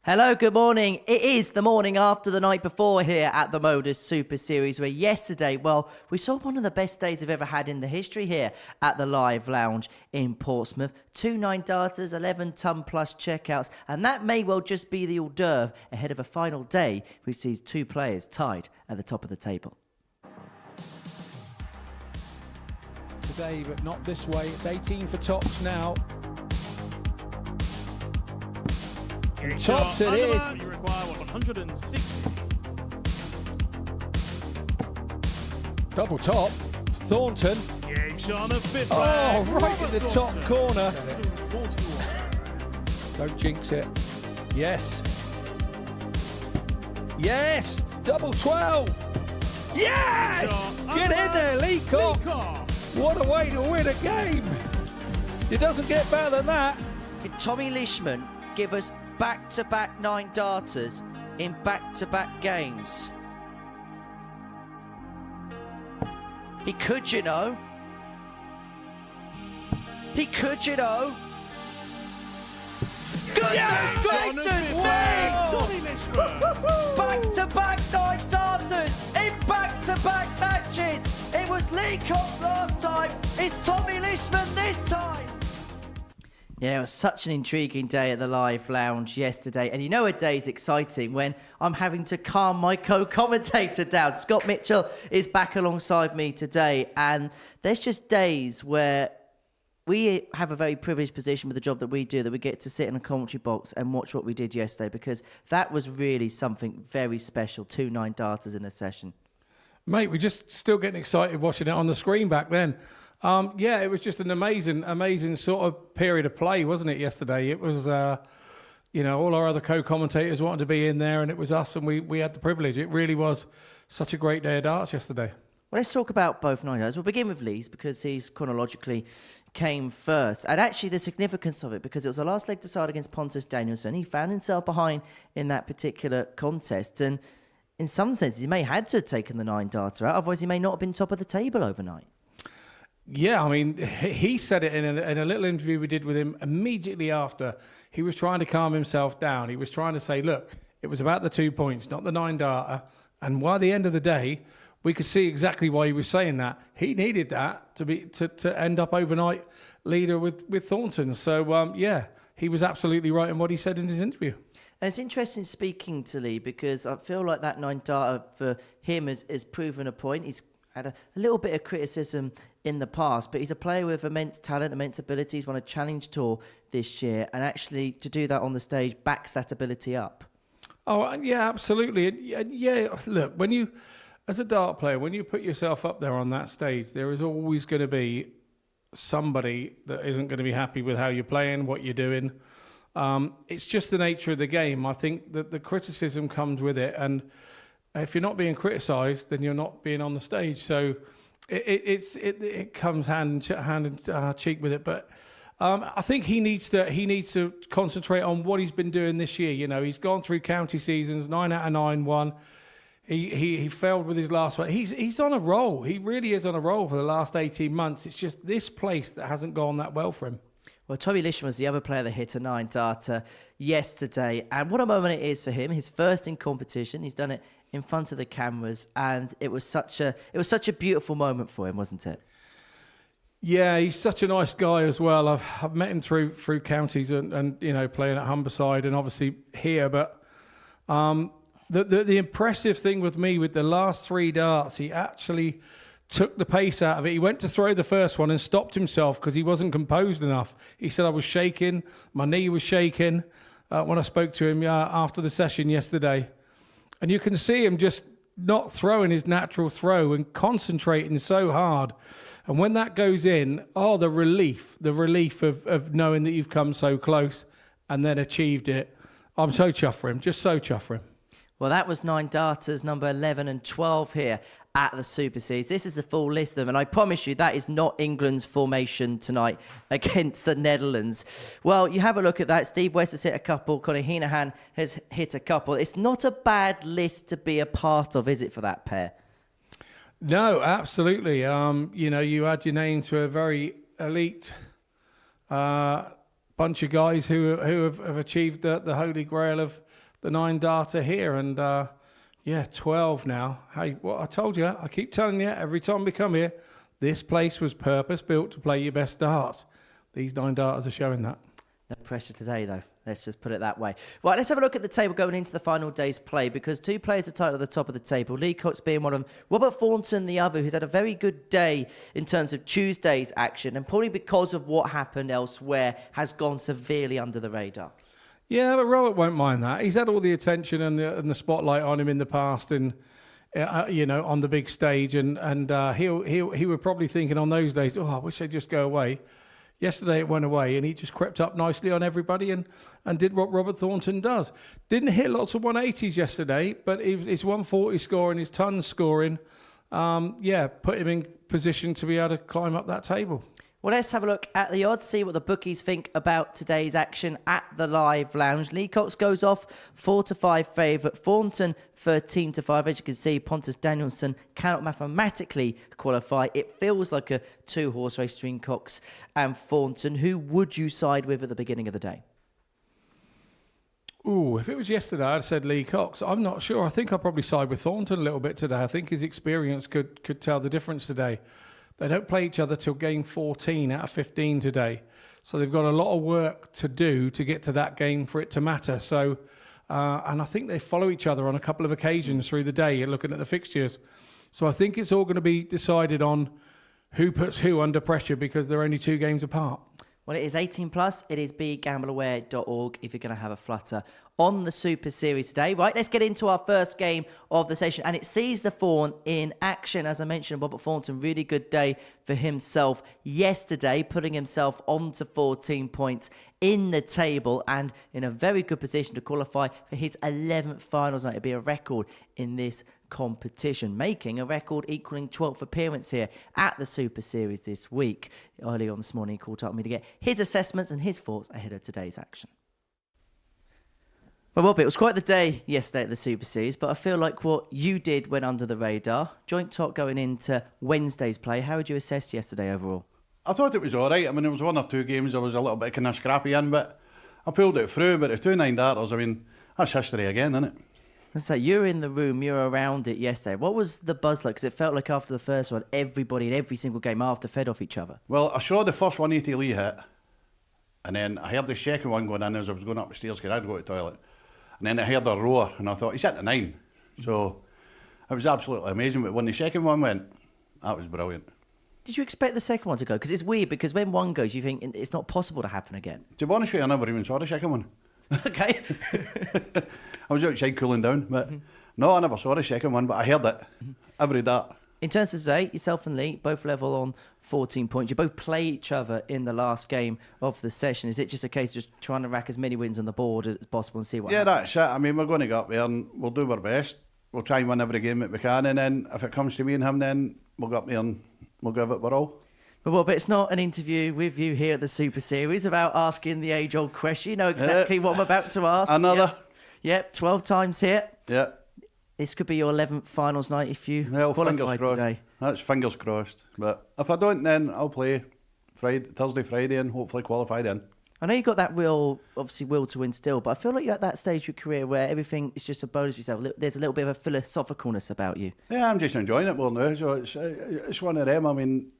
Hello, good morning. It is the morning after the night before here at the Modus Super Series, where yesterday, well, we saw one of the best days we've ever had in the history here at the Live Lounge in Portsmouth. 2 9-darters, 11 ton plus checkouts, and that may well just be the hors d'oeuvre ahead of a final day which sees two players tied at the top of the table. Today, but not this way. It's 18 for tops now. And tops it is. You require 160. Double top. Thornton. Game shot on a fifth. Oh, right in the top corner. 141. Don't jinx it. Yes. Yes. Double 12. Yes. Get in there, Lee Cox. What a way to win a game. It doesn't get better than that. Can Tommy Leishman give us back-to-back 9-darters in back-to-back games? He could, you know. He could, you know. Goodness gracious! Back-to-back 9-darters in back-to-back matches. It was Lee Cox last time. It's Tommy Leishman this time. Yeah, it was such an intriguing day at the Live Lounge yesterday. And you know a day's exciting when I'm having to calm my co-commentator down. Scott Mitchell is back alongside me today. And there's just days where we have a very privileged position with the job that we do, that we get to sit in a commentary box and watch what we did yesterday, because that was really something very special. 2 9-darters in a session. Mate, we're just still getting excited watching it on the screen back then. Yeah, it was just an amazing sort of period of play, wasn't it, yesterday? It was, you know, all our other co-commentators wanted to be in there, and it was us, and we had the privilege. It really was such a great day of darts yesterday. Well, let's talk about both 9-darters. We'll begin with Lee's because he's chronologically came first. And actually the significance of it, because it was the last leg decide against Pontus Danielson. He found himself behind in that particular contest. And in some senses, he may have had to have taken the 9-darter out. Otherwise, he may not have been top of the table overnight. Yeah, I mean, he said it in a little interview we did with him immediately after. He was trying to calm himself down. He was trying to say, look, it was about the 2 points, not the 9-darter. And by the end of the day, we could see exactly why he was saying that. He needed that to end up overnight leader with Thornton. So, yeah, he was absolutely right in what he said in his interview. And it's interesting speaking to Lee, because I feel like that 9-darter for him has proven a point. He's had a little bit of criticism in the past, but he's a player with immense talent, immense ability. He's won a challenge tour this year, and actually to do that on the stage backs that ability up. Oh, yeah, absolutely. Yeah, look, when you, as a dart player, when you put yourself up there on that stage, there is always going to be somebody that isn't going to be happy with how you're playing, what you're doing. It's just the nature of the game. I think that the criticism comes with it, and if you're not being criticised, then you're not being on the stage. So it comes hand in cheek with it. But I think he needs to concentrate on what he's been doing this year. You know, he's gone through county seasons, 9 out of 9 won. He failed with his last one. He's on a roll. He really is on a roll for the last 18 months. It's just this place that hasn't gone that well for him. Well, Tommy Leishman was the other player that hit a 9-darter yesterday. And what a moment it is for him. His first in competition. He's done it in front of the cameras. And it was such a beautiful moment for him, wasn't it? Yeah, he's such a nice guy as well. I've met him through counties and you know, playing at Humberside and obviously here. But the impressive thing with me with the last 3 darts, he actually took the pace out of it. He went to throw the first one and stopped himself because he wasn't composed enough. He said, I was shaking, my knee was shaking when I spoke to him after the session yesterday. And you can see him just not throwing his natural throw and concentrating so hard. And when that goes in, oh, the relief of knowing that you've come so close and then achieved it. I'm so chuffed for him, just so chuffed for him. Well, that was 9-darters, number 11 and 12 here at the Super Series. This is the full list of them, and I promise you that is not England's formation tonight against the Netherlands. Well, you have a look at that. Steve West has hit a couple. Conor Heenahan has hit a couple. It's not a bad list to be a part of, is it, for that pair? No, absolutely. You know, you add your name to a very elite bunch of guys who have achieved the holy grail of the 9-darter here. And, 12 now. Hey, what I told you, I keep telling you, every time we come here, this place was purpose-built to play your best darts. These 9-darters are showing that. No pressure today, though. Let's just put it that way. Right, let's have a look at the table going into the final day's play, because two players are tied at the top of the table. Lee Cox being one of them. Robert Thornton, the other, who's had a very good day in terms of Tuesday's action, and probably because of what happened elsewhere, has gone severely under the radar. Yeah, but Robert won't mind that. He's had all the attention and the spotlight on him in the past, and on the big stage, and he was probably thinking on those days, I wish they'd just go away. Yesterday it went away, and he just crept up nicely on everybody and did what Robert Thornton does. Didn't hit lots of 180s yesterday, but his 140 scoring, his tons scoring, put him in position to be able to climb up that table. Well, let's have a look at the odds, see what the bookies think about today's action at the Live Lounge. Lee Cox goes off 4-5 favourite. Thornton 13-5. As you can see, Pontus Danielsson cannot mathematically qualify. It feels like a 2-horse race between Cox and Thornton. Who would you side with at the beginning of the day? Ooh, if it was yesterday, I'd have said Lee Cox. I'm not sure. I think I'll probably side with Thornton a little bit today. I think his experience could tell the difference today. They don't play each other till game 14 out of 15 today. So they've got a lot of work to do to get to that game for it to matter. So, and I think they follow each other on a couple of occasions through the day. You're looking at the fixtures. So I think it's all going to be decided on who puts who under pressure, because they're only 2 games apart. Well, it is 18 plus. It is begambleaware.org if you're going to have a flutter on the Super Series today. Right, let's get into our first game of the session. And it sees the Fawn in action. As I mentioned, Robert Thornton, really good day for himself yesterday, putting himself onto 14 points in the table and in a very good position to qualify for his 11th finals night. It'll be a record in this competition, making a record equaling 12th appearance here at the Super Series this week. Early on this morning, he called up me to get his assessments and his thoughts ahead of today's action. Well, Rob, it was quite the day yesterday at the Super Series, but I feel like what you did went under the radar. Joint top going into Wednesday's play. How would you assess yesterday overall? I thought it was all right. I mean, there was 1 or 2 games I was a little bit kind of scrappy in, but I pulled it through. But the 2 9-darters, I mean, that's history again, isn't it? So you're in the room, you're around it yesterday. What was the buzz like? Because it felt like after the first one, everybody in every single game after fed off each other. Well, I saw the first 180 Lee hit, and then I heard the second one going in as I was going up the stairs because I'd go to the toilet. And then I heard a roar, and I thought, he's hit the 9. So it was absolutely amazing. But when the second one went, that was brilliant. Did you expect the second one to go? Because it's weird, because when one goes, you think it's not possible to happen again. To be honest with you, I never even saw the second one. Okay. I was outside cooling down, but no, I never saw the second one, but I heard it. Every dart. In terms of today, yourself and Lee, both level on 14 points. You both play each other in the last game of the session. Is it just a case of just trying to rack as many wins on the board as possible and see what happens? That's it. I mean, we're going to go up there and we'll do our best. We'll try and win every game that we can, and then if it comes to me and him, then we'll go up there and we'll give it our all. But it's not an interview with you here at the Super Series about asking the age-old question. You know exactly what I'm about to ask. Another. Yep, 12 times here. Yeah. This could be your 11th finals night if you qualify today. That's fingers crossed. But if I don't, then I'll play Thursday, Friday, and hopefully qualify then. I know you've got that real, obviously, will to win still, but I feel like you're at that stage of your career where everything is just a bonus for yourself. There's a little bit of a philosophicalness about you. Yeah, I'm just enjoying it more now. So it's one of them. I mean,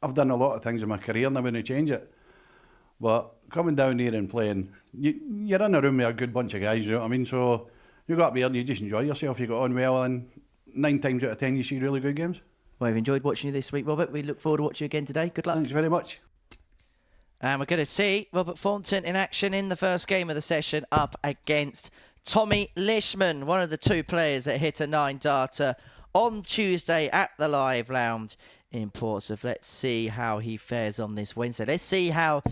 I've done a lot of things in my career and I wouldn't change it. But coming down here and playing, you're in a room with a good bunch of guys, you know what I mean? So you go up there and you just enjoy yourself. You got on well, and 9 times out of 10 you see really good games. Well, I've enjoyed watching you this week, Robert. We look forward to watching you again today. Good luck. Thanks very much. And we're going to see Robert Thornton in action in the first game of the session up against Tommy Lishman, one of the 2 players that hit a 9-darter on Tuesday at the Live Lounge in Portsmouth. Let's see how he fares on this Wednesday. Let's see how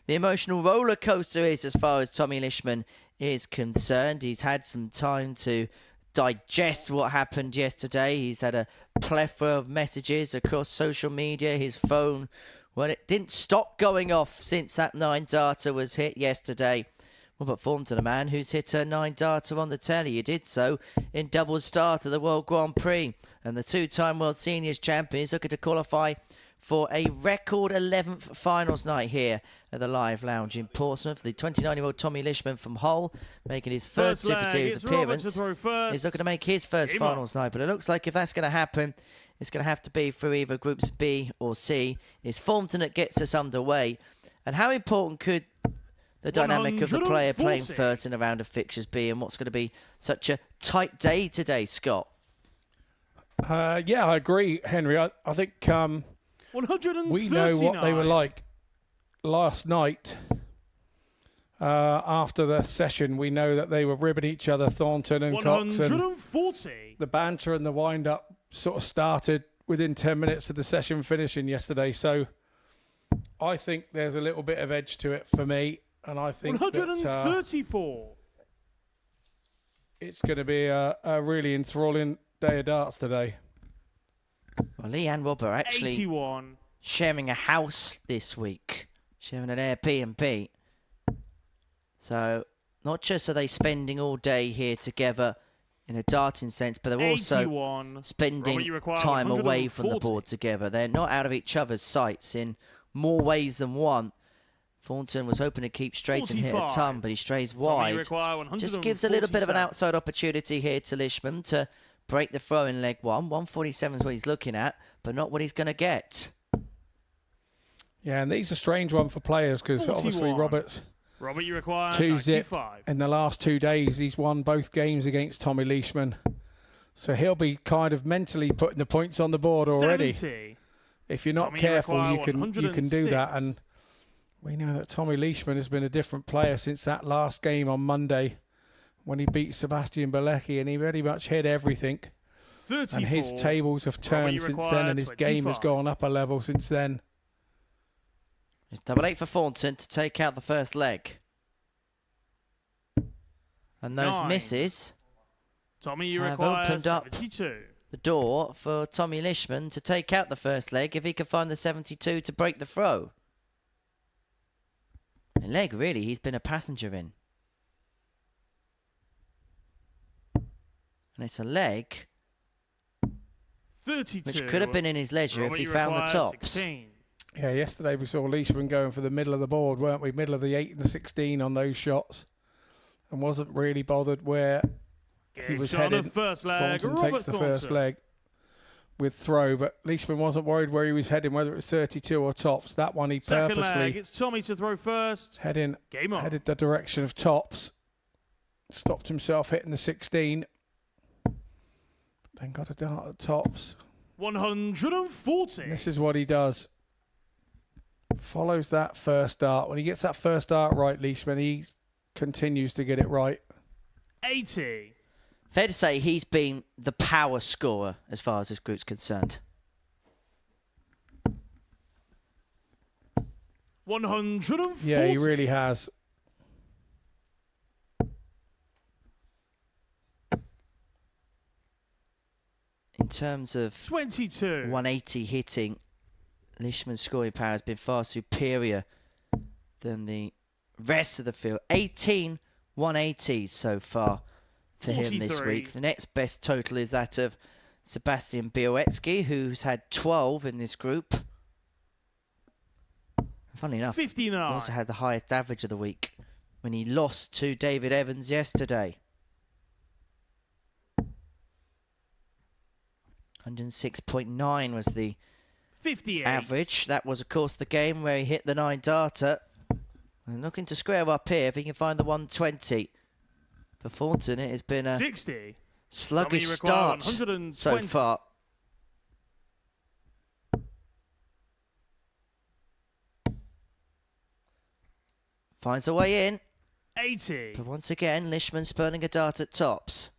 the emotional roller coaster is as far as Tommy Lishman is concerned. He's had some time to digest what happened yesterday. He's had a plethora of messages across social media. His phone, well, it didn't stop going off since that 9-darter was hit yesterday. Robert Thornton, a man who's hit a 9-darter on the telly. He did so in double start of the World Grand Prix. And the 2-time World Seniors champion is looking to qualify for a record 11th finals night here at the Live Lounge in Portsmouth. The 29-year-old Tommy Lishman from Hull making his first Super Series appearance. He's looking to make his first finals night, but it looks like if that's going to happen, it's going to have to be through either Groups B or C. It's Thornton that gets us underway. And how important could the dynamic of the player playing first in a round of fixtures be, and what's going to be such a tight day today, Scott? Yeah, I agree, Henry. I think we know what they were like last night. After the session, we know that they were ribbing each other, Thornton and Cox. 140. The banter and the wind-up sort of started within 10 minutes of the session finishing yesterday. So I think there's a little bit of edge to it for me. And I think 134. It's going to be a really enthralling day of darts today. Well, Lee and Rob are actually 81. sharing a house this week, sharing an Airbnb. So not just are they spending all day here together in a darting sense, but they're also 81. spending time away from the board together. They're not out of each other's sights in more ways than one. Thornton was hoping to keep straight and hit a ton, but he strays wide. Just gives a little bit of an outside opportunity here to Lishman to break the throw in leg one. 147 is what he's looking at, but not what he's going to get. Yeah, and these are a strange one for players because obviously Robert, you require 2-zip in the last 2 days. He's won both games against Tommy Leishman. So he'll be kind of mentally putting the points on the board already. 70. If you're not careful, you can do that. And we know that Tommy Leishman has been a different player since that last game on Monday when he beat Sebastian Bilecki, and he very much hit everything. 34. And his tables have turned since then, and his game has gone up a level since then. It's 8-8 for Thornton to take out the first leg. And those 9. misses Tommy, you have require opened up 72. the door for Tommy Lishman to take out the first leg if he can find the 72 to break the throw. A leg, really, he's been a passenger in. And it's a leg 32. which could have been in his leisure if he found the tops. 16. Yeah, yesterday we saw Leishman going for the middle of the board, weren't we? Middle of the 8 and the 16 on those shots. And wasn't really bothered where he was headed. First leg. Thornton takes the first leg with throw, but Leishman wasn't worried where he was heading, whether it was 32 or tops. That one he Second purposely leg. It's Tommy to throw first. headed the direction of tops. Stopped himself hitting the 16. Then got a dart at tops. 140. And this is what he does. Follows that first dart. When he gets that first dart right, Leishman, he continues to get it right. 80. Fair to say he's been the power scorer as far as this group's concerned. 140. Yeah, he really has. In terms of 22. 180 hitting, Lishman's scoring power has been far superior than the rest of the field. 18 180s so far for 43. him this week. The next best total is that of Sebastian Białecki, who's had 12 in this group. Funny enough, 59. he also had the highest average of the week when he lost to David Evans yesterday. 106.9 was the 58. average. That was, of course, the game where he hit the 9-darter. And looking to square up here if he can find the 120. For Thornton, it has been a 60. sluggish start so far. Finds a way in. 80. But once again, Lishman spurning a dart at tops.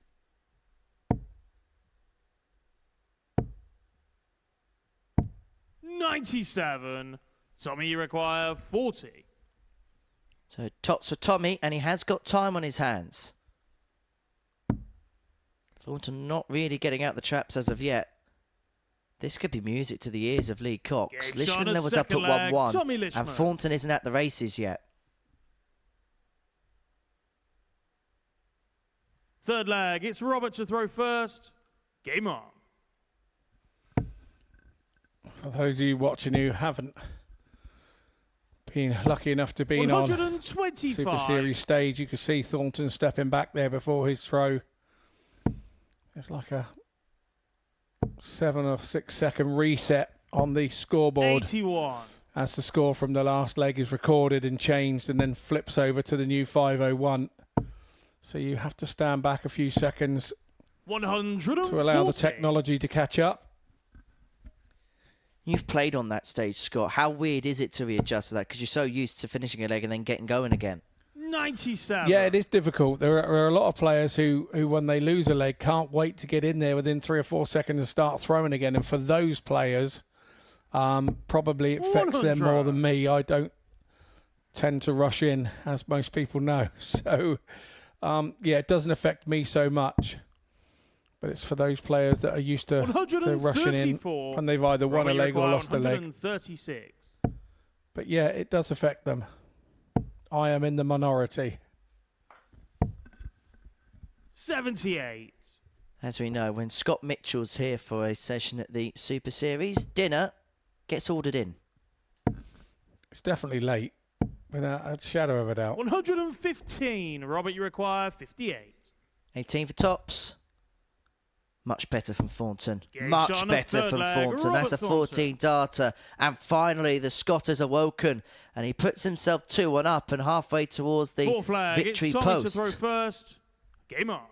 $97. Tommy, you require 40. So tops for Tommy, and he has got time on his hands. Thornton not really getting out the traps as of yet. This could be music to the ears of Lee Cox. Lishman levels up at 1-1, and Thornton isn't at the races yet. Third leg, it's Robert to throw first. Game on. For those of you watching who haven't been lucky enough to be on 125. Super Series stage, you can see Thornton stepping back there before his throw. It's like a 7 or 6 second reset on the scoreboard 81. as the score from the last leg is recorded and changed and then flips over to the new 5:01. So you have to stand back a few seconds 140. to allow the technology to catch up. You've played on that stage, Scott. How weird is it to readjust to that? Because you're so used to finishing a leg and then getting going again. 97. Yeah, it is difficult. There are a lot of players who, when they lose a leg, can't wait to get in there within 3 or 4 seconds and start throwing again. And for those players, probably it affects them more than me. I don't tend to rush in, as most people know. So, yeah, it doesn't affect me so much. But it's for those players that are used to rushing in when they've either won a leg or lost a leg. 136. But yeah, it does affect them. I am in the minority. 78. As we know, when Scott Mitchell's here for a session at the Super Series, dinner gets ordered in. It's definitely late, without a shadow of a doubt. 115. Robert, you require 58. 18 for tops. Much better from Thornton. Game Much shot on better third from leg, Thornton. That's a Robert 14 darter. And finally, the Scot has awoken. And he puts himself 2-1 up and halfway towards the Fourth flag. victory It's Tommy to post. throw first. Game on.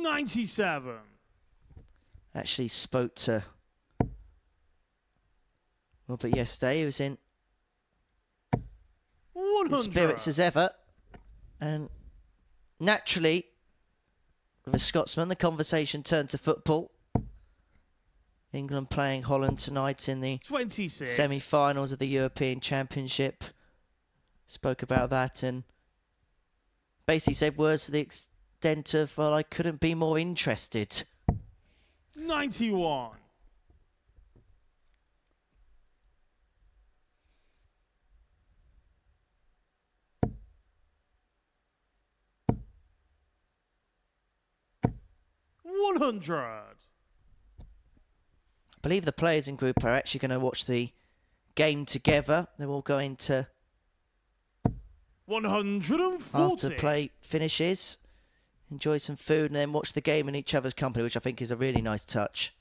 $97. Actually spoke to Robert yesterday. He was in 100. spirits as ever. And naturally, with a Scotsman, the conversation turned to football. England playing Holland tonight in the 26. semi-finals of the European Championship. Spoke about that and basically said words to the extent of, well, I couldn't be more interested. 91. $100. I believe the players in group are actually going to watch the game together. They're all going to, 140. after play finishes, enjoy some food and then watch the game in each other's company, which I think is a really nice touch.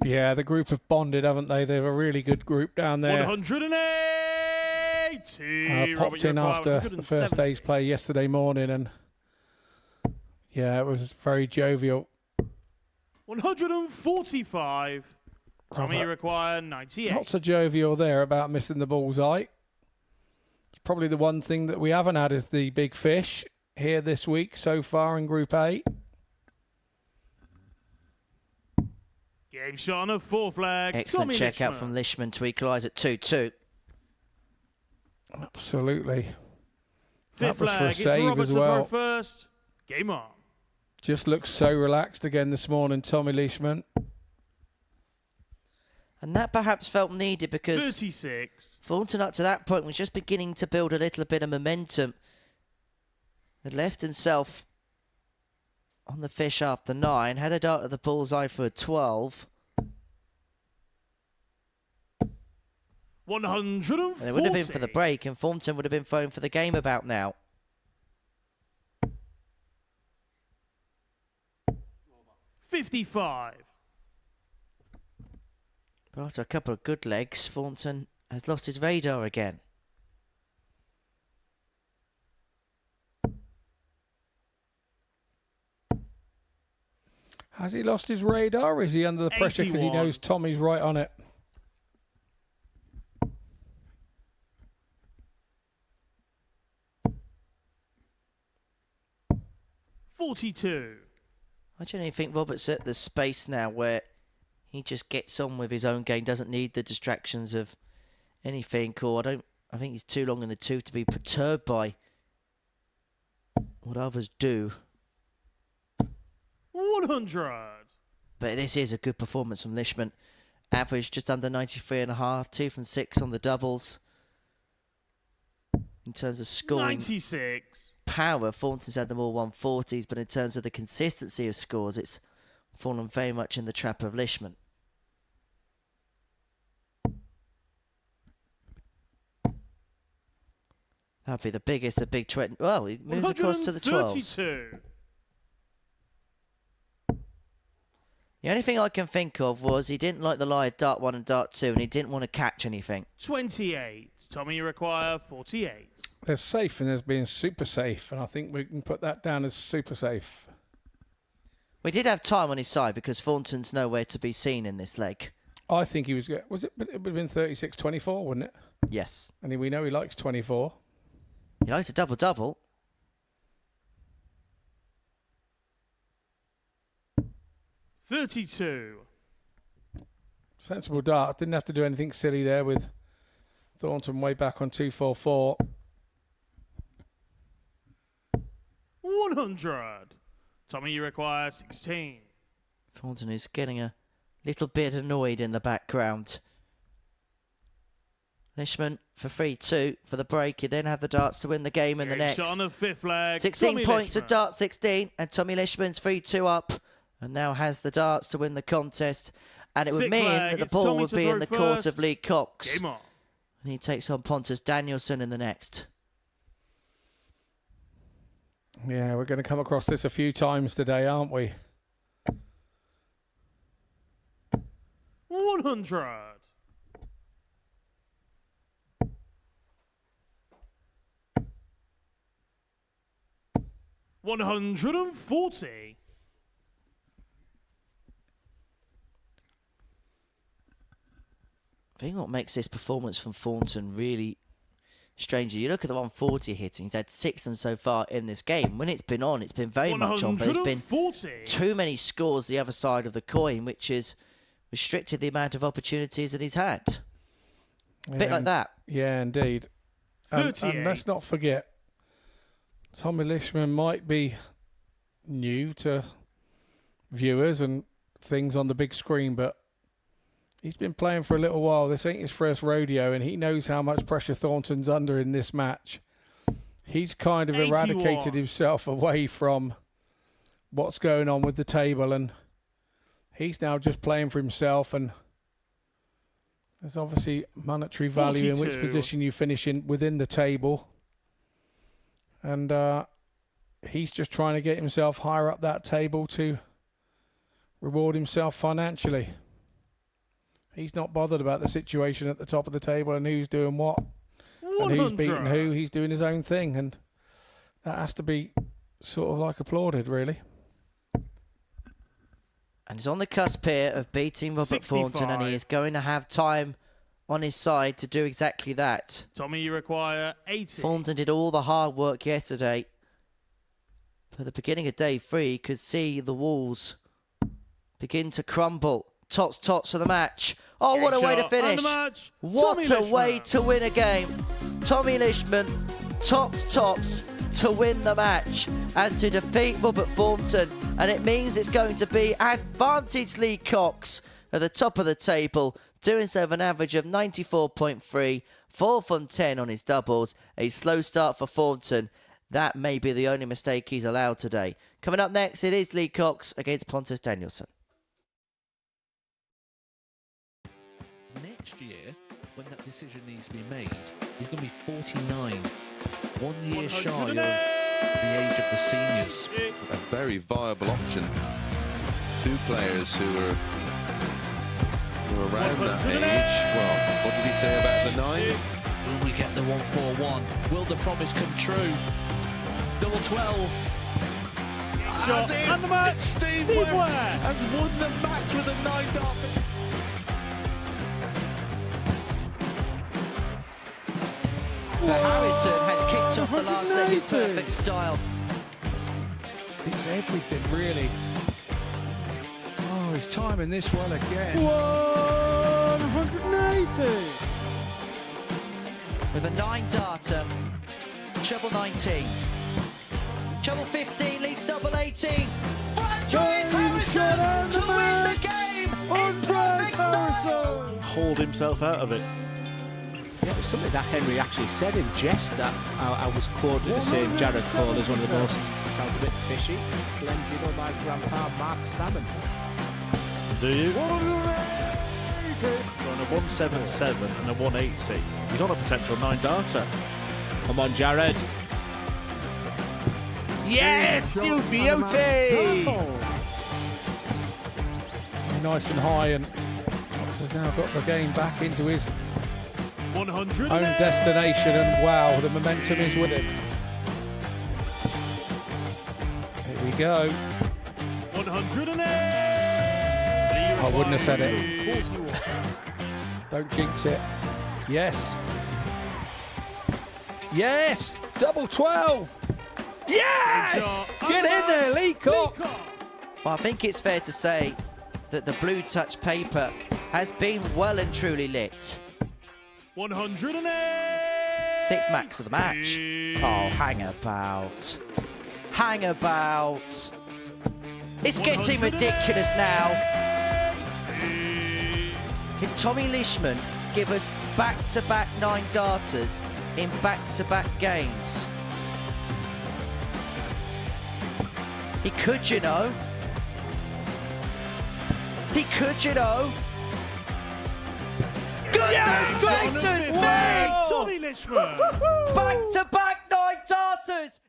Yeah, the group have bonded, haven't they? They're a really good group down there. 180. Popped in after the first day's play yesterday morning, and yeah, it was very jovial. 145. Tommy, you require 98. Not so jovial there about missing the bullseye. It's probably the one thing that we haven't had is the big fish here this week so far in Group A. Game shot on a fourth flag. Excellent Tommy check out Lishman. from Lishman to equalise at 2-2. Absolutely. That Fifth was for a flag. It's save Robert as to throw well. first. Game on. Just looks so relaxed again this morning, Tommy Leishman. And that perhaps felt needed because 36. Thornton up to that point was just beginning to build a little bit of momentum. Had left himself on the fish after 9, had a dart at the bullseye for a 12. 140. And it would have been for the break, and Thornton would have been throwing for the game about now. $55. But after a couple of good legs, Thornton has lost his radar again. Has he lost his radar? Or is he under the pressure because he 81. knows Tommy's right on it? $42. I genuinely think Robert's at the space now where he just gets on with his own game, doesn't need the distractions of anything. Or I think he's too long in the tooth to be perturbed by what others do. 100. But this is a good performance from Lishman. Average just under 93.5, 2 from 6 on the doubles. in terms of scoring 96. power. Thornton's had them all 140s, but in terms of the consistency of scores, it's fallen very much in the trap of Lishman. That'd be the biggest, a big 20. Well, he moves across to the 12s. 132. The only thing I can think of was he didn't like the lie of dart 1 and dart 2, and he didn't want to catch anything. 28. Tommy, you require 48. There's safe and there's being super safe, and I think we can put that down as super safe. We did have time on his side because Thornton's nowhere to be seen in this leg. I think he was it would have been 36-24, wouldn't it? Yes. And we know he likes 24. He likes a double-double. $32. Sensible dart. Didn't have to do anything silly there with Thornton way back on 244. 100. Tommy, you require 16. Thornton is getting a little bit annoyed in the background. Lishman for 3-2 for the break. You then have the darts to win the game in the next. Shot on the fifth leg. 16 Tommy points Lishman. with dart 16, and Tommy Lishman's 3-2 up, and now has the darts to win the contest. And it would Sixth mean leg, that the it's ball Tommy would to be throw in the court first. of Lee Cox. Game on. And he takes on Pontus Danielson in the next. Yeah, we're going to come across this a few times today, aren't we? 100. $140. I think what makes this performance from Thornton really strange, you look at the 140 hitting, he's had 6 of them so far in this game. When it's been on, it's been very much on, but there's been 140. too many scores the other side of the coin, which has restricted the amount of opportunities that he's had. A bit like that. Yeah, indeed. And 38. let's not forget, Tommy Lishman might be new to viewers and things on the big screen, but he's been playing for a little while. This ain't his first rodeo, and he knows how much pressure Thornton's under in this match. He's kind of 81. eradicated himself away from what's going on with the table, and he's now just playing for himself, and there's obviously monetary value in which 42. position you finish in within the table. And he's just trying to get himself higher up that table to reward himself financially. He's not bothered about the situation at the top of the table and who's doing what and who's beating who. He's doing his own thing, and that has to be sort of like applauded, really. And he's on the cusp here of beating Robert 65. Thornton, and he is going to have time on his side to do exactly that. Tommy, you require 80. Thornton did all the hard work yesterday. At the beginning of day 3, you could see the walls begin to crumble. Tots of the match. Oh, what a way to Shot and finish. the match. What Tommy a way Lishman. to win a game. Tommy Lishman tops to win the match and to defeat Robert Thornton. And it means it's going to be advantage Lee Cox at the top of the table, doing so with an average of 94.3, 4 from 10 on his doubles. A slow start for Thornton. That may be the only mistake he's allowed today. Coming up next, it is Lee Cox against Pontus Danielson. Next year, when that decision needs to be made, he's going to be 49, 1 year shy of the age of the seniors. A very viable option. Two players who are around that age. Well, what did he say about the 9? Will we get the 141? Will the promise come true? Double 12. Shot and the match. Steve Steve West West. has won the match with a 9 dart. Harrison has kicked off the last leg in perfect style. It's everything, really. Oh, he's timing this well again. 180. With a 9-darter, treble 19. Treble 15 leaves double 18. Franchise Harrison to win the game in perfect style. Hauled himself out of it. Yeah, it was something that Henry actually said in jest that I was quoted as saying Jared Cole is one of the most, sounds a bit fishy. Glenn, do you know my grandpa Mark Salmon? Do you? On a 177 and a 180. He's on a potential 9-darter. Come on, Jared. Yes, you beauty! Nice and high, and Cox has now got the game back into his 100 own destination, and wow, the momentum is with him. Here we go. 108. I wouldn't have said it. Don't jinx it. Yes. Yes! Double 12! Yes! Get in there, Lee Cox! Well, I think it's fair to say that the blue touch paper has been well and truly lit. 108. Sixth max of the match. Oh, hang about. Hang about. It's getting ridiculous now. Can Tommy Leishman give us back-to-back 9-darters in back-to-back games? He could, you know. He could, you know. Goodness gracious, wait! Tommy Leishman. Back-to-back 9-darters!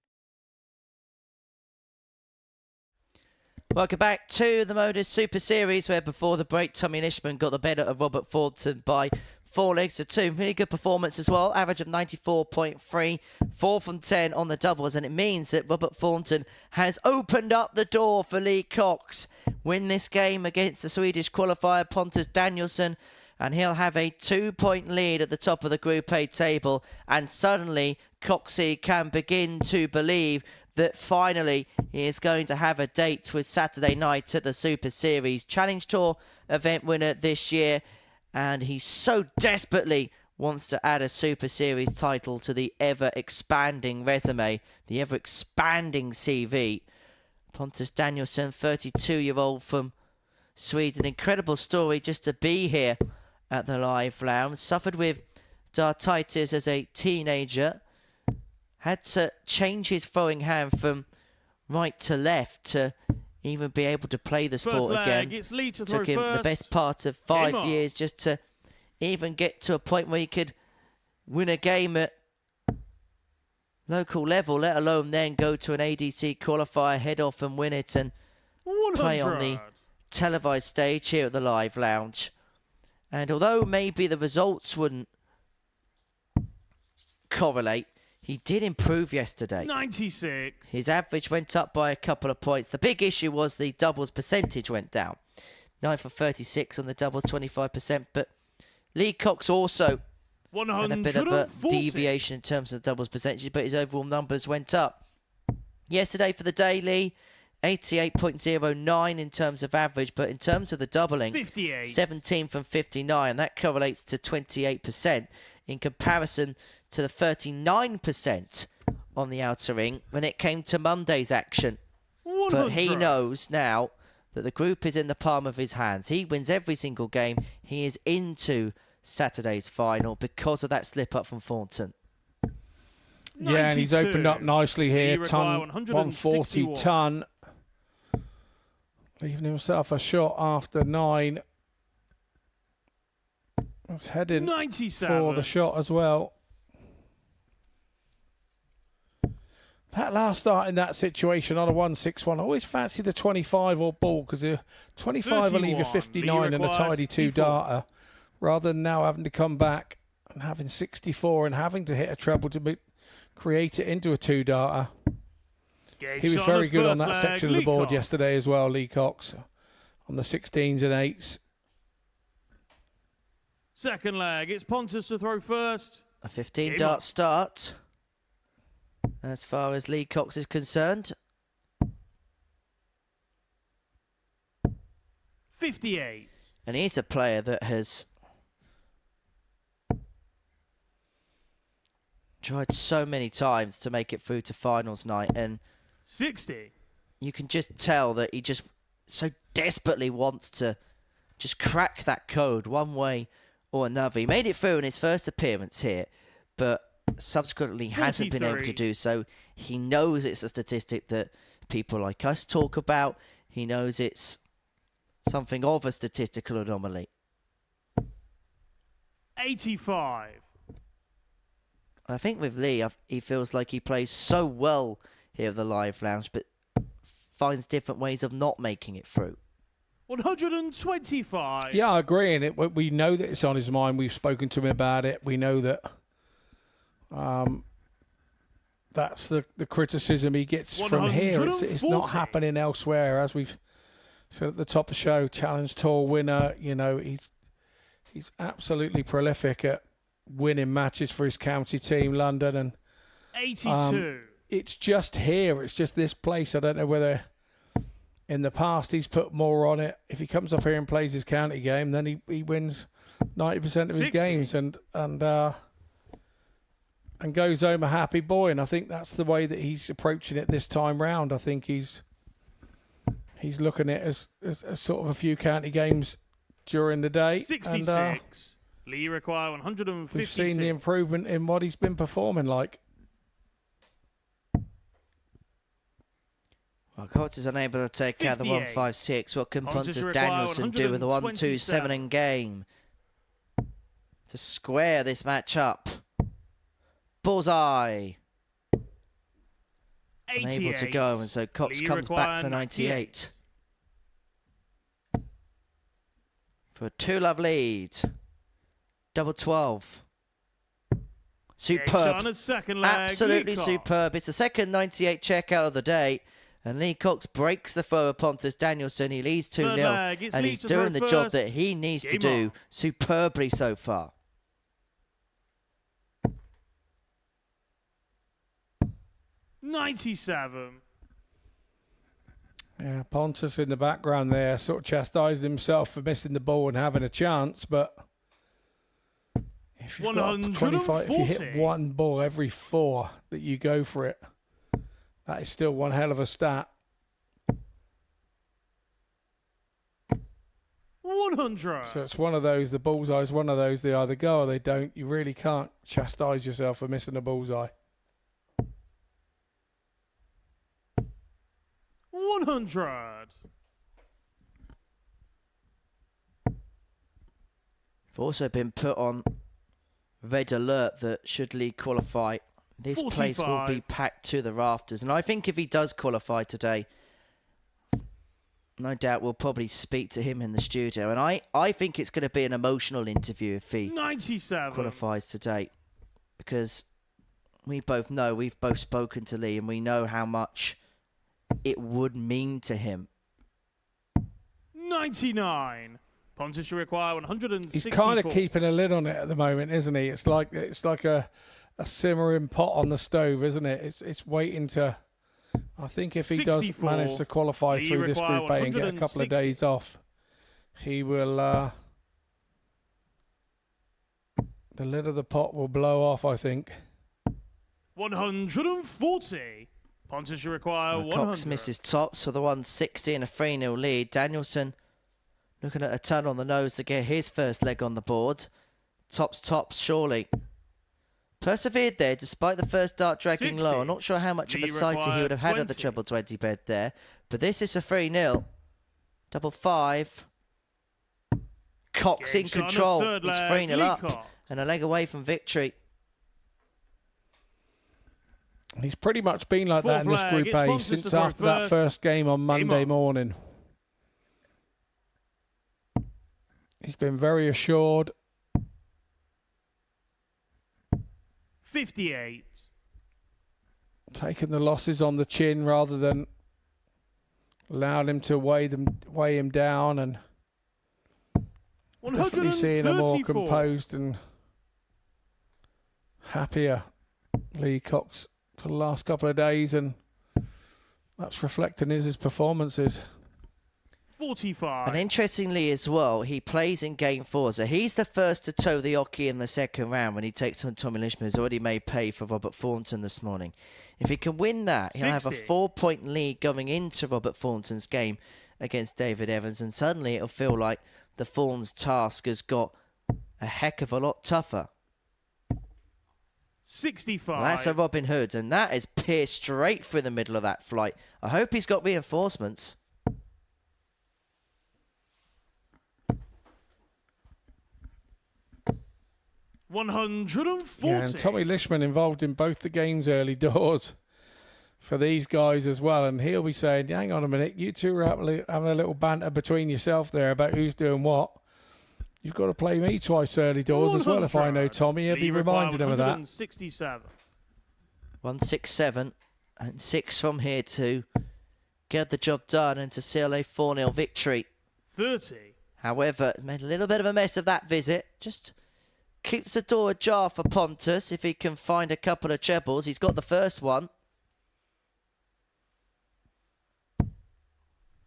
Welcome back to the Modus Super Series, where before the break, Tommy Leishman got the better of Robert Thornton by 4 legs to 2. Really good performance as well. Average of 94.3, 4 from 10 on the doubles. And it means that Robert Thornton has opened up the door for Lee Cox. Win this game against the Swedish qualifier Pontus Danielsson, and he'll have a 2-point lead at the top of the Group A table. And suddenly, Coxie can begin to believe that finally he is going to have a date with Saturday night at the Super Series Challenge Tour event winner this year. And he so desperately wants to add a Super Series title to the ever-expanding resume, the ever-expanding CV. Pontus Danielsson, 32-year-old from Sweden. Incredible story just to be here at the Live Lounge. Suffered with dartitis as a teenager. Had to change his throwing hand from right to left to even be able to play the sport again. It's Lee to Took throw him first. the best part of 5 years just to even get to a point where he could win a game at local level, let alone then go to an ADC qualifier, head off and win it and 100. play on the televised stage here at the Live Lounge. And although maybe the results wouldn't correlate, he did improve yesterday. 96. His average went up by a couple of points. The big issue was the doubles percentage went down. 9 for 36 on the doubles, 25%. But Lee Cox also had a bit of a deviation in terms of the doubles percentage, but his overall numbers went up. Yesterday for the day, Lee, 88.09 in terms of average, but in terms of the doubling, 58. 17 from 59. That correlates to 28% in comparison to the 39% on the outer ring when it came to Monday's action. 100. But he knows now that the group is in the palm of his hands. He wins every single game. He is into Saturday's final because of that slip up from Thornton. Yeah, and he's opened up nicely here. He Ton, require 140 ton. Leaving himself a shot after 9. That's heading 97. for the shot as well. That last start in that situation on a 161, I always fancy the 25 or ball, because the 25 will leave you 59 and a tidy 2-darter, rather than now having to come back and having 64 and having to hit a treble to create it into a 2-darter. He was very good on that section of the board yesterday as well, Lee Cox, on the 16s and 8s. Second leg, it's Pontus to throw first. A 15-dart start as far as Lee Cox is concerned. 58. And he's a player that has tried so many times to make it through to finals night, and 60. you can just tell that he just so desperately wants to just crack that code one way or another. He made it through in his first appearance here, but subsequently hasn't been able to 43. do so. He knows it's a statistic that people like us talk about. He knows it's something of a statistical anomaly. 85. I think with Lee, he feels like he plays so well here at the Live Lounge, but finds different ways of not making it through. 125. Yeah, I agree. And we know that it's on his mind. We've spoken to him about it. We know that that's the criticism he gets from here. It's not 140. happening elsewhere. As we've said at the top of the show, Challenge Tour winner, he's absolutely prolific at winning matches for his county team, London. And 82. it's just here. It's just this place. I don't know whether in the past he's put more on it. If he comes up here and plays his county game, then he wins 90% of his 60. games and goes home a happy boy. And I think that's the way that he's approaching it this time round. I think he's looking at it as sort of a few county games during the day. 66. And, Lee require 156. we've seen the improvement in what he's been performing like. Well, Cox is unable to take out the 58. 156. What can Pontus Pontus require Danielson do with the 127 in game to square this match up? Bullseye. 88. Unable to go, and so Cox Lee comes back require for 98. For a 2-love lead. Double 12. Superb. On a second leg. Absolutely Lee Cox. superb. It's the second 98 checkout of the day. And Lee Cox breaks the throw of Pontus Danielson. He leads 2-0. Third leg, it's And Lee he's to throw doing the job first. that he needs to Game do on. superbly so far. $97. Yeah, Pontus in the background there sort of chastised himself for missing the ball and having a chance, but if you've got 25, if you hit 140. one ball every 4 that you go for it, that is still one hell of a stat. 100. So it's one of those, the bullseye is one of those, they either go or they don't. You really can't chastise yourself for missing a bullseye. 100. We've also been put on red alert that should Lee qualify, this place will be 45. packed to the rafters. And I think if he does qualify today, no doubt we'll probably speak to him in the studio. And I think it's going to be an emotional interview if he 97. qualifies today. Because we both know, we've both spoken to Lee, and we know how much it would mean to him. 99. Pontus should require 164. He's kind of keeping a lid on it at the moment, isn't he? It's like a simmering pot on the stove, isn't it? It's waiting to. I think if he does 64. manage to qualify Lee through this require Group A and get a couple of 160. days off, he will. The lid of the pot will blow off, I think. 140. Pontus should require 100. Cox misses tops for the 160 and a 3-0 lead. Danielson looking at a turn on the nose to get his first leg on the board. Tops, surely. Persevered there despite the first dart dragging 60. low. I'm not sure how much of a Lee sighter he would have had at the 20. treble 20 bed there. But this is a 3-0. Double 5. Cox Game in shot on the control. third He's leg. 3-0 Lee up Cox. and a leg away from victory. He's pretty much been like that in Fourth this leg, Group it's A Pontus since to throw after that first. first game on Monday on. morning. He's been very assured. 58. Taking the losses on the chin rather than allowing him to weigh him down, and definitely seeing a more 134. composed and happier Lee Cox for the last couple of days, and that's reflecting his performances. 45. And interestingly as well, he plays in game 4. So he's the first to toe the Oki in the second round when he takes on Tommy Lishman, who's already made pay for Robert Thornton this morning. If he can win that, he'll have a 60. 4-point lead going into Robert Thornton's game against David Evans. And suddenly it'll feel like the Thorns task has got a heck of a lot tougher. 65. Well, that's a Robin Hood, and that is pierced straight through the middle of that flight. I hope he's got reinforcements. $140. Yeah, and Tommy Lishman involved in both the games early doors for these guys as well. And he'll be saying, hang on a minute, you two were having a little banter between yourself there about who's doing what. You've got to play me twice early doors as well. If I know Tommy, he'll be reminding him of that. 167. 167 and 6 from here to get the job done and to seal a 4-0 victory. 30. However, made a little bit of a mess of that visit. Just keeps the door ajar for Pontus if he can find a couple of trebles. He's got the first one.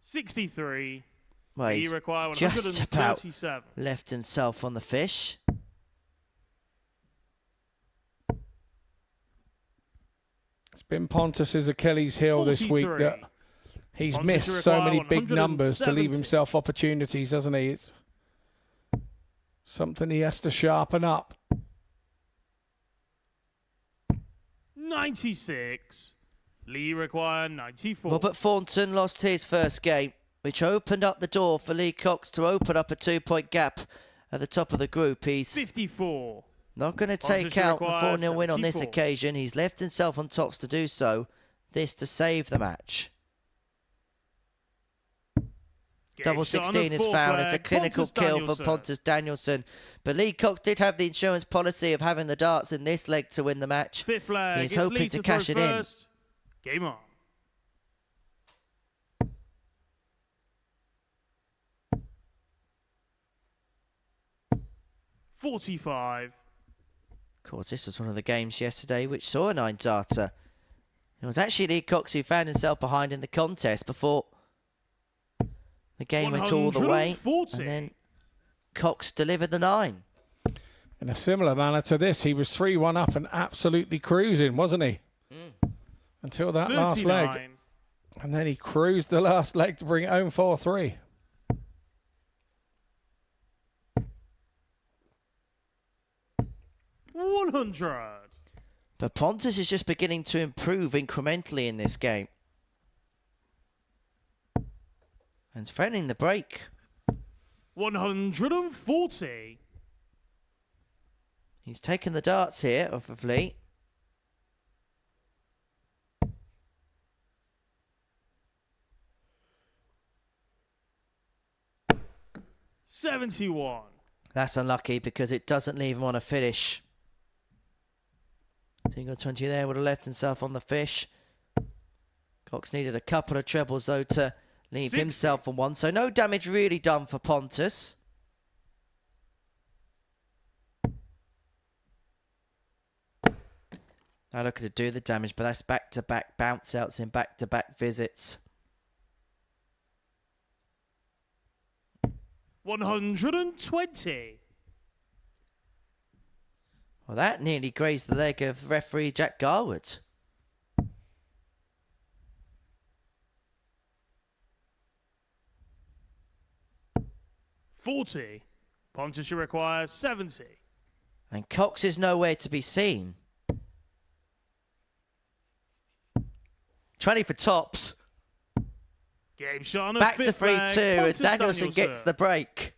63. Well, You he's require just about 137. left himself on the fish. It's been Pontus's Achilles heel this week 43. that he's Pontus missed to so require many big numbers to leave 170. himself opportunities, hasn't he? It's something he has to sharpen up. 96. Lee require 94. Robert Thornton lost his first game, which opened up the door for Lee Cox to open up a 2-point gap at the top of the group. He's 54. not going to Pontus take out the require 4-0 win on this 74. occasion. He's left himself on tops to do so. This to save the match. Double Game shot on 16 the is fourth found. It's a leg. clinical Pontus kill Danielsson. for Pontus Danielsson. But Lee Cox did have the insurance policy of having the darts in this leg to win the match. Fifth leg. He's It's hoping Lee to throw cash it in. first. Game on. $45. Of course, this was one of the games yesterday which saw a 9-darter. It was actually Lee Cox who found himself behind in the contest before the game went all the way. 140. And then Cox delivered the 9. In a similar manner to this, he was 3-1 up and absolutely cruising, wasn't he? Until that last leg. 39. And then he cruised the last leg to bring it home 4-3. $100. But Pontus is just beginning to improve incrementally in this game. And threatening the break. 140. He's taken the darts here off of Lee. $71. That's unlucky because it doesn't leave him on a finish. Single 20 there would have left himself on the fish. Cox needed a couple of trebles though to leave 60. himself on one. So no damage really done for Pontus. Now looking to do the damage, but that's back-to-back bounce outs in back-to-back visits. 120. Well, that nearly grazed the leg of referee Jack Garwood. $40. Pontus should require 70. And Cox is nowhere to be seen. 20 for tops. Game shot on a Back to fifth 3-2, leg. and Pontus Danielson gets the break.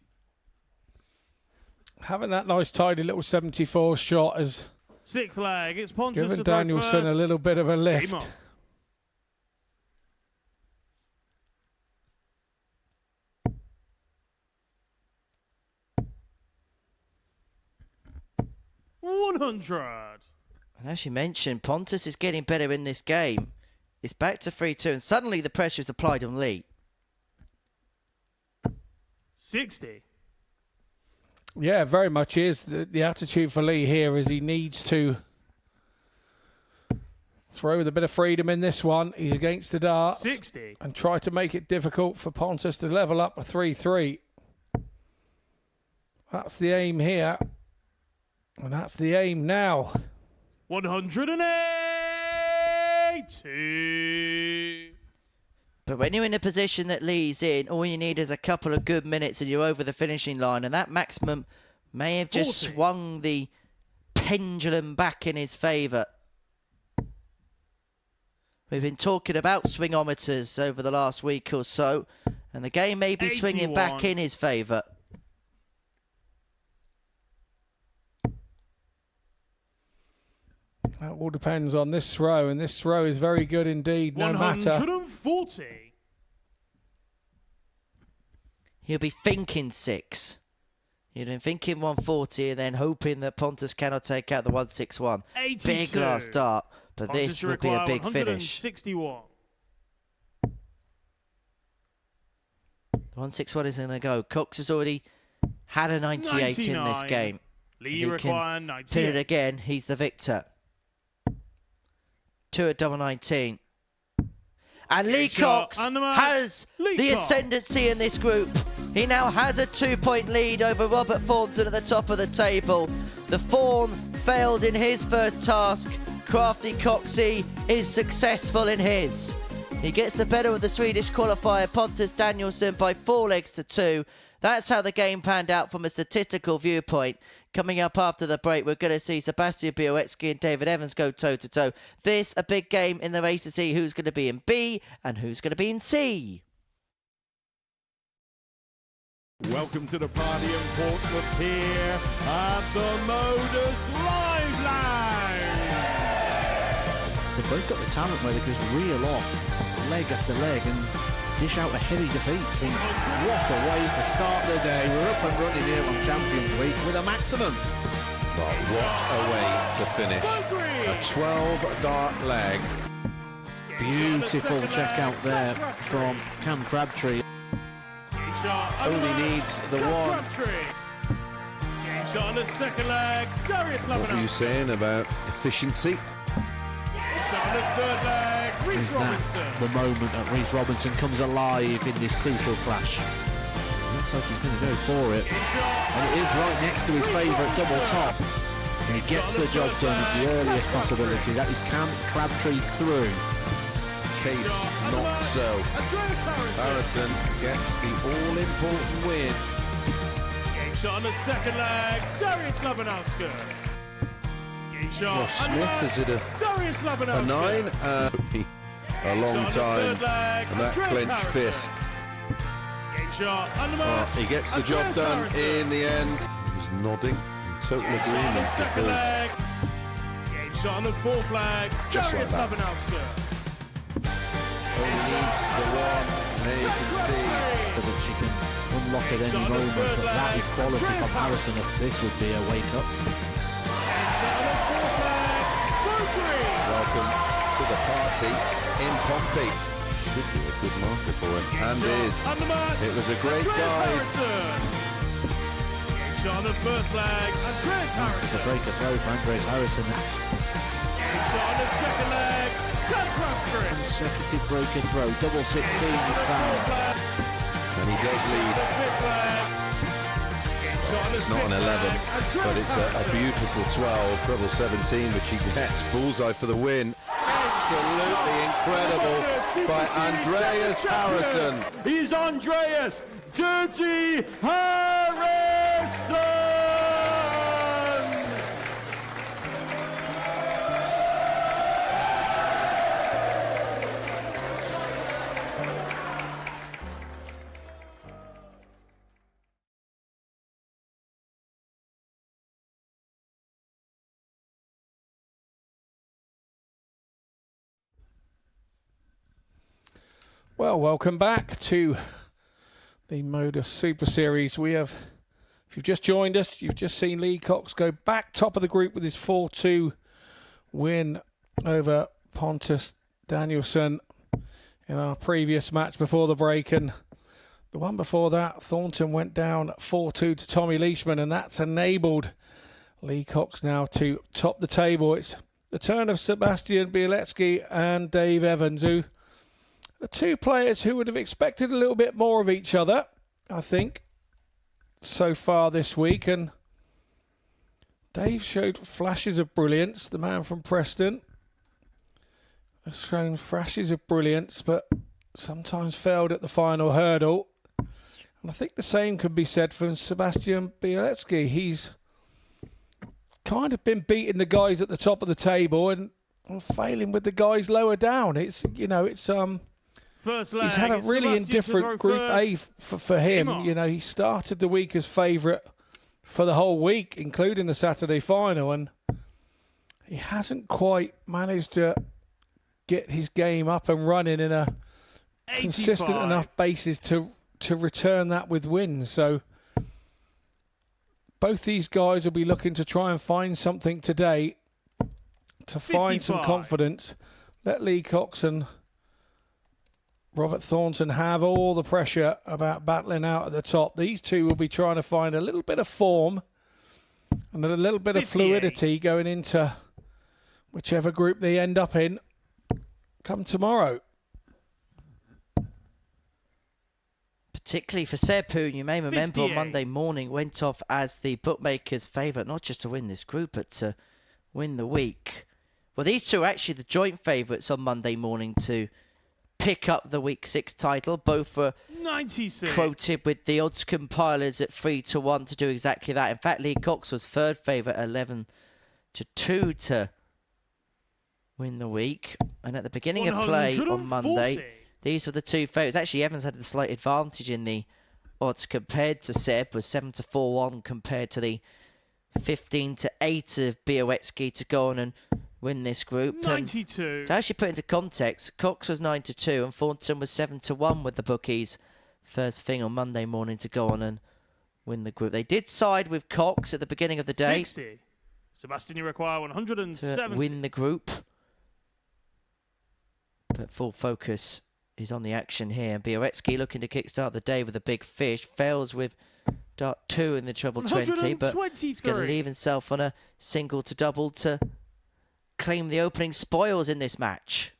Having that nice tidy little 74 shot has Sixth leg. It's Pontus given to throw Danielson first. a little bit of a lift. Game on. $100. And as you mentioned, Pontus is getting better in this game. It's back to 3-2, and suddenly the pressure is applied on Lee. 60. Yeah, very much is. The attitude for Lee here is he needs to throw with a bit of freedom in this one. He's against the darts. 60. And try to make it difficult for Pontus to level up a 3-3. That's the aim here. And that's the aim now. 182. But when you're in a position that Lee's in, all you need is a couple of good minutes and you're over the finishing line. And that maximum may have just 40. swung the pendulum back in his favour. We've been talking about swingometers over the last week or so, and the game may be swinging back 81. in his favour. That all depends on this throw, and this throw is very good indeed, no matter. 140. He'll be thinking 6. He'd been thinking 140 and then hoping that Pontus cannot take out the 161. 82. Big last dart, but Pontus this to will be a require big finish. 161. The 161 is going to go. Cox has already had a 98 in this 99. game. Lee If he require can 98. pin it again, he's the victor. 2 at double 19. And Lee Good shot. Cox And the match. has Lee the Cox. ascendancy in this group. He now has a 2-point lead over Robert Thornton at the top of the table. The Fawn failed in his first task. Crafty Coxey is successful in his. He gets the better of the Swedish qualifier Pontus Danielsson by 4 legs to 2. That's how the game panned out from a statistical viewpoint. Coming up after the break, we're going to see Sebastian Białecki and David Evans go toe-to-toe. This, a big game in the race to see who's going to be in B and who's going to be in C. Welcome to the party in Portsmouth here at the Modus Live Lounge. They've both got the talent where they can just reel off leg after leg and dish out a heavy defeat. And what a way to start the day. We're up and running here on Champions Week with a maximum. But what a way to finish. A 12-dart leg. Beautiful check out there from Cam Crabtree. Only needs the one. Game shot on the second leg. Darius What were you Labanov. saying about efficiency? Game shot on the third leg. Reece Is that Robinson. the moment that Reece Robinson comes alive in this crucial clash? Looks like he's going to go for it. Game shot. And it is right next to his favourite double top. And he gets the job done at the earliest possibility. That is Cam Crabtree through. Case not so. Andreas Harrison. Harrison gets the all-important win. Game shot on the second leg. Darius Labanowski. Game shot. Well, Smith, is it Darius Labanowski. a 9? A long time. And that clenched fist. Game shot. And the Oh, match. he gets the job Andreas done Harrison. in the end. He's nodding in total Game shot on the agreement second because leg. Game shot on the fourth leg. Just Darius like that. Labanowski. only needs the one. And there you can see. That she can unlock at any moment, but that is quality from Harrison. This would be a wake-up. Welcome to the party in Pompey. Should be a good marker for him. And is. It was a great guide. Game shot on the first leg. Andreas It's a Harrison. breaker throw for Andres Harrison. Game shot on the second leg. Cam Crabtree. Consecutive breaker throw. Double 16 is found. And he does lead. The fifth leg. Game shot on the It's not an sixth 11, leg. but Andreas it's a Harrison. beautiful 12, treble 17, which he gets. Bullseye for the win. Absolutely incredible by Andreas Harrison. He's Andreas Dirty Harrison! Well, welcome back to the Modus Super Series. We have, if you've just joined us, you've just seen Lee Cox go back top of the group with his 4-2 win over Pontus Danielsson in our previous match before the break. And the one before that, Thornton went down 4-2 to Tommy Leishman, and that's enabled Lee Cox now to top the table. It's the turn of Sebastian Białecki and Dave Evans, who are two players who would have expected a little bit more of each other, I think, so far this week. And Dave showed flashes of brilliance. The man from Preston has shown flashes of brilliance, but sometimes failed at the final hurdle. And I think the same could be said for Sebastian Bielecki. He's kind of been beating the guys at the top of the table and failing with the guys lower down. It's First leg, he's had a really indifferent Group A for him. You know, he started the week as favourite for the whole week, including the Saturday final, and he hasn't quite managed to get his game up and running in a 85. consistent enough basis to return that with wins. So both these guys will be looking to try and find something today to find 55. some confidence. Let Lee Cox and Robert Thornton have all the pressure about battling out at the top. These two will be trying to find a little bit of form and a little bit of 58. fluidity going into whichever group they end up in come tomorrow. Particularly for Seb, who you may remember on 58. Monday morning went off as the bookmakers' favourite, not just to win this group, but to win the week. Well, these two are actually the joint favourites on Monday morning to pick up the Week 6 title. Both were 96. quoted with the odds compilers at 3-1 to do exactly that. In fact, Lee Cox was third favourite, 11-2 to win the week. And at the beginning of play on Monday, these were the two favourites. Actually, Evans had the slight advantage in the odds compared to Seb, was 7-4-1 compared to the 15-8 of Białecki to go on and win this group. 92. And to actually put into context, Cox was 9-2 and Thornton was 7-1 with the bookies first thing on Monday morning to go on and win the group. They did side with Cox at the beginning of the day 60. Sebastian, you require to 170. win the group. But full focus is on the action here. Białecki looking to kickstart the day with a big fish. Fails with dart 2 in the treble 20, but he's going to leave himself on a single to double to claim the opening spoils in this match.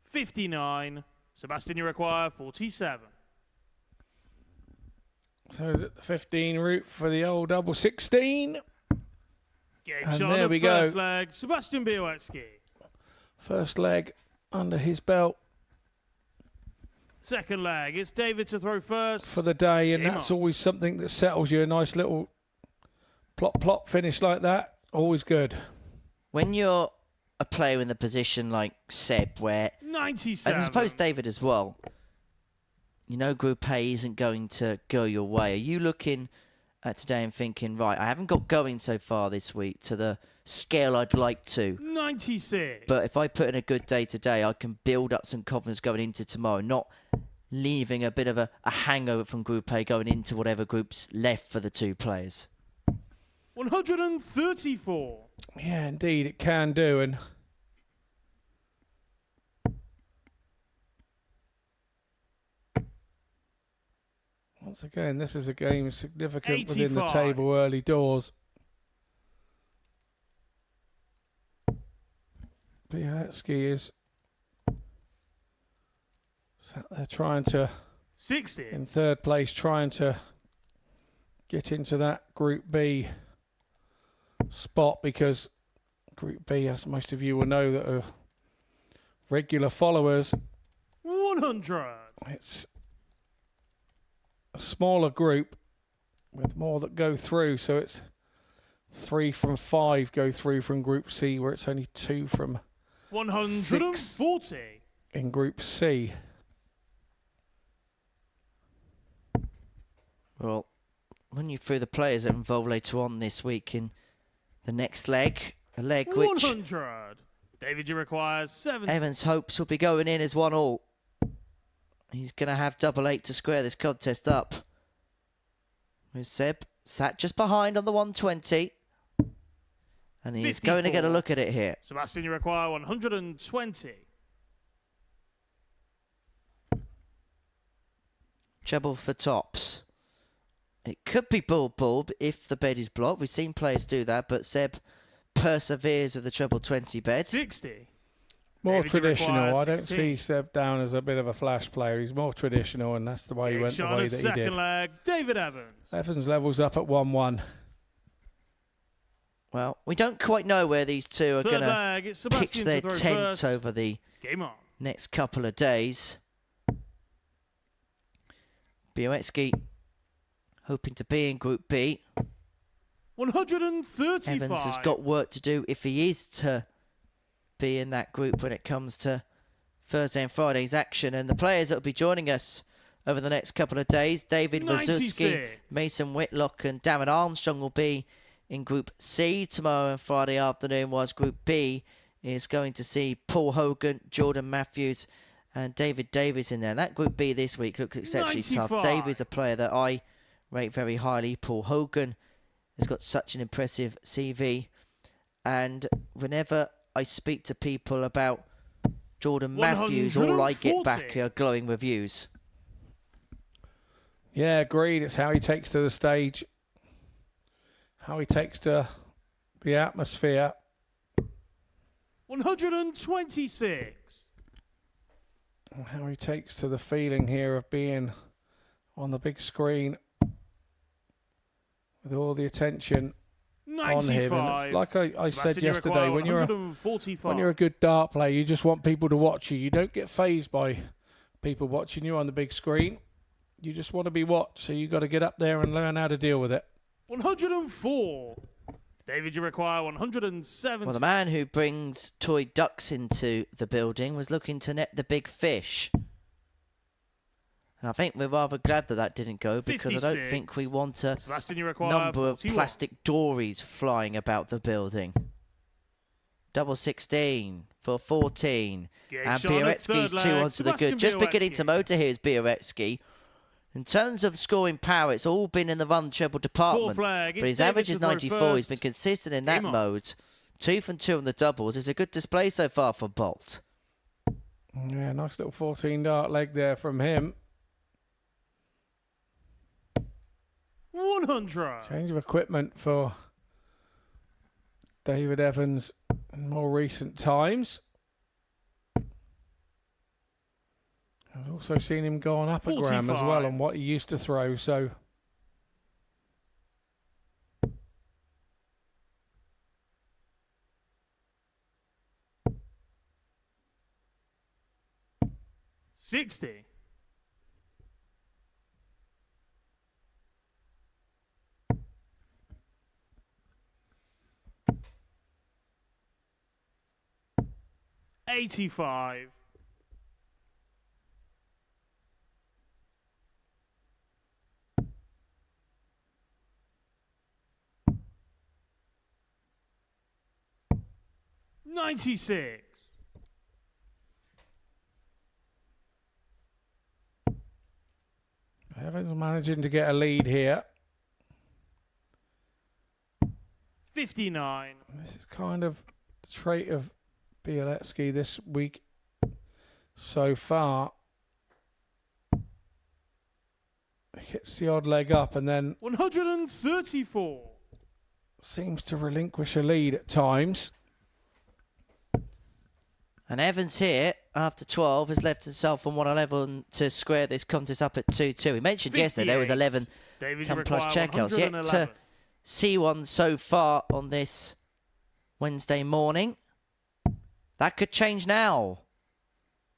59. Sebastian, you require 47. So is it the 15 route for the old double 16? Game And shot there on we the first go. leg. Sebastian Białecki. First leg under his belt Second leg. It's David to throw first. for the day, and Game that's on. always something that settles you. A nice little plop finish like that, always good. When you're a player in the position like Seb, where, 97. and I suppose David as well, you know Group A isn't going to go your way. Are you looking at today and thinking, right, I haven't got going so far this week to the scale I'd like to, 96. but if I put in a good day today, I can build up some confidence going into tomorrow, not leaving a bit of a hangover from Group A going into whatever group's left for the two players. 134. Yeah, indeed, it can do. And once again, this is a game significant within the 85. table early doors. Białecki is sat there trying to, 60. in third place, trying to get into that Group B spot, because Group B, as most of you will know that are regular followers, 100. it's a smaller group with more that go through, so it's 3 from 5 go through from Group C, where it's only 2 from 140. in Group C. Well, run you through the players that are involved later on this week in the next leg, a leg which 100. David, you require 70. Evans hopes will be going in as 1-1. He's going to have double 8 to square this contest up. With Seb sat just behind on the 120. And he's going to get a 54. look at it here. Sebastian, you require 120. Treble for tops. It could be bull if the bed is blocked. We've seen players do that, but Seb perseveres with the treble 20 bed. 60. More David, you traditional. require I don't 16. see Seb down as a bit of a flash player. He's more traditional, and that's the way he Game went the shot way of that he second did. leg. David Evans. Evans levels up at 1-1. Well, we don't quite know where these two are Third going to leg. It's pitch Sebastian their to throw tent first. over the Game on. next couple of days. Białecki hoping to be in Group B. 135. Evans has got work to do if he is to be in that group when it comes to Thursday and Friday's action. And the players that will be joining us over the next couple of days, David Wazuski, 96. Mason Whitlock and Darren Armstrong will be in Group C tomorrow and Friday afternoon, whilst Group B is going to see Paul Hogan, Jordan Matthews and David Davies in there. And that Group B this week looks exceptionally 95. tough. Davies, a player that I rate very highly. Paul Hogan has got such an impressive CV. And whenever I speak to people about Jordan Matthews, all I get back are glowing reviews. Yeah, agreed. It's how he takes to the stage, how he takes to the atmosphere. 126. And how he takes to the feeling here of being on the big screen with all the attention 95. on him. And like I said Sebastian yesterday, Uruguay, when you're a good dart player, you just want people to watch you. You don't get fazed by people watching you on the big screen. You just want to be watched, so you got to get up there and learn how to deal with it. 104. David, you require 107. Well, the man who brings toy ducks into the building was looking to net the big fish. And I think we're rather glad that that didn't go, because 56. I don't think we want a Sebastian, you require number of 41. plastic dories flying about the building. Double 16 for 14. Game And shot on the Białecki's third 2 leg. onto the Sebastian good. Just beginning to Białecki. motor here is Białecki. In terms of scoring power, it's all been in the run treble department. flag. But It's his average is Davis with no 94. He's first. been consistent in that Game on. mode. 2 from 2 on the doubles. It's a good display so far for Bolt. Yeah, nice little 14 dart leg there from him. 100. Change of equipment for David Evans in more recent times. I've also seen him go on up a gram as well 45. on what he used to throw, so 60. $85. 96. Evans managing to get a lead here. 59. This is kind of the trait of Białecki this week so far. He hits the odd leg up and then 134. seems to relinquish a lead at times. And Evans here, after 12, has left himself on 111 to square this contest up at 2-2. He mentioned yesterday there was 58. 11 David, 10 you plus require checkouts. Yet 111. to see one so far on this Wednesday morning. That could change now.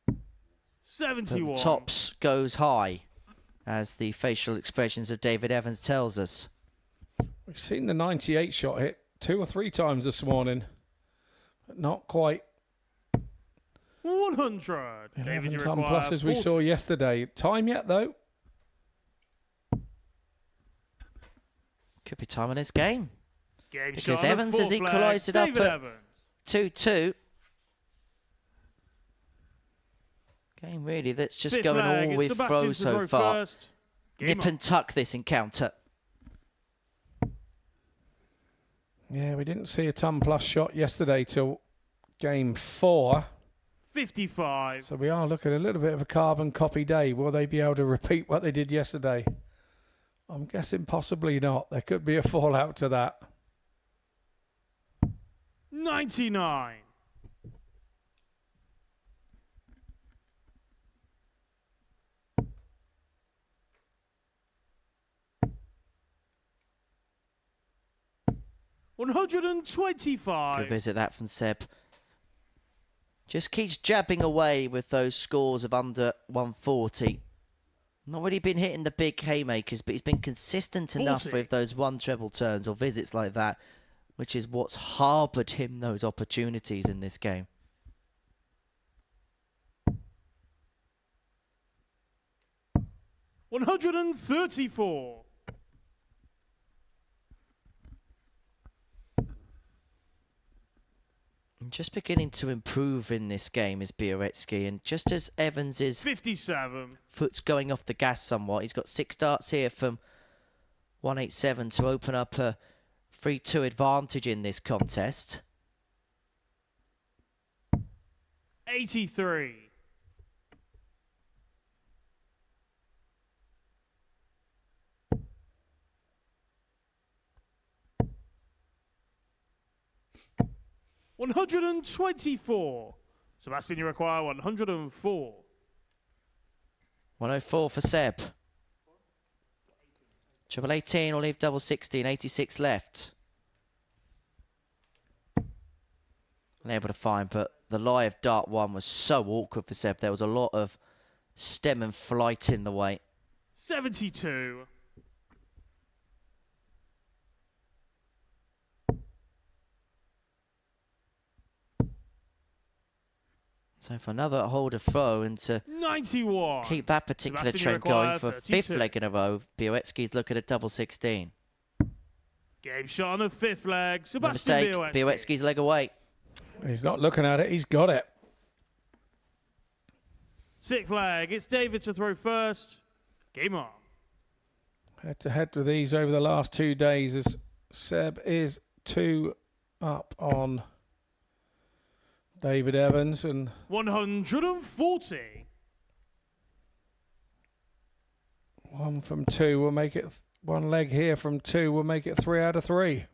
But 71. the tops goes high, as the facial expressions of David Evans tells us. We've seen the 98 shot hit 2 or 3 times this morning, but not quite 100. David, 11 you ton require plus as we 40. saw yesterday. Time yet though? Could be time on this game. Game Because shot on the Evans has fourth flag. equalised it up David at Evans. 2-2. Game really that's just Fifth going flag all is with Sebastian throws so to far. first. Game Nip on. and tuck this encounter. Yeah, we didn't see a ton plus shot yesterday till game 4. 55. So we are looking at a little bit of a carbon copy day. Will they be able to repeat what they did yesterday? I'm guessing possibly not. There could be a fallout to that. 99. Good 125. visit that from Seb. Just keeps jabbing away with those scores of under 140. Not really been hitting the big haymakers, but he's been consistent enough 40. with those one treble turns or visits like that, which is what's harboured him those opportunities in this game. $134. Just beginning to improve in this game is Bioretsky, and just as Evans' 57. foot's going off the gas somewhat, he's got 6 darts here from 187 to open up a 3-2 advantage in this contest. 83. $124. Sebastian, you require 104. 104 for Seb. Treble 18 will leave double 16, 86 left. Unable to find, but the live dart one was so awkward for Seb. There was a lot of stem and flight in the way. 72. So for another holder throw and to 91. keep that particular Sebastian, you trend going require for 32. fifth leg in a row, Bioretsky's looking at double 16. Game shot on the fifth leg. No Sebastian mistake, Bioretsky. Bioretsky's leg away. He's not looking at it, he's got it. Sixth leg. It's David to throw first. Game on. Head to head with these over the last 2 days as Seb is 2 up on David Evans, and 140. 1 from 2 will make it, 1 leg here from 2 will make it 3 out of 3.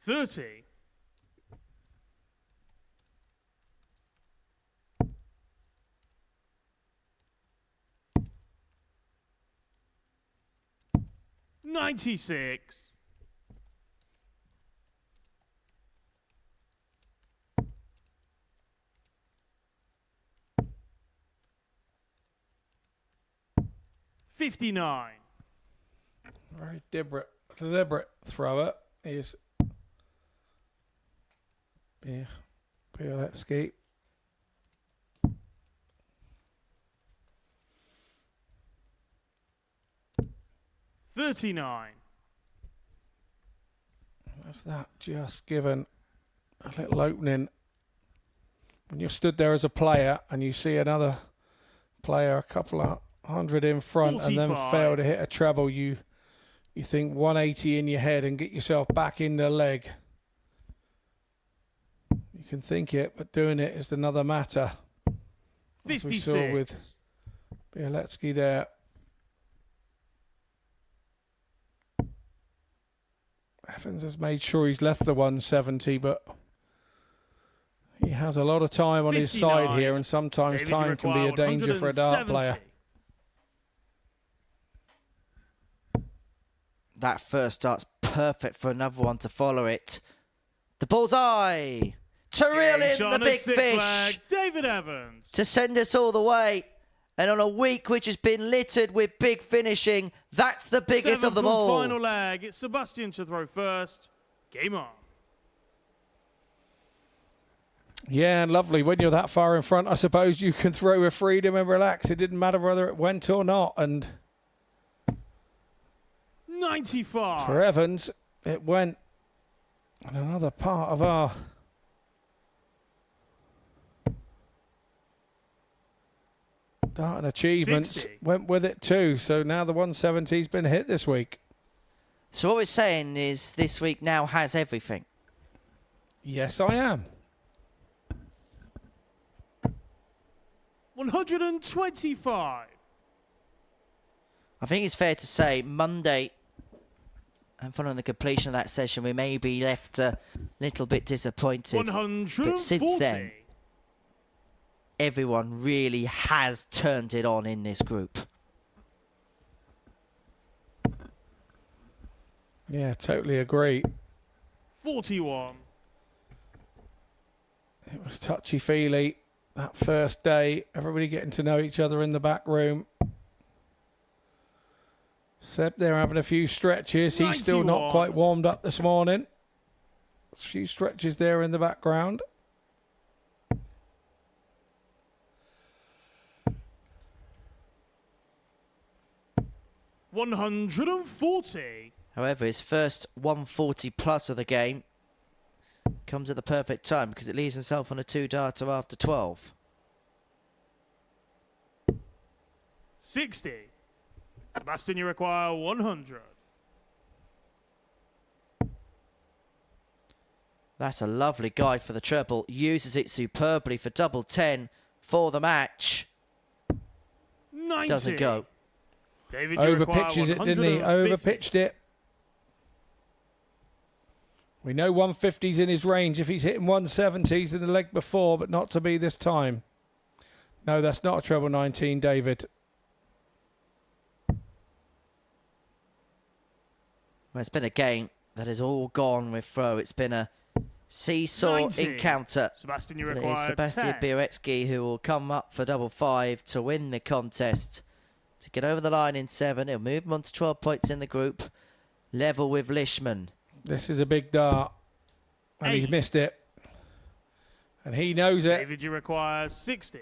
30. $96. $59. Very deliberate thrower is Bioretsky. $39. That's that just given a little opening. When you're stood there as a player and you see another player a couple of hundred in front 45. and then fail to hit a treble, you think 180 in your head and get yourself back in the leg. You can think it, but doing it is another matter. As we 56. saw with Bioretsky there. Evans has made sure he's left the 170, but he has a lot of time on his 59. side here, and sometimes David, you time can be a require danger for a dart 170. player. That first dart's perfect for another one to follow it. The bullseye to reel Game in shot the on the big sixth fish leg. David Evans. to send us all the way. And on a week which has been littered with big finishing, that's the biggest Seventh of them and all. final leg. It's Sebastian to throw first. Game on. Yeah, and lovely. When you're that far in front, I suppose you can throw with freedom and relax. It didn't matter whether it went or not. And 95. for Evans, it went. And another part of our dart and achievements 60. went with it too. So now the 170's been hit this week. So what we're saying is this week now has everything. Yes, I am. 125. I think it's fair to say Monday, and following the completion of that session, we may be left a little bit disappointed. 140. But since then, everyone really has turned it on in this group. Yeah, totally agree. 41. It was touchy-feely that first day. Everybody getting to know each other in the back room. Seb there having a few stretches. He's still not 91. quite warmed up this morning. A few stretches there in the background. $140. However, his first 140 plus of the game comes at the perfect time because it leaves himself on a 2-darter after 12. 60. Sebastian, you require 100. That's a lovely guide for the treble. Uses it superbly for double 10 for the match. 90. Doesn't go. David, you require Overpitches it, didn't he? 150. Overpitched it. We know 150's in his range. If he's hitting 170s in the leg before, but not to be this time. No, that's not a treble 19, David. Well, it's been a game that has all gone with throw. It's been a seesaw 90. encounter. Sebastian, you But it is require Sebastian 10. Bioretsky who will come up for double 5 to win the contest. To get over the line in 7, he'll move him on to 12 points in the group. Level with Lishman. This is a big dart. And he's 8. missed it. And he knows it. David, you require 60.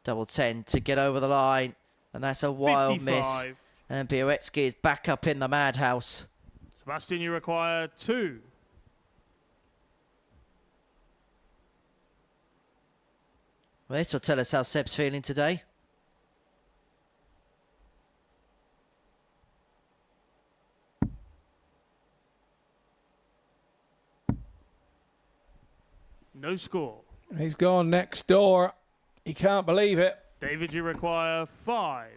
Double 10 to get over the line. And that's a wild 55. miss. And Bioretsky is back up in the madhouse. Sebastian, you require 2. Well, this will tell us how Seb's feeling today. No score. He's gone next door. He can't believe it. David, you require 5.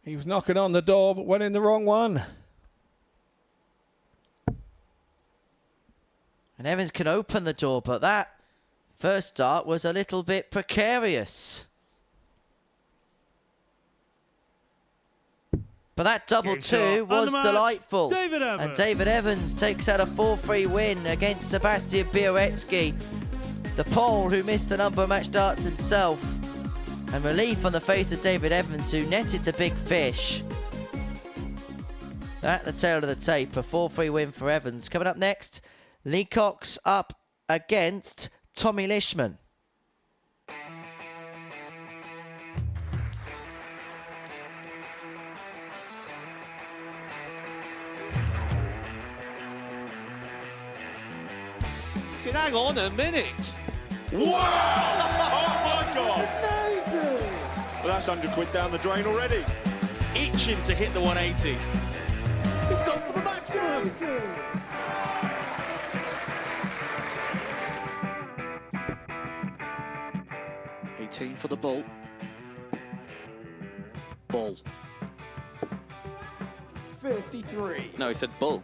He was knocking on the door, but went in the wrong one. And Evans can open the door, but that first start was a little bit precarious. But that double Game 2 shot. was And the match, delightful. David Evans. And David Evans takes out a 4-3 win against Sebastian Bioretsky, the Pole who missed a number of match darts himself. And relief on the face of David Evans, who netted the big fish. At the tail of the tape, a 4-3 win for Evans. Coming up next, Lee Cox up against Tommy Lishman. Hang on a minute. Wow! Oh my God! Well, that's £100 down the drain already. Itching to hit the 180. He's gone for the maximum. 18 for the bull. Bull. 53. No, he said bull.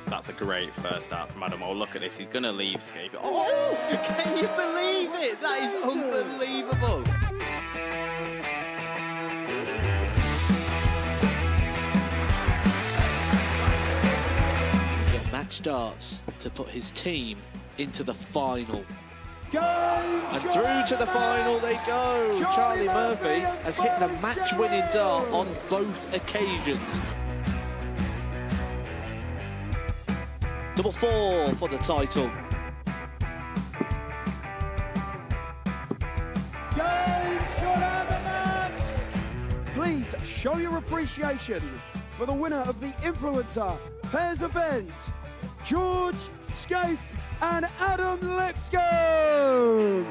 That's a great first start from Adam. Oh, look at this. He's going to leave Scape. Oh, can you believe it? That is unbelievable. Get match darts to put his team into the final. And through to the final they go. Charlie Murphy has hit the match-winning dart on both occasions. Double 4 for the title. Please show your appreciation for the winner of the Influencer Pairs event, George Scaife and Adam Lipscomb.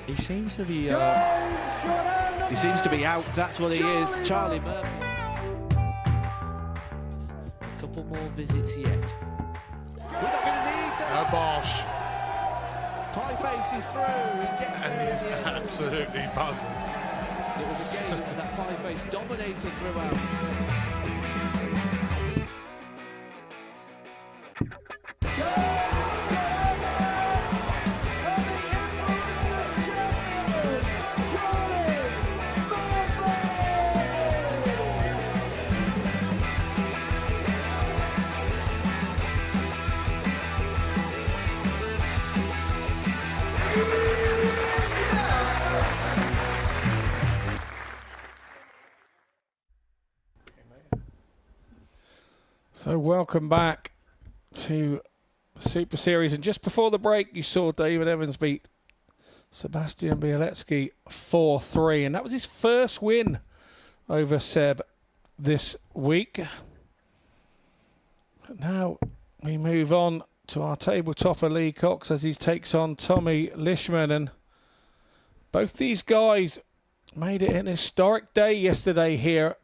He seems to be out. That's what he is. Charlie Murphy. visits yet. We're not going to need that. Oh, Bosch. Pie face is through. He gets there in the end. Absolutely buzzing. It was a game that Pie face dominated throughout. So welcome back to the Super Series. And just before the break, you saw David Evans beat Sebastian Bielecki 4-3. And that was his first win over Seb this week. But now we move on to our table topper, Lee Cox, as he takes on Tommy Lishman. And both these guys made it an historic day yesterday here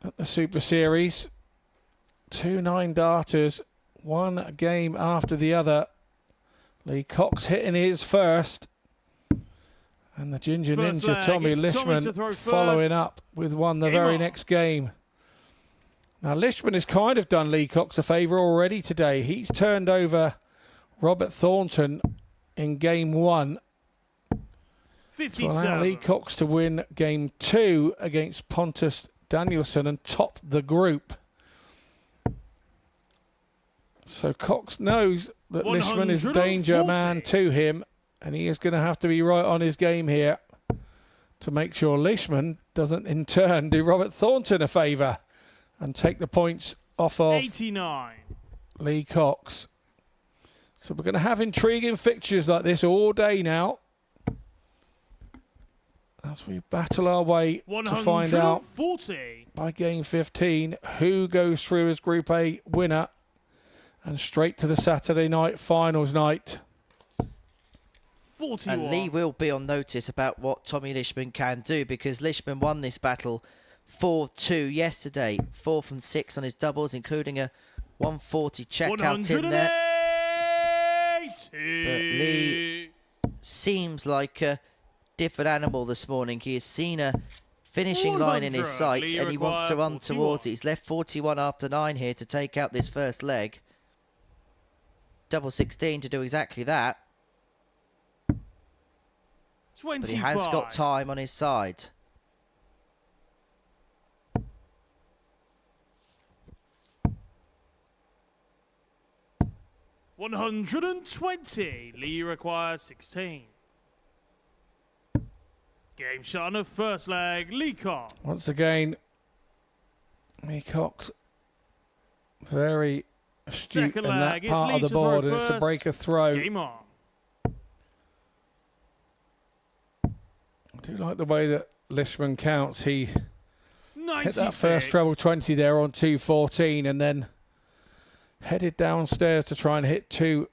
at the Super Series. 2 9-darters, one game after the other. Lee Cox hitting his first. And the Ginger First Ninja, leg, Tommy it's Tommy to Lishman, throw following first. up with one the Game very on. next game. Now, Lishman has kind of done Lee Cox a favour already today. He's turned over Robert Thornton in game 1 to 57. allow Lee Cox to win game 2 against Pontus Danielson and top the group. So Cox knows that Lishman is a danger 140. man to him, and he is going to have to be right on his game here to make sure Lishman doesn't in turn do Robert Thornton a favour and take the points off of 89. Lee Cox. So we're going to have intriguing fixtures like this all day now as we battle our way to find out 140. by game 15 who goes through as Group A winner and straight to the Saturday night finals night. 41. And Lee will be on notice about what Tommy Lishman can do, because Lishman won this battle 4-2 yesterday. 4 from 6 on his doubles, including a 140 checkout in there. 180. But Lee seems like a different animal this morning. He has seen a finishing line in his 100. sights, Lee and he wants to run required towards 41. it. He's left 41 after 9 here to take out this first leg. Double 16 to do exactly that. 25. But he has got time on his side. $120. Lee requires 16. Game shot on the first leg. Lee Cox. Once again, Lee Cox very astute Second in that leg, it's part Lee of the to throw board, and it's a first. breaker throw. Game on. I do like the way that Lishman counts. He hit 96. that first treble 20 there on 214 and then headed downstairs to try and hit 2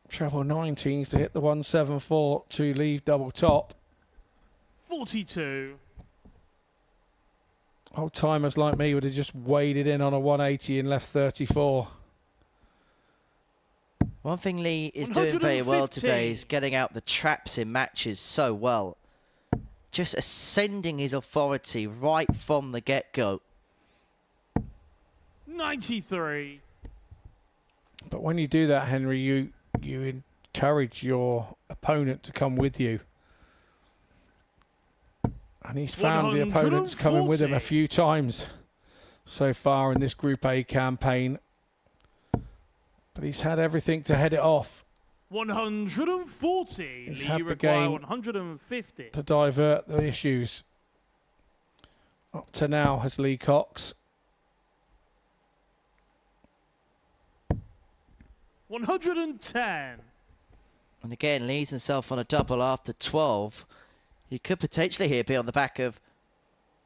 treble 19s to hit the 174 to leave double top. 42. Old timers like me would have just waded in on a 180 and left 34. One thing Lee is doing very well today 150. is getting out the traps in matches so well. Just ascending his authority right from the get-go. 93. But when you do that, Henry, you encourage your opponent to come with you. And he's found the opponents coming with him a 140. few times so far in this Group A campaign. But he's had everything to head it off 140. He's Lee had the require game 150. to divert the issues. Up to now has Lee Cox. 110. And again, Lee's himself on a double after 12. He could potentially here be on the back of,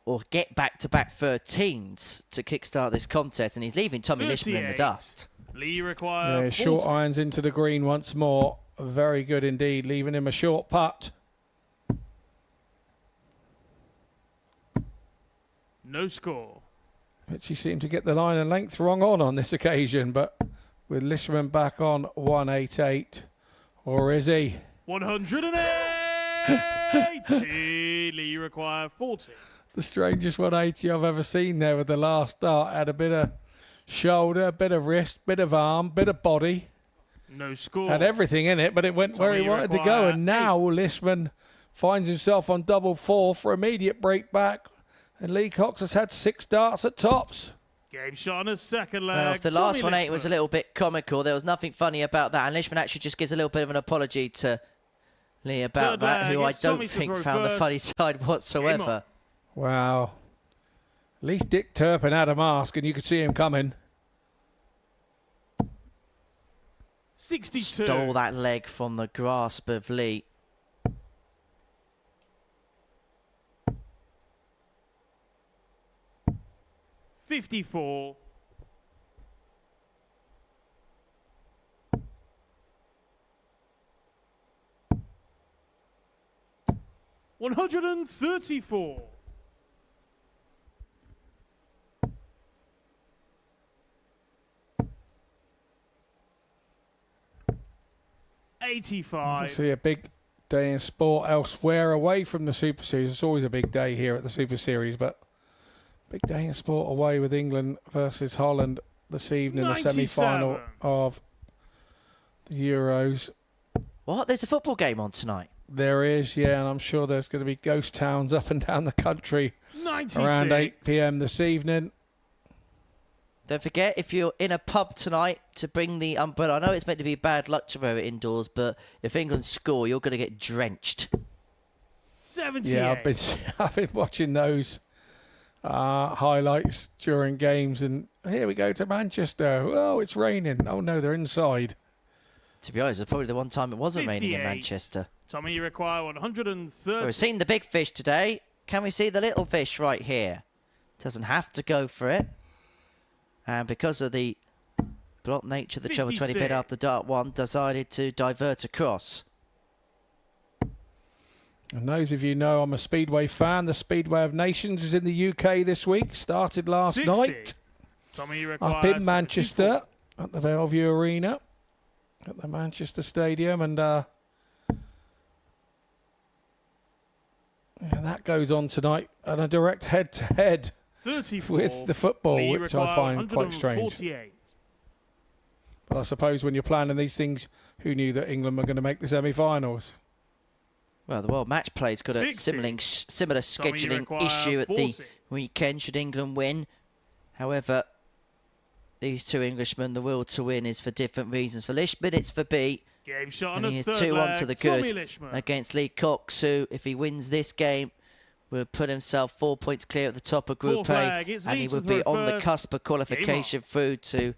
or get back-to-back 13s to kickstart this contest, and he's leaving Tommy Lishman in the 38. dust. Lee require Yeah, 40. short irons into the green once more. Very good indeed, leaving him a short putt. No score. But she seemed to get the line and length wrong on this occasion. But with Lishman back on 188, or is he? 180. Lee require 40. The strangest 180 I've ever seen there with the last dart. Had a bit of shoulder, a bit of wrist, bit of arm, bit of body. No score. Had everything in it, but it went where he wanted to go. And now Lishman finds himself on double four for immediate break back. And Lee Cox has had 6 darts at tops. Game shot on his second leg. Well, the last 180 was a little bit comical. There was nothing funny about that. And Lishman actually just gives a little bit of an apology to Lee about that, who I don't think found the funny side whatsoever. Wow. At least Dick Turpin had a mask and you could see him coming. 62. Stole that leg from the grasp of Lee. $54. $134. $85. See a big day in sport elsewhere away from the Super Series. It's always a big day here at the Super Series, but big day in sport away with England versus Holland this evening, 97. the semi-final of the Euros. What? There's a football game on tonight? There is, yeah, and I'm sure there's going to be ghost towns up and down the country 96. around 8 p.m. this evening. Don't forget, if you're in a pub tonight, to bring the umbrella. I know it's meant to be bad luck to wear it indoors, but if England score, you're going to get drenched. 78. Yeah, I've been watching those highlights during games, and here we go to Manchester. Oh, it's raining. Oh no, they're inside. To be honest, it's probably the one time it wasn't raining in 58. Manchester. Tommy, you require 130. We've seen the big fish today. Can we see the little fish right here? Doesn't have to go for it. And because of the block nature, the Chova 20 pit after dart 1 decided to divert across. And those of you know I'm a Speedway fan. The Speedway of Nations is in the UK this week. Started last 60. night. Tommy, you require Up in 74. Manchester at the Bellevue Arena at the Manchester Stadium, and that goes on tonight on a direct head-to-head 34. with the football, Lee which I require find quite strange. 148. But I suppose when you're planning these things, who knew that England were going to make the semi-finals? Well, the World Match Play's got a 60. similar Tommy, you scheduling require issue at the 40. weekend should England win. However, these two Englishmen, the will to win is for different reasons. For Lishman, it's for beat. Game shot on And he a is third 2-1 leg. to the Tommy good Lishman. against Lee Cox, who, if he wins this game, will put himself 4 points clear at the top of Group Fourth A. leg, it's And Lee he to would be throw on the first. cusp of qualification through to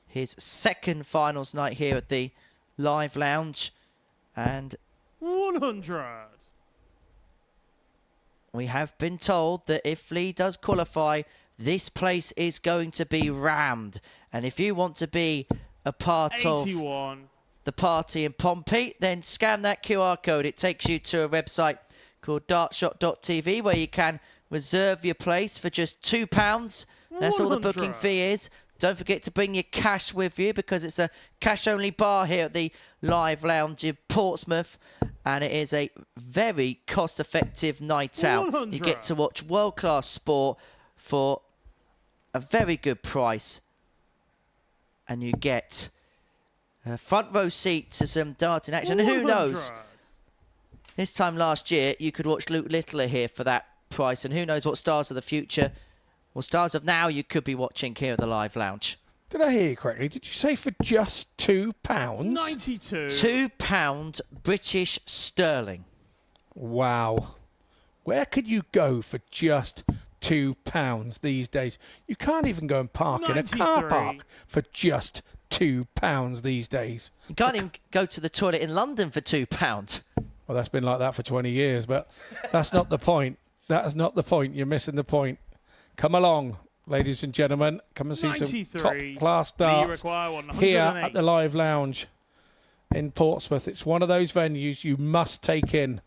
his second finals night here at the Live Lounge. And 100. we have been told that if Lee does qualify, this place is going to be rammed. And if you want to be a part of 81. the party in Pompey, then scan that QR code. It takes you to a website called dartshot.tv where you can reserve your place for just £2. That's all the booking 100. fee is. Don't forget to bring your cash with you because it's a cash-only bar here at the Live Lounge in Portsmouth. And it is a very cost-effective night out. 100. You get to watch world-class sport for a very good price. And you get a front row seat to some darting action. And who knows? 100. This time last year, you could watch Luke Littler here for that price. And who knows what stars of the future or stars of now you could be watching here at the Live Lounge. Did I hear you correctly? Did you say for just £2? 92. £2 British sterling. Wow. Where could you go for just £2 these days? You can't even go and park in a car 93. park for just £2 these days. You can't even go to the toilet in London for £2. Well, that's been like that for 20 years, but that's not the point. That is not the point. You're missing the point. Come along, ladies and gentlemen. Come and see 93. some top-class Lee darts require 108. here at the Live Lounge in Portsmouth. It's one of those venues you must take in.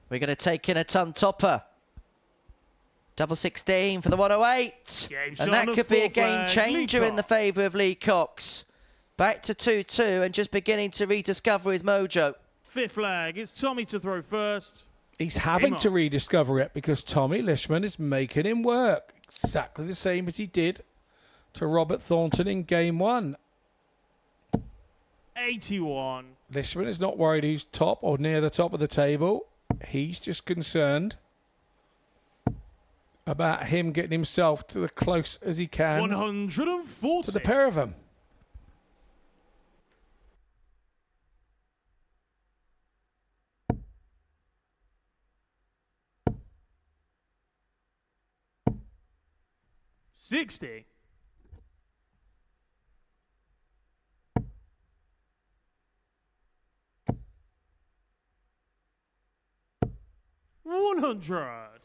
We're going to take in a ton topper. Double 16 for the 108. And that could be a game changer in the favour of Lee Cox. Back to 2-2 and just beginning to rediscover his mojo. Fifth leg, it's Tommy to throw first. He's having to rediscover it because Tommy Lishman is making him work. Exactly the same as he did to Robert Thornton in game 1. 81. Lishman is not worried who's top or near the top of the table. He's just concerned about him getting himself to the close as he can 140 to the pair of them. $60. $100.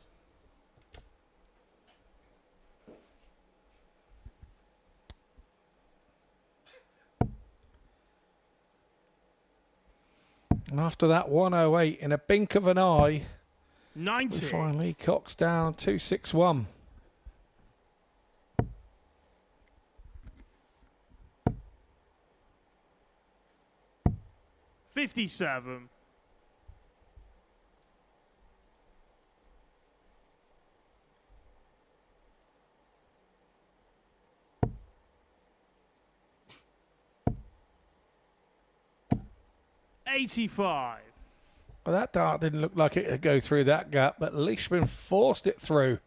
And after that 108 in a blink of an eye, 90. we find Lee Cox down 261. $57. $85. Well, that dart didn't look like it would go through that gap, but Leishman forced it through.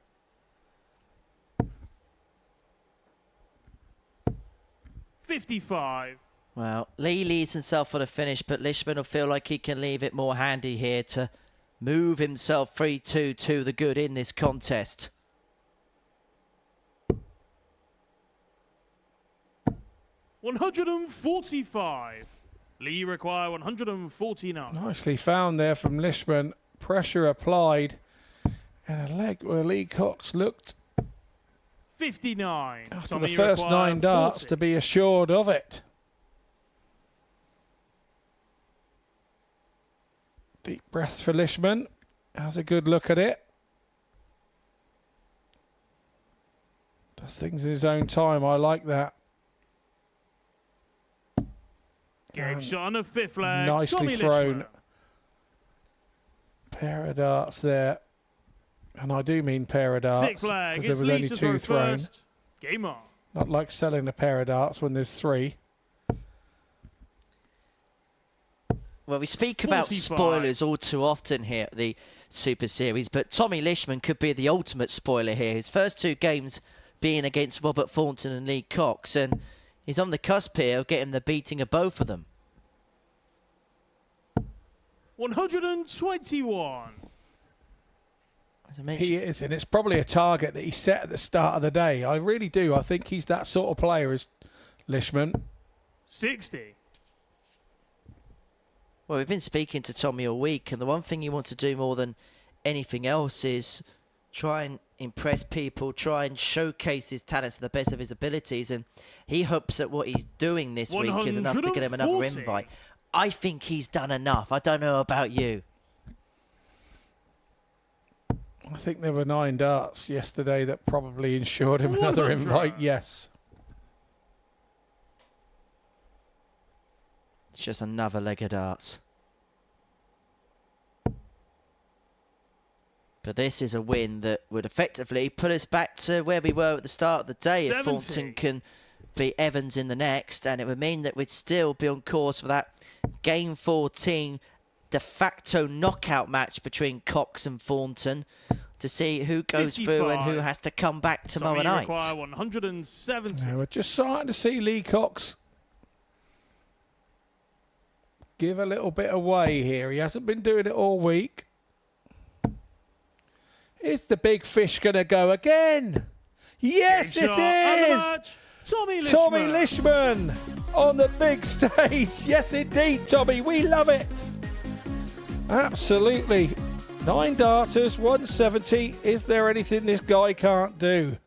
$55. Well, Lee leads himself for the finish, but Lishman will feel like he can leave it more handy here to move himself 3-2 to the good in this contest. $145. Lee require 149. Nicely found there from Lishman. Pressure applied. And a leg where Lee Cox looked 59. after the first 9 darts 40. to be assured of it. Deep breath for Lishman. Has a good look at it. Does things in his own time. I like that. Game shot on the fifth leg. Nicely Tommy thrown. Lishman. Pair of darts there. And I do mean pair of darts. Sixth leg. Because It's there was Lee only to 2 throw thrown. first. Game on. Not like selling a pair of darts when there's 3. Well, we speak about 45. spoilers all too often here at the Super Series, but Tommy Lishman could be the ultimate spoiler here. His first 2 games being against Robert Thornton and Lee Cox, and he's on the cusp here of getting the beating of both of them. 121. As I mentioned, He is, and it's probably a target that he set at the start of the day. I really do. I think he's that sort of player, is Lishman. 60. well, we've been speaking to Tommy all week, and the one thing you want to do more than anything else is try and impress people, try and showcase his talents to the best of his abilities, and he hopes that what he's doing this week is enough to get him another 140. invite. I think he's done enough. I don't know about you. I think there were 9 darts yesterday that probably ensured him another 100. invite, yes. It's just another leg of darts. But this is a win that would effectively put us back to where we were at the start of the day. 70. If Thornton can beat Evans in the next, and it would mean that we'd still be on course for that Game 14 de facto knockout match between Cox and Thornton to see who goes through and who 55. has to come back tomorrow Tommy night. require 170. Now we're just starting to see Lee Cox give a little bit away here. He hasn't been doing it all week. Is the big fish going to go again? Yes, Game it shot and the is! match, Tommy Lishman. Tommy Lishman on the big stage. Yes, indeed, Tommy. We love it. Absolutely. 9 darters, 170. Is there anything this guy can't do?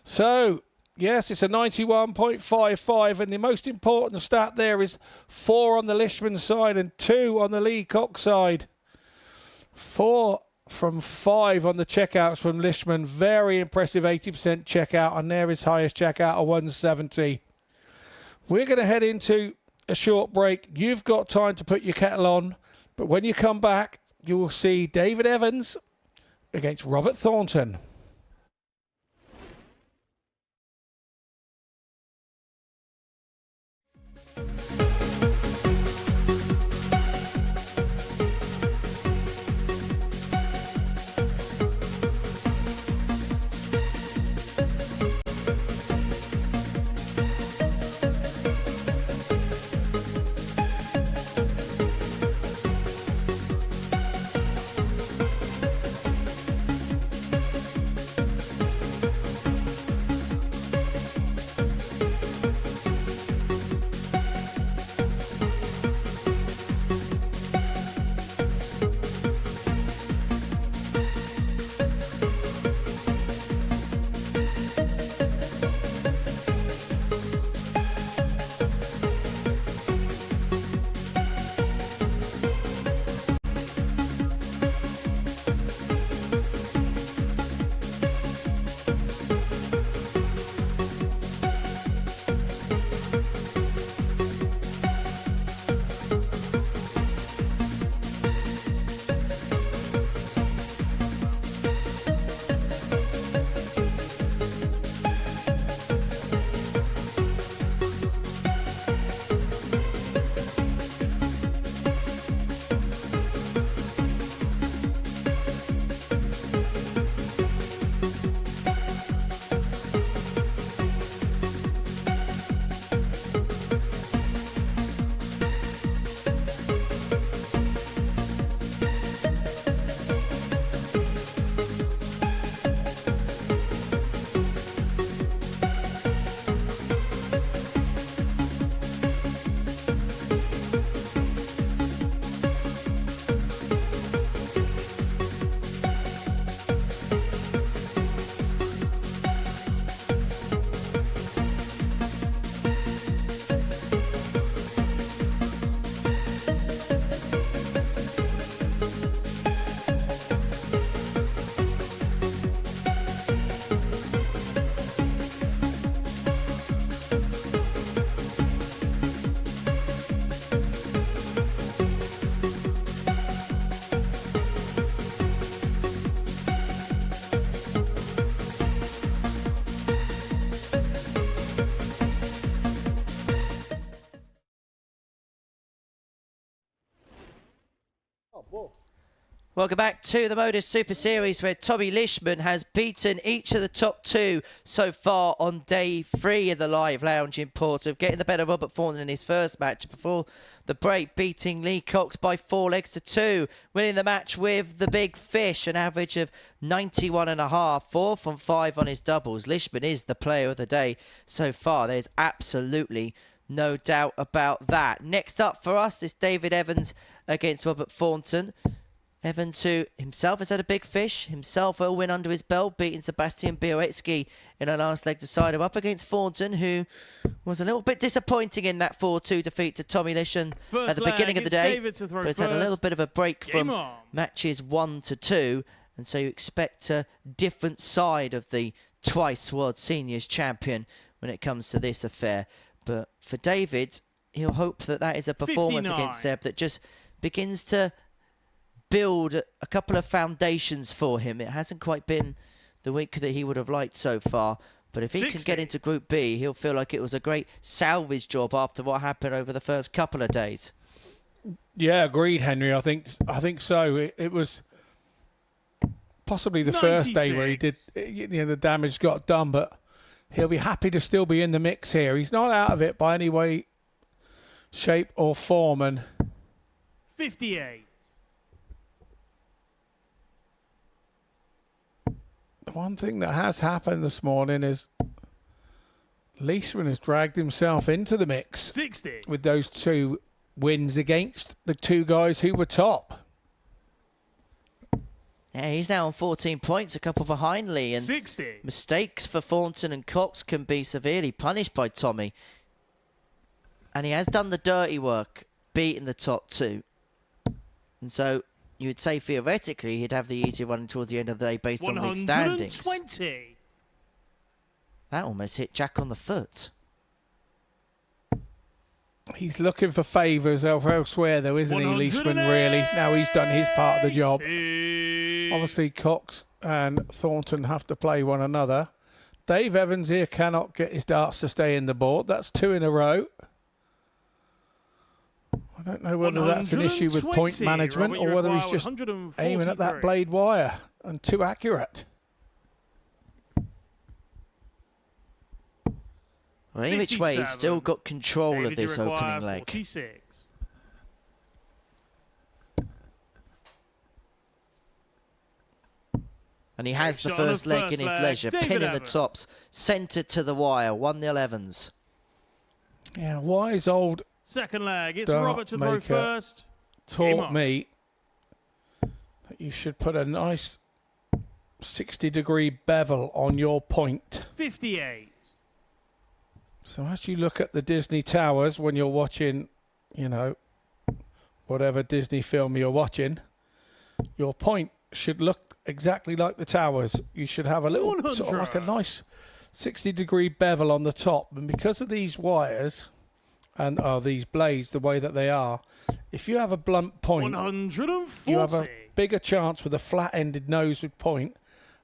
So, yes, it's a 91.55, and the most important stat there is 4 on the Lishman side and 2 on the Lee Cox side. 4 from 5 on the checkouts from Lishman. Very impressive 80% checkout, and there his highest checkout of 170. We're going to head into a short break. You've got time to put your kettle on, but when you come back, you will see David Evans against Robert Thornton. Welcome back to the Modus Super Series, where Tommy Lishman has beaten each of the top 2 so far on day 3 of the live lounge in Portsmouth, getting the better of Robert Thornton in his first match before the break, beating Lee Cox by 4 legs to 2, winning the match with the big fish, an average of 91.5, 4 from 5 on his doubles. Lishman is the player of the day so far. There's absolutely no doubt about that. Next up for us is David Evans against Robert Thornton. Evans, who himself has had a big fish, himself a win under his belt, beating Sebastian Białecki in a last leg decider, up against Thornton, who was a little bit disappointing in that 4-2 defeat to Tommy Lishman at the beginning of the day, but it's had a little bit of a break from matches 1 to 2, and so you expect a different side of the twice World Seniors champion when it comes to this affair. But for David, he'll hope that that is a performance 59. against Seb that just begins to build a couple of foundations for him. It hasn't quite been the week that he would have liked so far, but if he 60. can get into Group B, he'll feel like it was a great salvage job after what happened over the first couple of days. Yeah, agreed, Henry. I think so. It was possibly the first day where he did, the damage got done, but he'll be happy to still be in the mix here. He's not out of it by any way, shape or form. And 58. one thing that has happened this morning is Leishman has dragged himself into the mix 60. with those 2 wins against the 2 guys who were top. Yeah, he's now on 14 points, a couple behind Lee. And 60. mistakes for Thornton and Cox can be severely punished by Tommy. And he has done the dirty work, beating the top 2. And so you would say theoretically he'd have the easier one towards the end of the day based on league standings. 120. That almost hit Jack on the foot. He's looking for favours elsewhere, though, isn't he, Leishman, really? Now he's done his part of the job. Obviously, Cox and Thornton have to play one another. Dave Evans here cannot get his darts to stay in the board. That's 2 in a row. I don't know whether that's an issue with point management or whether he's just aiming at that blade wire and too accurate. Well, any which way, he's still got control of this opening leg. 46. And he has the first leg in his leisure, pinning the tops, centred to the wire, 1-0 Evans. Yeah, wise old Second leg, it's dart Robert to throw maker first. taught me that you should put a nice 60-degree bevel on your point. 58. So as you look at the Disney Towers when you're watching, you know, whatever Disney film you're watching, your point should look exactly like the towers. You should have a little sort of like a nice 60-degree bevel on the top. And because of these wires and these blades, the way that they are, if you have a blunt point, 140. you have a bigger chance with a flat-ended nose with point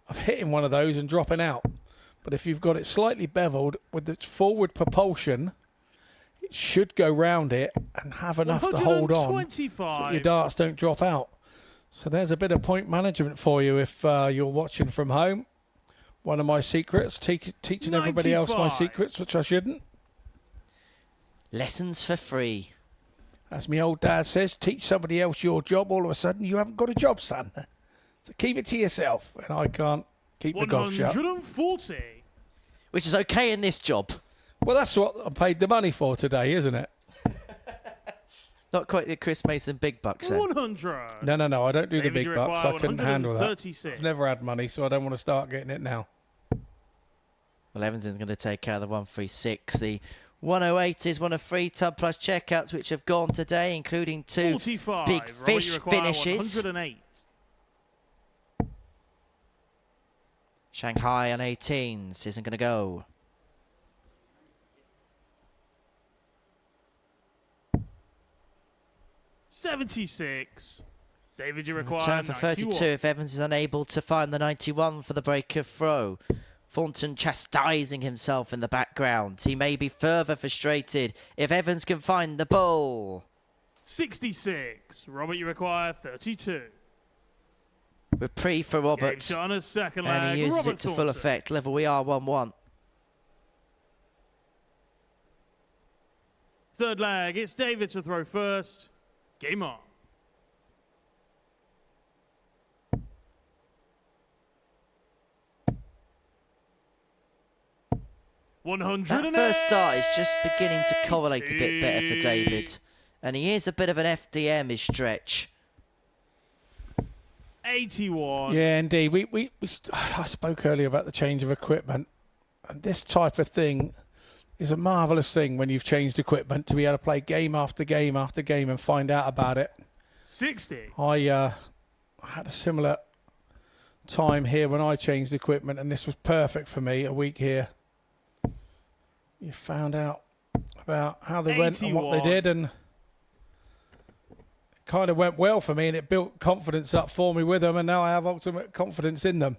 of hitting one of those and dropping out. But if you've got it slightly beveled with its forward propulsion, it should go round it and have enough to hold on so your darts don't drop out. So there's a bit of point management for you if you're watching from home. One of my secrets, teaching everybody else my secrets, which I shouldn't. Lessons for free. As my old dad says, teach somebody else your job, all of a sudden you haven't got a job, son. So keep it to yourself. And I can't keep the gob shut. 140. Which is okay in this job. Well, that's what I paid the money for today, isn't it? Not quite the Chris Mason big bucks then. 100. No, I don't do the big bucks. I couldn't handle that. 136. I've never had money, so I don't want to start getting it now. Well, Evanson's going to take out the 136. The 108 is one of 3 Tub Plus checkouts which have gone today, including 2 45. big Robert, fish you require finishes. 108. Shanghai on 18s isn't going to go. $76. David, you require Return for 91. 32 if Evans is unable to find the 91 for the break of throw. Thornton chastising himself in the background. He may be further frustrated if Evans can find the ball. 66. Robert, you require 32. Reprieve for Robert. Game shot on a second And leg. he uses Robert it to full Thornton. effect. Level we are 1-1. Third leg, it's David to throw first. Game on. That first start is just beginning to correlate a bit better for David. And he is a bit of an FDM, his stretch. 81. Yeah, indeed. I spoke earlier about the change of equipment. And this type of thing is a marvellous thing when you've changed equipment, to be able to play game after game after game and find out about it. 60. I had a similar time here when I changed equipment, and this was perfect for me, a week here. You found out about how they went and what they did, and it kind of went well for me, and it built confidence up for me with them, and now I have ultimate confidence in them.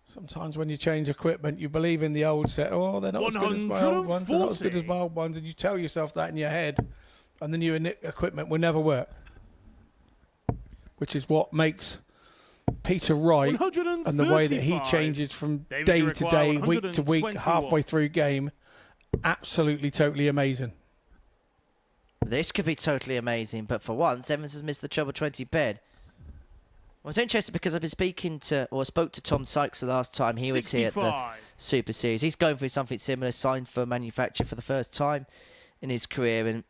Sometimes when you change equipment, you believe in the old set. Oh, they're not as good as my old ones. They're not as good as my old ones. And you tell yourself that in your head. And the new equipment will never work. Which is what makes Peter Wright and the way that he changes from day to day, week to week, halfway through game, absolutely, totally amazing. This could be totally amazing, but for once, Evans has missed the treble 20 bed. I was interested because I've been spoke to Tom Sykes the last time he was here at the Super Series. He's going through something similar, signed for a manufacturer for the first time in his career, and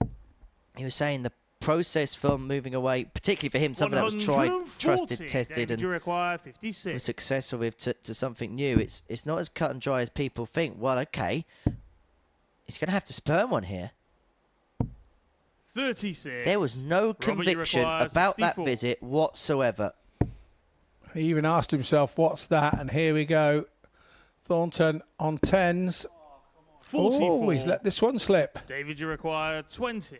he was saying the process from moving away, particularly for him, something that was tried, trusted, tested, and was successful with, to something new. It's not as cut and dry as people think. Well, okay, he's going to have to spurn one here. 36. There was no Robert, you conviction require about that 64. visit whatsoever. He even asked himself, what's that? And here we go. Thornton on 10s. 44. Oh, he's let this one slip. David, you require 20.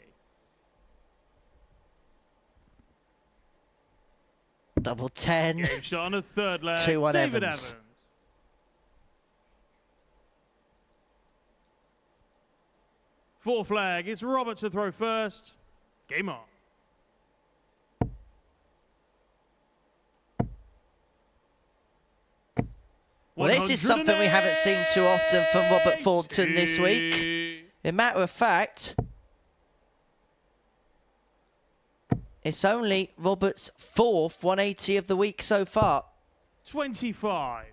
Double 10. Game shot on a third leg. 2-1 David Evans. Fourth leg, it's Robert to throw first. Game on. Well, this is something we haven't seen too often from Robert Thornton this week. In matter of fact, it's only Robert's 4th 180 of the week so far. 25.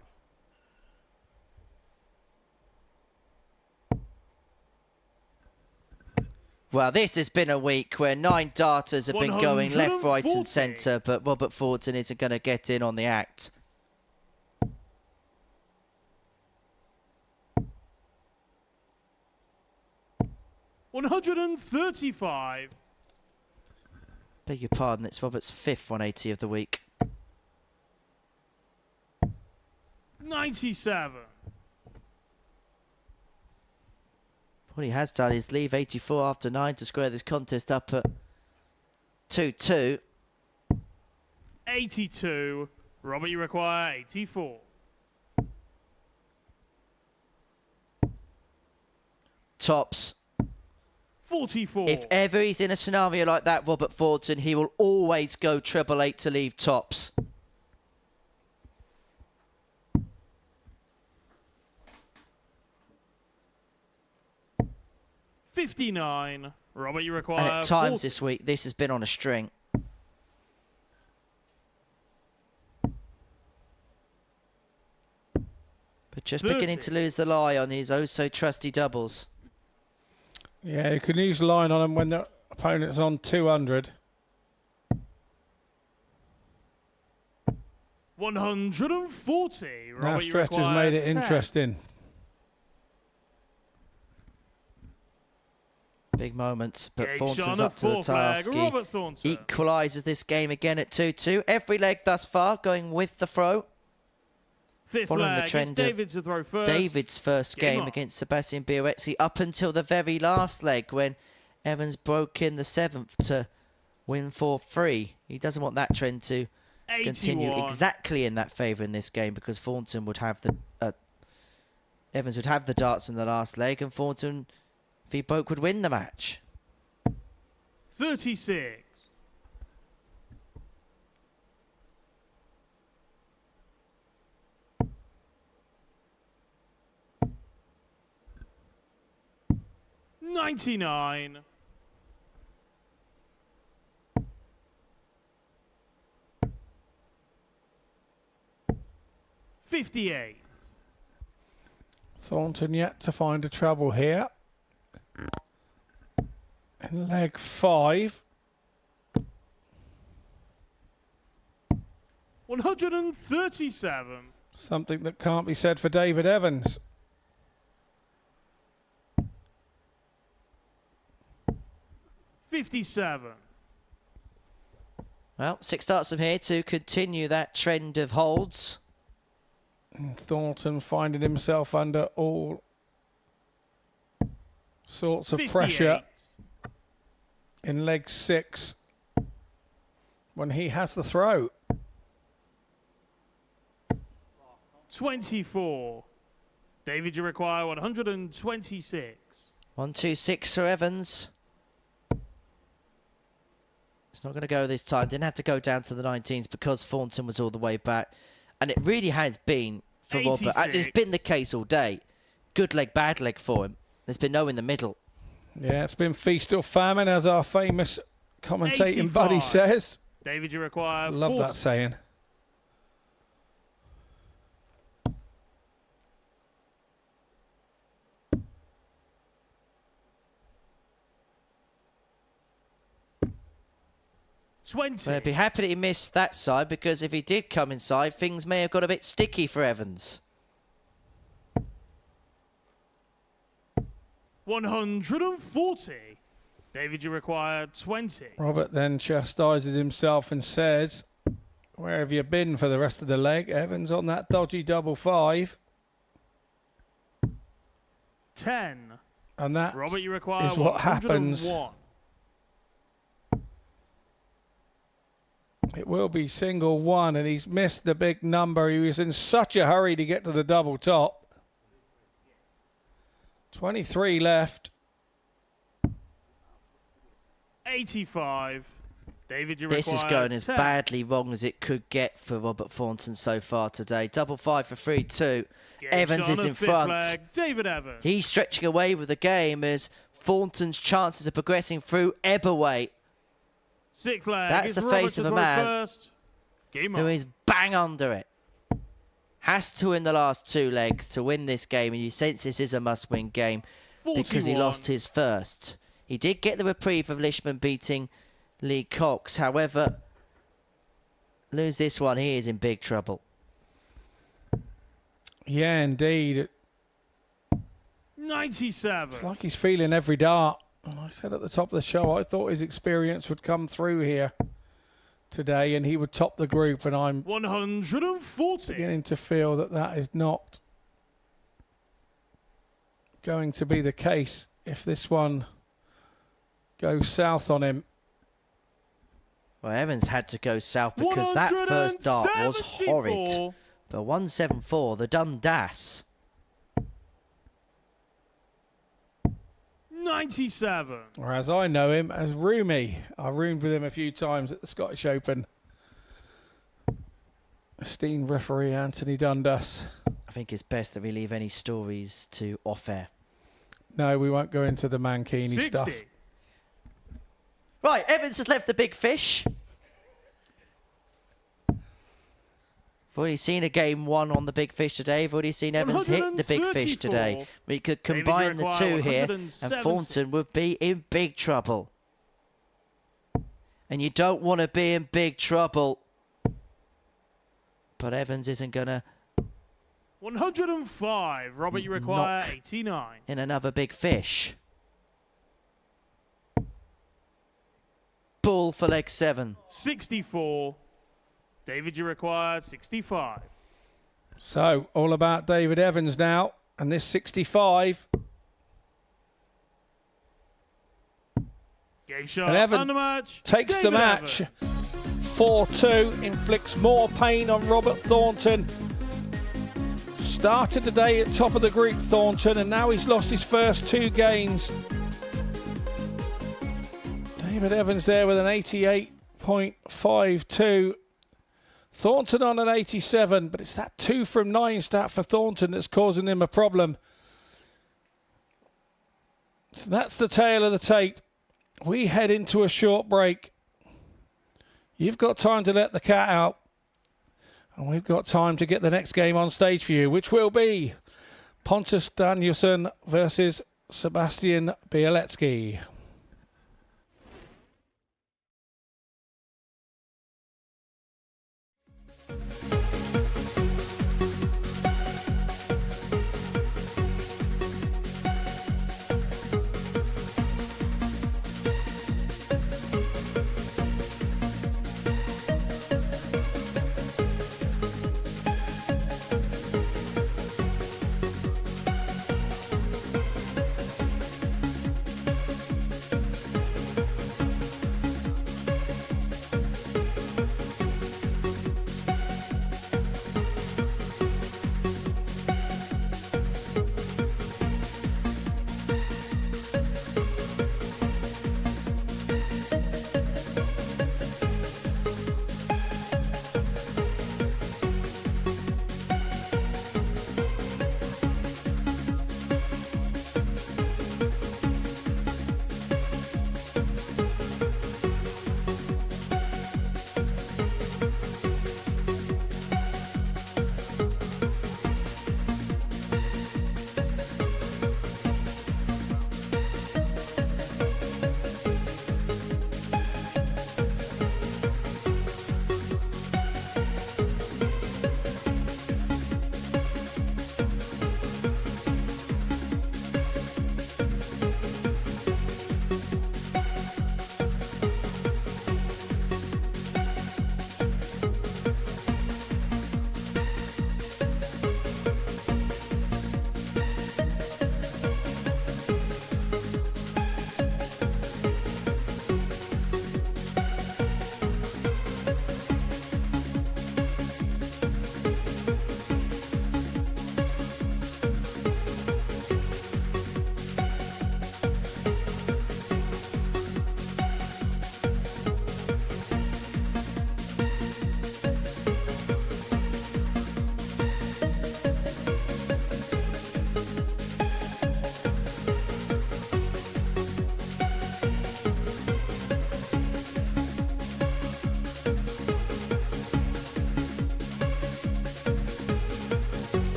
Well, this has been a week where 9 darters have been going left, right and 140. centre, but Robert Thornton isn't going to get in on the act. $135. Beg your pardon, it's Robert's 5th 180 of the week. 97. What he has done is leave 84 after 9 to square this contest up at 2-2. 82. Robert, you require 84. Tops. 44. If ever he's in a scenario like that, Robert Thornton, he will always go 888 to leave tops. $59. Robert, you require And at times 40. this week, this has been on a string. But just 30. beginning to lose the lie on his oh-so-trusty doubles. Yeah, you can use line on him when the opponent's on 200. 140. Now Robert, you Stretch has require made it 10. interesting. Big moments, but Game Thornton's shot on up to the fourth leg, task. Robert Thornton. He equalises this game again at 2-2. Every leg thus far going with the throw. Fifth Following the leg, it's trend of David to throw first. David's first Game game on. against Sebastian Biorexi up until the very last leg when Evans broke in the 7th to win 4-3. He doesn't want that trend to continue 81. exactly in that favour in this game because Thornton would have the Evans would have the darts in the last leg and Thornton, if he broke, would win the match. 36. $99. $58. Thornton yet to find a trouble here. In leg 5. 137. Something that can't be said for David Evans. $57. Well, 6 darts from here to continue that trend of holds. And Thornton finding himself under all sorts of 58. pressure in leg 6 when he has the throw. 24. David, you require 126. 1-2-6 for Evans. It's not going to go this time. Didn't have to go down to the 19s because Thornton was all the way back. And it really has been for Robert. 86. It's been the case all day. Good leg, bad leg for him. There's been no in the middle. Yeah, it's been feast or famine, as our famous commentating buddy 85. says. David, you require Love 40. that saying. Well, I'd be happy that he missed that side because if he did come inside, things may have got a bit sticky for Evans. 140. David, you require 20. Robert then chastises himself and says, where have you been for the rest of the leg? Evans on that dodgy double 5. 10. And that Robert, you require is what happens. 101. It will be single 1, and he's missed the big number. He was in such a hurry to get to the double top. 23 left. 85. David, you This require is going as 10. badly wrong as it could get for Robert Thornton so far today. Double 5 for 3-2. Game Evans shot is on in fifth front. leg, David Evans. He's stretching away with the game as Thornton's chances of progressing through ebb away. Sixth leg. That's It's the Robert face to of a throw man first. Game who on. is bang under it. Has to win the last 2 legs to win this game, and you sense this is a must-win game because he 41. lost his first. He did get the reprieve of Lishman beating Lee Cox. However, lose this one, he is in big trouble. Yeah, indeed. 97. It's like he's feeling every dart. And I said at the top of the show, I thought his experience would come through here today and he would top the group. And I'm 140. beginning to feel that that is not going to be the case if this one goes south on him. Well, Evans had to go south because that first dart was horrid. But 174, the Dundas. 97. Or as I know him, as Roomy. I roomed with him a few times at the Scottish Open. Esteemed referee Anthony Dundas. I think it's best that we leave any stories to off-air. No, we won't go into the Mankini 60. stuff. Right, Evans has left the big fish. We've already seen a game 1 on the big fish today. We've already seen Evans hit the big fish today. We could David, combine you the 2 require here, 170. and Thornton would be in big trouble. And you don't want to be in big trouble. But Evans isn't going to 105. Robert, you require Knock. 89. in another big fish. Bull for leg 7. 64. David, you require 65. So, all about David Evans now. And this 65. Game shot And Evans on the match. Takes the David match. Evans. 4-2. Inflicts more pain on Robert Thornton. Started the day at top of the group, Thornton, and now he's lost his first 2 games. David Evans there with an 88.52. Thornton on an 87, but it's that 2 from 9 stat for Thornton that's causing him a problem. So that's the tail of the tape. We head into a short break. You've got time to let the cat out. And we've got time to get the next game on stage for you, which will be Pontus Danielsson versus Sebastian Bieletsky.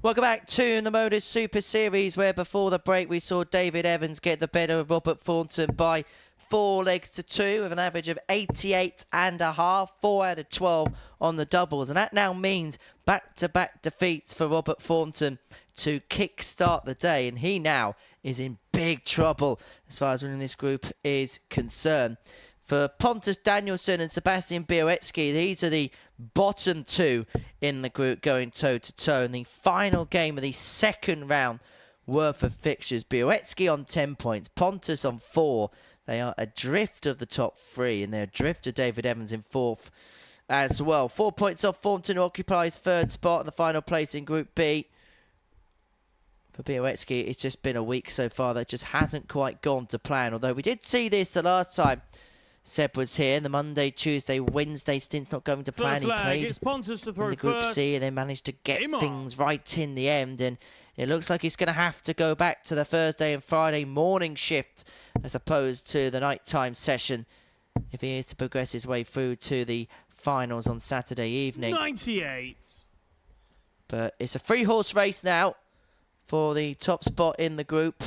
Welcome back to the Modus Super Series, where before the break we saw David Evans get the better of Robert Thornton by 4 legs to 2 with an average of 88.5, 4 out of 12 on the doubles. And that now means back-to-back defeats for Robert Thornton to kick-start the day. And he now is in big trouble as far as winning this group is concerned. For Pontus Danielsson and Sebastian Białecki, these are the bottom 2 in the group going toe-to-toe in the final game of the second round worth of fixtures. Białecki on 10 points, Pontus on 4. They are adrift of the top 3, and they're adrift of David Evans in 4th as well. 4 points off Thornton, who occupies 3rd spot in the final place in Group B. For Białecki, it's just been a week so far that just hasn't quite gone to plan, although we did see this the last time Seb was here. The Monday, Tuesday, Wednesday stint's not going to plan. He played in the Group C and then managed to get things right in the end. And it looks like he's going to have to go back to the Thursday and Friday morning shift as opposed to the nighttime session if he is to progress his way through to the finals on Saturday evening. 98. But it's a 3-horse race now for the top spot in the group.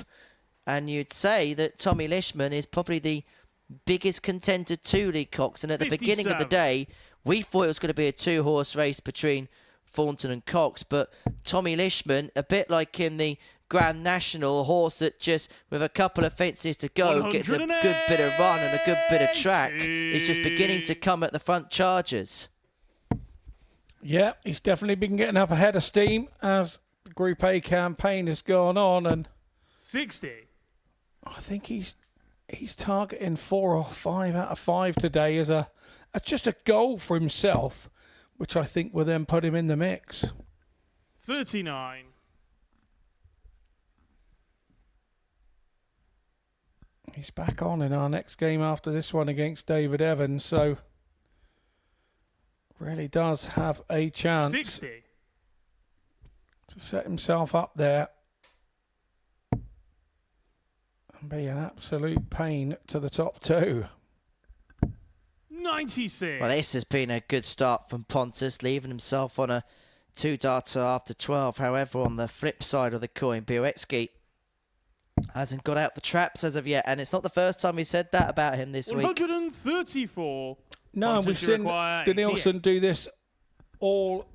And you'd say that Tommy Lishman is probably the biggest contender to Lee Cox, and at the beginning of the day we thought it was going to be a 2-horse race between Thornton and Cox, but Tommy Lishman, a bit like in the Grand National, a horse that just with a couple of fences to go gets a good bit of run and a good bit of track, is just beginning to come at the front chargers. Yeah, he's definitely been getting up ahead of steam as the Group A campaign has gone on, and 60. I think he's targeting 4 or 5 out of 5 today as just a goal for himself, which I think will then put him in the mix. 39. He's back on in our next game after this one against David Evans, so really does have a chance 60. to set himself up there and be an absolute pain to the top 2. 96. Well, this has been a good start from Pontus, leaving himself on a 2-darter after 12. However, on the flip side of the coin, Białecki hasn't got out the traps as of yet, and it's not the first time we said that about him this week. 134. No, Pontus we've seen Danielsson do this all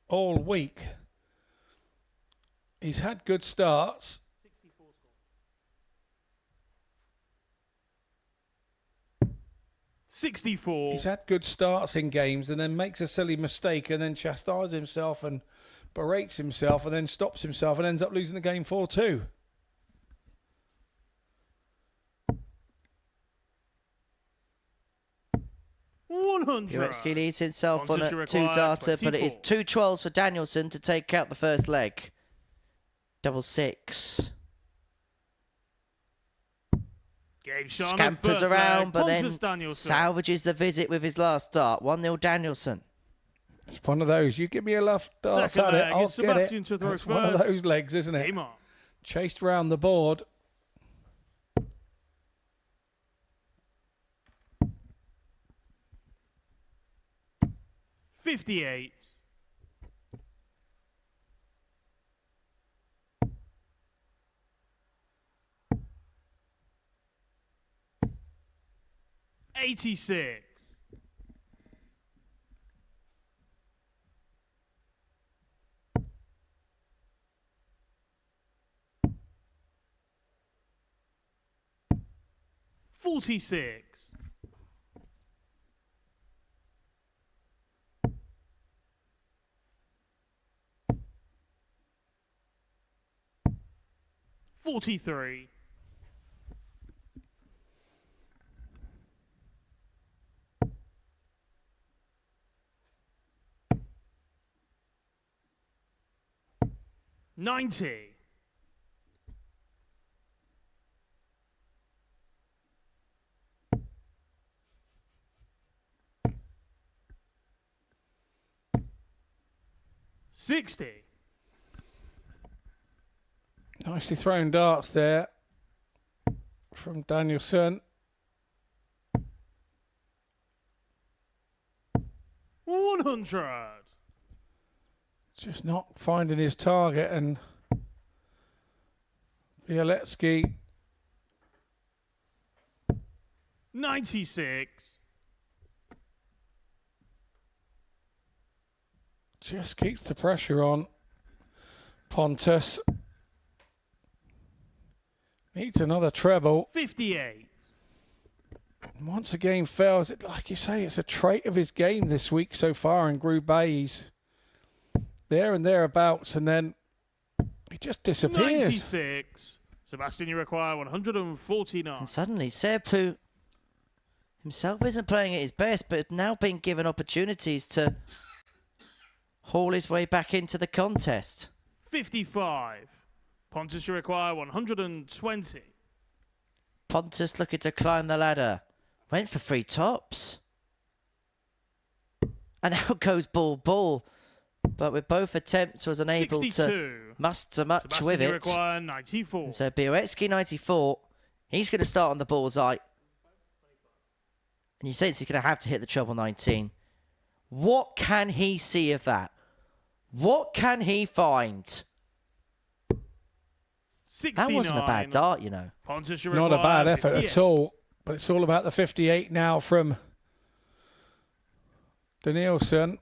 week. He's had good starts. 64. He's had good starts in games and then makes a silly mistake and then chastises himself and berates himself and then stops himself and ends up losing the game 4-2. Białecki leads himself on a 2-darter, but it is 2 12s for Danielsson to take out the first leg. 6-6. Scampers around, but then salvages the visit with his last start. 1-0 Danielsson. It's one of those. You give me a left dart at it, I'll get it. It's one of those legs, isn't it? Chased round the board. $58. $86. $46. $43. $90. $60. Nicely thrown darts there from Danielsson. 100. just not finding his target, and Bieletsky 96. just keeps the pressure on. Pontus needs another treble. 58. Once a game fails, it, like you say, it's a trait of his game this week so far in Group A. He's there and thereabouts, and then he just disappears. 96. Sebastian, you require 149. And suddenly, Serpu himself isn't playing at his best, but now being given opportunities to haul his way back into the contest. 55. Pontus, you require 120. Pontus looking to climb the ladder. Went for 3 tops. And out goes ball. But with both attempts was unable 62. to muster much Sebastian, with you it. require 94. And so Bieletsky 94. He's going to start on the bullseye. And you sense he's going to have to hit the treble 19. What can he see of that? What can he find? 69. That wasn't a bad dart, you know. Pontus, you Not a require bad effort 58. at all, but it's all about the 58 now from Danielson.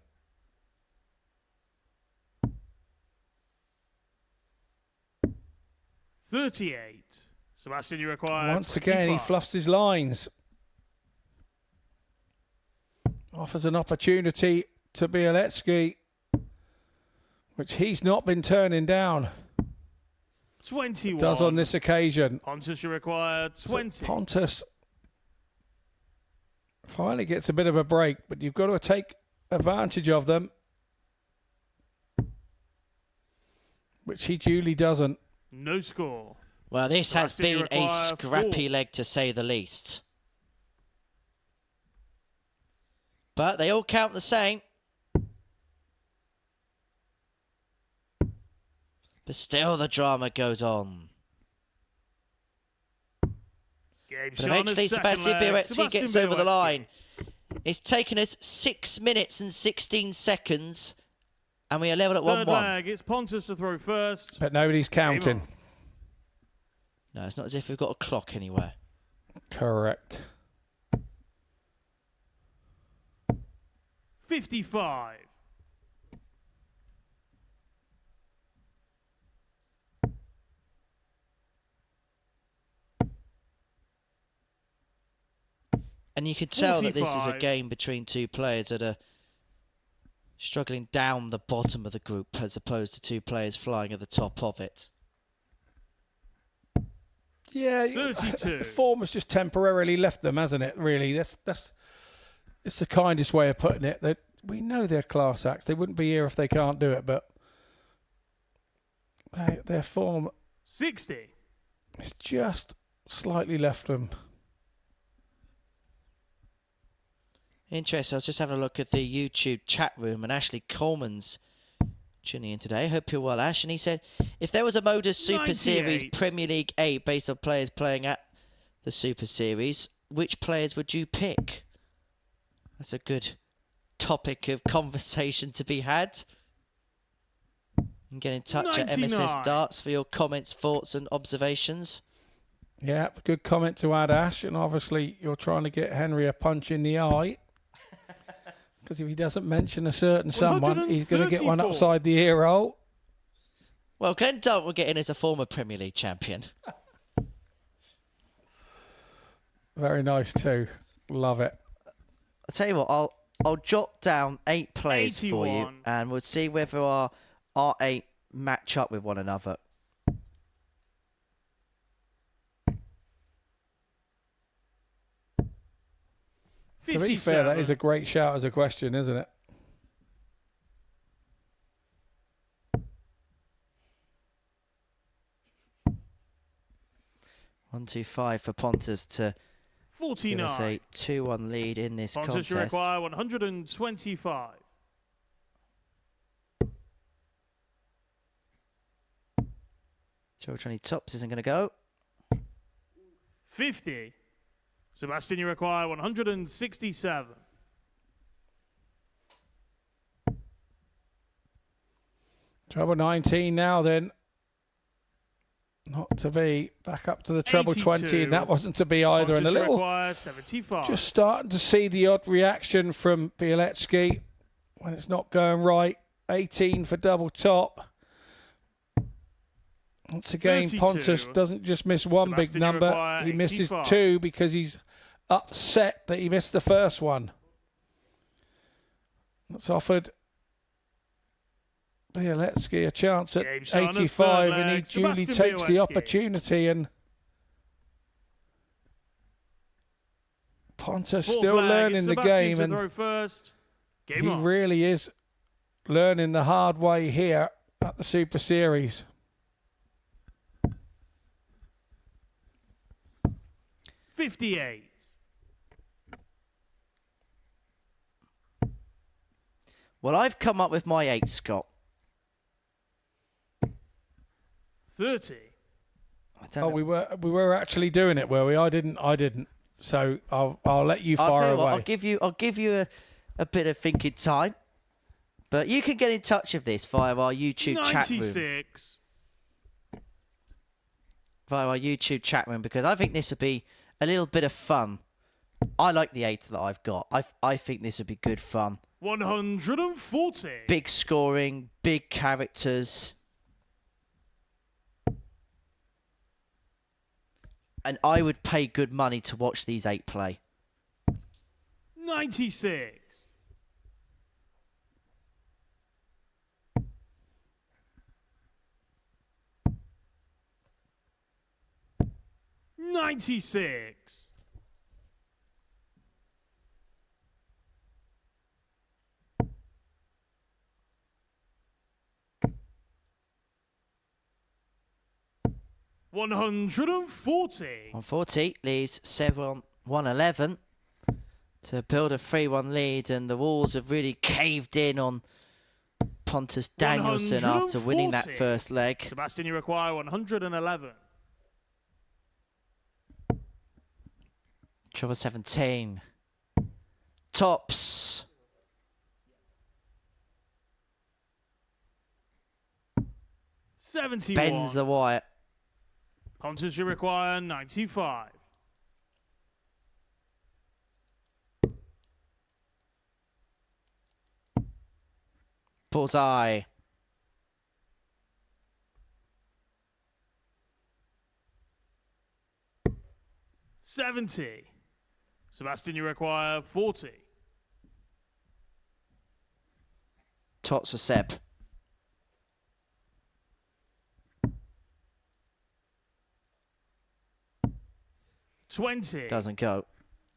$38. Sebastian, you require Once again, he 25. fluffs his lines. Offers an opportunity to Bieletsky, which he's not been turning down. 21. Does on this occasion. Pontus, you require 20. So Pontus finally gets a bit of a break, but you've got to take advantage of them, which he duly doesn't. No score. Well, this has Sebastian, you been a require scrappy 4. leg to say the least. But they all count the same. But still the drama goes on. Game But shot on eventually his second Sebastian leg. Bieletsky Sebastian gets over the Bieletsky. line. It's taken us 6 minutes and 16 seconds. And we are level at Third 1-1. leg, it's Pontus to throw first. But nobody's counting. No, it's not as if we've got a clock anywhere. Correct. 55. And you can tell that this is a 45. game between two players that are struggling down the bottom of the group as opposed to two players flying at the top of it. Yeah, 32. the form has just temporarily left them, hasn't it? Really, that's it's the kindest way of putting it. That we know they're class acts. They wouldn't be here if they can't do it, but their form 60. is just slightly left them. Interesting. I was just having a look at the YouTube chat room, and Ashley Coleman's tuning in today. Hope you're well, Ash. And he said, if there was a Modus Super 98. Series Premier League 8 based on players playing at the Super Series, which players would you pick? That's a good topic of conversation to be had. And get in touch at 99. MSS Darts for your comments, thoughts and observations. Yeah, good comment to add, Ash. And obviously, you're trying to get Henry a punch in the eye. Because if he doesn't mention a certain someone, he's going to get one 134. upside the ear hole. Well, Glenn Dart will get in as a former Premier League champion. Very nice too. Love it. I'll tell you what, I'll jot down 8 players for you, 81. and we'll see whether our 8 match up with one another. To be fair, that is a great shout as a question, isn't it? One, 2, 5 for Pontus to give us 49. a 2-1 lead in this Pontus, you contest. require 125. Joe 20 tops isn't going to go. 50. Sebastian, you require 167. Treble 19 now then. Not to be. Back up to the treble 20, and that wasn't to be either. And a little, require 75. just starting to see the odd reaction from Bieletsky when it's not going right. 18 for double top. Once again, 32. Pontus doesn't just miss one big Sebastian number. require He misses 85. 2 because he's upset that he missed the first one. That's offered Bieletsky a chance at Game shot on the 85, third and he leg. duly Sebastian takes the Bieletsky. opportunity, and Pontus Fourth still leg, learning it's the Sebastian game, to and throw first. Game he on. really is learning the hard way here at the Super Series. $58. Well, I've come up with my 8, Scott. 30. I don't Oh, know. we were actually doing it, were we? I didn't. So I'll let you I'll fire tell you away. what, I'll give you a bit of thinking time. But you can get in touch with this via our YouTube chat room. 96. Via our YouTube chat room, because I think this would be a little bit of fun. I like the 8 that I've got. I think this would be good fun. 140. Big scoring, big characters. And I would pay good money to watch these 8 play. 96. 96. 140. 140 leaves 111 to build a 3-1 lead, and the Wolves have really caved in on Pontus Danielson after winning that 140. first leg. Sebastian, you require 111. Treble 17. Tops. $71. Bends the wire. Pontus, you require 95. Bullseye. $70. Sebastian, you require 40. Tots for Seb. $20. Doesn't go.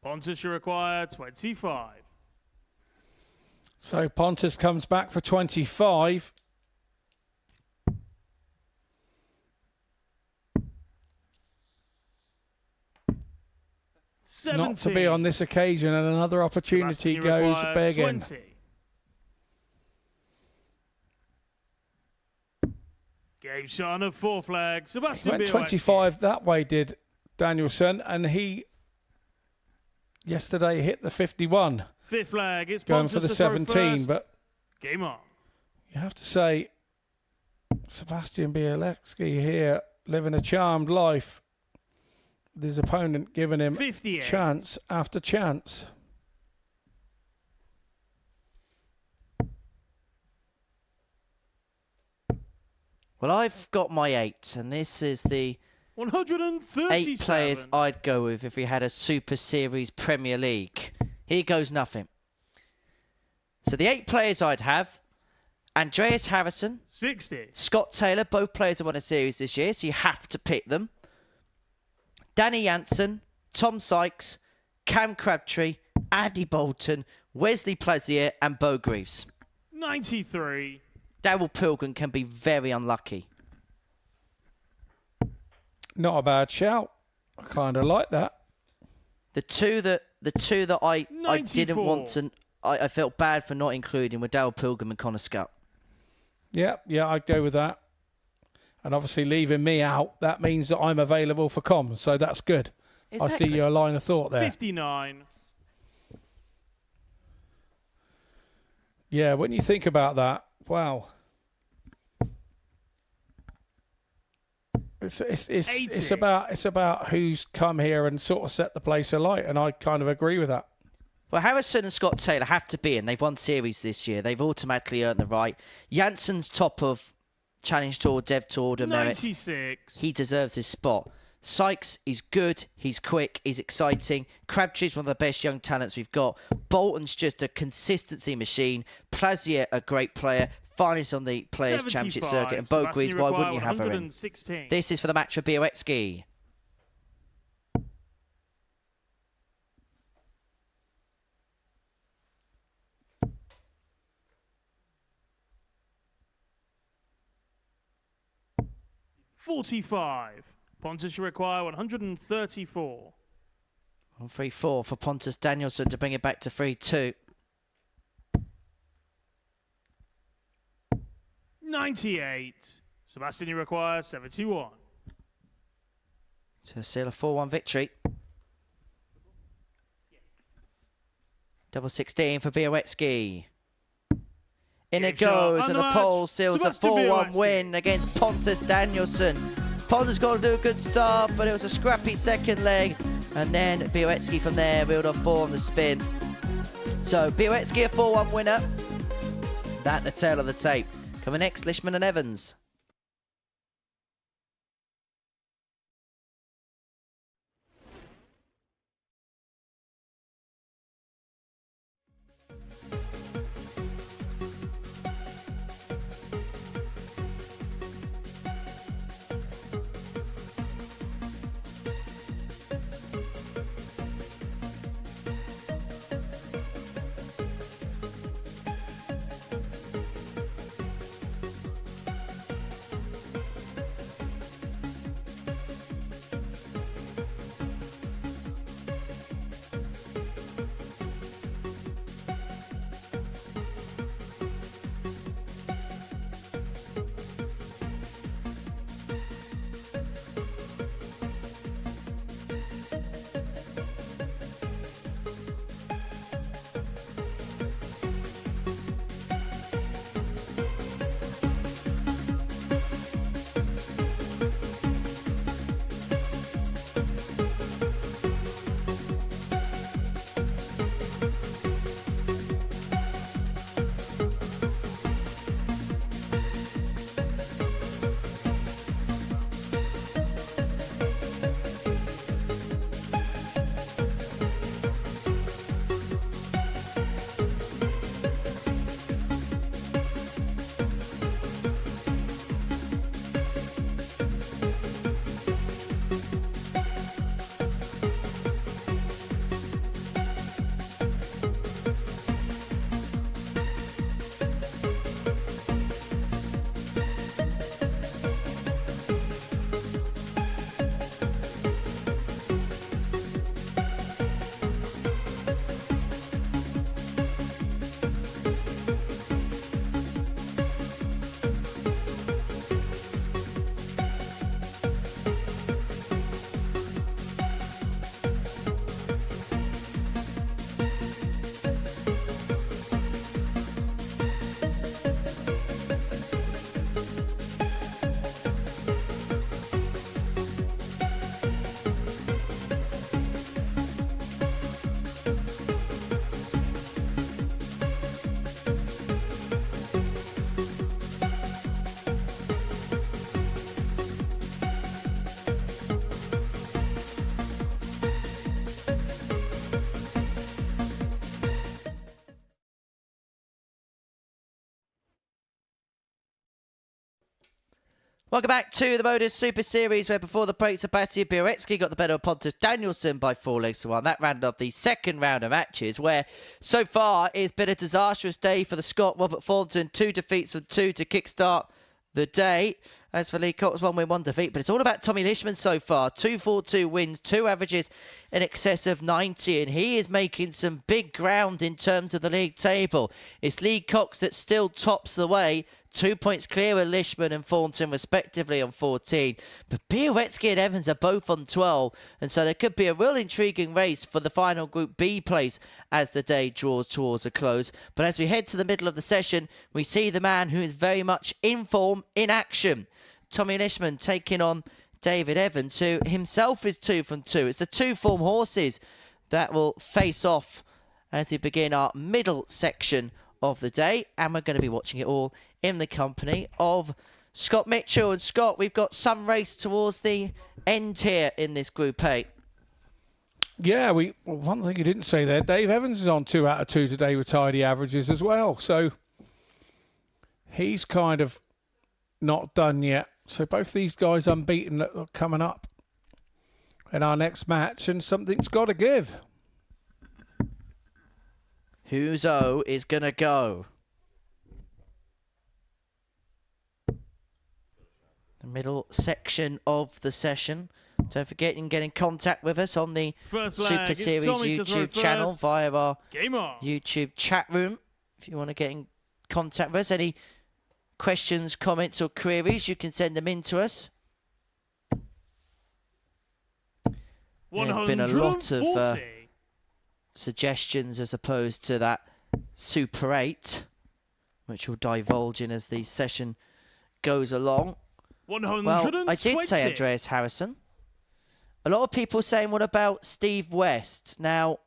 Pontus, you require 25. So Pontus comes back for 25. Not to be on this occasion, and another opportunity goes begging. 20. Game shot on a fourth flag. Sebastian Went Bieletsky. 25 that way, did Danielson, and he yesterday hit the 51. Fifth flag. It's Going Pontus for the to throw 17, first. but Game on. you have to say Sebastian Bieletsky here living a charmed life. With his opponent giving him 58. chance after chance. Well, I've got my 8, and this is the 137. 8 players I'd go with if we had a Super Series Premier League. Here goes nothing. So the 8 players I'd have: Andreas Harrison, 60. Scott Taylor, both players have won a series this year, so you have to pick them. Danny Jansen, Tom Sykes, Cam Crabtree, Andy Bolton, Wesley Plazier, and Bo Greaves. 93. Daryl Pilgrim can be very unlucky. Not a bad shout. I kind of like that. The two that I didn't 94. want to, I felt bad for not including were Daryl Pilgrim and Connor Scott. Yeah, I'd go with that. And obviously leaving me out, that means that I'm available for comms, so that's good. Exactly. I see your line of thought there. 59. Yeah, when you think about that, wow. It's about who's come here and sort of set the place alight, and I kind of agree with that. Well, Harrison and Scott Taylor have to be in. They've won series this year. They've automatically earned the right. Jansen's top of Challenge Tour, Dev Tour, and merits. 96. He deserves his spot. Sykes is good. He's quick. He's exciting. Crabtree's one of the best young talents we've got. Bolton's just a consistency machine. Plazier, a great player. Finest on the Players' Championship circuit. And Bogues, why wouldn't you have her in? This is for the match for Białecki. $45. Pontus should require 134. 1-3-4 for Pontus Danielson to bring it back to 3-2. 98. Sebastian, you require 71. To seal a 4-1 victory. Double 16 for Białecki. In it goes, and the pole seals a 4-1 win against Pontus Danielson. Pontus got to do a good start, but it was a scrappy second leg. And then Białecki from there reeled off 4 on the spin. So Białecki a 4-1 winner. That the tail of the tape. Coming next, Lishman and Evans. Welcome back to the Modus Super Series, where before the break, Sebastian Białecki got the better of Pontus Danielson by 4-1. That rounded off the second round of matches, where so far it's been a disastrous day for the Scot Robert Thornton. 2 defeats from 2 to kickstart the day. As for Lee Cox, 1 win, 1 defeat. But it's all about Tommy Lishman so far. 2-4-2 wins, 2 averages in excess of 90. And he is making some big ground in terms of the league table. It's Lee Cox that still tops the way. 2 points clear of Lishman and Thornton, respectively, on 14. But Białecki and Evans are both on 12. And so there could be a real intriguing race for the final Group B place as the day draws towards a close. But as we head to the middle of the session, we see the man who is very much in form, in action. Tommy Lishman taking on David Evans, who himself is 2 from 2. It's the two form horses that will face off as we begin our middle section of the day. And we're going to be watching it all in the company of Scott Mitchell. And Scott, we've got some race towards the end here in this Group 8. Yeah, one thing you didn't say there, Dave Evans is on 2 out of 2 today with tidy averages as well. So he's kind of not done yet. So both these guys unbeaten are coming up in our next match, and something's got to give. Whose O is going to go? The middle section of the session. Don't forget, you can get in contact with us on the Super Series YouTube channel via our YouTube chat room. If you want to get in contact with us, any questions, comments or queries, you can send them in to us. There's been a lot of suggestions as opposed to that Super 8, which we'll divulge in as the session goes along. Well, I did say Andreas Harrison. A lot of people saying, what about Steve West? Now,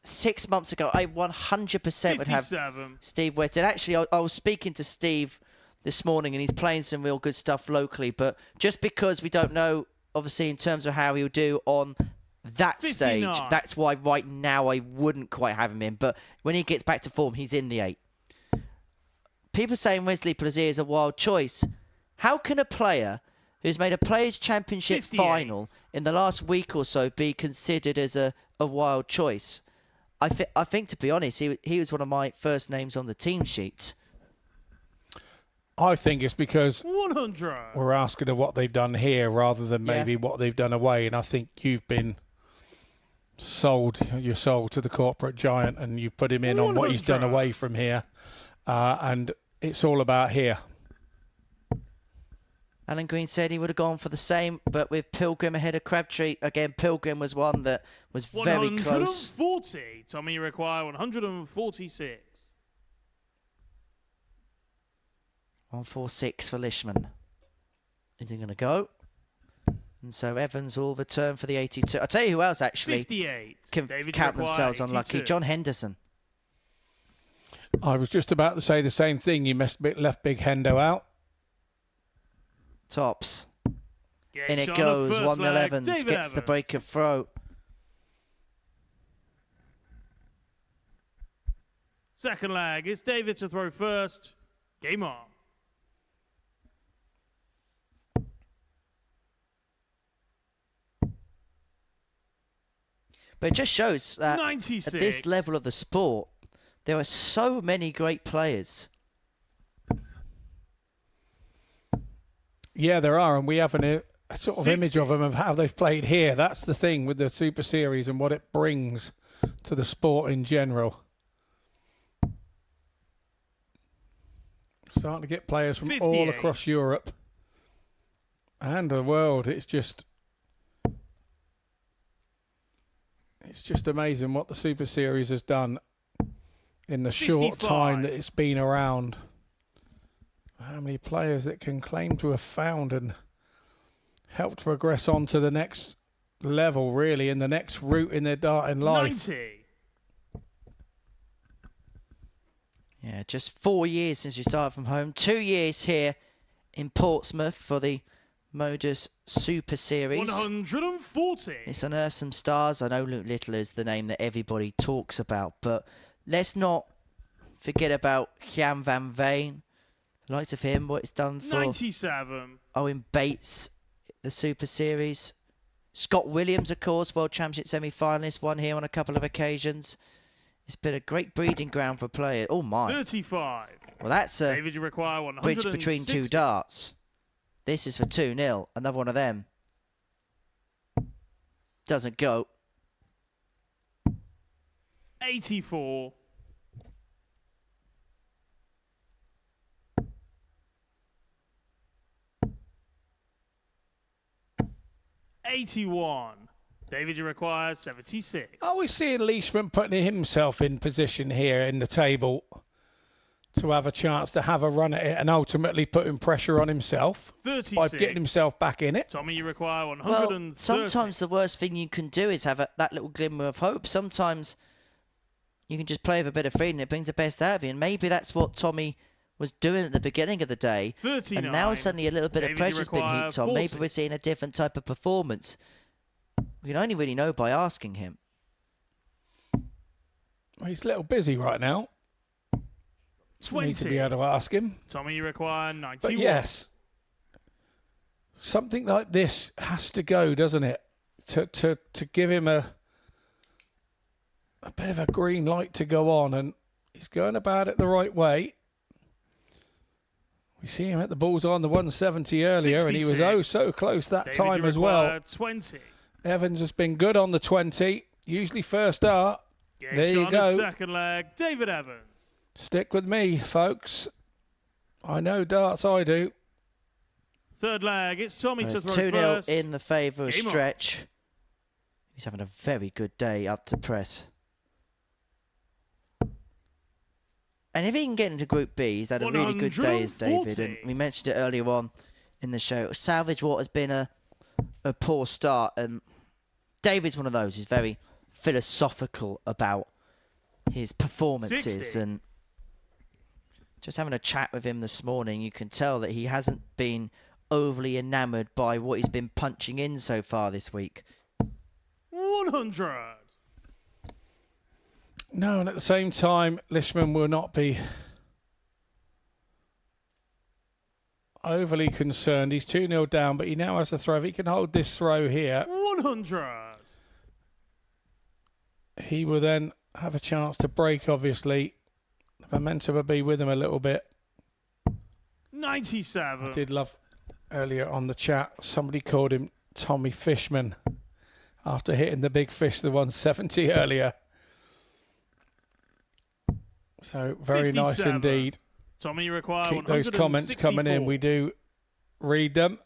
6 months ago, I 100% would have Steve West. And actually, I was speaking to Steve this morning, and he's playing some real good stuff locally. But just because we don't know, obviously, in terms of how he'll do on that 59 stage, that's why right now I wouldn't quite have him in. But when he gets back to form, he's in the 8. People saying Wesley Plaisir is a wild choice. How can a player who's made a Players' Championship 58 final in the last week or so be considered as a wild choice? I think, to be honest, he was one of my first names on the team sheet. I think it's because we're asking of what they've done here rather than maybe what they've done away. And I think you've been sold to the corporate giant, and you've put him in on what he's done away from here. And it's all about here. Alan Green said he would have gone for the same, but with Pilgrim ahead of Crabtree. Again, Pilgrim was one that was very close. 140. Tommy require 146. 146 for Lishman. Is he going to go? And so Evans will return for the 82. I'll tell you who else actually 58. can count themselves 82. Unlucky. John Henderson. I was just about to say the same thing. You left Big Hendo out. Tops. In it goes. 1 Evans gets Evans. The break of throw. Second leg. It's David to throw first. Game on. But it just shows that 96. At this level of the sport, there are so many great players. Yeah, there are, and we have a sort of 60. Image of them of how they've played here. That's the thing with the Super Series and what it brings to the sport in general. Starting to get players from 58. All across Europe and the world. It's just amazing what the Super Series has done in the 55. Short time that it's been around. How many players that can claim to have found and helped progress on to the next level, really, in the next route in their darting life. 90. Yeah, just 4 years since we started from home. 2 years here in Portsmouth for the Modus Super Series. 140. It's unearthed some stars. I know Luke Little is the name that everybody talks about, but let's not forget about Jan van Veen. The likes of him, what it's done for 97. Owen Bates, the Super Series. Scott Williams, of course, World Championship semi-finalist, won here on a couple of occasions. It's been a great breeding ground for players. Oh, my. 35. Well, that's a David, you require 160. Bridge between 2 darts. This is for 2-0. Another one of them. Doesn't go. 84. 81. David, you require 76. Are we seeing Leishman putting himself in position here in the table to have a chance to have a run at it and ultimately putting pressure on himself 36. by getting himself back in it. Tommy, you require 130. Well, sometimes the worst thing you can do is have that little glimmer of hope. Sometimes you can just play with a bit of freedom. It brings the best out of you. And maybe that's what Tommy was doing at the beginning of the day. 39. And now suddenly a little bit David, of pressure's been require heaped on. 40. Maybe we're seeing a different type of performance. We can only really know by asking him. Well, he's a little busy right now. 20. Need to be able to ask him. Tommy, you require 91. But yes, something like this has to go, doesn't it? To give him a bit of a green light to go on, and he's going about it the right way. We see him at the bullseye on the 170 earlier, 66. and he was oh so close that David, time you as well. require 20. Evans has been good on the 20, usually first start. Game There you shot on go. the second leg. David Evans. Stick with me, folks. I know darts, I do. Third leg. It's Tommy to It's throw 2-0 first. in the favour of Game on. Stretch. He's having a very good day up to press. And if he can get into Group B, he's had a really good day as David. And we mentioned it earlier on in the show. Salvage what has been a poor start. And David's one of those. He's very philosophical about his performances. 60. And just having a chat with him this morning, you can tell that he hasn't been overly enamoured by what he's been punching in so far this week. 100. No, and at the same time, Lishman will not be overly concerned. He's 2-0 down, but he now has the throw. If he can hold this throw here, 100. he will then have a chance to break, obviously. The momentum will be with him a little bit. 97. I did love earlier on the chat, somebody called him Tommy Fishman after hitting the big fish, the 170 earlier. So very nice 57. indeed. Tommy, you require Keep those comments coming in. 164. We do read them.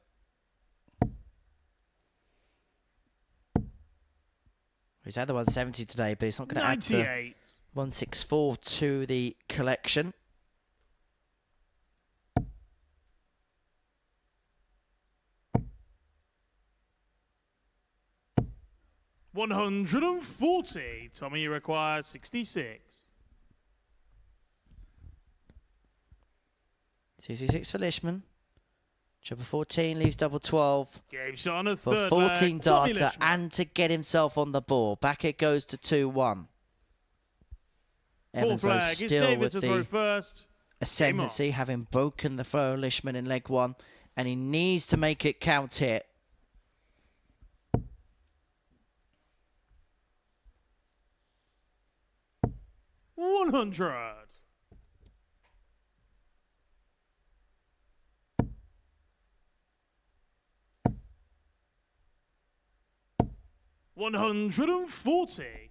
He's had the 170 today, but he's not going to add the 98. 164 to the collection. $140. Tommy, you require 66. 66 for Lishman. Treble 14 leaves double 12 Game shot on a for third 14 leg. Tommy darter Lishman. and to get himself on the board. Back it goes to 2-1. Evans Fourth though leg. It's still David with to throw the first. ascendancy, having broken the throw of Lishman in leg 1, and he needs to make it count here. $100. $140.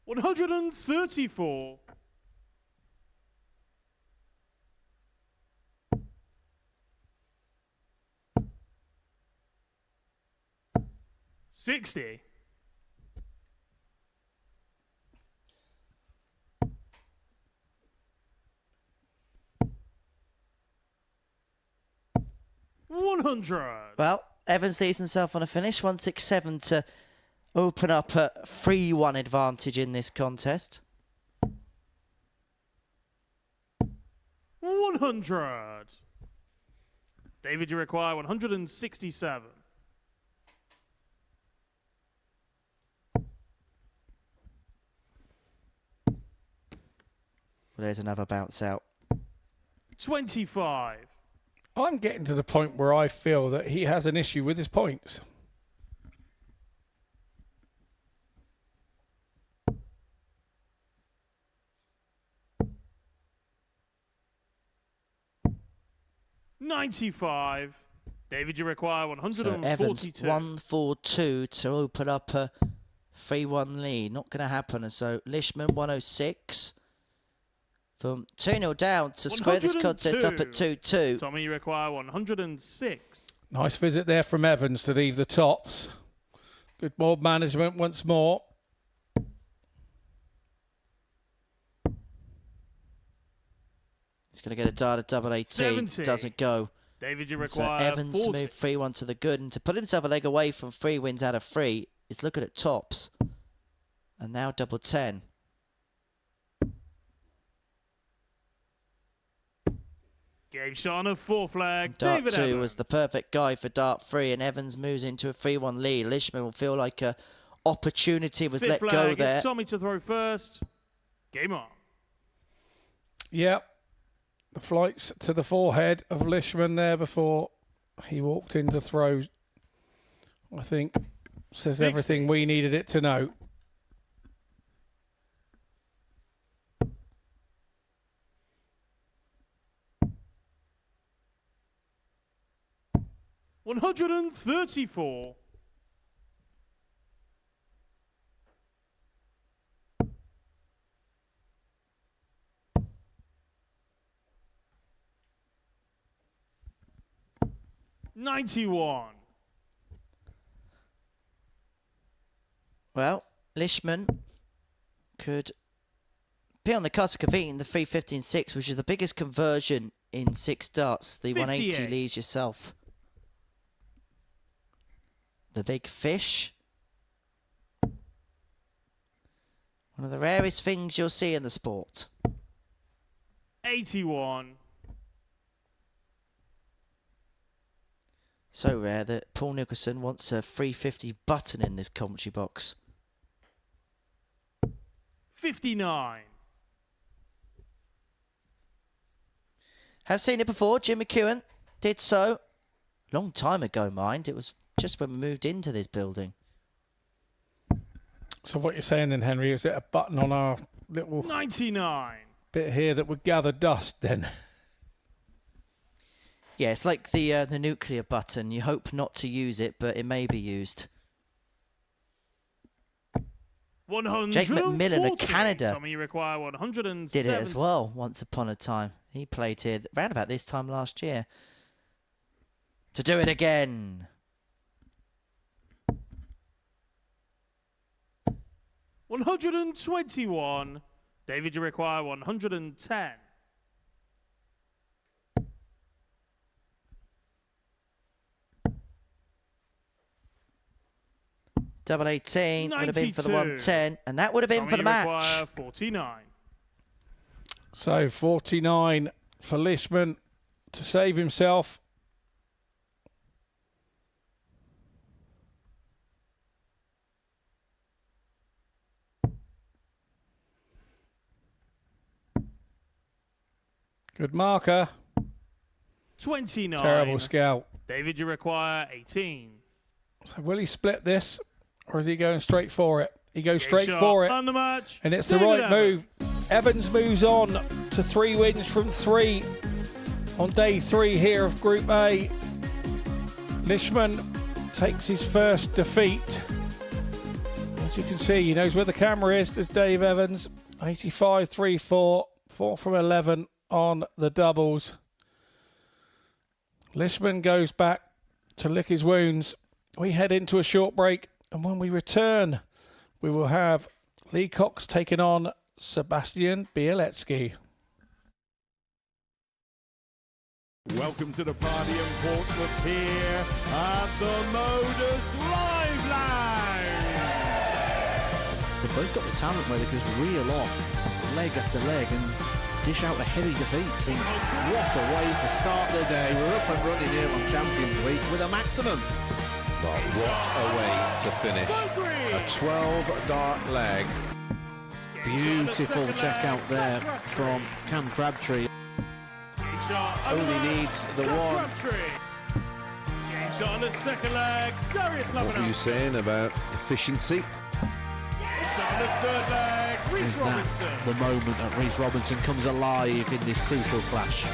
$134. $60. $100. Well, Evans leaves himself on a finish, 167 to open up a 3-1 advantage in this contest. 100. David, you require 167. Well, there's another bounce out. 25. I'm getting to the point where I feel that he has an issue with his points. $95. David, you require So Evans 142. 142 to open up a 3-1 lead. Not going to happen. And so Lishman 106 from 2-0 down to square this contest up at 2-2. Tommy, you require 106. Nice visit there from Evans to leave the tops. Good ball management once more. He's going to get a dart at double 18. 70. Doesn't go. David, you So require Evans 40. moved 3-1 to the good. And to put himself a leg away from 3 wins out of 3 is looking at tops. And now double 10. Game shot on a 4 flag. Dart David 2 Evans. was the perfect guy for dart 3, and Evans moves into a 3-1 lead. Lishman will feel like a opportunity was 5th let flag. go there. It's Tommy to throw first. Game on. Yep. The flights to the forehead of Lishman there before he walked in to throw, I think, says 60. everything we needed it to know. $134. $91. Well, Lishman could be on the cusp of competing the 315-6, which is the biggest conversion in 6 darts. The 180 58. leaves yourself. The big fish. One of the rarest things you'll see in the sport. 81. So rare that Paul Nicholson wants a 350 button in this commentary box. 59. Have seen it before. Jim McEwen did so. Long time ago, mind. It was just when we moved into this building. So what you're saying then, Henry, is it a button on our little 99. bit here that would gather dust then? Yeah, it's like the nuclear button. You hope not to use it, but it may be used. 140. Jake McMillan of Canada Tommy, you require 107. did it as well once upon a time. He played here around about this time last year. To do it again. $121. David, you require 110. Double 18 would have been for the 92. 110, and that would have been Tommy, for the you match. require 49. So 49 for Lishman to save himself. Good marker. 29. Terrible scout. David, you require 18. So will he split this, or is he going straight for it? He goes Game straight shot for it. on the match. And it's David the right Evans. move. Evans moves on to 3 wins from 3 on day 3 here of Group A. Lishman takes his first defeat. As you can see, he knows where the camera is. There's Dave Evans, 85-3-4, 4 from 11 on the doubles. Lishman goes back to lick his wounds. We head into a short break, and when we return, we will have Lee Cox taking on Sebastian Bieletsky. Welcome to the party in Portsmouth here at the Modus Live Lounge. They've both got the talent where they can just reel off leg after leg and dish out a heavy defeat. And what a way to start the day. We're up and running here on Champions Week with a maximum. But what a way to finish. A 12-dart leg. Beautiful check out there from Cam Crabtree. Only needs the one. Game shot on the second leg. Darius What were you Lovenow. saying about efficiency? Game shot on the third leg. Reece Is that Robinson. the moment that Reece Robinson comes alive in this crucial clash?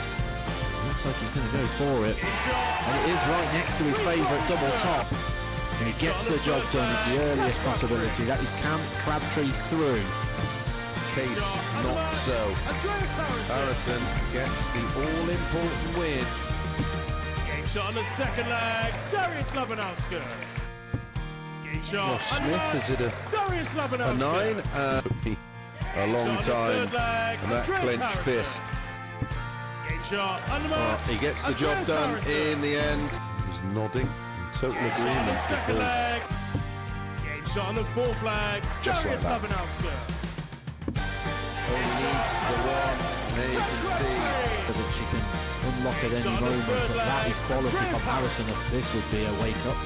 Looks like he's going to go for it. And it is right next to his favourite double top. And he gets the job done at the earliest possibility. That is Cam Crabtree through. Case not so. Andreas Harrison. Harrison gets the all-important win. Game shot on the second leg. Darius Labanowski. Game shot. Ross Smith, is it Darius a Labanowski. 9? A long time, and that clenched fist. Game shot. Undermark. He gets the job done in the end. He's nodding in total agreement because Game shot on the fourth leg. Just like Darius that. Labanowski. all he needs is the one. There you can see. That she can unlock at any moment, but that is quality from Harrison. This would be a wake-up.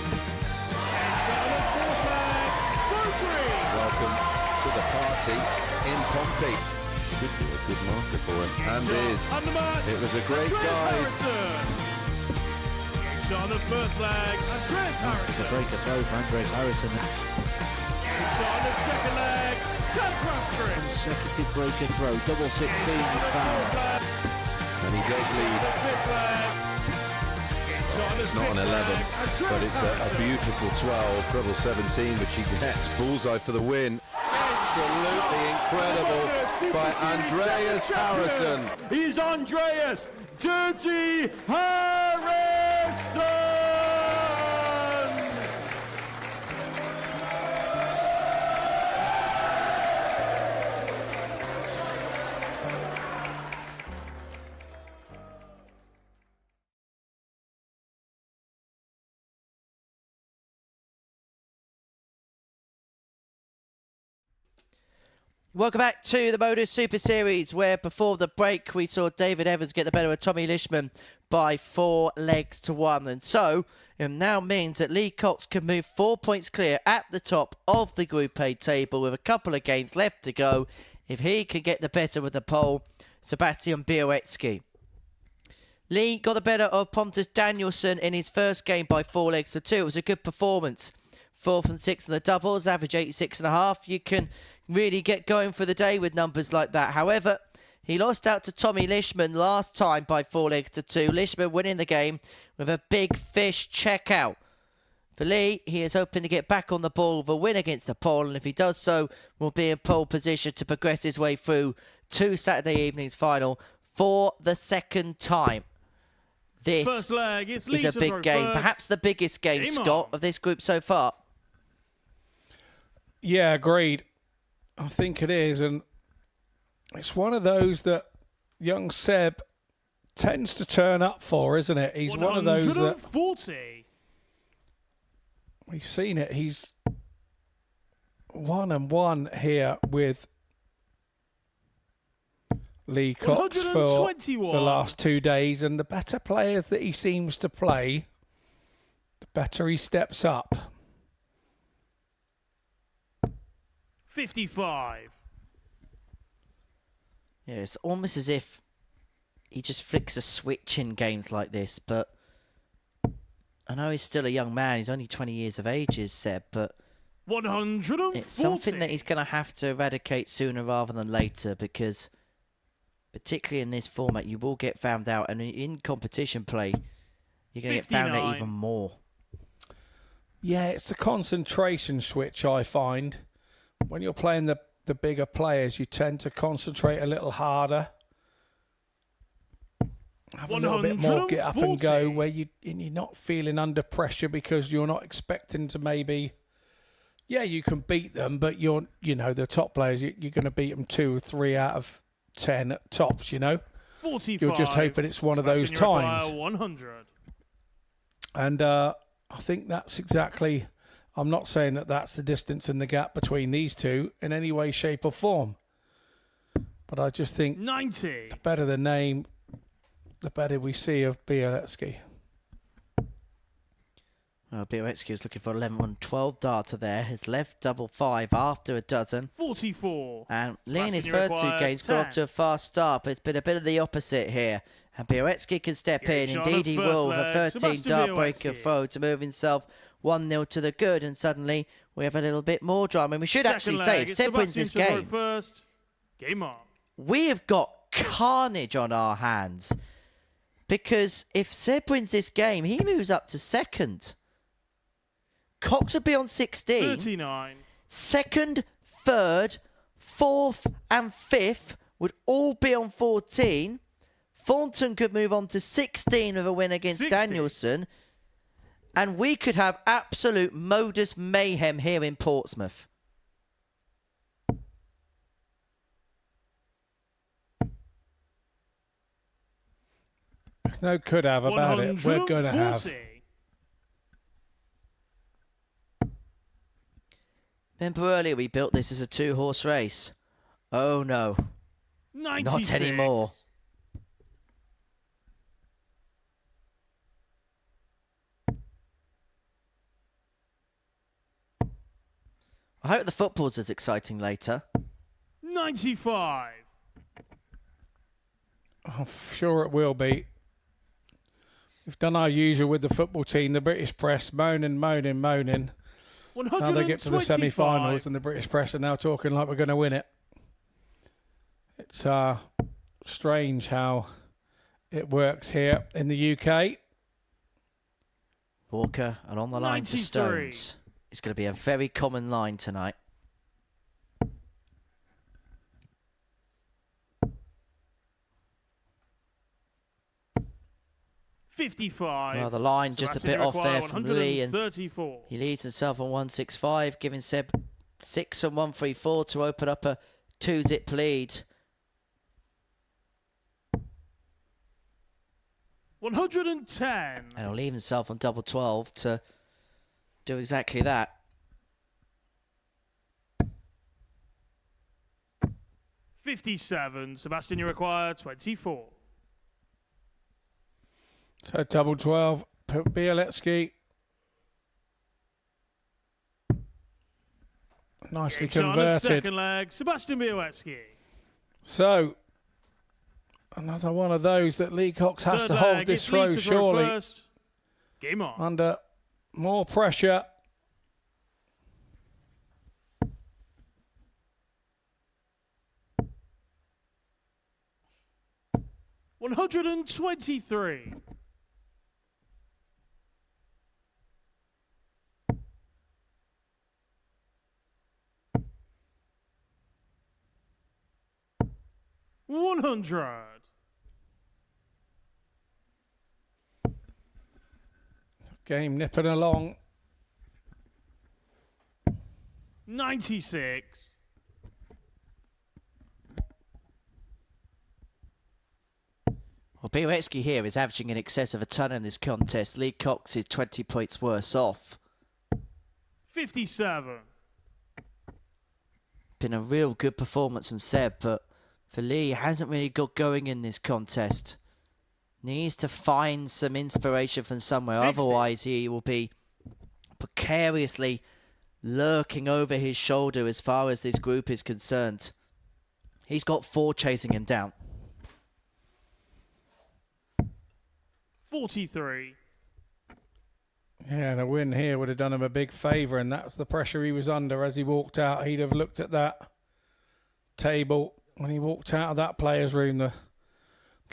Welcome to the party in Pompey. Should be a good marker for him, and is. It was a great guide. Shot on the first leg. Andreas It's Harrison. a breaker throw for Andres Harrison. Shot on the second leg. Dan Crabtree. Consecutive breaker throw, double 16 is fouled. And he does lead. It's not an 11, but it's a beautiful 12, treble 17, which he gets. Bullseye for the win. Absolutely incredible by Andreas Harrison. He's Andreas Dirty Harrison! Welcome back to the Modus Super Series, where before the break we saw David Evans get the better of Tommy Lishman by 4 legs to 1. And so it now means that Lee Cox can move 4 points clear at the top of the Group A table with a couple of games left to go. If he can get the better with the pole, Sebastian Białecki. Lee got the better of Pontus Danielsson in his first game by 4 legs to 2. It was a good performance. 4th and 6th in the doubles, average 86.5. You can really get going for the day with numbers like that. However, he lost out to Tommy Lishman last time by 4 legs to 2. Lishman winning the game with a big fish checkout. For Lee, he is hoping to get back on the ball with a win against the pole, and if he does so, will be in pole position to progress his way through to Saturday evening's final for the second time. This First leg, it's is a big game, perhaps the biggest game, Scott, of this group so far. Yeah, agreed. I think it is, and it's one of those that young Seb tends to turn up for, isn't it? He's one of those that 140. we've seen it. He's 1-1 here with Lee Cox for the 121. last 2 days, and the better players that he seems to play, the better he steps up. 55. Yeah, it's almost as if he just flicks a switch in games like this, but I know he's still a young man. He's only 20 years of age, is Seb, but 140. it's something that he's going to have to eradicate sooner rather than later, because particularly in this format, you will get found out, and in competition play, you're going to get found out 59. even more. Yeah, it's a concentration switch, I find. When you're playing the bigger players, you tend to concentrate a little harder. Have a little bit more get up and go, where you're not feeling under pressure because you're not expecting to maybe... Yeah, you can beat them, but the top players, you're going to beat them 2 or 3 out of 10 at tops, 45. You're just hoping it's one of those times. 100. And I think that's exactly... I'm not saying that that's the distance and the gap between these two in any way, shape or form. But I just think 90. the better the name, the better we see of Białecki. Well, Białecki was looking for 11-1-12 data there. His left double 5 after a dozen. 44. And Lee in his Sebastian first 2 required games got off 10. to a fast start, but it's been a bit of the opposite here. And Białecki can step in. shot Indeed on he the will, first with a leg. 13 Sebastian dart breaker Białecki. throw to move himself 1-0 to the good. And suddenly we have a little bit more drama. And we should actually say, if Seb wins this game, First. Game on. we have got carnage on our hands. Because if Seb wins this game, he moves up to second. Cox would be on 16. 39. Second, third, fourth and fifth would all be on 14. Thornton could move on to 16 with a win against 60. Danielson. And we could have absolute Modus mayhem here in Portsmouth. There's no could have about it. We're going to have. 140. Remember earlier we built this as a 2-horse race? Oh no, 96. not anymore. I hope the football's as exciting later. 95. I'm sure it will be. We've done our usual with the football team, the British press, moaning. Now they get to the 125. semi-finals and the British press are now talking like we're going to win it. It's strange how it works here in the UK. Walker and on the line to 93. Stones. It's going to be a very common line tonight. Well, the line just a bit off there from Lee, and he leads himself on 165, giving Seb 6 and 134 to open up a 2-zip lead. 110. And he'll leave himself on double 12 to do exactly that. $57. Sebastian, you require 24. So double 12, Bieletsky. Nicely Game's on the converted. second leg, Sebastian Bieletsky. So, another one of those that Lee Cox has Third to hold leg, this it's Lee throw, to throw surely. first. Game on. Under more pressure. $123. $100. Game nipping along. 96. Well, Bieletsky here is averaging in excess of a ton in this contest. Lee Cox is 20 points worse off. 57. Been a real good performance from Seb, but for Lee, he hasn't really got going in this contest. Needs to find some inspiration from somewhere, 60. otherwise he will be precariously lurking over his shoulder as far as this group is concerned. He's got 4 chasing him down. 43. Yeah, and a win here would have done him a big favour, and that's the pressure he was under as he walked out. He'd have looked at that table when he walked out of that players' room. The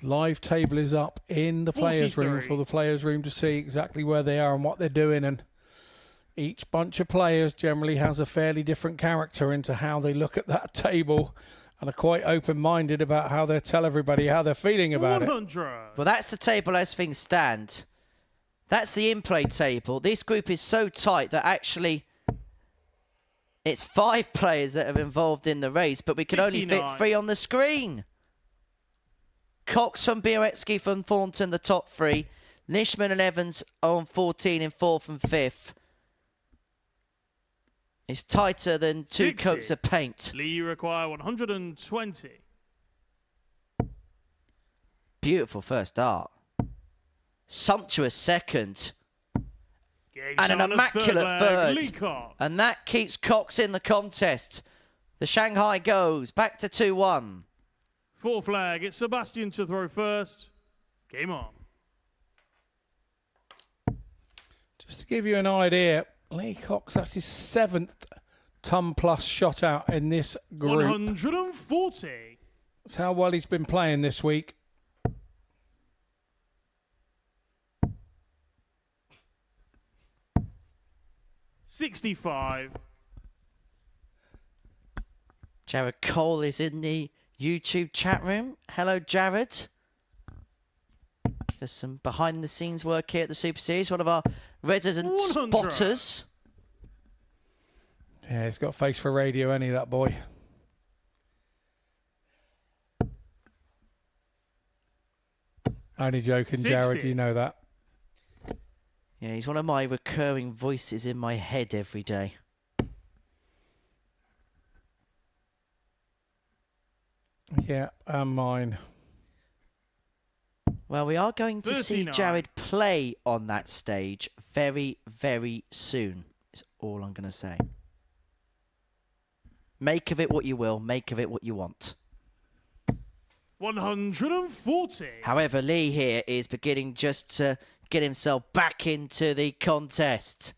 live table is up in the players' room 43. for the players' room to see exactly where they are and what they're doing, and each bunch of players generally has a fairly different character into how they look at that table and are quite open-minded about how they tell everybody how they're feeling about 100. Well, that's the table as things stand. That's the in-play table. This group is so tight that actually it's 5 players that are involved in the race, but we can only fit 59. 3 on the screen. Cox from Bieletsky from Thornton, the top 3. Nishman and Evans on 14 in 4th and 5th. It's tighter than 2 60. coats of paint. Lee, you require 120. Beautiful first start. Sumptuous second. Game's And an on the immaculate leg, third. Lee Cox. And that keeps Cox in the contest. The Shanghai goes back to 2-1. Fourth leg, it's Sebastian to throw first. Game on. Just to give you an idea, Lee Cox, that's his 7th ton-plus shot out in this group. 140. That's how well he's been playing this week. $65. Jared Cole is in the YouTube chat room. Hello, Jared. There's some behind-the-scenes work here at the Super Series. One of our resident 100. spotters. Yeah, he's got face for radio, ain't he, that boy? Only joking, 60. Jared, you know that. Yeah, he's one of my recurring voices in my head every day. Yeah, and mine. Well, we are going to see 39. Jared play on that stage very, very soon. Is all I'm going to say. Make of it what you will. Make of it what you want. 140. However, Lee here is beginning just to get himself back into the contest.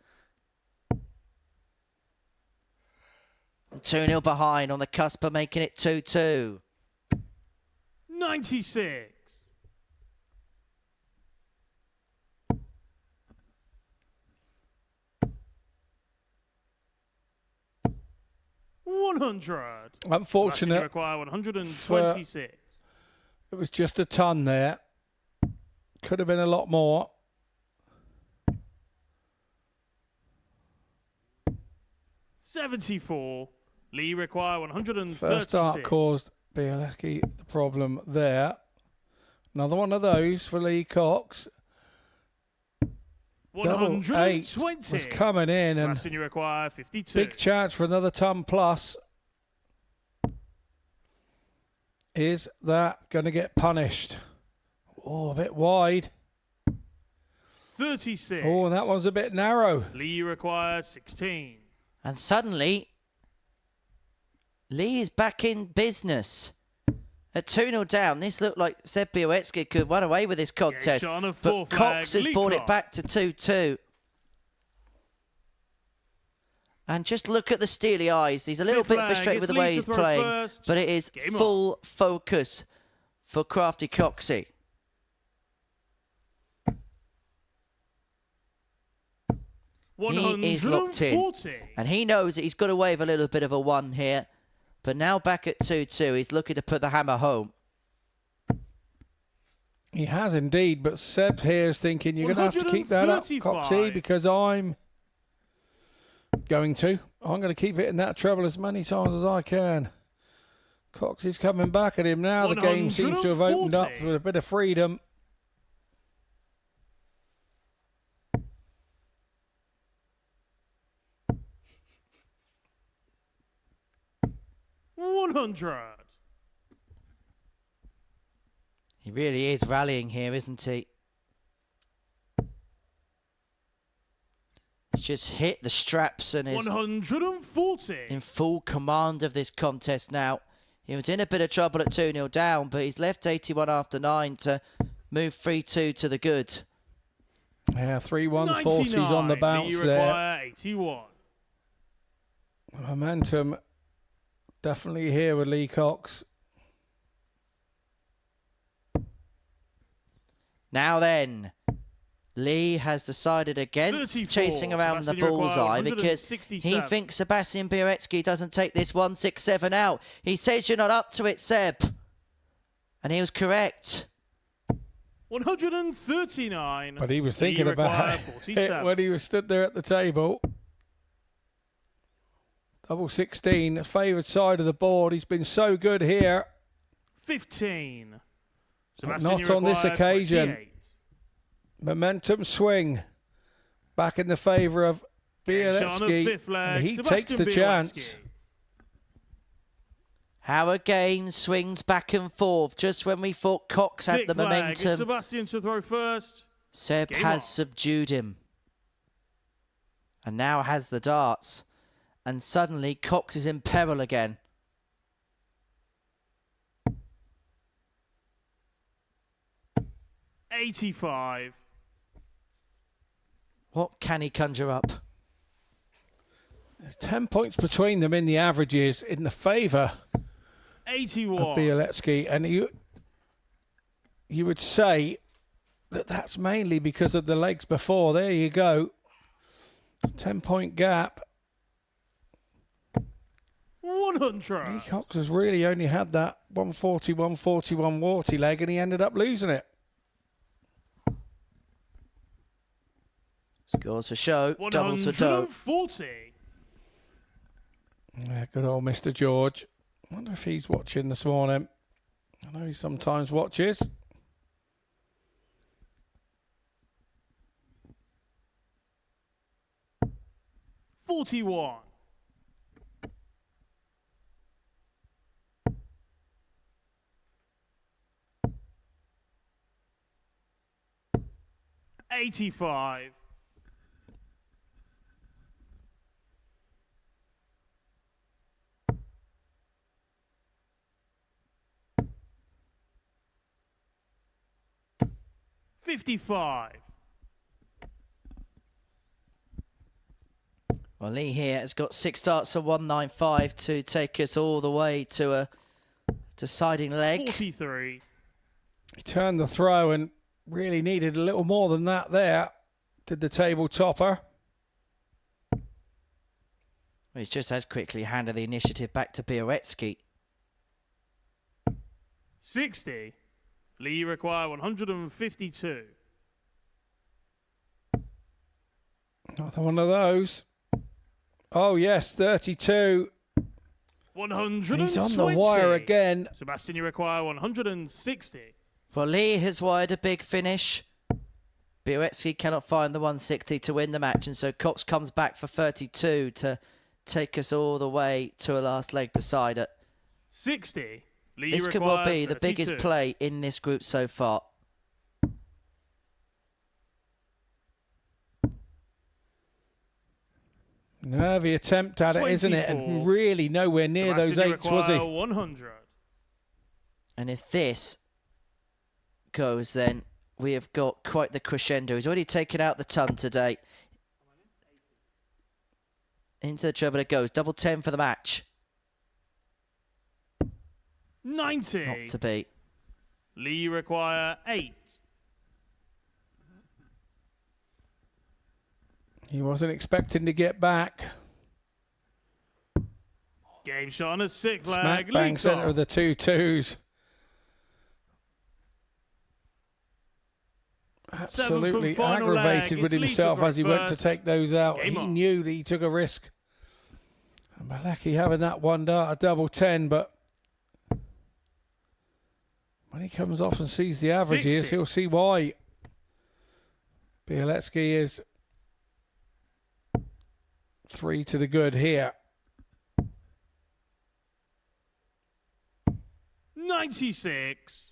2-0 behind, on the cusp of making it 2-2. 96. 100. Unfortunate. Require 126. It was just a ton there. Could have been a lot more. 74. Lee require 136. First start caused Bielecki the problem there. Another one of those for Lee Cox. Double 8 was coming in, and you require 52. big chance for another ton plus. Is that going to get punished? Oh, a bit wide. 36. Oh, and that one's a bit narrow. Lee requires 16. And suddenly, Lee is back in business. At 2-0 down, this looked like Seb Bielecki could run away with this contest. But Cox has brought it back to 2-2. And just look at the steely eyes. He's a little bit frustrated with the way he's playing. But it is full focus for Crafty Coxie. He is locked in. And he knows that he's got away with a little bit of a 1 here. But now back at 2-2, he's looking to put the hammer home. He has indeed, but Seb here is thinking you're going to have to keep that up, Coxie, because I'm going to. I'm going to keep hitting that treble as many times as I can. Coxie's coming back at him now. The game seems to have opened up with a bit of freedom. He really is rallying here, isn't he? He's just hit the straps and is 140. in full command of this contest now. He was in a bit of trouble at 2-0 down, but he's left 81 after 9 to move 3-2 to the good. Yeah, 3-1-40s on the bounce there. 81. Momentum definitely here with Lee Cox. Now then, Lee has decided against 34. chasing around the bullseye because he thinks Sebastian Bielecki doesn't take this 167 out. He says you're not up to it, Seb. And he was correct. 139. But he was thinking about it when he was stood there at the table. Double 16, favoured side of the board. He's been so good here. 15. But not on this occasion. 28. Momentum swing. Back in the favour of Bielecki. And he takes the chance. How a game swings back and forth just when we thought Cox had the momentum. Sebastian to throw first. Seb has subdued him. And now has the darts. And suddenly Cox is in peril again. $85. What can he conjure up? There's 10 points between them in the averages in the favour 81. of Bielecki. And you would say that that's mainly because of the legs before. There you go. 10-point gap. 100. Lee Cox has really only had that 140, 141 Warty leg, and he ended up losing it. Scores for show, doubles for dough. 140. Yeah, good old Mr. George. I wonder if he's watching this morning. I know he sometimes watches. $41. $85. $55. Well, Lee here has got 6 starts of 195 to take us all the way to a deciding leg. 43. He turned the throw and really needed a little more than that there. Did the table topper. He's just as quickly handed the initiative back to Bioretsky. 60. Lee require 152. Another one of those. Oh, yes, 32. 120. He's on the wire again. Sebastian, you require 160. Well, Lee has wired a big finish. Bioretsky cannot find the 160 to win the match, and so Cox comes back for 32 to take us all the way to a last leg decider. 60. Lee This could well be 32. the biggest play in this group so far. Nervy attempt at it, isn't it? And really nowhere near Sebastian, those you eights, was he? require 100. And if this goes, then we have got quite the crescendo. He's already taken out the ton today. Into the treble it goes. Double 10 for the match. 90. Not to beat. Lee require 8. He wasn't expecting to get back. Game shot on a 6th leg. Smack bang centre of the 2-2s. Absolutely aggravated with himself as he went to take those out. He knew that he took a risk. And Malecki having that one dart, a double 10, but when he comes off and sees the averages, 60. he'll see why. Bieletsky is 3 to the good here. 96.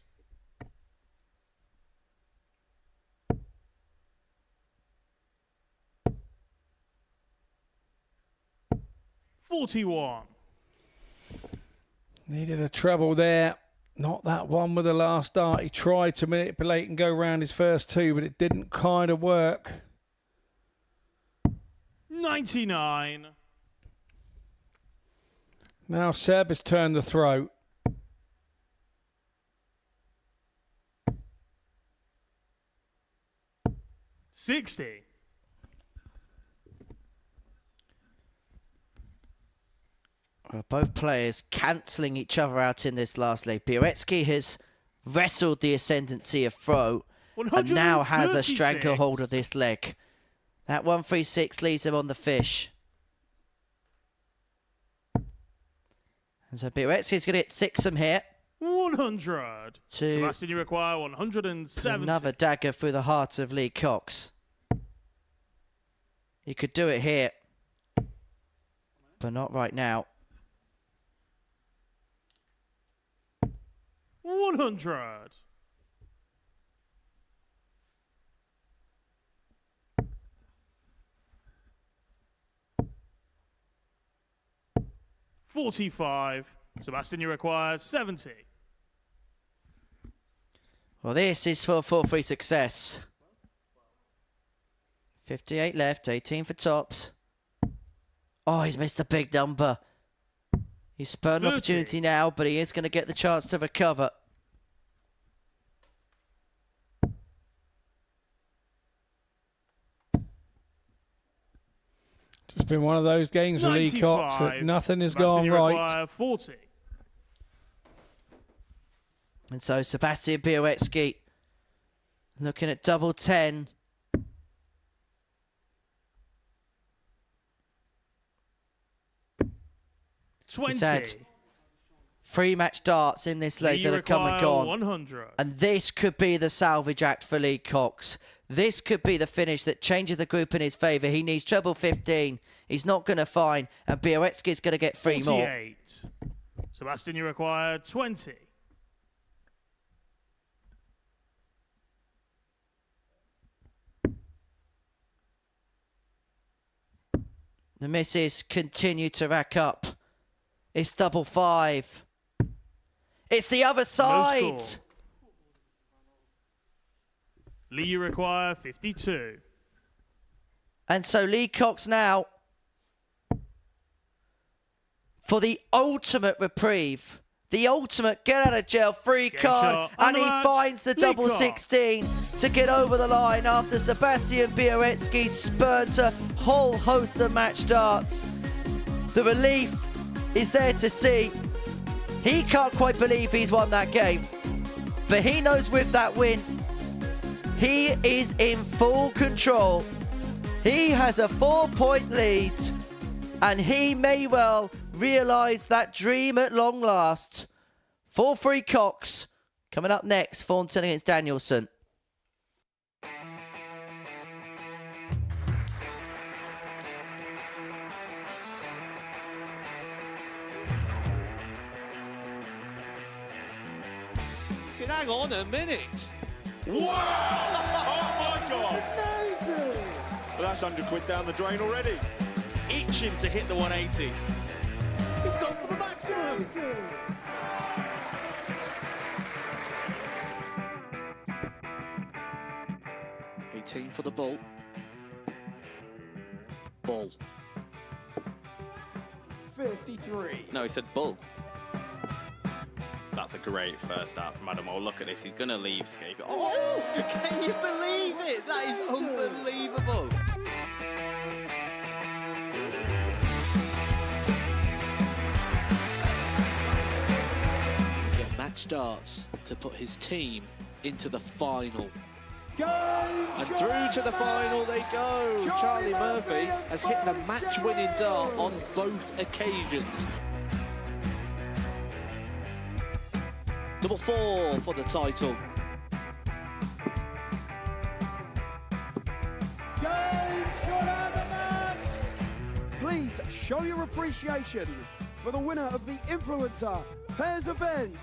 $41. Needed a treble there. Not that one with the last dart. He tried to manipulate and go round his first 2, but it didn't kind of work. 99. Now Seb has turned the throw. $60. Well, both players cancelling each other out in this last leg. Bioretsky has wrestled the ascendancy of throw and now has a stranglehold of this leg. That 136 leaves him on the fish. And so Bioretsky's going to hit 6 from here. 100. Sebastian, you require 170. Another dagger through the heart of Lee Cox. He could do it here, but not right now. 100. $45. Sebastian, you require 70. Well, this is for 4-3 success. 58 left, 18 for tops. Oh, he's missed a big number. He's spurred an opportunity now, but he is going to get the chance to recover. It's been one of those games with Lee Cox that nothing has gone right. 40. And so Sebastian Bioretsky looking at double 10. 20. He's had 3 match darts in this leg that have come and gone. 100. And this could be the salvage act for Lee Cox. This could be the finish that changes the group in his favour. He needs treble 15. He's not going to find. And Białecki's going to get 3 more. 48. Sebastian, you require 20. The misses continue to rack up. It's double 5. It's the other side. No score. Lee, you require 52. And so Lee Cox now, for the ultimate reprieve, the ultimate get out of jail free Game card, shot. and he Undermatch. finds the Lee double Cox. 16 to get over the line after Sebastian Białecki spurned a whole host of match darts. The relief is there to see. He can't quite believe he's won that game, but he knows with that win, he is in full control. He has a 4-point lead, and he may well realise that dream at long last. 4-3 Cox. Coming up next, Thornton against Danielson. Hang on a minute. Wow! Oh my God! Well, that's £100 down the drain already. Itching to hit the 180. He's gone for the maximum. 18 for the bull. Bull. 53. No, he said bull. That's a great first start from Adam. Oh, look at this. He's going to leave Scape. Oh, can you believe it? That is unbelievable. Get match darts to put his team into the final. And through to the final they go. Charlie Murphy has hit the match-winning dart on both occasions. Double 4 for the title. Please show your appreciation for the winner of the Influencer Pairs event,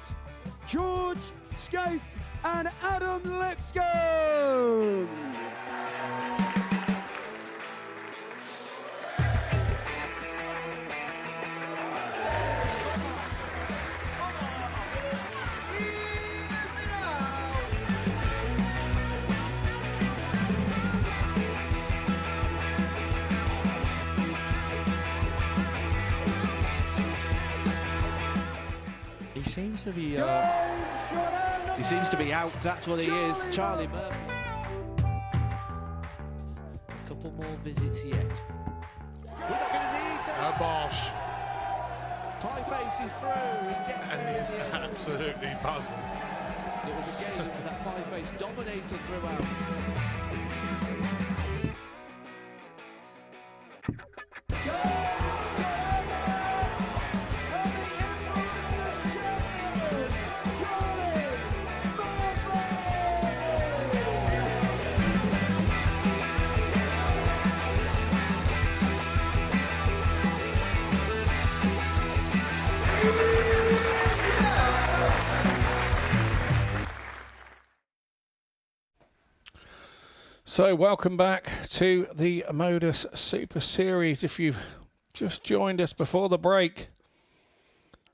George Scaife and Adam Lipscomb. He seems to be out. That's what he is. Charlie Murphy. A couple more visits yet. We're not going to need that. Bosh. Pie Face is through. He gets And he's absolutely buzzing. It was a game that Pie Face dominated throughout. So welcome back to the Modus Super Series. If you've just joined us before the break,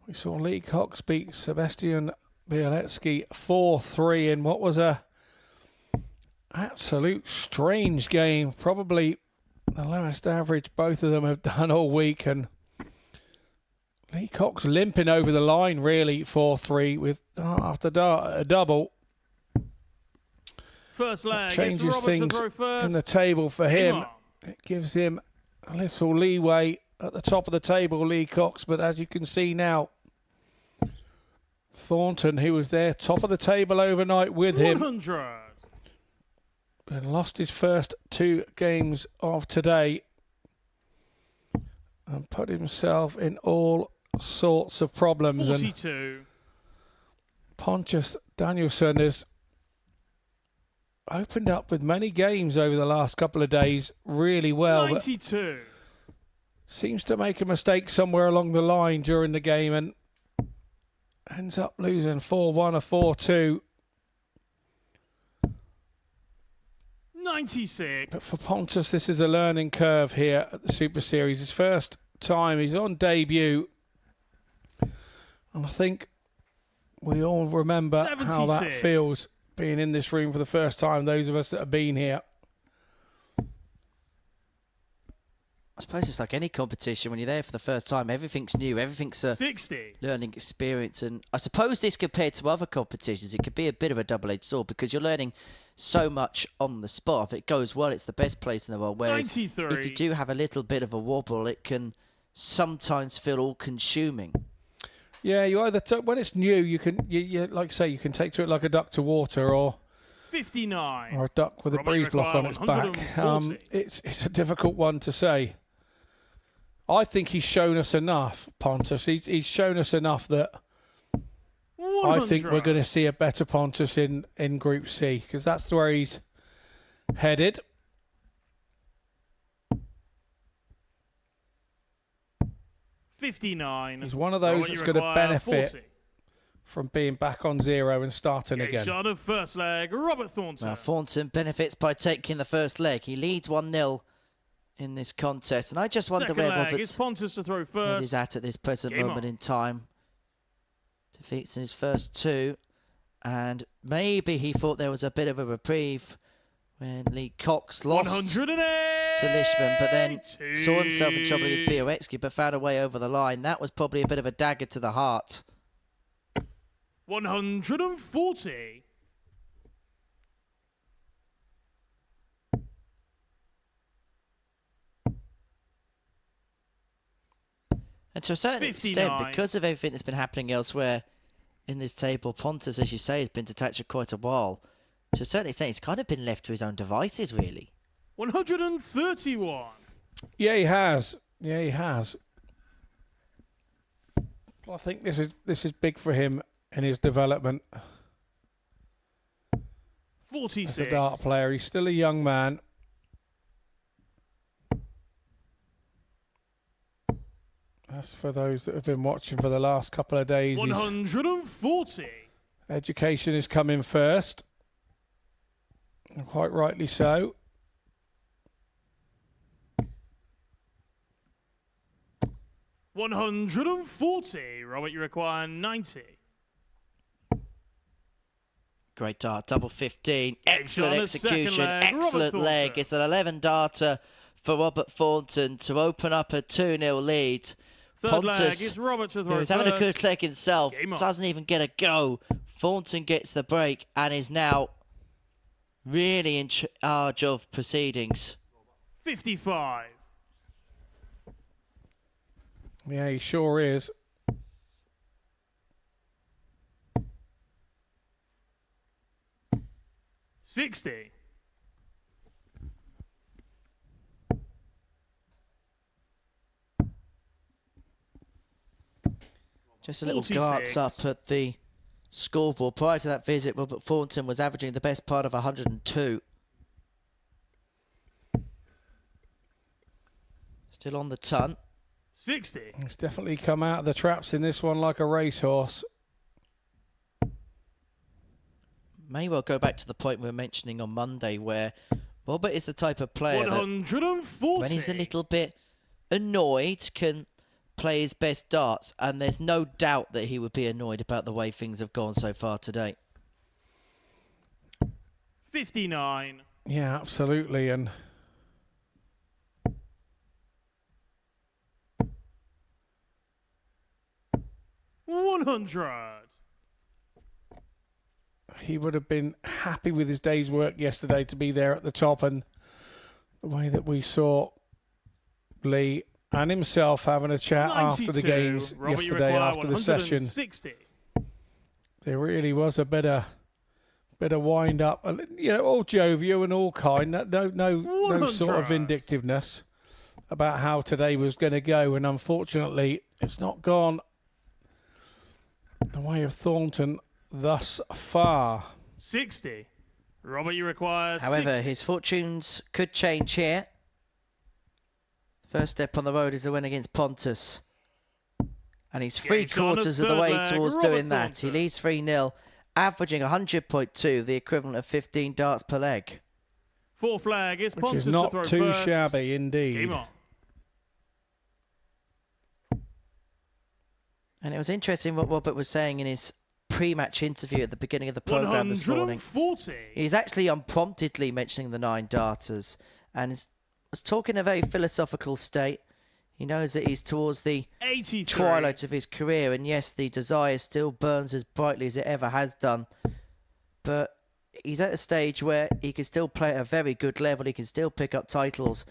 we saw Lee Cox beat Sebastian Białecki 4-3 in what was a absolute strange game. Probably the lowest average both of them have done all week, and Lee Cox limping over the line really 4-3 with after a double. First leg. Changes things in the table for him. It gives him a little leeway at the top of the table, Lee Cox. But as you can see now, Thornton, who was there top of the table overnight with him, 100. and lost his first 2 games of today and put himself in all sorts of problems. 42. And Pontus Danielsson has opened up with many games over the last couple of days really well. 92. Seems to make a mistake somewhere along the line during the game and ends up losing 4-1 or 4-2. 96. But for Pontus, this is a learning curve here at the Super Series. His first time, he's on debut. And I think we all remember 76. how that feels, being in this room for the first time, those of us that have been here. I suppose it's like any competition. When you're there for the first time, everything's new. Everything's a 60. learning experience. And I suppose this, compared to other competitions, it could be a bit of a double-edged sword because you're learning so much on the spot. If it goes well, it's the best place in the world. Whereas 93. if you do have a little bit of a wobble, it can sometimes feel all-consuming. Yeah, you either when it's new, you can, you like I say, you can take to it like a duck to water, or 59. a duck with a breeze block on its back. 140. It's a difficult one to say. I think he's shown us enough, Pontus. He's shown us enough that 100. I think we're going to see a better Pontus in Group C, because that's where he's headed. $59. He's one of those that's going to benefit 40. from being back on zero and starting Game again. shot of first leg, Robert Thornton. Well, Thornton benefits by taking the first leg. He leads 1-0 in this contest. And I just wonder Second where leg, Robert's it's Pontus to throw head first. is at this present Game moment on. in time. Defeats in his first two. And maybe he thought there was a bit of a reprieve when Lee Cox lost 108 to Lishman, but then saw himself in trouble against Białecki, but found a way over the line. That was probably a bit of a dagger to the heart. 140. And to a certain 59. extent, because of everything that's been happening elsewhere in this table, Pontus, as you say, has been detached for quite a while. To a certain extent, he's kind of been left to his own devices, really. 131. Yeah, he has. Yeah, he has. I think this is big for him in his development 46. as a dart player. He's still a young man. That's for those that have been watching for the last couple of days. 140. Education is coming first, and quite rightly so. 140. Robert, you require 90. Great dart, double 15. Excellent on the second execution, leg, excellent Robert leg. Thornton. It's an 11 darter for Robert Thornton to open up a 2-0 lead. Third leg is Robert to throw who's having a good first. leg himself, Game on. doesn't even get a go. Thornton gets the break and is now really in charge of proceedings. 55. Yeah, he sure is. $60. Just a little 46. glance up at the scoreboard. Prior to that visit, Robert Thornton was averaging the best part of 102. Still on the ton. 60. He's definitely come out of the traps in this one like a racehorse. May well go back to the point we were mentioning on Monday where Robert is the type of player that 140. when he's a little bit annoyed can play his best darts, and there's no doubt that he would be annoyed about the way things have gone so far today. 59. Yeah, absolutely. And 100. he would have been happy with his day's work yesterday to be there at the top, and the way that we saw Lee and himself having a chat after the 92. games Robert, you yesterday require after the session. 160. There really was a bit of wind up, you know, all jovial and all kind. No sort of 100. vindictiveness about how today was going to go, and unfortunately, it's not gone the way of Thornton thus far. 60. Robert, you require However, 60. his fortunes could change here. First step on the road is a win against Pontus. And he's three-quarters of the way towards doing that. He leads 3-0, averaging 100.2, the equivalent of 15 darts per leg. Fourth flag is Which Pontus is not to throw too first. shabby indeed. Game on. And it was interesting what Robert was saying in his pre-match interview at the beginning of the programme this morning. 140. He's actually unpromptedly mentioning the 9 darters and was talking in a very philosophical state. He knows that he's towards the 83. twilight of his career, and yes, the desire still burns as brightly as it ever has done. But he's at a stage where he can still play at a very good level. He can still pick up titles,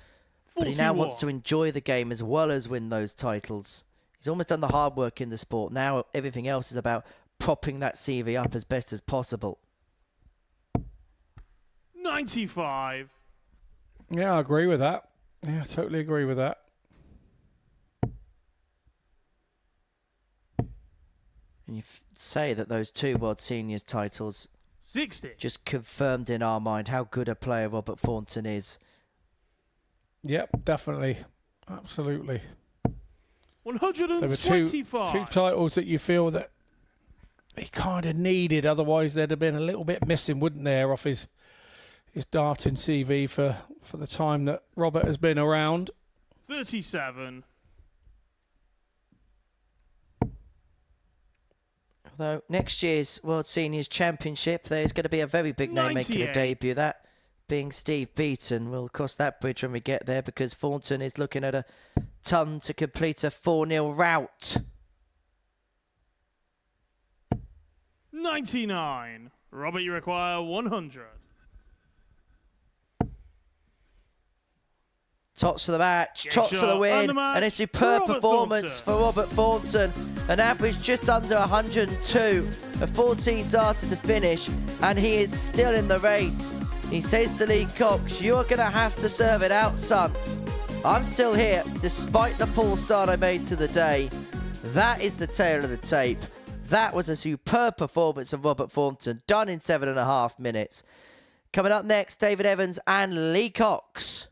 but he now wants to enjoy the game as well as win those titles. He's almost done the hard work in the sport. Now everything else is about propping that CV up as best as possible. 95. Yeah, I agree with that. Yeah, I totally agree with that. And you say that those 2 World Seniors titles 60. just confirmed in our mind how good a player Robert Thornton is. Yep, definitely. Absolutely. 125. There were two titles that you feel that he kind of needed, otherwise there'd have been a little bit missing, wouldn't there, off his darting CV for the time that Robert has been around. 37. Although next year's World Seniors Championship, there's going to be a very big name making a debut, that being Steve Beaton. We'll cross that bridge when we get there, because Thornton is looking at a ton to complete a 4-0 rout. 99. Robert, you require 100. Tops of the match, Get tops of the shot win, on the match and a superb for Robert performance for Robert Thornton. An average just under 102, a 14 darter to finish, and he is still in the race. He says to Lee Cox, "You're going to have to serve it out, son. I'm still here, despite the poor start I made to the day." That is the tale of the tape. That was a superb performance of Robert Thornton, done in 7.5 minutes. Coming up next, David Evans and Lee Cox.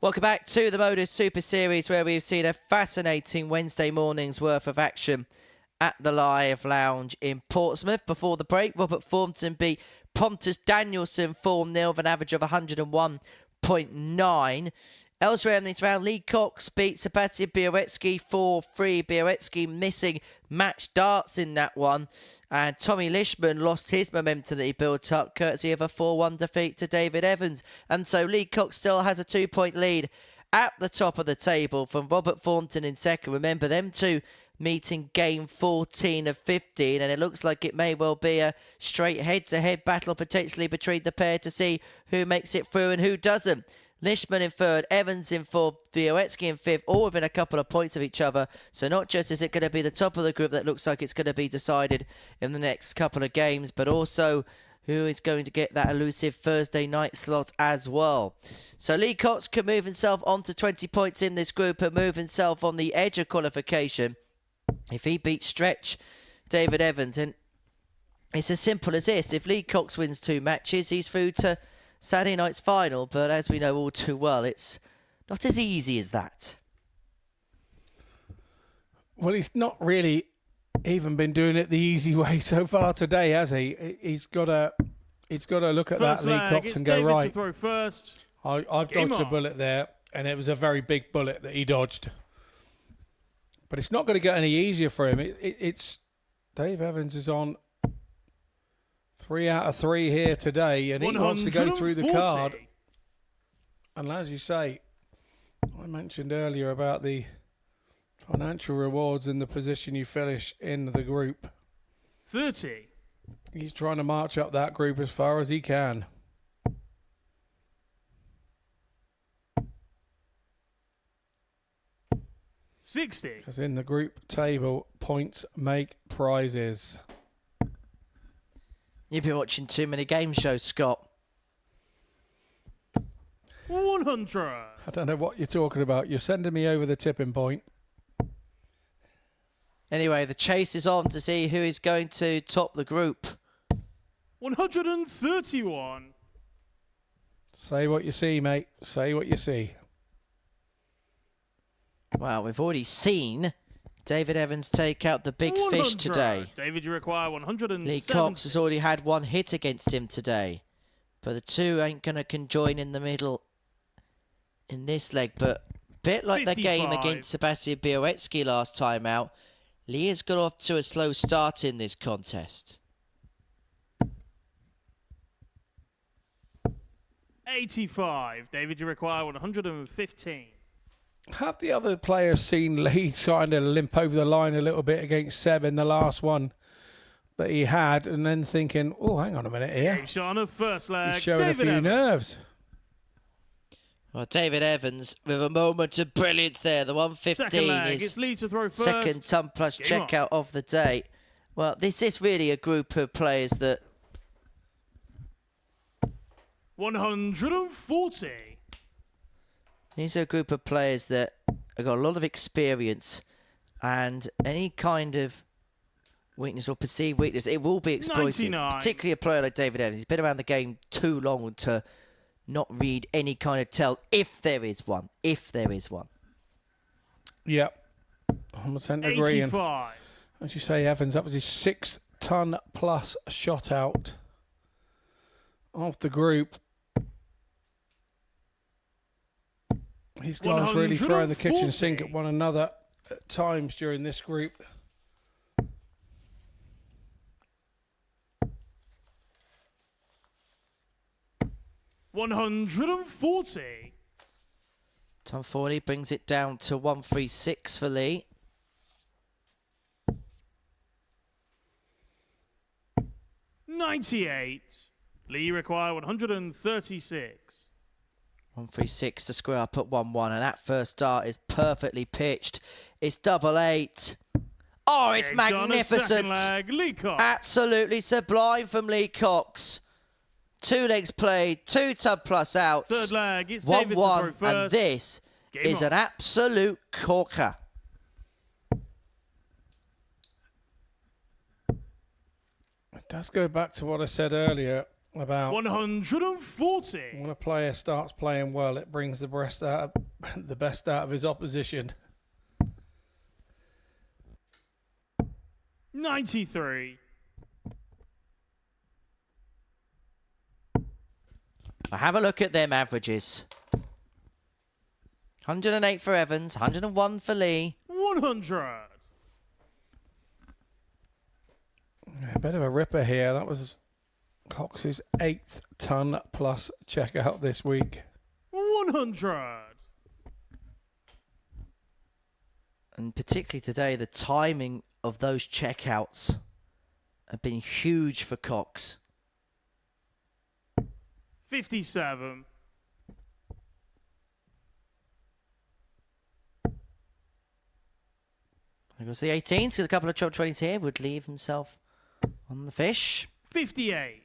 Welcome back to the Modus Super Series, where we've seen a fascinating Wednesday morning's worth of action at the Live Lounge in Portsmouth. Before the break, Robert Thornton beat Pontus Danielsson 4-0 with an average of 101.9. Elsewhere in this round, Lee Cox beat Sebastian Białecki 4-3. Białecki missing match darts in that one. And Tommy Leishman lost his momentum that he built up courtesy of a 4-1 defeat to David Evans. And so Lee Cox still has a 2-point lead at the top of the table from Robert Thornton in second. Remember, them two meeting game 14 of 15, and it looks like it may well be a straight head-to-head battle potentially between the pair to see who makes it through and who doesn't. Leishman in third, Evans in fourth, Białecki in fifth, all within a couple of points of each other. So not just is it going to be the top of the group that looks like it's going to be decided in the next couple of games, but also who is going to get that elusive Thursday night slot as well. So Lee Cox can move himself on to 20 points in this group and move himself on the edge of qualification if he beats Stretch David Evans. And it's as simple as this. If Lee Cox wins 2 matches, he's through to Saturday night's final, but as we know all too well, it's not as easy as that. Well, he's not really even been doing it the easy way so far today, has he? He's got to look at First that Lee leg, Cox it's and go, David right, to throw first. I've Game dodged a on. bullet there, and it was a very big bullet that he dodged. But it's not going to get any easier for him. It's Dave Evans is on 3 out of 3 here today, and he wants to go through the 140. card. And as you say, I mentioned earlier about the financial rewards and the position you finish in the group. 30. He's trying to march up that group as far as he can. $60. Because in the group table, points make prizes. You've been watching too many game shows, Scott. 100. I don't know what you're talking about. You're sending me over the tipping point. Anyway, the chase is on to see who is going to top the group. 131. Say what you see, mate. Say what you see. Well, we've already seen David Evans take out the big fish 100. today. David, you require 170. Lee Cox has already had 1 hit against him today. But the two ain't going to conjoin in the middle in this leg. But a bit like the game 55. against Sebastian Białecki last time out, Lee has got off to a slow start in this contest. 85. David, you require 115. Have the other players seen Lee trying to limp over the line a little bit against Seb in the last one that he had, and then thinking, oh, hang on a minute here. Game shot on the first leg. He's showing David a few Evans. nerves. Well, David Evans with a moment of brilliance there. The 115 Second leg, is it's Lee to throw first. second ton plus Game on. checkout of the day. Well, this is really a group of players that 140. these are a group of players that have got a lot of experience, and any kind of weakness or perceived weakness, it will be exploited. 99. Particularly a player like David Evans. He's been around the game too long to not read any kind of tell, if there is one. If there is one. Yep. 100% agree. And 85. as you say, Evans, that was his 6 ton plus shot out of the group. These guys really throwing the kitchen sink at one another at times during this group. $140. Tom Forney brings it down to 136 for Lee. $98. Lee require 136. 136 to square up at 1-1, and that first dart is perfectly pitched. It's 88. Oh, it's Game shot on the magnificent. second leg, Lee Cox. Absolutely sublime from Lee Cox. 2 legs played, 2 ton plus outs. Third leg, it's David to throw 1-1, first. and this Game is on. an absolute corker. It does go back to what I said earlier about 140. when a player starts playing well, it brings the best out of his opposition. 93. Well, have a look at them averages. 108 for Evans, 101 for Lee. 100. A bit of a ripper here. That was Cox's 8th ton plus checkout this week. 100. And particularly today, the timing of those checkouts have been huge for Cox. 57. There goes the 18s, got a couple of chop 20s here, would leave himself on the fish. 58.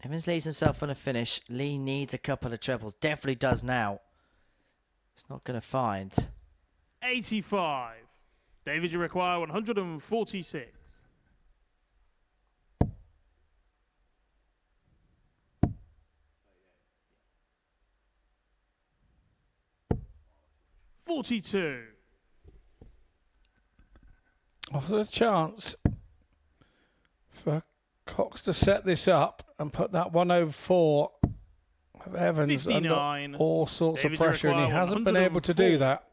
Evans leaves himself on a finish. Lee needs a couple of trebles. Definitely does now. It's not going to find. 85. David, you require 146. $42. Offers a chance for Cox to set this up and put that 104 of Evans 59. under all sorts David, of pressure, and he hasn't been able to do that.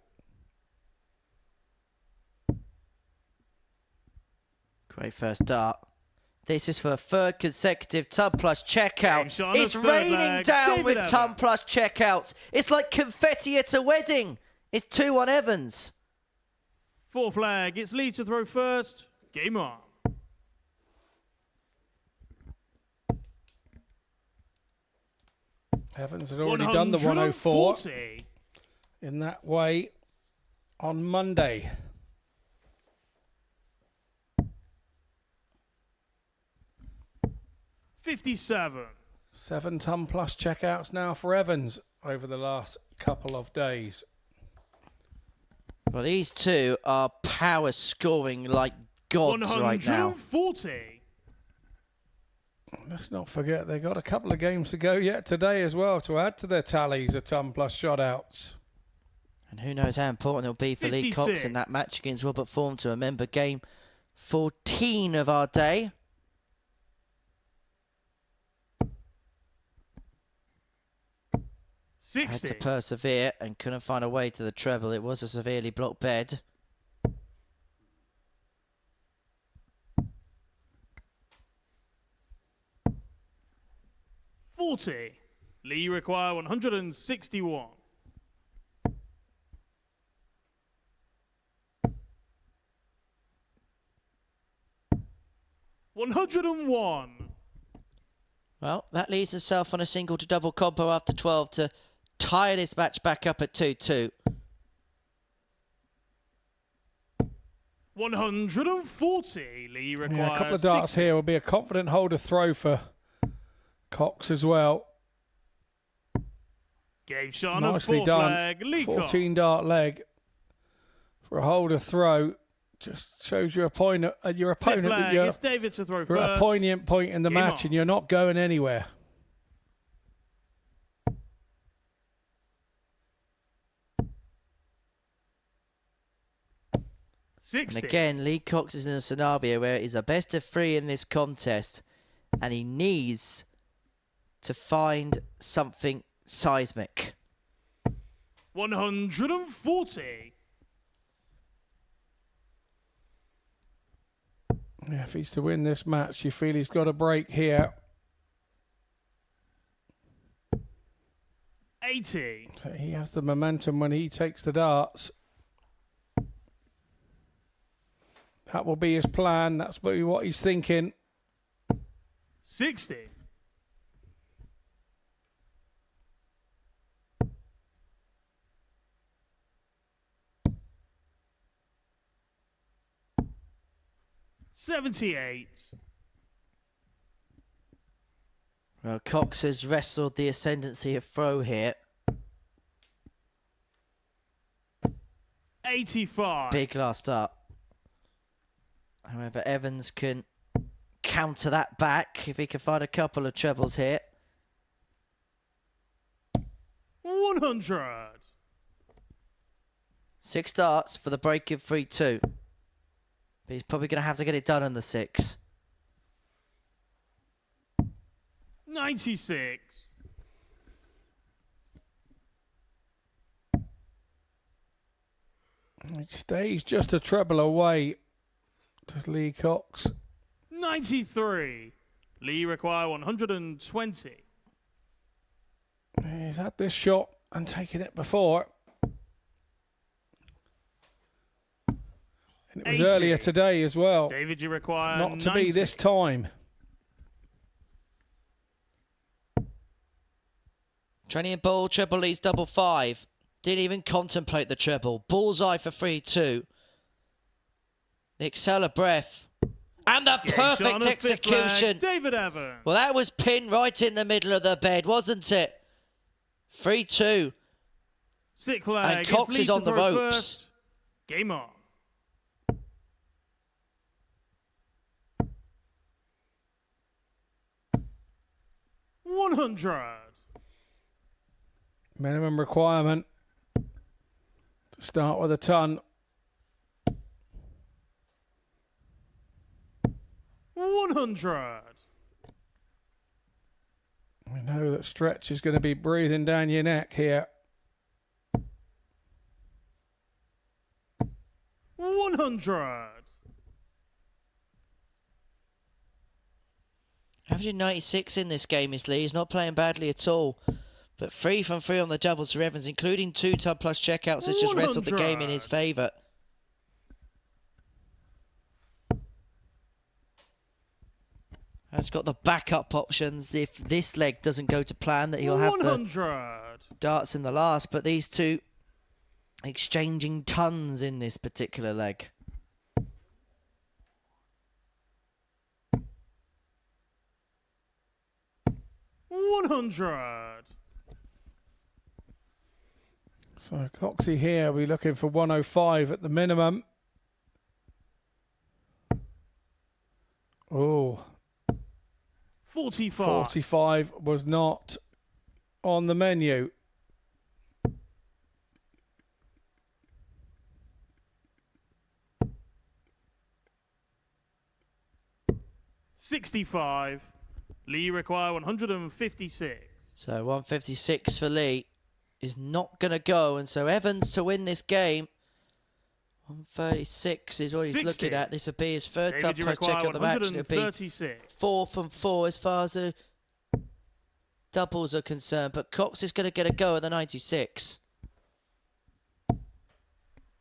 Great first dart. This is for a third consecutive ton plus checkout. Shot on It's the third raining leg. down David with Evans. ton plus checkouts. It's like confetti at a wedding. It's 2-1 Evans. Fourth flag. It's Lee to throw first. Game on. Evans had already done the 104 140. in that way on Monday. $57. 7 ton plus checkouts now for Evans over the last couple of days. Well, these two are power scoring like gods right now. 140. Let's not forget they've got a couple of games to go yet today as well to add to their tallies of ton plus shotouts. And who knows how important it'll be for Lee Cox 56. in that match against Robert Form to remember game 14 of our day. Had to 60. persevere and couldn't find a way to the treble. It was a severely blocked bed. $40. Lee require 161. $101. Well, that leaves himself on a single to double combo after 12 to tie this match back up at 2-2. 140. Lee requires Yeah, a couple of darts here will be a confident holder throw for Cox as well. Game shot on a Nicely fourth done. flag. Lee Cox. 14 dart leg for a holder throw. Just shows your opponent, Fifth that flag. you're, It's David to throw you're at a first. poignant point in the Game match on. and you're not going anywhere. And 60. again, Lee Cox is in a scenario where he's a best of 3 in this contest and he needs to find something seismic. 140. Yeah, if he's to win this match, you feel he's got a break here. 80. So he has the momentum when he takes the darts. That will be his plan. That's what he's thinking. 60. $78. Well, Cox has wrestled the ascendancy of throw here. 85. Big last up. However, Evans can counter that back if he can find a couple of trebles here. 100. 6 darts for the break of 3-2. But he's probably going to have to get it done on the 6. 96. It stays just a treble away. Does Lee Cox? 93. Lee require 120. He's had this shot and taken it before. And it was 80. earlier today as well. David, you require Not to 90. be this time. Training ball, treble leads double 5. Didn't even contemplate the treble. Bullseye for 3-2. The Excella breath. And the Game shot perfect on the fifth execution. leg, David Evans. Well, that was pinned right in the middle of the bed, wasn't it? 3-2. Sixth leg. And Cox It's Lee is to on the throw ropes. First. Game on. $100. Minimum requirement to start with a ton. 100. We know that stretch is going to be breathing down your neck here. 100. Averaging 96 in this game is Lee. He's not playing badly at all. But 3 from 3 on the doubles for Evans, including 2 ton plus checkouts, has just wrestled the game in his favour. Has got the backup options if this leg doesn't go to plan, that he'll have 100. the darts in the last. But these two exchanging tons in this particular leg. $100. So Coxie here, we're looking for 105 at the minimum. Oh, 45. 45 was not on the menu. $65. Lee require 156. So 156 for Lee is not going to go. And so Evans to win this game. 136 is what he's 60. looking at. This will be his third David, top you plus check require of the match. It'll be 136. 4 from 4 as far as the doubles are concerned. But Cox is going to get a go at the 96.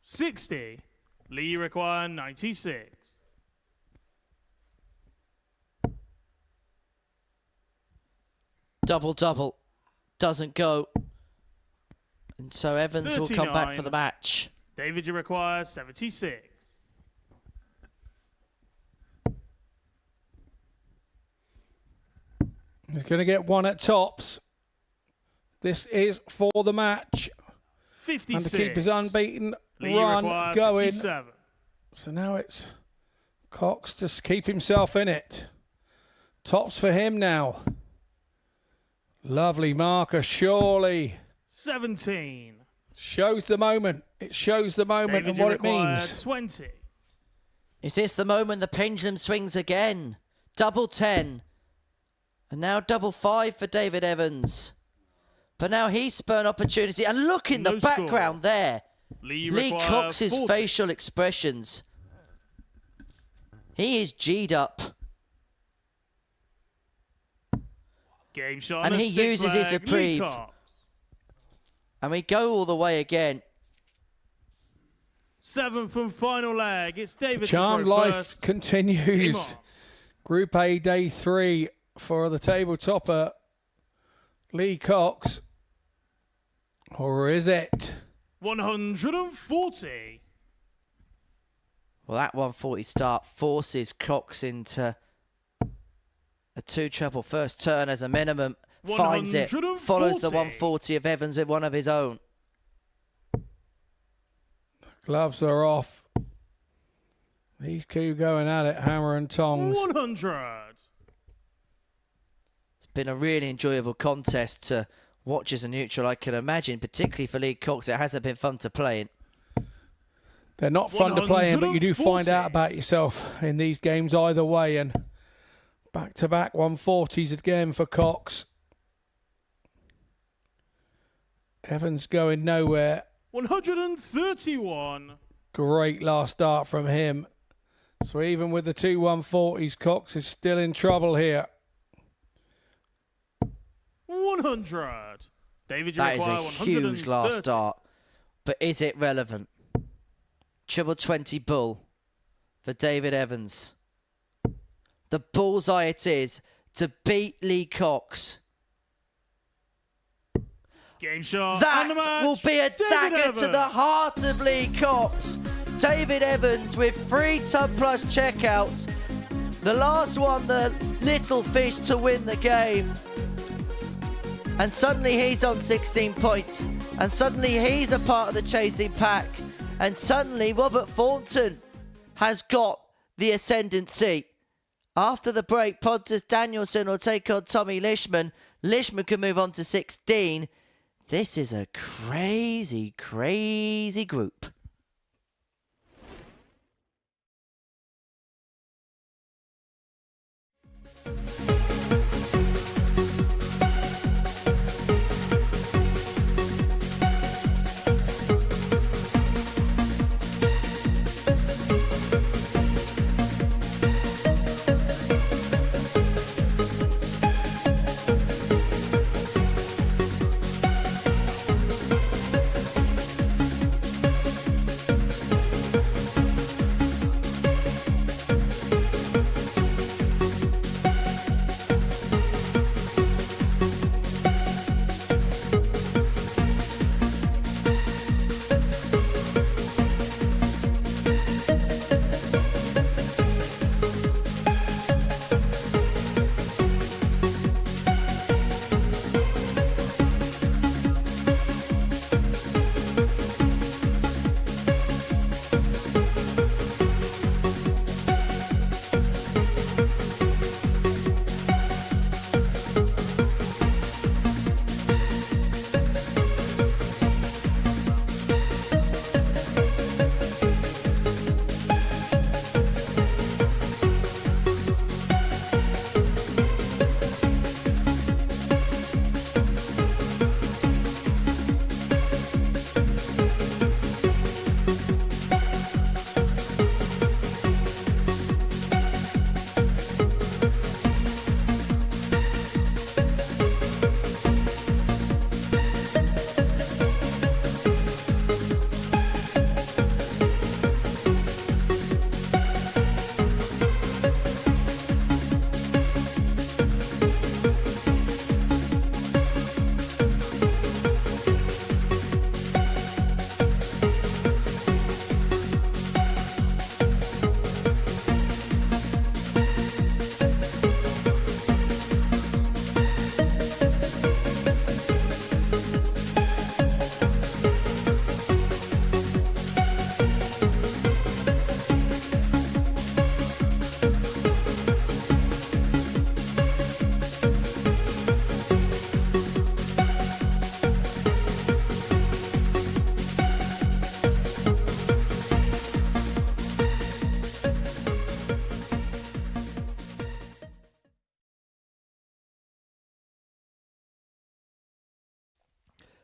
60. Lee require 96. Double. Doesn't go. And so Evans will come back for 39. the match. David, you require 76. He's going to get one at tops. This is for the match. 56. And to keep his unbeaten Lee run require going. 57. So now it's Cox to keep himself in it. Tops for him now. Lovely marker, surely. 17. Shows the moment. It shows the moment David, and you what it require means. 20. Is this the moment the pendulum swings again? Double 10. And now double 5 for David Evans. But now he's spurned opportunity. And look in the No score. background there. Lee Lee require Cox's 40. facial expressions. He is G'd up. Game shot And on the he sixth uses his leg, Lee reprieve. Cox. And we go all the way again. 7 from final leg. It's David. Charmed to throw life first. continues. Game on. Group A, day 3 for the table topper, Lee Cox. Or is it? 140. Well, that 140 start forces Cox into A 2-treble first turn as a minimum. Finds it. 140. Follows the 140 of Evans with one of his own. Gloves are off. These two going at it, hammer and tongs. 100. It's been a really enjoyable contest to watch as a neutral, I can imagine, particularly for Lee Cox. It hasn't been fun to play in. They're not fun to play in, but you do 140. find out about yourself in these games either way. And back-to-back 140s again for Cox. Evans going nowhere. 131. Great last start from him. So even with the two 140s, Cox is still in trouble here. 100. David, you That is require a 130. huge last start. But is it relevant? Triple 20 bull for David Evans. The bullseye it is to beat Lee Cox. Game shot. That and the match. will be a David dagger Evans. to the heart of Lee Cox. David Evans with 3 ton plus checkouts. The last one, the little fish to win the game. And suddenly he's on 16 points. And suddenly he's a part of the chasing pack. And suddenly Robert Thornton has got the ascendancy. After the break, Pontus Danielson will take on Tommy Lishman. Lishman can move on to 16. This is a crazy, crazy group.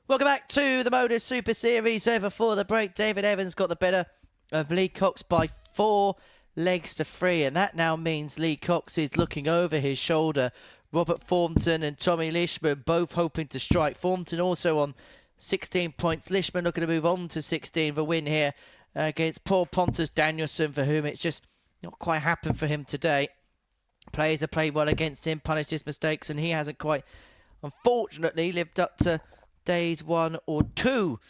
Welcome back to the Modus Super Series. So before the break, David Evans got the better of Lee Cox by 4 legs to 3. And that now means Lee Cox is looking over his shoulder. Robert Thornton and Tommy Lishman both hoping to strike. Thornton also on 16 points. Lishman looking to move on to 16 for a win here against poor Pontus Danielson, for whom it's just not quite happened for him today. Players have played well against him, punished his mistakes, and he hasn't quite, unfortunately, lived up to days 1 or 2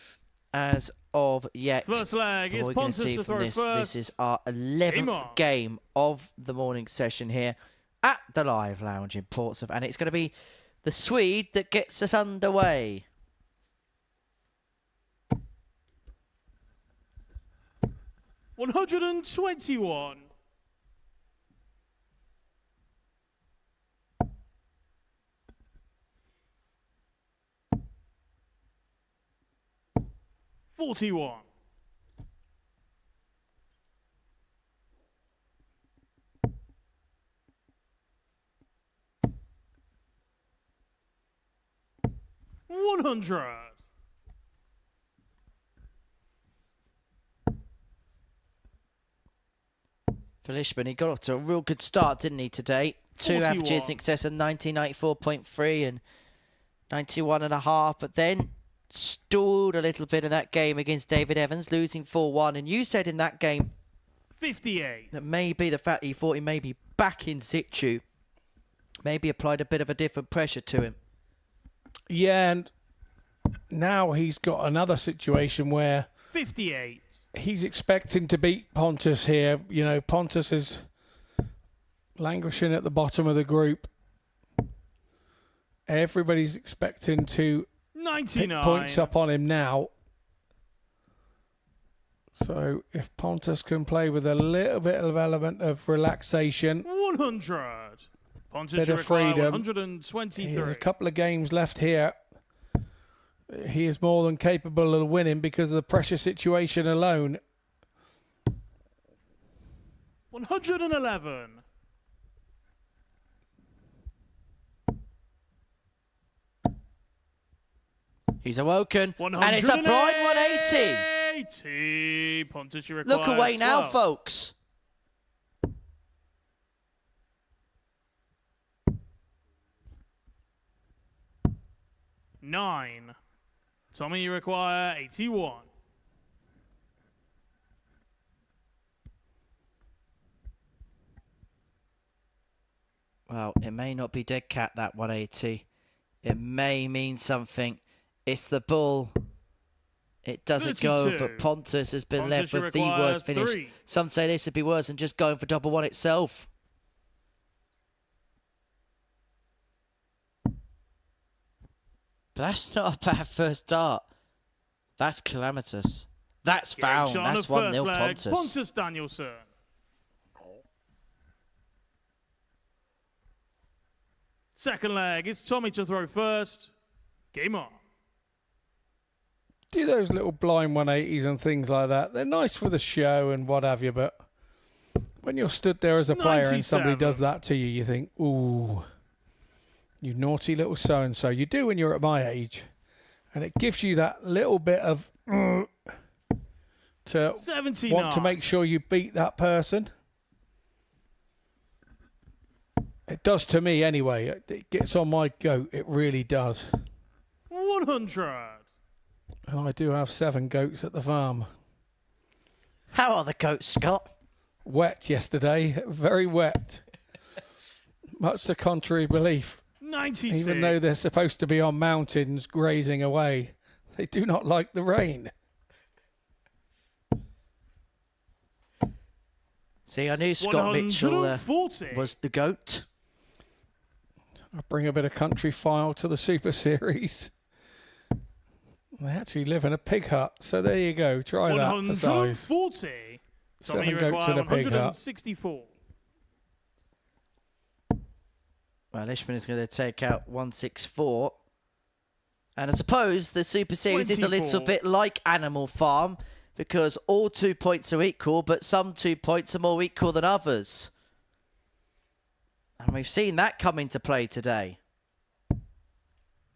as of yet. First leg is Pontus to throw this. first. This is our 11th game of the morning session here at the Live Lounge in Portsmouth, and it's going to be the Swede that gets us underway. $121. $41. $100. For Lishman, he got off to a real good start, didn't he, today? 2 averages in excess of 1994.3 and 91.5, but then stalled a little bit in that game against David Evans, losing 4-1. And you said in that game 58. that maybe the fact he thought he may be back in situ maybe applied a bit of a different pressure to him. Yeah, and now he's got another situation where 58. he's expecting to beat Pontus here. You know, Pontus is languishing at the bottom of the group. Everybody's expecting to 99. pick points up on him now. So if Pontus can play with a little bit of element of relaxation, 100. Pontus bit of require freedom. 123. There's a couple of games left here. He is more than capable of winning because of the pressure situation alone. 111. He's awoken, and it's a blind 180. 80. Pontus, you require Look away now, 12. folks. $9. Tommy, you require 81. Well, it may not be dead cat, that 180. It may mean something. It's the bull. It doesn't 32. go, but Pontus has been Pontus, left you with the require worst finish. 3. Some say this would be worse than just going for double one itself. But that's not a bad first start. That's calamitous. That's found. Game That's on 1-0 first leg, Pontus. Pontus Danielson. Second leg, it's Tommy to throw first. Game on. Do those little blind 180s and things like that. They're nice for the show and what have you, but when you're stood there as a player and somebody 97. does that to you, you think, ooh, you naughty little so-and-so. You do when you're at my age. And it gives you that little bit of to 79. want to make sure you beat that person. It does to me anyway. It gets on my goat. It really does. 100. And I do have 7 goats at the farm. How are the goats, Scott? Wet yesterday. Very wet. Much to contrary belief. 96. Even though they're supposed to be on mountains grazing away, they do not like the rain. See, I knew Scott Mitchell 140. was the goat. I bring a bit of country file to the Super Series. They actually live in a pig hut, so there you go. Try that for size. 140. Tommy, 7 you goats require in a pig hut. 164. Well, Ishman is going to take out 164. And I suppose the Super Series is a little 24. bit like Animal Farm because all 2 points are equal, but some 2 points are more equal than others. And we've seen that come into play today.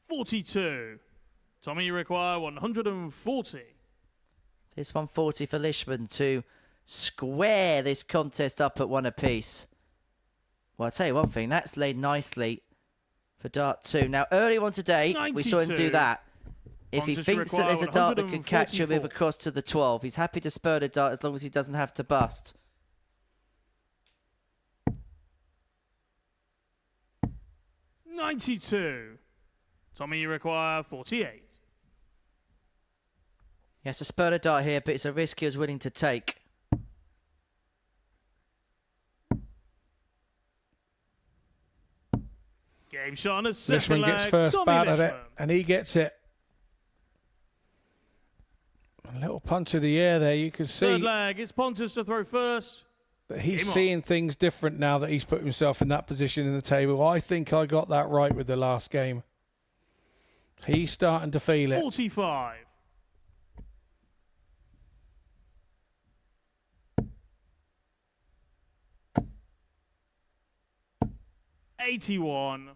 42. Tommy, you require 140. This 140 for Lishman to square this contest up at 1 apiece. Well, I'll tell you one thing, that's laid nicely for dart 2. Now, earlier on today, we saw him 92. do that. If he Pontus thinks that there's a require dart that can catch him, move 144. across to the 12. He's happy to spur the dart as long as he doesn't have to bust. $92. Tommy, you require 48. He has to spur the dart here, but it's a risk he was willing to take. Game shot on a second Lishman leg. gets first Tommy bat at it, Lishman. and he gets it. A little punch of the air there. You can see Third leg. It's Pontus to throw first. that he's Game on. seeing things different now that he's put himself in that position in the table. I think I got that right with the last game. He's starting to feel it. 45. $81.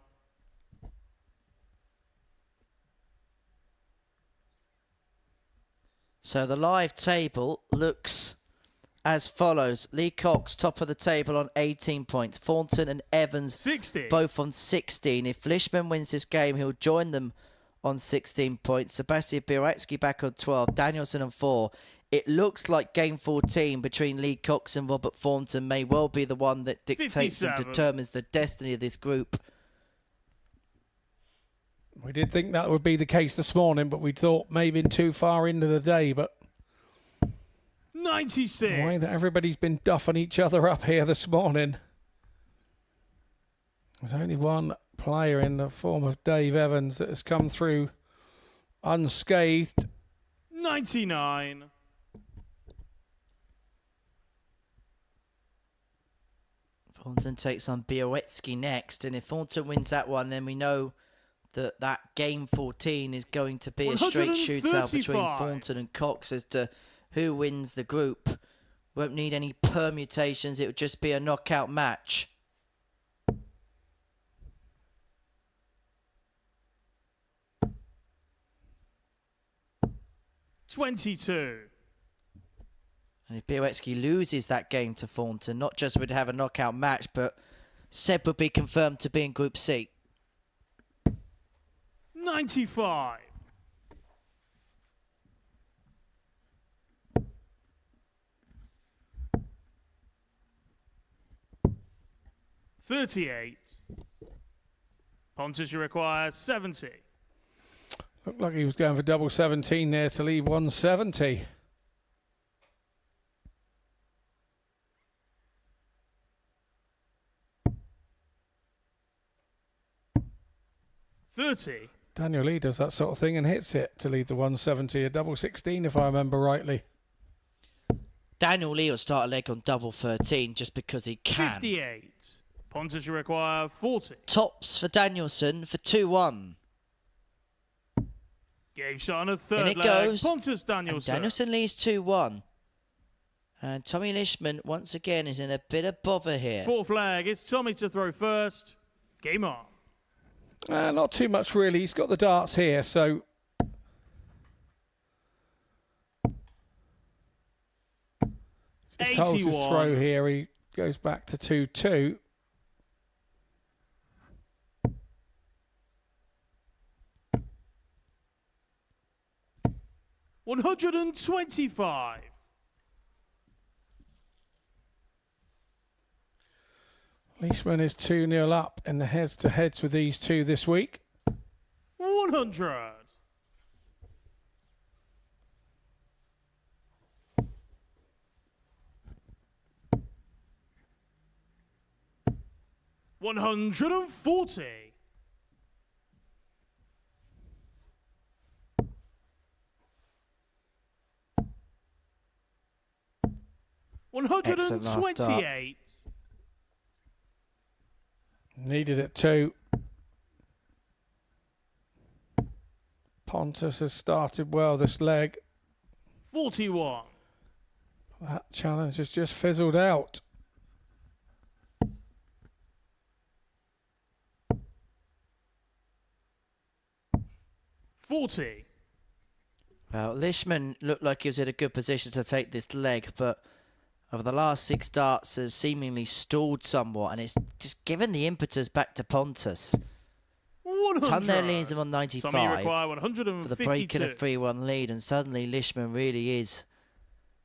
So the live table looks as follows. Lee Cox, top of the table on 18 points. Thornton and Evans 60. both on 16. If Lishman wins this game, he'll join them on 16 points. Sebastian Bielacki back on 12. Danielson on 4. It looks like game 14 between Lee Cox and Robert Thornton may well be the one that dictates 57. and determines the destiny of this group. We did think that would be the case this morning, but we thought maybe too far into the day. But 96. the way that everybody's been duffing each other up here this morning. There's only one player in the form of Dave Evans that has come through unscathed. 99. Thornton takes on Bielacki next, and if Thornton wins that one, then we know that game 14 is going to be a straight shootout between 135. Thornton and Cox as to who wins the group. Won't need any permutations, it would just be a knockout match. $22. And if Bielacki loses that game to Thornton, not just would have a knockout match, but Seb would be confirmed to be in Group C. 95. $38. Pontus, you require 70. Looked like he was going for double 17 there to leave 170. $30. Daniel Lee does that sort of thing and hits it to lead the 170, a double 16 if I remember rightly. Daniel Lee will start a leg on double 13 just because he can. 58. Pontus, you require 40. Tops for Danielson for 2-1. Game shot on a third In it leg. goes. Pontus And Danielson. Danielson leads 2-1. And Tommy Lishman, once again, is in a bit of bother here. Fourth leg. It's Tommy to throw first. Game on. Not too much really. He's got the darts here, so just holds his 81. throw here. He goes back to 2-2. $125. Leishman is 2-0 up in the heads-to-heads with these two this week. 100. $140. Excellent last dart. $128. Needed it too. Pontus has started well this leg. 41. That challenge has just fizzled out. $40. Well, Lishman looked like he was in a good position to take this leg, but over the last 6 darts has seemingly stalled somewhat, and it's just given the impetus back to Pontus. 100. Tunner leads him on 95 Tommy, you require for the break in a 152. 3-1 lead, and suddenly Lishman really is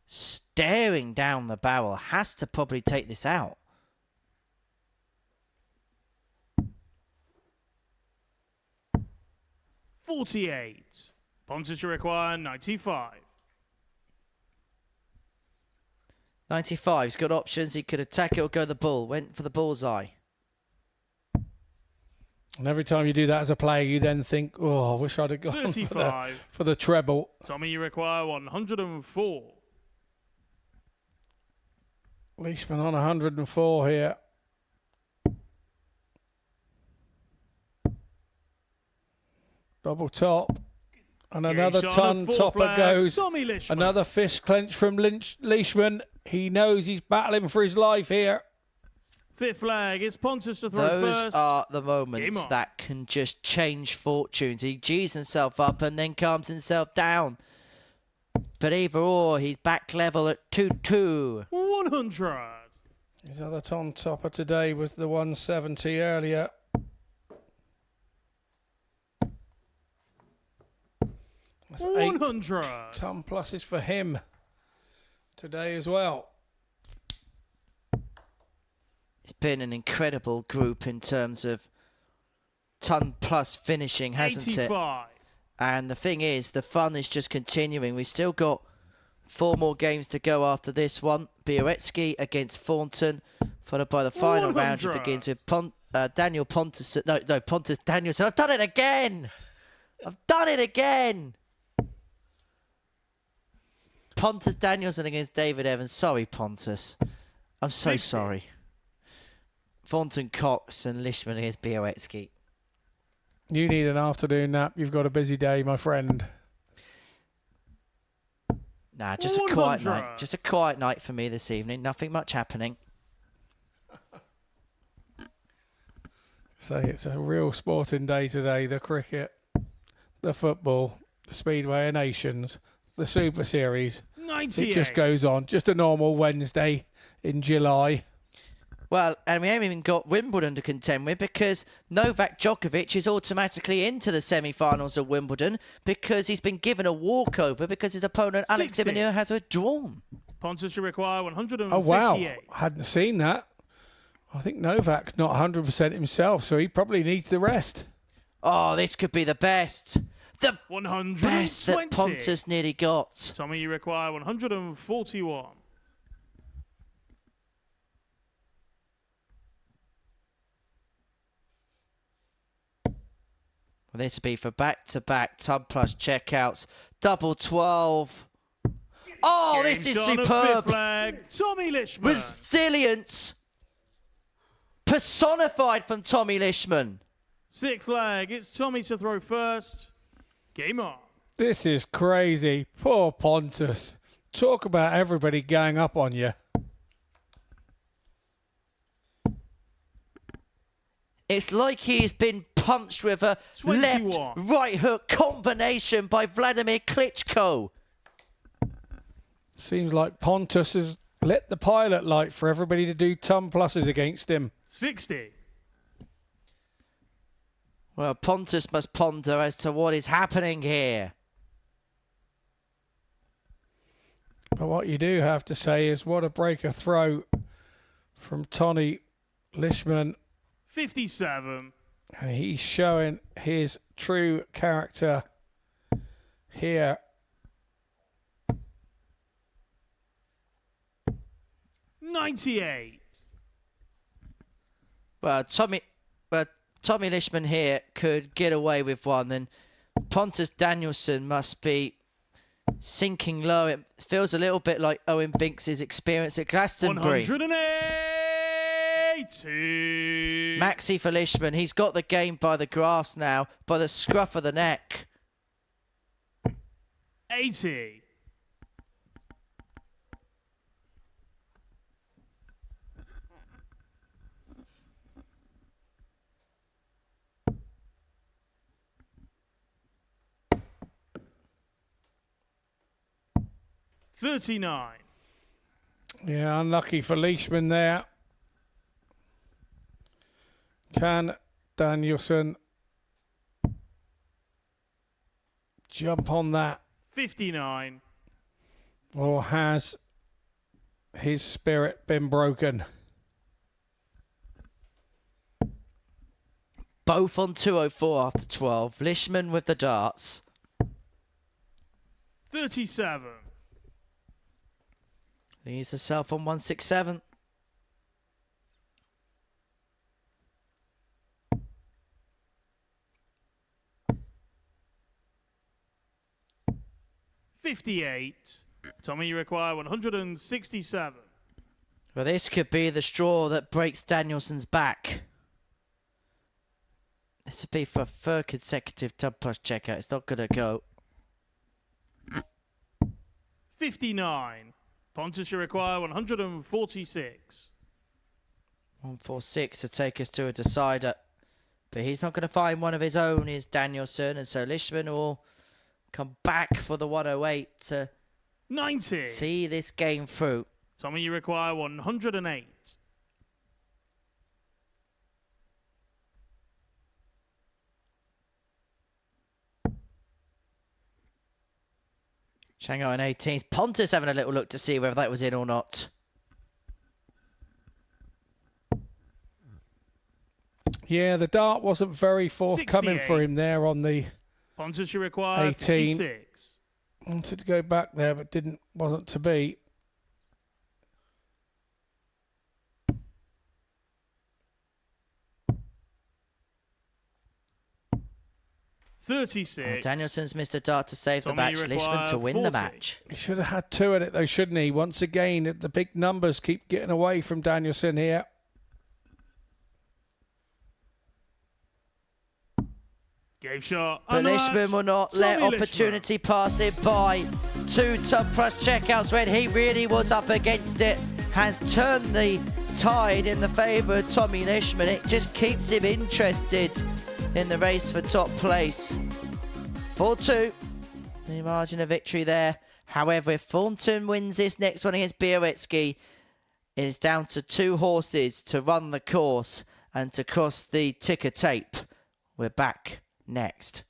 staring down the barrel. Has to probably take this out. $48. Pontus, you require 95. 95, he's got options. He could attack it or go the bull. Went for the bullseye. And every time you do that as a player, you then think, oh, I wish I'd have gone 35. for the treble. Tommy, you require 104. Leishman on 104 here. Double top. And another ton topper goes. Tommy Leishman. Another fist clench from Leishman. He knows he's battling for his life here. Fifth flag. It's Pontus to throw first. Those are the moments that can just change fortunes. He G's himself up and then calms himself down. But either or, he's back level at 2-2. 100. His other ton topper today was the 170 earlier. That's 100. 8 ton pluses for him today as well. It's been an incredible group in terms of ton plus finishing, hasn't 85. it? And the thing is, the fun is just continuing. We've still got 4 more games to go after this one. Bioretsky against Thornton, followed by the final round, which begins with Daniel Pontus. No, Pontus Danielson. I've done it again! I've done it again! Pontus Danielson against David Evans. Sorry, Pontus. I'm so sorry. Thornton Cox and Leishman against Bioretsky. You need an afternoon nap. You've got a busy day, my friend. Nah, just a quiet night. Just a quiet night for me this evening. Nothing much happening. So it's a real sporting day today. The cricket, the football, the Speedway of Nations, the Super Series. 98. It just goes on. Just a normal Wednesday in July. Well, and we haven't even got Wimbledon to contend with because Novak Djokovic is automatically into the semi-finals of Wimbledon because he's been given a walkover because his opponent, Alex de Minaur, has withdrawn. Pontus should require 158. Oh, wow. I hadn't seen that. I think Novak's not 100% himself, so he probably needs the rest. Oh, this could be the best. The 120. best that Pontus nearly got. Tommy, you require 141. Well, this would be for back-to-back tub plus checkouts. Double 12. Oh, this is superb. Tommy Leishman. Resilience personified from Tommy Leishman. Sixth flag. It's Tommy to throw first. Game on. This is crazy. Poor Pontus. Talk about everybody gang up on you. It's like he's been punched with a 21. left-right hook combination by Vladimir Klitschko. Seems like Pontus has lit the pilot light for everybody to do ton pluses against him. 60. Well, Pontus must ponder as to what is happening here. But what you do have to say is what a breaker throw from Tommy Leishman. 57. And he's showing his true character here. $98. Well, Tommy Leishman here could get away with one. Then Pontus Danielson must be sinking low. It feels a little bit like Owen Binks' experience at Glastonbury. 180. Maxi for Leishman. He's got the game by the grass now, by the scruff of the neck. 80. $39. Yeah, unlucky for Leishman there. Can Danielson jump on that? 59. Or has his spirit been broken? Both on 204 after 12. Leishman with the darts. 37. Leaves herself on 167. 58. Tommy, you require 167. Well, this could be the straw that breaks Danielson's back. This would be for a third consecutive tub plus checkout. It's not going to go. 59. Pontus, you require 146. 146 to take us to a decider. But he's not going to find one of his own, is Danielson. And so Leishman will come back for the 108 to 90. see this game through. Tommy, you require 108. Shanghai on 18th. Pontus having a little look to see whether that was in or not. Yeah, the dart wasn't very forthcoming 68. for him there on the Pontus, you require 18. 56. Wanted to go back there, but wasn't to be. Danielson's missed a dart to save the Tommy, match. you Leishman to require win 40. the match. He should have had two in it, though, shouldn't he? Once again, the big numbers keep getting away from Danielson here. Game shot. But Leishman will not let Tommy opportunity pass him by. 2 tub plus checkouts when he really was up against it. Has turned the tide in the favour of Tommy Leishman. It just keeps him interested in the race for top place. 4-2. The margin of victory there. However, if Thornton wins this next one against Białecki, it is down to 2 horses to run the course and to cross the ticker tape. We're back next.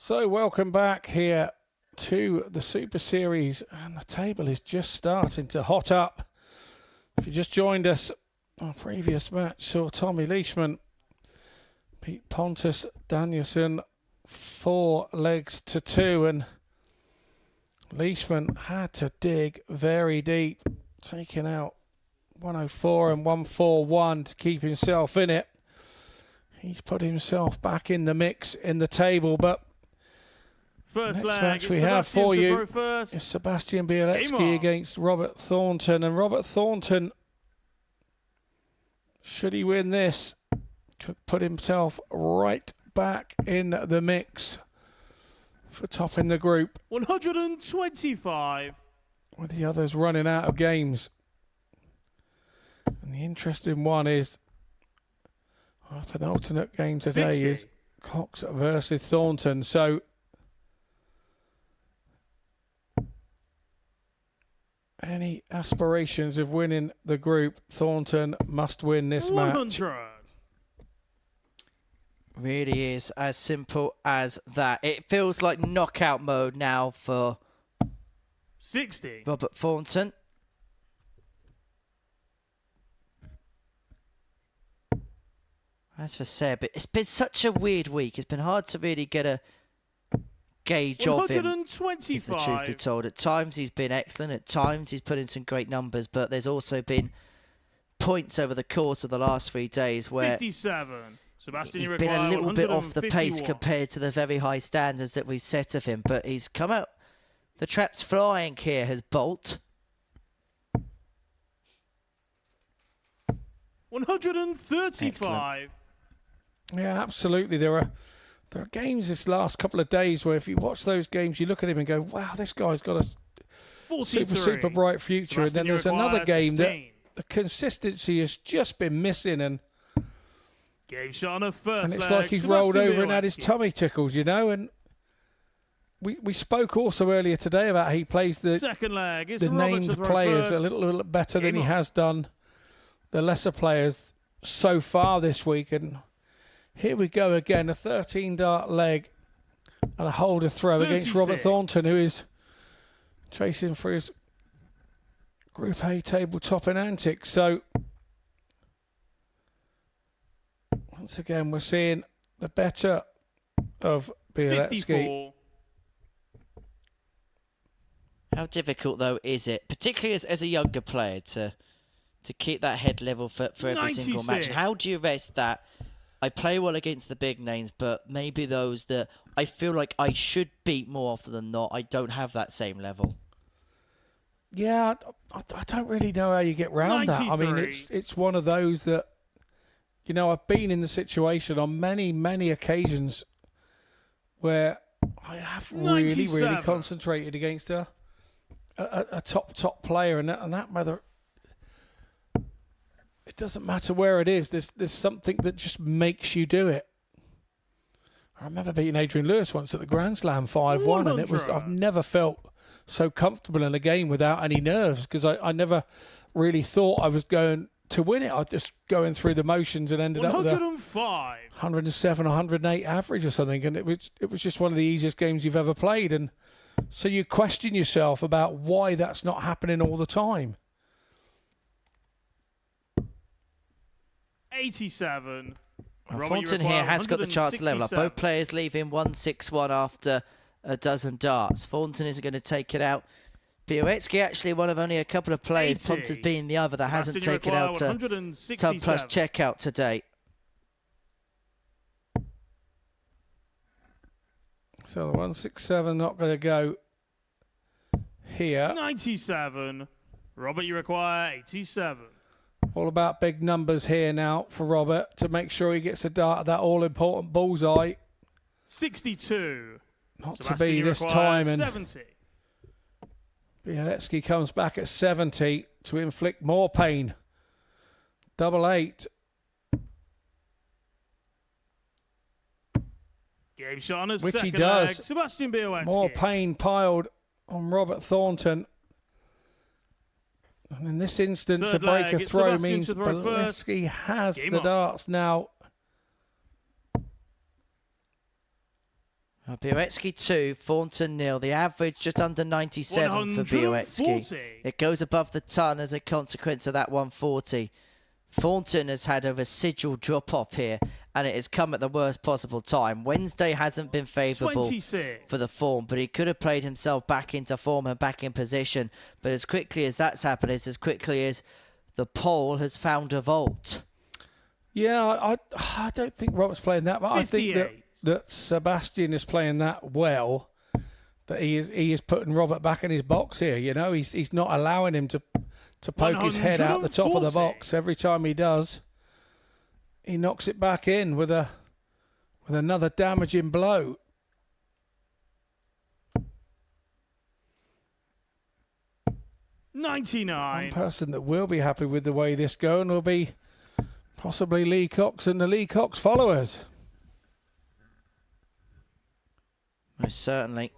So welcome back here to the Super Series, and the table is just starting to hot up. If you just joined us, our previous match saw Tommy Leishman beat Pontus Danielson 4 legs to 2, and Leishman had to dig very deep, taking out 104 and 141 to keep himself in it. He's put himself back in the mix in the table, but First next leg, match it's we have Sebastian for you Savro first. is Sebastian Game Bielecki on. against Robert Thornton. And Robert Thornton, should he win this, could put himself right back in the mix for topping the group, 125. with the others running out of games. And the interesting one is our penultimate game today 60. is Cox versus Thornton. So any aspirations of winning the group, Thornton must win this match. 100. Really is as simple as that. It feels like knockout mode now for 60. Robert Thornton. As for Seb, it's been such a weird week. It's been hard to really get a gauge of him, if the truth be 125. told. At times he's been excellent. At times he's put in some great numbers. But there's also been points over the course of the last 3 days where 57. Sebastian, he's you been require a little bit off the pace 151. compared to the very high standards that we've set of him. But he's come out. The trap's flying here has Bolt. 135. Yeah, absolutely. There are games this last couple of days where if you watch those games, you look at him and go, wow, this guy's got a 43. super bright future. And then Sebastian, you there's another require game that 16. the consistency has just been missing, and Game shot on a first it's leg. like he's rolled Sebastian over and had his Bielecki. tummy tickled, you know. And we spoke also earlier today about how he plays the Second leg. It's the Robert named to throw players first. a little better than Game he on. has done the lesser players so far this week. And here we go again, a 13-dart leg and a holder throw against 36. Robert Thornton, who is chasing for his Group A tabletop in antics. So once again, we're seeing the better of Bielecki. 54. How difficult, though, is it, particularly as a younger player, to keep that head level for every single match? 96. How do you rest that? I play well against the big names, but maybe those that I feel like I should beat more often than not, I don't have that same level. Yeah, I don't really know how you get round that. I mean, 93. it's one of those that, you know, I've been in the situation on many occasions where I have really 97. concentrated against a top player, and that matter. It doesn't matter where it is. There's something that just makes you do it. I remember beating Adrian Lewis once at the Grand Slam 5-1, and it was 100. I've never felt so comfortable in a game without any nerves, because I never really thought I was going to win it. I was just going through the motions and ended up with a 105. 107, 108 average or something, and it was just one of the easiest games you've ever played. And so you question yourself about why that's not happening all the time. 87. Robert, you Thornton here require has got the chance to level up. 167. Both players leaving 161 after a dozen darts. Thornton isn't going to take it out. Bielecki actually one of only a couple of players, 80. Pontus being the other, that hasn't Sebastian, you taken require out a Tub 167. Plus checkout today. So the 167 not going to go here. 97. Robert, you require 87. All about big numbers here now for Robert to make sure he gets a dart at that all-important bullseye. 62. Not Sebastian, to be you this require time, and 70. Bielecki comes back at 70 to inflict more pain. 88. Game shot on his Which he second does. leg. Sebastian Bielecki. More pain piled on Robert Thornton. And in this instance, Third a break leg, of it's throw Sebastian means to throw first. Bielecki has Game the on. darts now. Bielecki 2, Thornton 0. The average just under 97 for Bielecki. 140. It goes above the ton as a consequence of that 140. Thornton has had a residual drop-off here, and it has come at the worst possible time. Wednesday hasn't been favourable 26. for the form, but he could have played himself back into form and back in position. But as quickly as that's happened, it's as quickly as the pole has found a vault. Yeah, I don't think Robert's playing that, but I think that Sebastian is playing that well. That he is putting Robert back in his box here. You know, he's not allowing him to poke his head out the top of the box. Every time he does, he knocks it back in with another damaging blow. $99. One person that will be happy with the way this going will be possibly Lee Cox and the Lee Cox followers. Most certainly.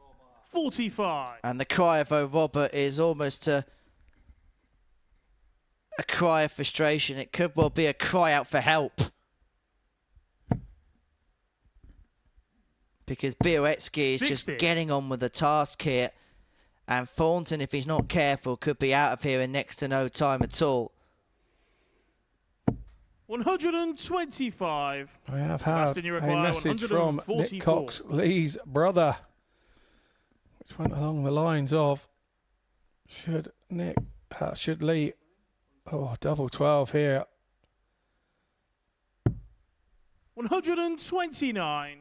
45. And the cry of "Oh Robert" is almost a cry of frustration. It could well be a cry out for help. Because Białecki is 60. just getting on with the task here. And Thornton, if he's not careful, could be out of here in next to no time at all. 125. I have had Sebastian, you a require message from 144. Nick Cox, Lee's brother, which went along the lines of, should Lee, double 12 here. 129.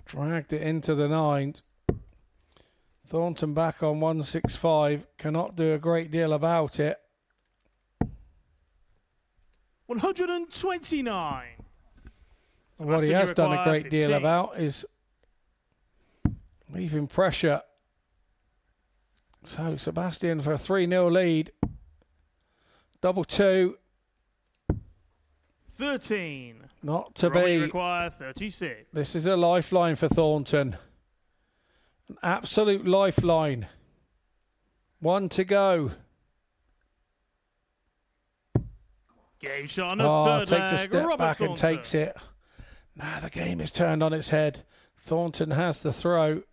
Dragged it into the nines. Thornton back on 165. Cannot do a great deal about it. 129. What he has done a great deal about is leaving pressure. So Sebastian for a 3-0 lead. Double 2. 13. Not to Robert, you be. require 36. This is a lifeline for Thornton. An absolute lifeline. 1 to go. Game shot on the third takes leg. a step Robert back Thornton. and takes it. Now the game is turned on its head. Thornton has the throw.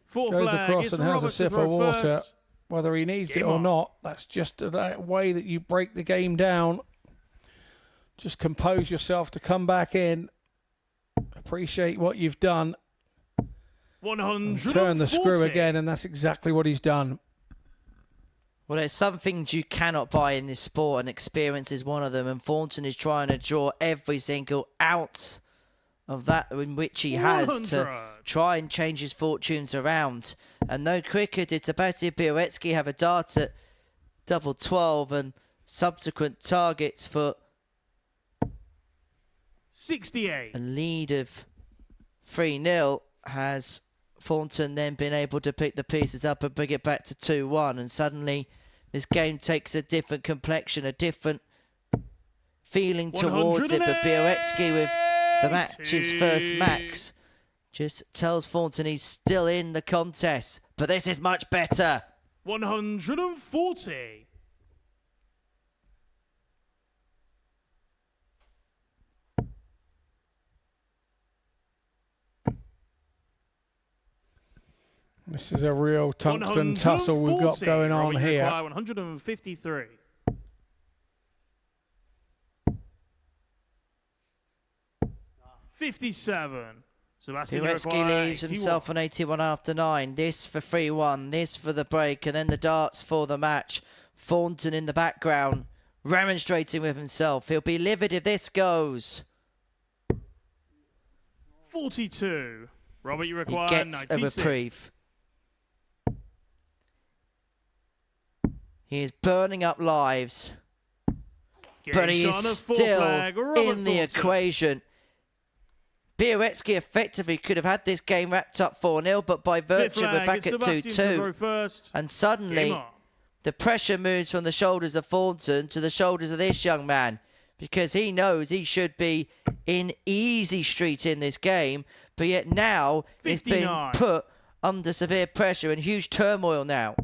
Fourth Goes flag. across It's and has Robert a to sip of throw water. first. Whether he needs Game it or on. not, that's just a way that you break the game down. Just compose yourself to come back in. Appreciate what you've done. 140. Turn the screw again, and that's exactly what he's done. Well, there's some things you cannot buy in this sport, and experience is one of them. And Thornton is trying to draw every single ounce of that in which he has 100. to try and change his fortunes around. And no quicker did Sebastian Białecki have a dart at double 12 and subsequent targets for 68. a lead of 3-0 has Thornton then been able to pick the pieces up and bring it back to 2-1, and suddenly this game takes a different complexion, a different feeling towards it. But Białecki, with the match's first max, just tells Thornton he's still in the contest, but this is much better. 140. This is a real tungsten tussle we've got going on here. 153. $57. Sebastian Białecki leaves himself on 81 after 9. This for 3-1, this for the break, and then the darts for the match. Thornton in the background, remonstrating with himself. He'll be livid if this goes. 42. Robert, you He require gets 96. a reprieve. He is burning up lives, but he is still in the equation. Białecki effectively could have had this game wrapped up 4-0, but by virtue we're back at 2-2. And suddenly, the pressure moves from the shoulders of Thornton to the shoulders of this young man, because he knows he should be in easy street in this game, but yet now he's been put under severe pressure and huge turmoil now.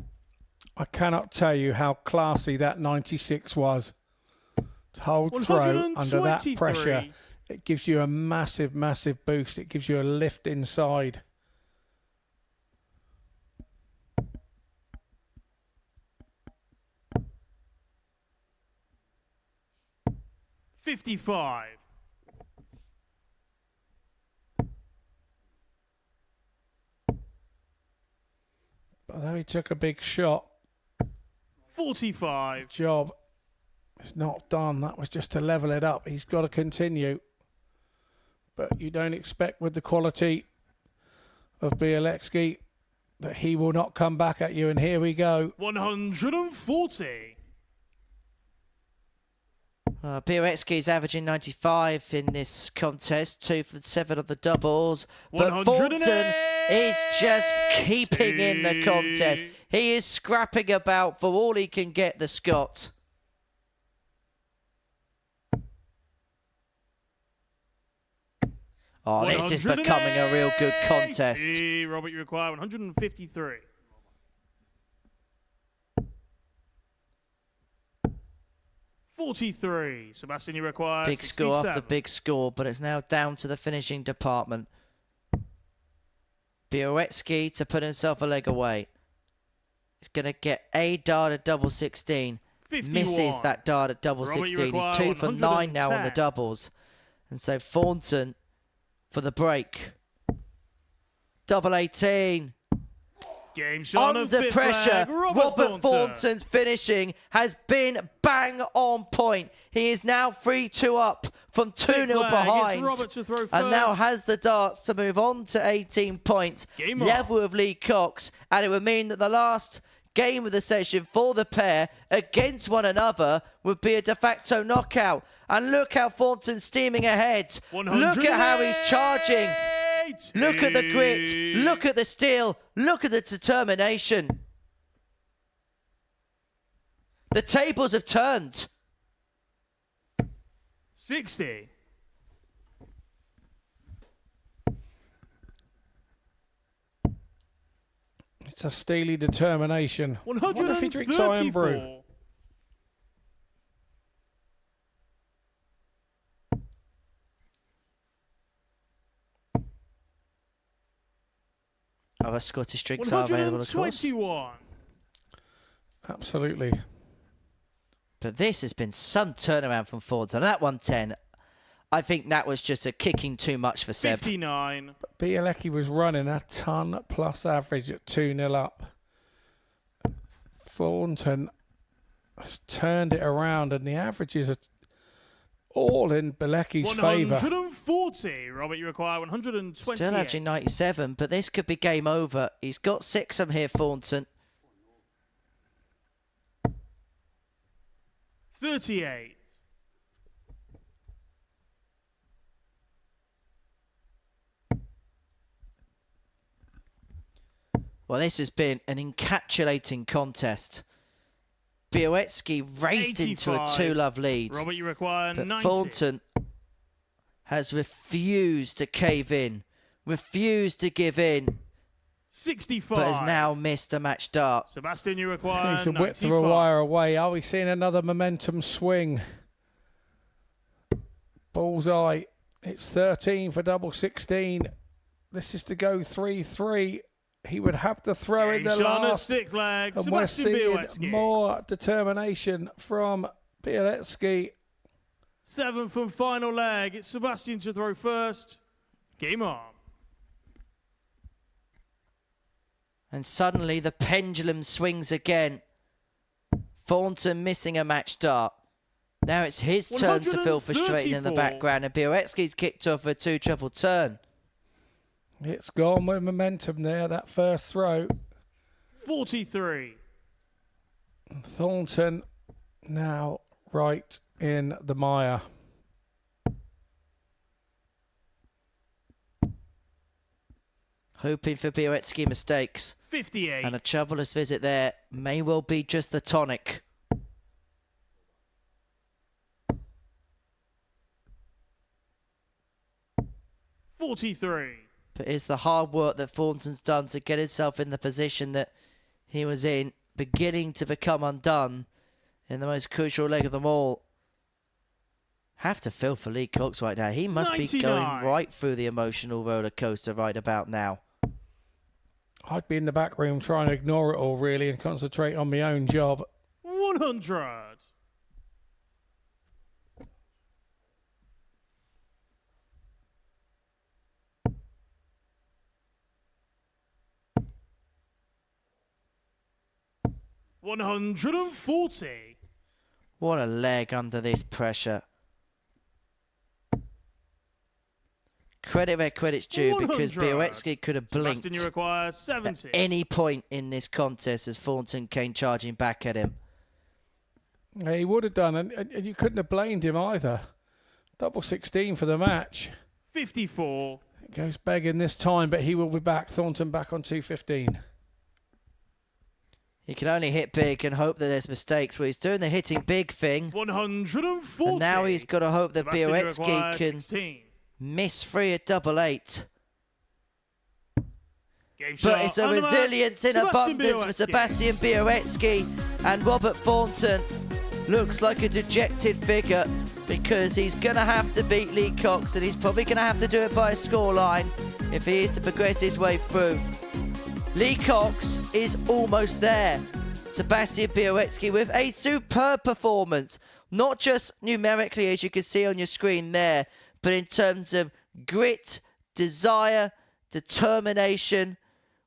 I cannot tell you how classy that 96 was. To hold throw under that pressure, it gives you a massive, massive boost. It gives you a lift inside. $55. Although he took a big shot, 45. job is not done. That was just to level it up. He's got to continue. But you don't expect with the quality of Bielewski that he will not come back at you. And here we go. 140. Bielewski is averaging 95 in this contest, 2 for 7 of the doubles. But Thornton is just keeping in the contest. He is scrapping about for all he can get, the Scot. Oh, this is becoming a real good contest. Robert, you require 153. $43. Sebastian, you require Big 67. score after big score, but it's now down to the finishing department. Bielewski to put himself a leg away. He's going to get a dart at double 16. 51. Misses that dart at double Robert, 16. He's 2 for 9 now on the doubles. And so Thornton for the break. Double 18. Game shot Under pressure, Robert Thornton's finishing has been bang on point. He is now 3-2 up from 2-0 behind. And now has the darts to move on to 18 points. Level with Lee Cox. And it would mean that the last game of the session for the pair against one another would be a de facto knockout. And look how Thornton's steaming ahead. Look at how he's charging. Look at the grit. Look at the steel. Look at the determination. The tables have turned. 60. It's a steely determination. I wonder if he drinks iron brew. Other Scottish drinks are available, of course. 121. Absolutely. But this has been some turnaround from Thornton. That 110, I think that was just a kicking too much for Seb. 59. But Bielewski was running a ton plus average at 2-0 up. Thornton has turned it around, and the averages are all in Bielewski's favour. 140. Robert, you require 120. Still averaging 97, but this could be game over. He's got 6 of them here, Thornton. 38. Well, this has been an encapsulating contest. Bielewski raced 85. into a 2-love lead. Robert, you require but 90. Thornton has refused to cave in, refused to give in. 65. But has now missed a match start. Sebastian, you require He's a 95. width of a wire away. Are we seeing another momentum swing? Bullseye. It's 13 for double 16. This is to go 3-3. He would have to throw in the last. Stick leg. And we're Sebastian seeing Bielewski. more determination from Bielewski. 7 from final leg. It's Sebastian to throw first. Game on. And suddenly the pendulum swings again. Thornton missing a match start. Now it's his turn to feel frustrated in the background, and Bielewski's kicked off a 2-triple turn. It's gone with momentum there, that first throw. 43. Thornton now right in the mire. Hoping for Bielewski mistakes. 58. And a troublous visit there may well be just the tonic. $43. But it's the hard work that Thornton's done to get himself in the position that he was in, beginning to become undone in the most crucial leg of them all. Have to feel for Lee Cox right now. He must 99. be going right through the emotional roller coaster right about now. I'd be in the back room trying to ignore it all, really, and concentrate on my own job. 100. 140. What a leg under this pressure. Credit where credit's due, because 100. Białecki could have blinked Sebastian, you require at 70. any point in this contest as Thornton came charging back at him. Yeah, he would have done, and you couldn't have blamed him either. Double 16 for the match. 54. It goes begging this time, but he will be back. Thornton back on 215. He can only hit big and hope that there's mistakes. Well, he's doing the hitting big thing. 140. And now he's got to hope that Sebastian, you Białecki require can 16. miss free at double 8. Game But shot it's a and the match. resilience in Sebastian abundance for Białecki. Sebastian Białecki, and Robert Thornton looks like a dejected figure because he's going to have to beat Lee Cox, and he's probably going to have to do it by a scoreline if he is to progress his way through. Lee Cox is almost there. Sebastian Białecki with a superb performance, not just numerically as you can see on your screen there, but in terms of grit, desire, determination,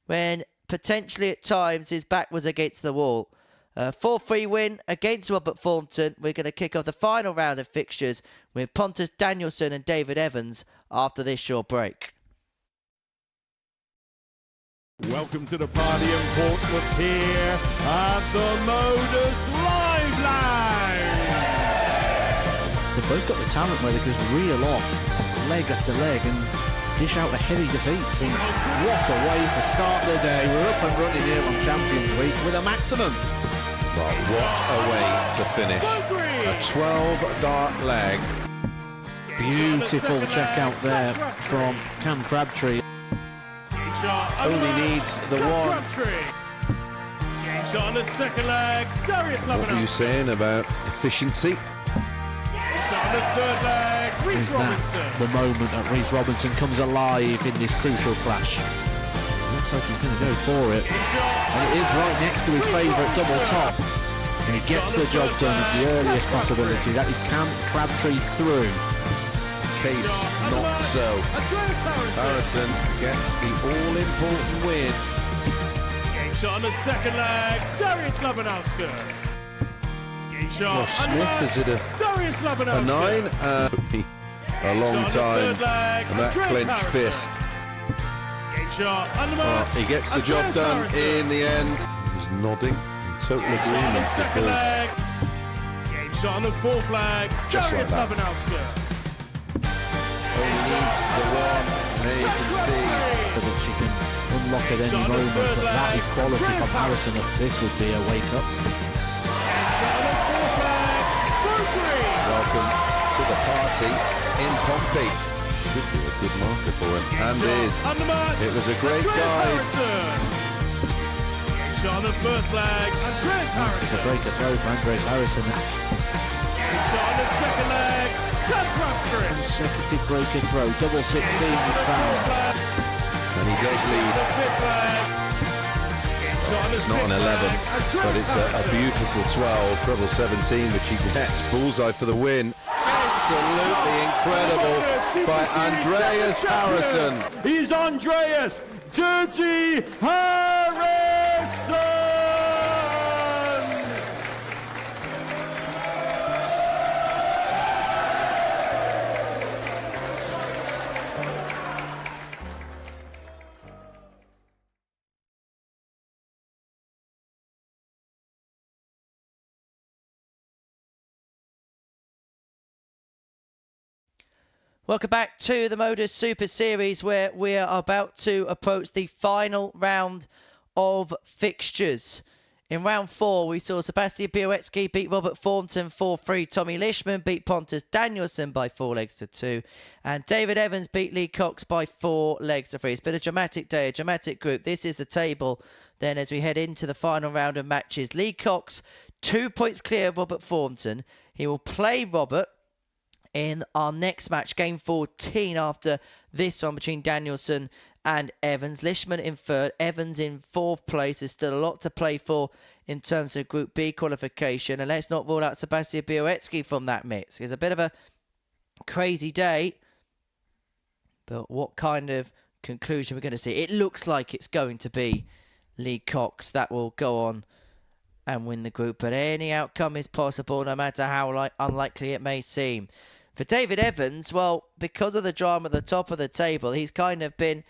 when potentially at times his back was against the wall. 4-3 win against Robert Thornton. We're going to kick off the final round of fixtures with Pontus Danielsson and David Evans after this short break. Welcome to the party in Portsmouth here at the Modus Live Line. They've both got the talent where they just reel off leg after leg and dish out a heavy defeat. And what a way to start the day. We're up and running here on Champions Week with a maximum. But what a way to finish. A 12-dart leg. Beautiful check out there from Cam Crabtree. Only needs the one. Game shot on the second leg. Darius What were you saying about efficiency? Game shot on the third leg. Reece Is that Robinson. the moment that Reece Robinson comes alive in this crucial clash? Looks like he's going to go for it. And it is right next to his favourite double top. And he gets the job done at the earliest possibility. That is Cam Crabtree through. Case not so. Harrison gets the all-important win. Game shot on the second leg. Darius Labanowski. Game shot. Well, Smith, is it Darius a Labanowski. 9? A long time. And that clenched fist. Game shot. He gets the job done in the end. He's nodding in total agreement because Game shot on the fourth leg. Just Darius like that. Labanowski. he needs the one. There you can see. But that she can unlock at any moment. But that is quality from Harrison. This would be a wake-up. Welcome to the party in Pompey. Should be a good marker for him. And is. It was a great guide. Shot on the first leg. Andreas Harrison. It's a breaker throw for Andreas Harrison. Shot on the second leg. Cam Crabtree. Consecutive breaker throw. Double 16 is found. And he does lead. It's not an 11, but it's a beautiful 12, treble 17, which he gets. Bullseye for the win. Absolutely incredible by Andreas Harrison. He's Andreas Dirty Harrison. Welcome back to the Modus Super Series, where we are about to approach the final round of fixtures. In round 4, we saw Sebastian Białecki beat Robert Thornton 4-3. Tommy Lishman beat Pontus Danielsson by 4-2. And David Evans beat Lee Cox by 4-3. It's been a dramatic day, a dramatic group. This is the table then as we head into the final round of matches. Lee Cox, 2 points clear of Robert Thornton. He will play Robert in our next match, game 14, after this one between Danielsson and Evans. Lishman in third, Evans in fourth place. There's still a lot to play for in terms of Group B qualification. And let's not rule out Sebastian Białecki from that mix. It's a bit of a crazy day. But what kind of conclusion we're going to see? It looks like it's going to be Lee Cox that will go on and win the group, but any outcome is possible no matter how unlikely it may seem. For David Evans, well, because of the drama at the top of the table, he's kind of been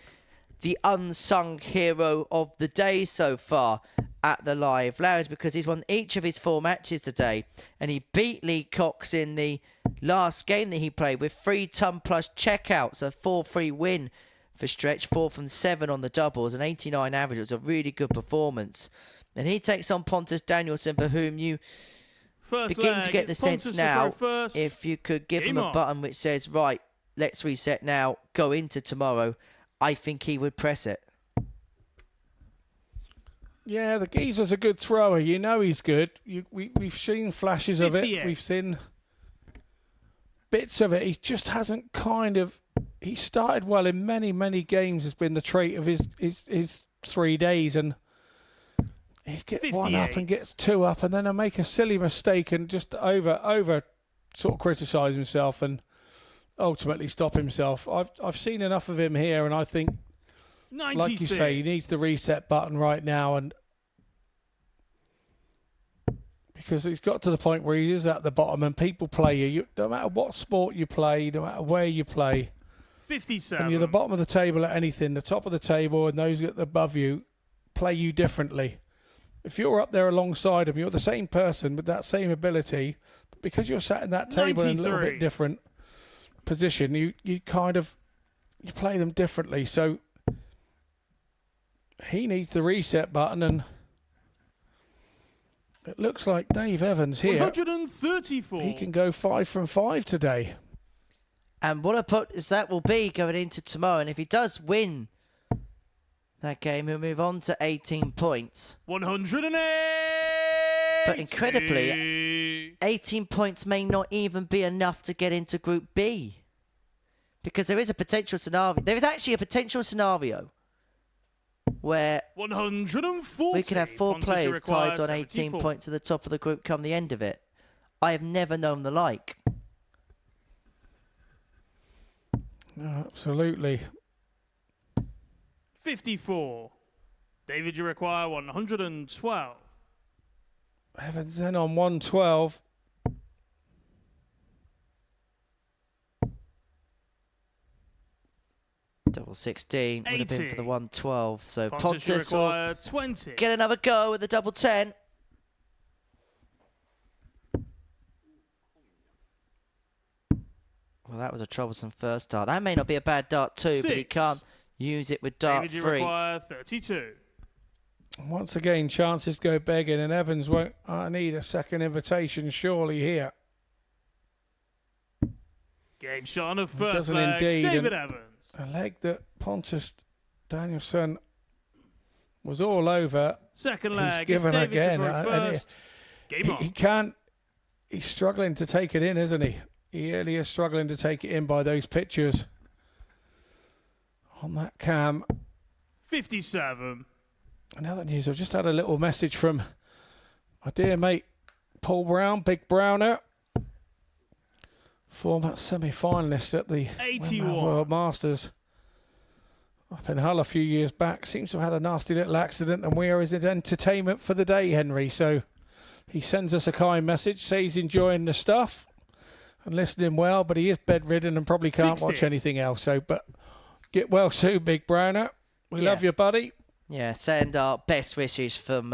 the unsung hero of the day so far at the Live Lounge, because he's won each of his 4 matches today, and he beat Lee Cox in the last game that he played with 3 ton plus checkouts, a 4-3 win for Stretch, 4 from 7 on the doubles, an 89 average. It was a really good performance. And he takes on Pontus Danielson, for whom you begin to get the sense now, if you could give him a button which says, right, let's reset now, go into tomorrow, I think he would press it. Yeah, the geezer's a good thrower. You know he's good. We've seen flashes of it. We've seen bits of it. He just hasn't he started well in many, many games, has been the trait of his 3 days, and he gets 1 up and gets 2 up, and then I make a silly mistake and just over sort of criticise himself and ultimately stop himself. I've seen enough of him here, and I think, 96. Like you say, he needs the reset button right now, and because he's got to the point where he is at the bottom, and people play you. No matter what sport you play, no matter where you play, 57. And you're the bottom of the table at anything, the top of the table and those above you play you differently. If you're up there alongside him, you're the same person with that same ability, but because you're sat in that table 93. In a little bit different position, you play them differently. So he needs the reset button, and it looks like Dave Evans here. 134. He can go 5 from 5 today. And what a practice that will be going into tomorrow. And if he does win that game, he'll move on to 18 points. 108. But incredibly, 18 points may not even be enough to get into Group B. Because there is a potential scenario. There is actually a potential scenario where 140. we could have 4 players tied on 18 points at the top of the group come the end of it. I have never known the like. No, absolutely. 54. David, you require 112. Evans then on 112. Double 16 would have been for the 112. So Pontus will 20. Get another go with the double 10. Well, that was a troublesome first dart. That may not be a bad dart too, 6. But he can't use it with dart David, 3. You require 32. Once again, chances go begging, and Evans won't need a second invitation surely here. Game shot on the first leg. Indeed, David Evans. A leg that Pontus Danielson was all over. Second leg. He's given David again. First. Game on. He can't. He's struggling to take it in, isn't he? He really is struggling to take it in by those pictures on that cam. 57. Another news. I've just had a little message from my dear mate Paul Brown, Big Browner, former semi-finalist at the 81 World Masters up in Hull a few years back. Seems to have had a nasty little accident, and we are his entertainment for the day, Henry. So he sends us a kind message, says he's enjoying the stuff and listening well, but he is bedridden and probably can't 60. watch anything else. So, but get well soon, Big Browner. We love you, buddy. Yeah, send our best wishes from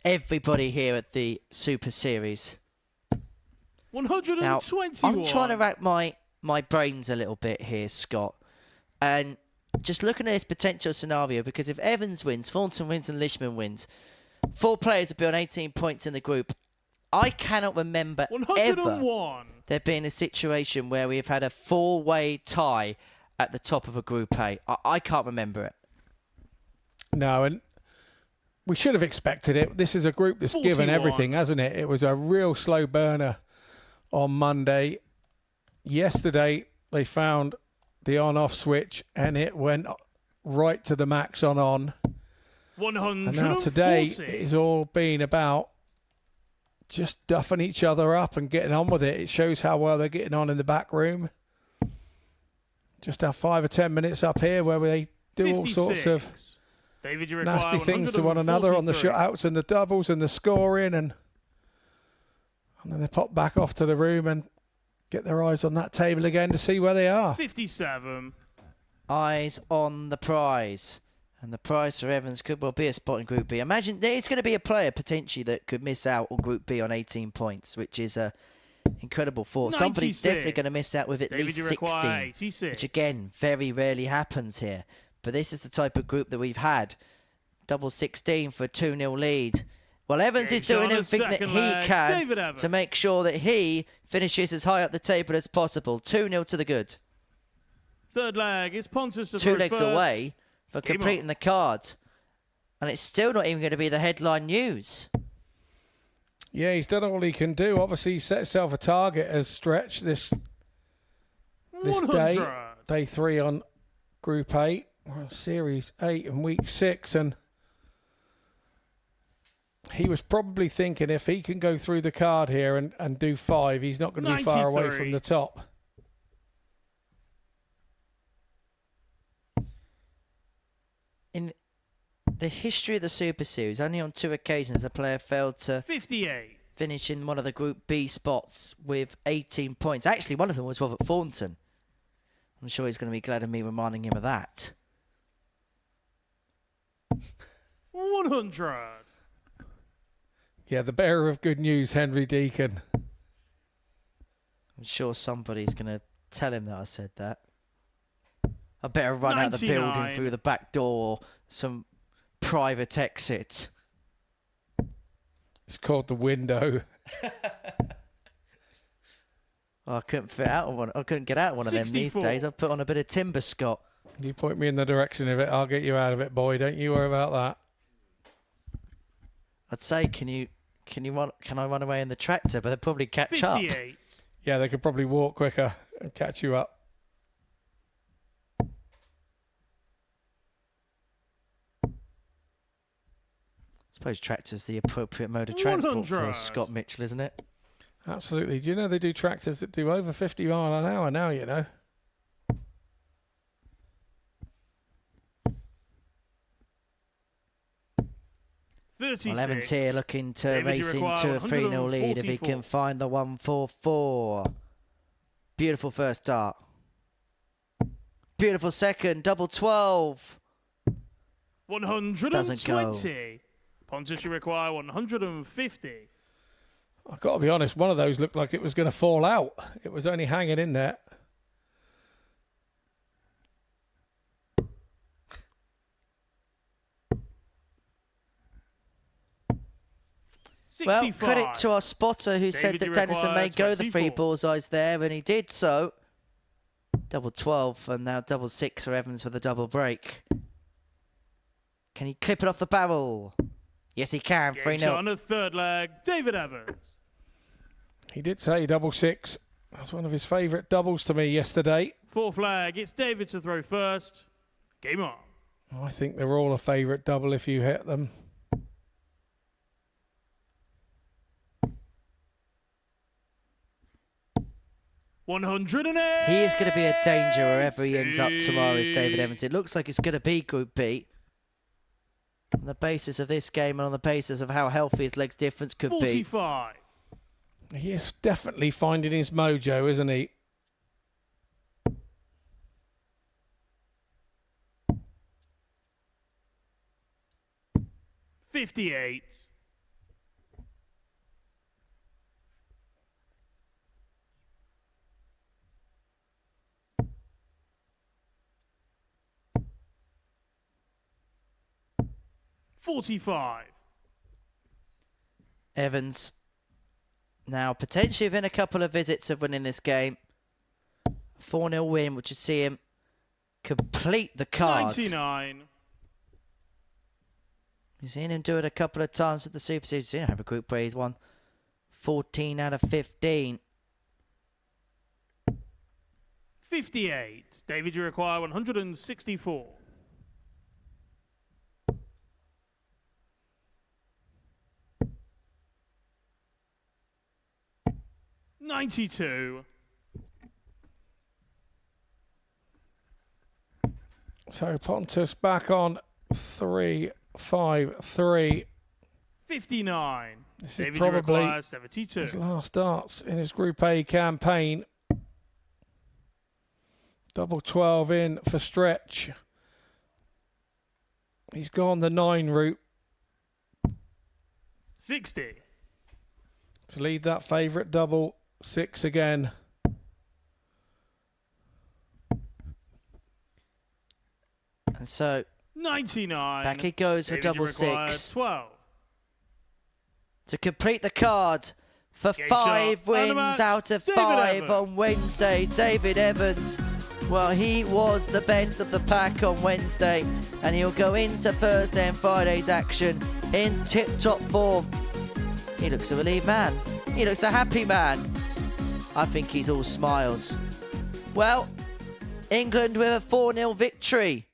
everybody here at the Super Series. 121. Now, I'm trying to rack my brains a little bit here, Scott. And just looking at this potential scenario, because if Evans wins, Thornton wins and Lishman wins, 4 players will be on 18 points in the group. I cannot remember 101. ever there being a situation where we've had a 4-way tie at the top of a Group A. I can't remember it. No, and we should have expected it. This is a group that's 41. given everything, hasn't it? It was a real slow burner on Monday. Yesterday, they found the on-off switch, and it went right to the max on. 140. And now today, it's all been about just duffing each other up and getting on with it. It shows how well they're getting on in the back room. Just have 5 or 10 minutes up here where they do 56. all sorts of David, you require nasty things to one another on the 143. shutouts and the doubles and the scoring, and then they pop back off to the room and get their eyes on that table again to see where they are. 57. Eyes on the prize. And the prize for Evans could well be a spot in Group B. Imagine it's going to be a player potentially that could miss out on Group B on 18 points, which is a incredible force. Somebody's 96. definitely going to miss out with at David, least you require 16, 86. which again, very rarely happens here. But this is the type of group that we've had. Double 16 for a 2-0 lead. Well, Evans is doing everything that he can to make sure that he finishes as high up the table as possible. 2-0 to the good. Third leg is Pontus to 2 throw legs first. away for Game completing on. the card. And it's still not even going to be the headline news. Yeah, he's done all he can do. Obviously, he set himself a target as Stretch this day. 100. Day 3 on Group 8. We're on Series 8 and Week 6. And he was probably thinking if he can go through the card here and do 5, he's not going to be far away 93. from the top. In the history of the Super Series, only on 2 occasions a player failed to 58. finish in one of the Group B spots with 18 points. Actually, one of them was Robert Thornton. I'm sure he's going to be glad of me reminding him of that. 100. Yeah, the bearer of good news, Henry Deacon. I'm sure somebody's going to tell him that I said that. I better run out of the building 99. through the back door, some private exit. It's called the window. I couldn't fit out of one. I couldn't get out of one of them these 64. days. I've put on a bit of timber, Scott. You point me in the direction of it, I'll get you out of it, boy. Don't you worry about that. I'd say, can I run away in the tractor? But they'll probably catch up. 58. Yeah, they could probably walk quicker and catch you up. I suppose tractor's the appropriate mode of transport for 100. Scott Mitchell, isn't it? Absolutely. Do you know they do tractors that do over 50 mile an hour now, you know? Well, Evans here looking to David, you race into require a 3-0 lead if he 144. can find the 1-4-4. Beautiful first start. Beautiful second, double 12. 120. Pontus, you require 150. I've got to be honest, one of those looked like it was going to fall out. It was only hanging in there. Well, credit to our spotter who said David, that you Dennison may require go the 3 24. bullseyes there, and he did so. Double 12, and now double 6 for Evans for the double break. Can he clip it off the barrel? Yes, he can. Game's 3-0. on a third leg. David Evans. He did say double 6. That's one of his favourite doubles to me yesterday. Fourth leg. It's David to throw first. Game on. I think they're all a favourite double if you hit them. He He is going to be a danger wherever he ends up tomorrow, is David Evans. It looks like it's going to be Group B. On the basis of this game and on the basis of how healthy his legs difference could be. 45. He is definitely finding his mojo, isn't he? $58. $45. Evans now potentially within a couple of visits of winning this game. 4-0 win, which would see him complete the card. 99. You've seen him do it a couple of times at the Super Series. You've seen him have a group where he's won 14 out of 15. 58. David, you require 164. $92. So Pontus back on 3-5-3. 59. This is David probably requires 72. his last darts in his Group A campaign. Double 12 in for Stretch. He's gone the 9 route 60. to lead that favourite double. 6 again. And so 99. back he goes for David double requires 6. 12. To complete the card for Game 5 shot. And the wins match, out of David 5 Evans. on Wednesday. David Evans, well, he was the best of the pack on Wednesday, and he'll go into Thursday and Friday's action in tip-top form. He looks a relieved man. He looks a happy man. I think he's all smiles. Well, England with a 4-0 victory.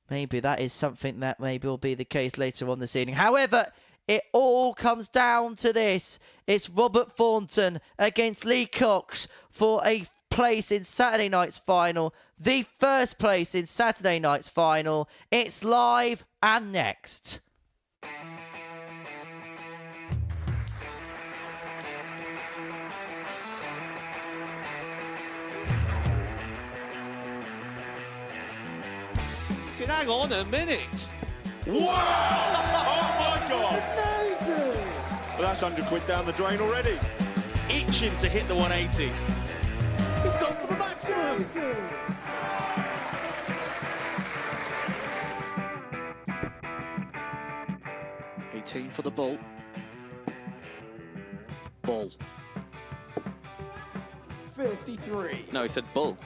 Maybe that is something that maybe will be the case later on this evening. However, it all comes down to this. It's Robert Thornton against Lee Cox for a place in Saturday night's final. The first place in Saturday night's final. It's live and next. Hang on a minute. Wow! Oh my God! Well, that's £100 down the drain already. Itching to hit the 180. He's gone for the maximum. $18 for the bull. Bull. 53. No, he said bull.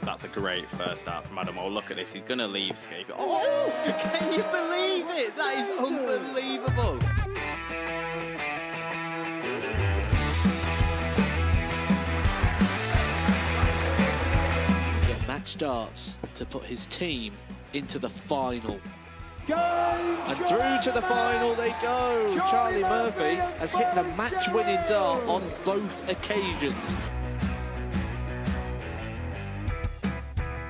That's a great first start from Adam. Oh, look at this. He's going to leave Scaife. Oh, can you believe it? That is unbelievable. Get match darts to put his team into the final. And through to the final they go. Charlie Murphy has hit the match-winning dart on both occasions.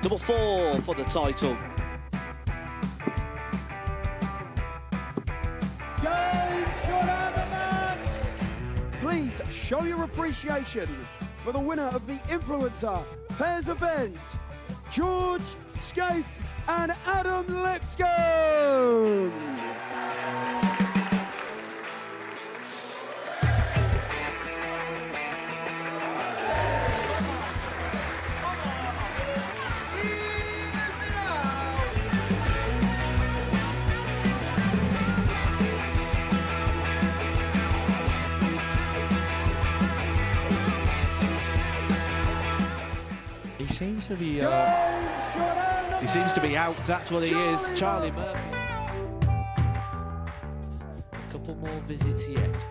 Number 4 for the title. Please show your appreciation for the winner of the Influencer Pairs event, George Scaife and Adam Lipscomb. He seems to be out. That's what he is. Charlie Murphy. A couple more visits yet.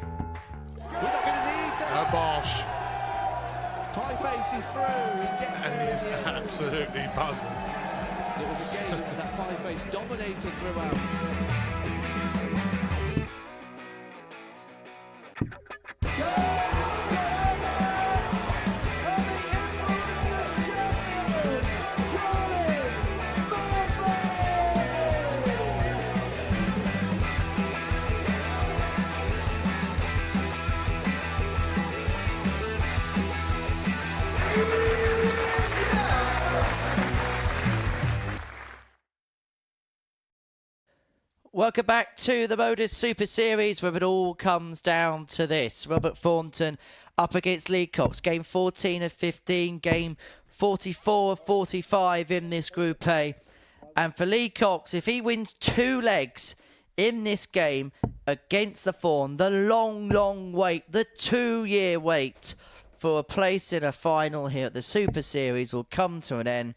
We're not going to need that. Oh, Bosh. Pie Face is through. He gets And he's absolutely buzzing. It was a game that Pie Face dominated throughout. Welcome back to the Modus Super Series, where it all comes down to this. Robert Thornton up against Lee Cox. Game 14 of 15, game 44 of 45 in this Group A. And for Lee Cox, if he wins 2 legs in this game against the Fawn, the long wait, the 2-year wait for a place in a final here at the Super Series will come to an end.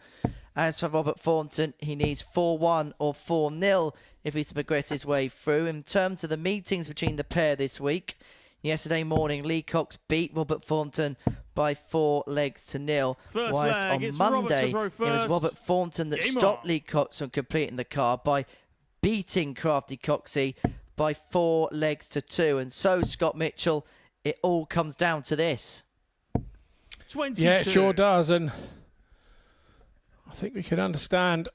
As for Robert Thornton, he needs 4-1 or 4-0 if he's to progress his way through. In terms of the meetings between the pair this week, yesterday morning, Lee Cox beat Robert Thornton by 4 legs to 0. First whilst leg, on it's Monday, Robert to throw it was first. Robert Thornton that Game stopped on. Lee Cox from completing the card by beating Crafty Coxey by 4 legs to 2. And so, Scott Mitchell, it all comes down to this. 22. Yeah, it sure does. And I think we can understand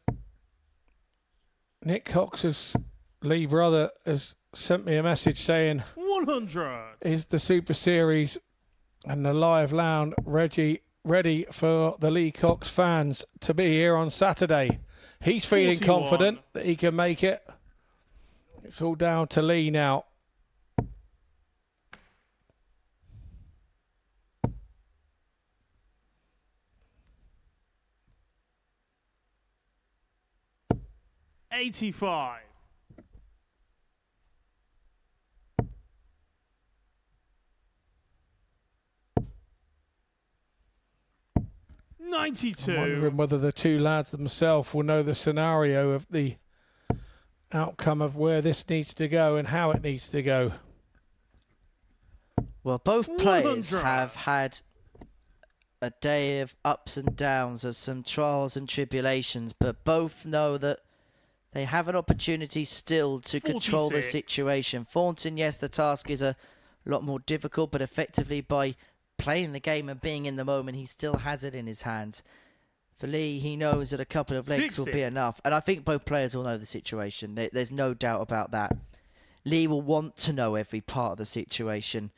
Nick Cox's Lee brother has sent me a message saying, 100. is the Super Series and the live lounge ready for the Lee Cox fans to be here on Saturday? He's feeling 41. confident that he can make it. It's all down to Lee now. $85. 92. I'm wondering whether the two lads themselves will know the scenario of the outcome of where this needs to go and how it needs to go. Well, both players 100. have had a day of ups and downs, of some trials and tribulations, but both know that they have an opportunity still to control the 46. situation. Thornton, yes, the task is a lot more difficult, but effectively by playing the game and being in the moment, he still has it in his hands. For Lee, he knows that a couple of legs 60. will be enough. And I think both players will know the situation. There's no doubt about that. Lee will want to know every part of the situation,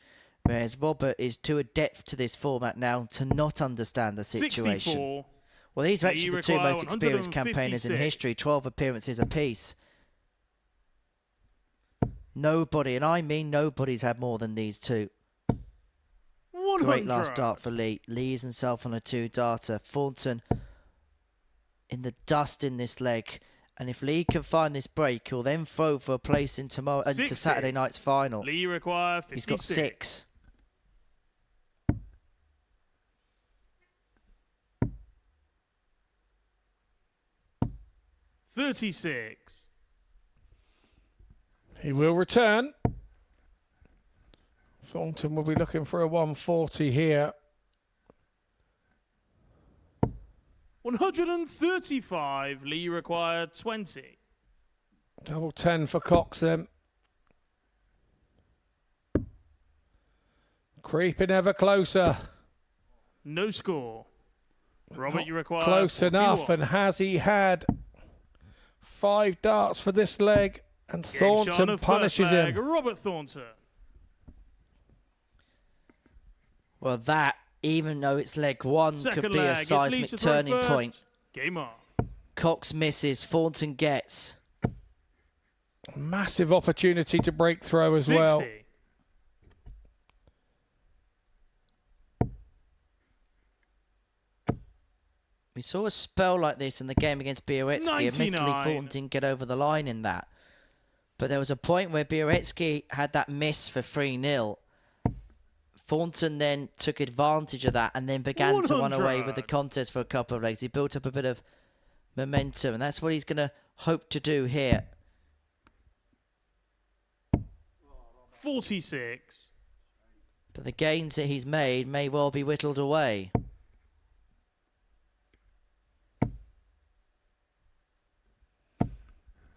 whereas Robert is too adept to this format now to not understand the situation. 64. Well, these are Lee actually the two require most experienced campaigners in 156. history, 12 appearances apiece. Nobody, and I mean nobody's had more than these two. 100. Great last dart for Lee. Lee's himself on a 2-darter. Thornton in the dust in this leg. And if Lee can find this break, he'll then throw for a place in tomorrow into 60. Saturday night's final. Lee require 56. He's got 6. $36. He will return. Thornton will be looking for a 140 here. 135. Lee required 20. Double 10 for Cox then. Creeping ever closer. No score. Robert, Not you require close 41. enough, and has he had 5 darts for this leg, and Game shot on Thornton the first punishes leg, him. Robert Thornton. Well, that, even though it's leg 1, Second could be leg, a it's Lee seismic to throw turning first. point. Game on. Cox misses, Thornton gets. Massive opportunity to break throw as 60. well. We saw a spell like this in the game against Bioretsky. Admittedly, 99. Thornton didn't get over the line in that. But there was a point where Bioretsky had that miss for 3-0. Thornton then took advantage of that and then began to run away with the 100. contest for a couple of legs. He built up a bit of momentum, and that's what he's going to hope to do here. 46. But the gains that he's made may well be whittled away.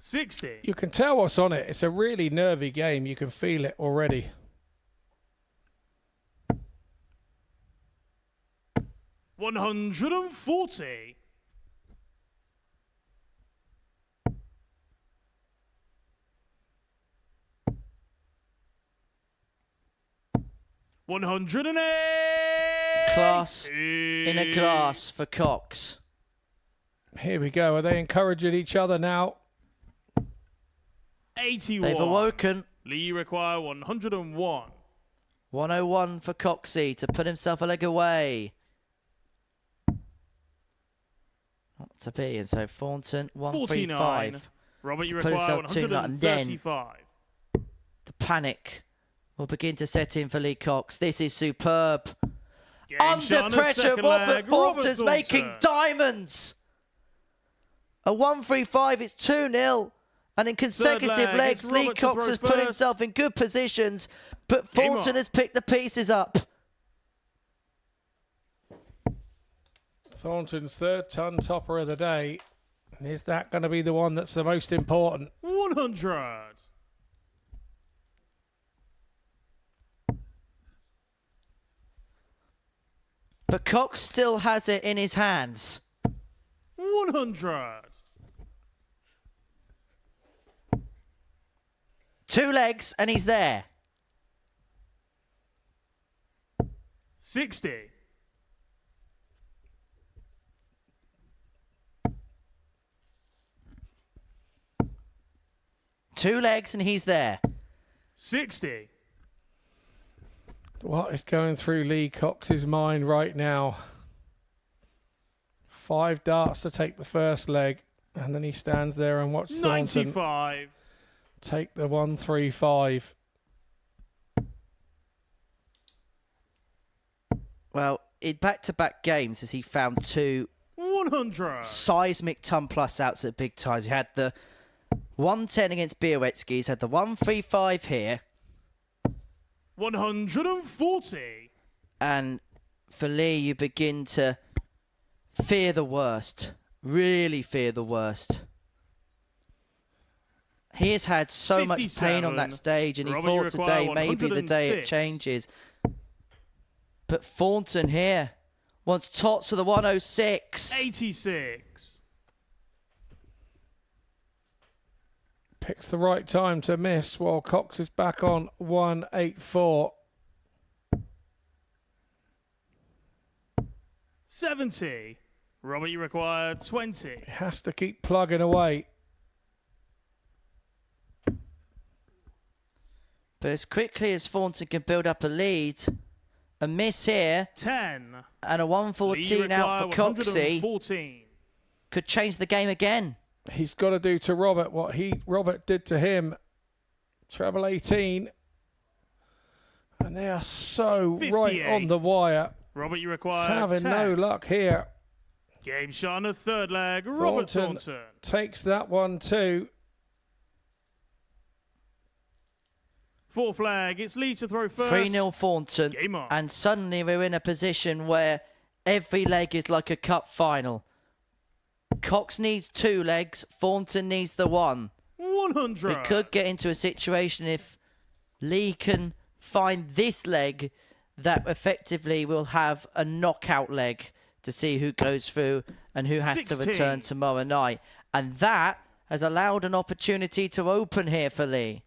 $60. You can tell what's on it. It's a really nervy game. You can feel it already. $140. $108. Class in a glass for Cox. Here we go. Are they encouraging each other now? 81. They've awoken. Lee require 101. 101 for Coxey to put himself a leg away. Not to be, and so Thornton 135. 49. Robert, you To put require himself 2-0, and then 135. the panic will begin to set in for Lee Cox. This is superb. Game Under shot on the pressure, second Robert leg, Thornton's Robert making Thornton. diamonds. A 135, it's 2-0. And in consecutive leg, legs, it's Lee Robert to Cox throw has put first. himself in good positions, but Game Thornton on. has picked the pieces up. Thornton's 3rd ton topper of the day. And is that going to be the one that's the most important? 100. But Cox still has it in his hands. 100. 2 legs and he's there. 60. Two legs and he's there. 60. What is going through Lee Cox's mind right now? 5 darts to take the first leg, and then he stands there and watches Thornton 95. take the 135. Well, in back-to-back games, as he found 2 100. seismic ton plus outs at big times. He had the 110 against Białecki. He's had the 135 here. 140. And for Lee, you begin to fear the worst. Really fear the worst. He has had so much pain on that stage, and he thought today may be the day it changes. But Thornton here wants tots of the 106. 86. Picks the right time to miss while Cox is back on 184. 70. Robert, you require 20. He has to keep plugging away. But as quickly as Thornton can build up a lead, a miss here 10. and a 114 out for Coxey 114. could change the game again. He's got to do to Robert what Robert did to him. Treble 18. And they are so 58. right on the wire. Robert, you He's require having 10. no luck here. Game shot on the third leg. Robert Thornton. Takes that one too. Fourth leg. It's Lee to throw first. 3-0 Thornton. Game on. And suddenly we're in a position where every leg is like a cup final. Cox needs 2 legs. Thornton needs the 1. 100. We could get into a situation if Lee can find this leg that effectively will have a knockout leg to see who goes through and who has 16. to return tomorrow night. And that has allowed an opportunity to open here for Lee.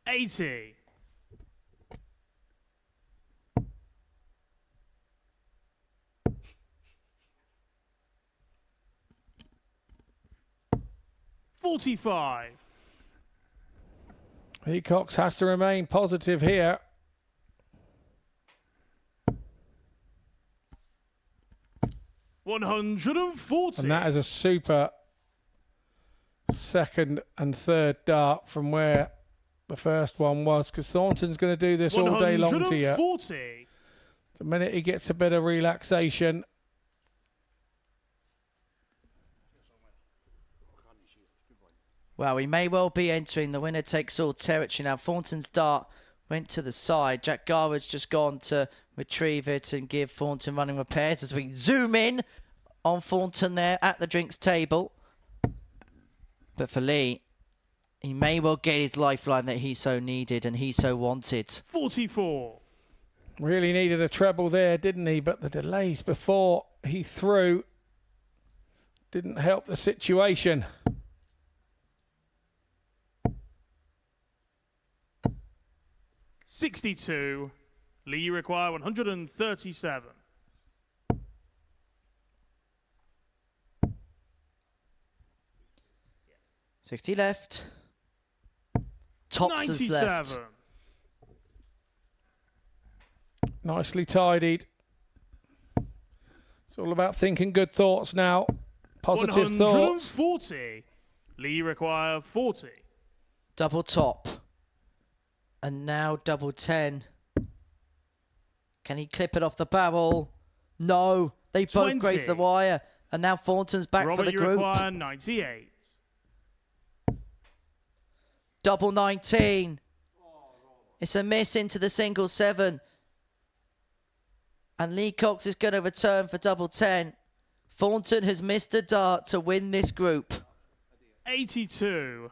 $80. $45. Lee Cox has to remain positive here. $140. And that is a super second and third dart from where the first one was, because Thornton's going to do this all day long to you. 140. The minute he gets a bit of relaxation. Well, we may well be entering the winner-takes-all territory now. Thornton's dart went to the side. Jack Garwood's just gone to retrieve it and give Thornton running repairs as we zoom in on Thornton there at the drinks table. But for Lee, he may well get his lifeline that he so needed and he so wanted. 44. Really needed a treble there, didn't he? But the delays before he threw didn't help the situation. $62. Lee, you require 137. $60 left. Tops is 97. left. Nicely tidied. It's all about thinking good thoughts now. Positive thoughts. 140. Lee, you require 40. Double top. And now double 10. Can he clip it off the barrel? No. They both 20. graze the wire. And now Thornton's back Robert, for the you group. require 98. Double 19. It's a miss into the single 7. And Lee Cox is going to return for double 10. Thornton has missed a dart to win this group. 82.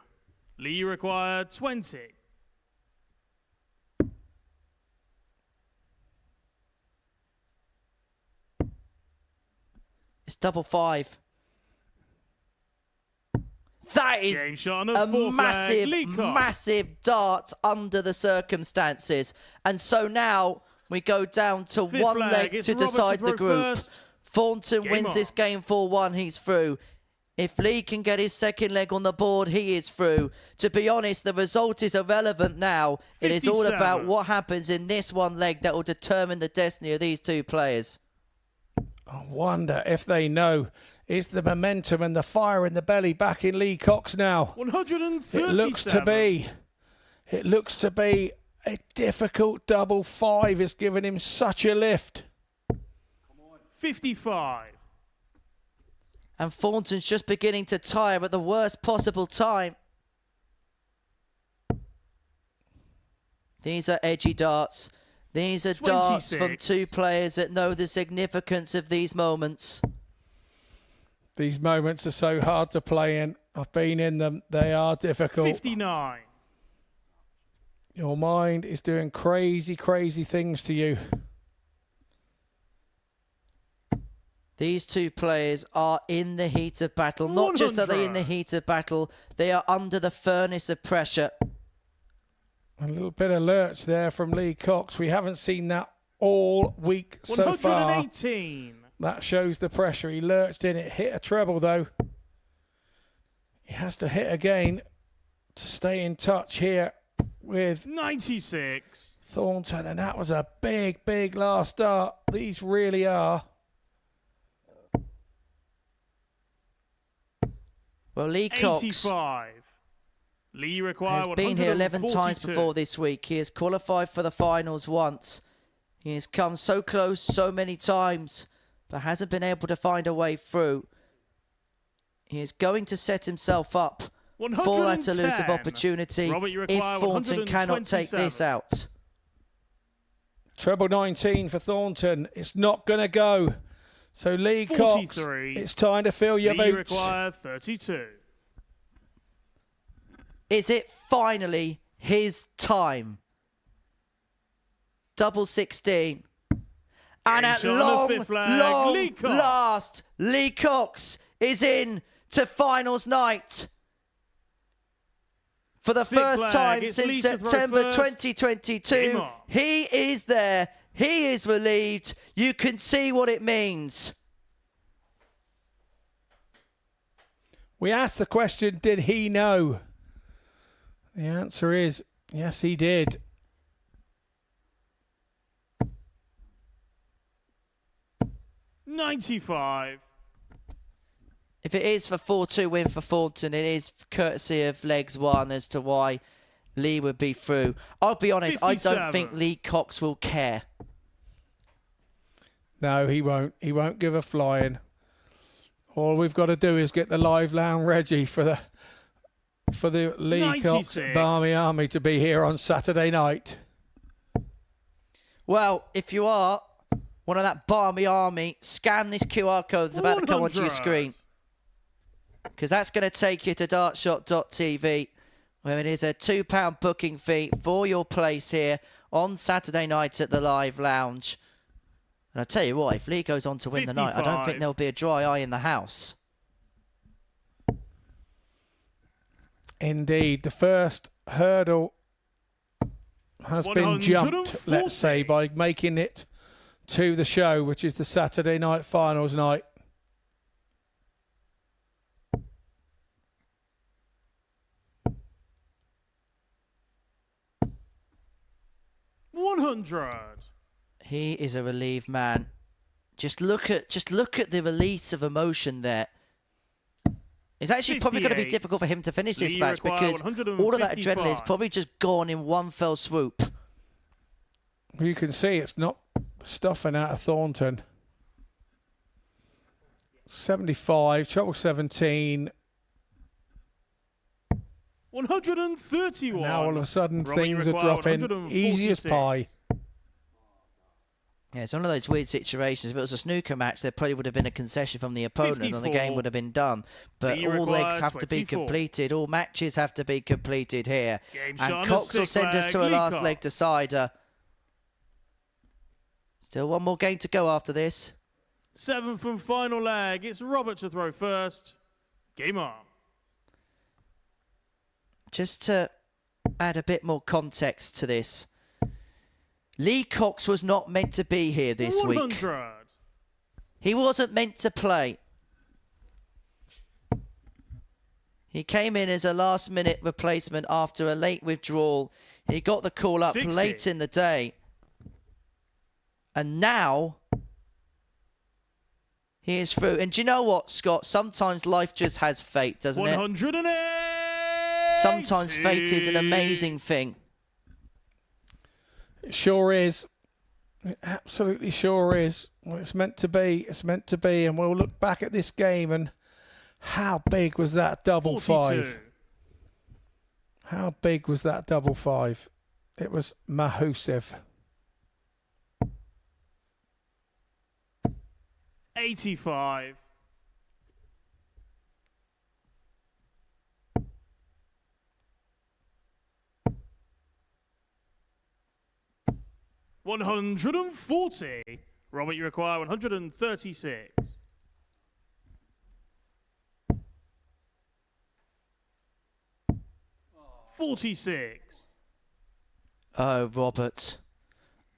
Lee, you require 20. double five. That is Game shot on a the fourth massive, leg. Leacock. massive dart under the circumstances. And so now we go down to Fifth one leg, leg it's to Robert decide to the throw group. first. Thornton Game wins on. this game 4-1, he's through. If Lee can get his second leg on the board, he is through. To be honest, the result is irrelevant now. It is all 57. about what happens in this one leg that will determine the destiny of these two players. I wonder if they know. Is the momentum and the fire in the belly back in Lee Cox now? 137. It looks to be a difficult double five. It's given him such a lift. 55. And Thornton's just beginning to tire at the worst possible time. These are edgy darts. These are darts from 26. two players that know the significance of these moments. These moments are so hard to play in. I've been in them. They are difficult. 59. Your mind is doing crazy, crazy things to you. These two players are in the heat of battle. Not just are they in the 100. heat of battle, they are under the furnace of pressure. A little bit of lurch there from Lee Cox. We haven't seen that all week so far. 118. That shows the pressure. He lurched in. It hit a treble, though. He has to hit again to stay in touch here with 96. Thornton. And that was a big, big last start. These really are. Well, Lee Cox 85. Lee requires has been here 11 times before this week. He has qualified for the finals once. He has come so close so many times, but hasn't been able to find a way through. He is going to set himself up for that elusive 110. opportunity Robert, you if require Thornton cannot take this 127. out. Treble 19 for Thornton. It's not going to go. So Lee Cox, 43. it's time to fill your Lee boots. requires 32. Is it finally his time? Double 16. And at shot on the long, fifth leg, Lee Cox. last, Lee Cox is in to finals night. For the Sixth first leg, time it's since Lee to throw September first. 2022, Game on. he is there. He is relieved. You can see what it means. We asked the question, did he know? The answer is, yes, he did. $95. If it is for 4-2 win for Thornton, it is courtesy of legs one as to why Lee would be through. I'll be honest, I don't think 57. Lee Cox will care. No, he won't. He won't give a flying. All we've got to do is get the live lounge ready for the Lee Cox 96. Barmy Army to be here on Saturday night. Well, if you are one of that Barmy Army, scan this QR code that's about to come onto your 100. screen. Because that's going to take you to dartshot.tv, where it is a £2 booking fee for your place here on Saturday night at the Live Lounge. And I tell you what, if Lee goes on to win the night, I don't 55. think there'll be a dry eye in the house. Indeed, the first hurdle has been jumped, 140. let's say, by making it to the show, which is the Saturday night finals night. $100. He is a relieved man. Just look at the release of emotion there. It's actually probably going to be 58. difficult for him to finish this Lee match require because all of that adrenaline is 155. probably just gone in one fell swoop. You can see it's not stuffing out of Thornton. 75, treble 17. 131. Now all of a sudden Robert, you things are require dropping easy as 146. pie. Yeah, it's one of those weird situations. If it was a snooker match, there probably would have been a concession from the opponent and the 54. game would have been done. But Lee all legs requires have to be 24. completed. All matches have to be completed here. Game shot on And the Cox will sixth send us leg, to a Lee last Cox. leg decider. Still one more game to go after this. 7th and final leg. It's Robert to throw first. Game on. Just to add a bit more context to this, Lee Cox was not meant to be here this 100. week. He wasn't meant to play. He came in as a last-minute replacement after a late withdrawal. He got the call up 60. late in the day. And now he is through. And do you know what, Scott? Sometimes life just has fate, doesn't it? 108. Sometimes fate is an amazing thing. It sure is. It absolutely sure is. Well, it's meant to be. It's meant to be. And we'll look back at this game and how big was that double 42. 5? How big was that double 5? It was massive. 85. 140. Robert, you require 136. 46. Oh, Robert.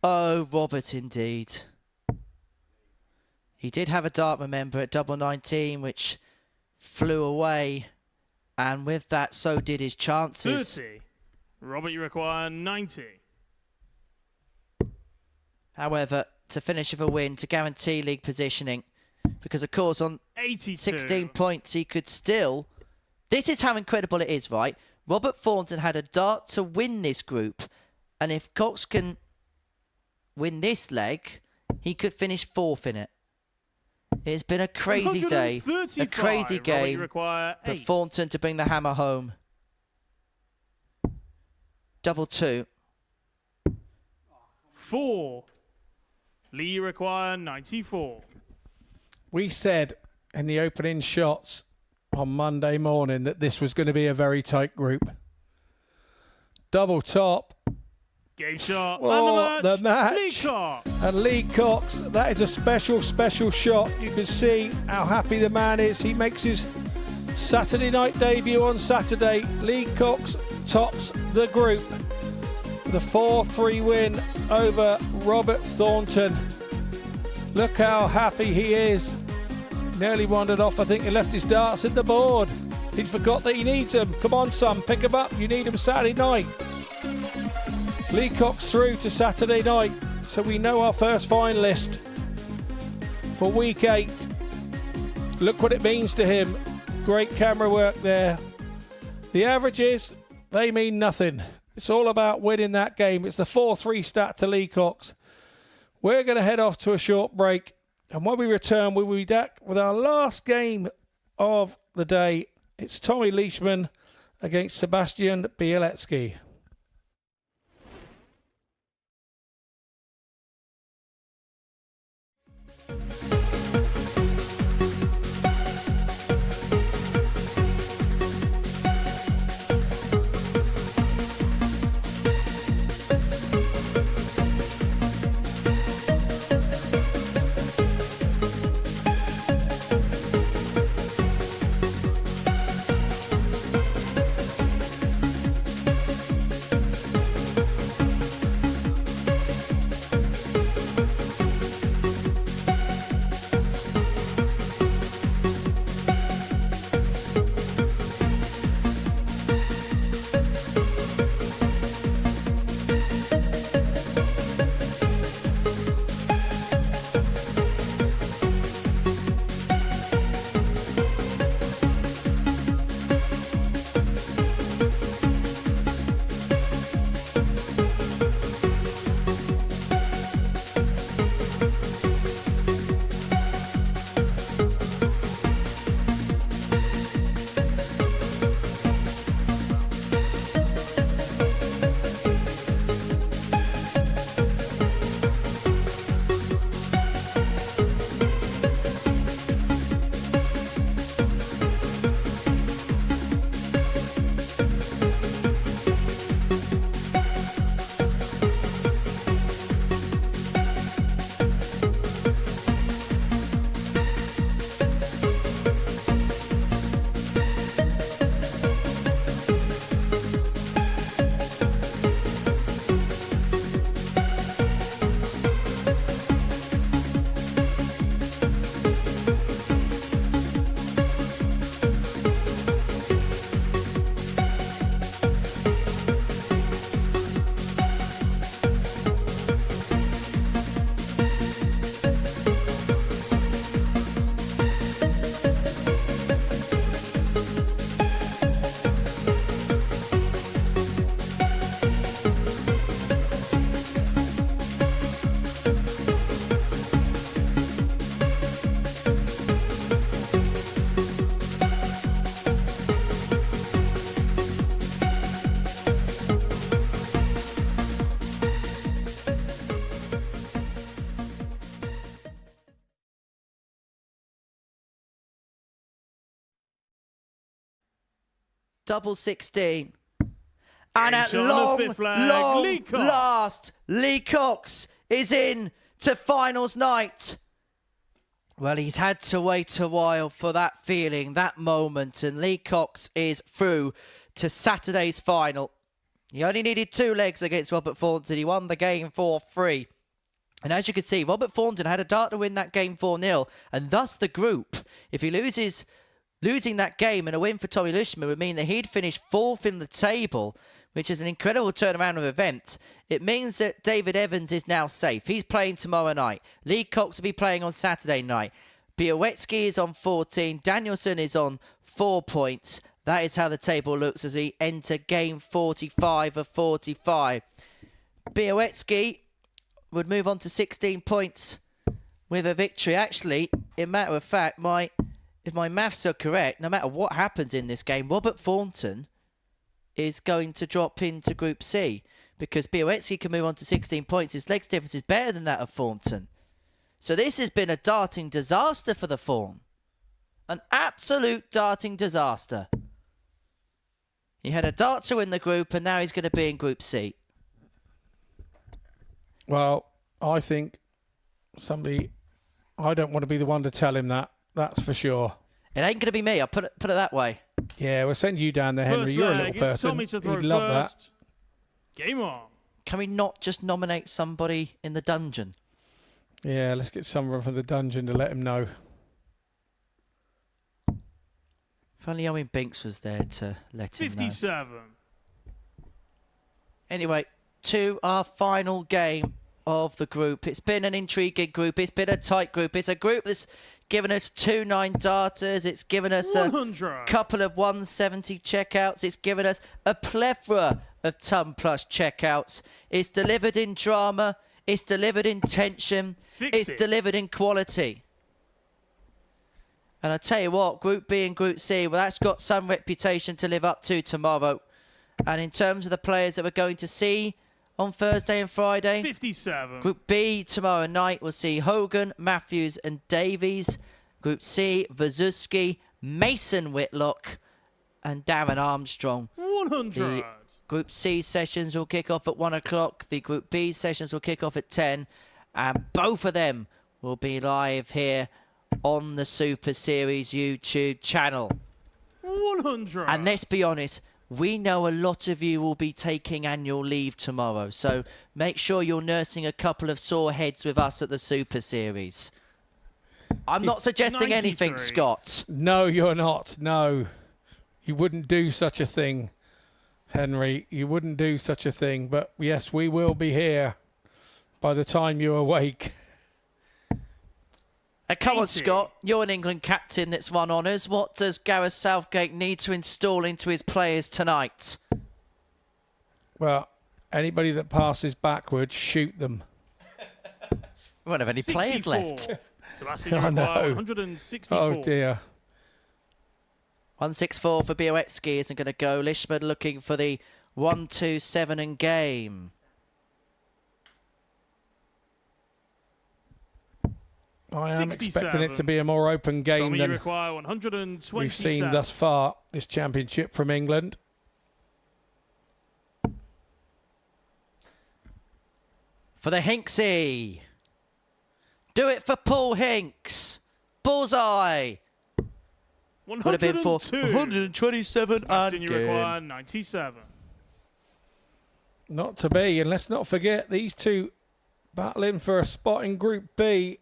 Oh, Robert, indeed. He did have a dart, remember, at double 19, which flew away. And with that, so did his chances. 30. Robert, you require 90. However, to finish with a win, to guarantee league positioning, because of course on 82. 16 points he could still... This is how incredible it is, right? Robert Thornton had a dart to win this group, and if Cox can win this leg, he could finish 4th in it. It's been a crazy day, a crazy game for Thornton to bring the hammer home. Double 2. 4. Lee, you require 94. We said in the opening shots on Monday morning that this was going to be a very tight group. Double top. Game shot. Oh, And the match. Lee Cox. And Lee Cox, that is a special, special shot. You can see how happy the man is. He makes his Saturday night debut on Saturday. Lee Cox tops the group with a 4-3 win over Robert Thornton. Look how happy he is. Nearly wandered off. I think he left his darts in the board. He forgot that he needs them. Come on, son, pick them up. You need them Saturday night. Lee Cox through to Saturday night. So we know our first finalist for week 8. Look what it means to him. Great camera work there. The averages, they mean nothing. It's all about winning that game. It's the 4-3 stat to Lee Cox. We're going to head off to a short break. And when we return, we'll be back with our last game of the day. It's Tommy Leishman against Sebastian Bielecki. double 16. And at shot on the long, fifth leg, Lee Cox. last, Lee Cox is in to finals night. Well, he's had to wait a while for that feeling, that moment, and Lee Cox is through to Saturday's final. He only needed 2 legs against Robert Thornton. He won the game 4-3. And as you can see, Robert Thornton had a dart to win that game 4-0, and thus the group, if he losing that game and a win for Tommy Lushman would mean that he'd finish 4th in the table, which is an incredible turnaround of events. It means that David Evans is now safe. He's playing tomorrow night. Lee Cox will be playing on Saturday night. Białecki is on 14. Danielson is on 4 points. That is how the table looks as we enter game 45 of 45. Białecki would move on to 16 points with a victory. Actually, in matter of fact, if my maths are correct, no matter what happens in this game, Robert Thornton is going to drop into Group C because Białecki can move on to 16 points. His legs difference is better than that of Thornton. So this has been a darting disaster for the Fawn. An absolute darting disaster. He had a dart to win the group and now he's going to be in Group C. Well, I think I don't want to be the one to tell him that. That's for sure. It ain't going to be me. I'll put it that way. Yeah, we'll send you down there, Henry. First You're a leg, little person. Tommy to throw He'd love first. that. Game on. Can we not just nominate somebody in the dungeon? Yeah, let's get someone from the dungeon to let him know. If only Owen Binks was there to let him know. 57. Anyway, to our final game of the group. It's been an intriguing group. It's been a tight group. It's a group that's given us 2 9-darters. It's given us 100. a couple of 170 checkouts. It's given us a plethora of ton plus checkouts. It's delivered in drama. It's delivered in tension. 60. It's delivered in quality. And I tell you what, Group B and Group C, well, that's got some reputation to live up to tomorrow. And in terms of the players that we're going to see on Thursday and Friday, 57. Group B tomorrow night will see Hogan, Matthews and Davies. Group C, Vazuski, Mason Whitlock and Darren Armstrong. 100. The Group C sessions will kick off at 1 o'clock. The Group B sessions will kick off at 10. And both of them will be live here on the Super Series YouTube channel. 100. And let's be honest, we know a lot of you will be taking annual leave tomorrow, so make sure you're nursing a couple of sore heads with us at the Super Series. I'm not suggesting 93. anything, Scott. No, you're not. No. You wouldn't do such a thing, Henry. You wouldn't do such a thing. But yes, we will be here by the time you awake. Come on, 80. Scott. You're an England captain that's won honours. What does Gareth Southgate need to install into his players tonight? Well, anybody that passes backwards, shoot them. We won't have any players 64. left. Sebastian I know. Uruguay, 164. Oh, dear. 164 for Białecki isn't going to go. Lishman looking for the 1-2-7 and game. I am 67. expecting it to be a more open game Tommy than require 127. we've seen thus far, this championship from England. For the Hinksy. Do it for Paul Hinks. Bullseye. Would have been for 127 Sebastian and require game. 97. Not to be, and let's not forget these two battling for a spot in Group B.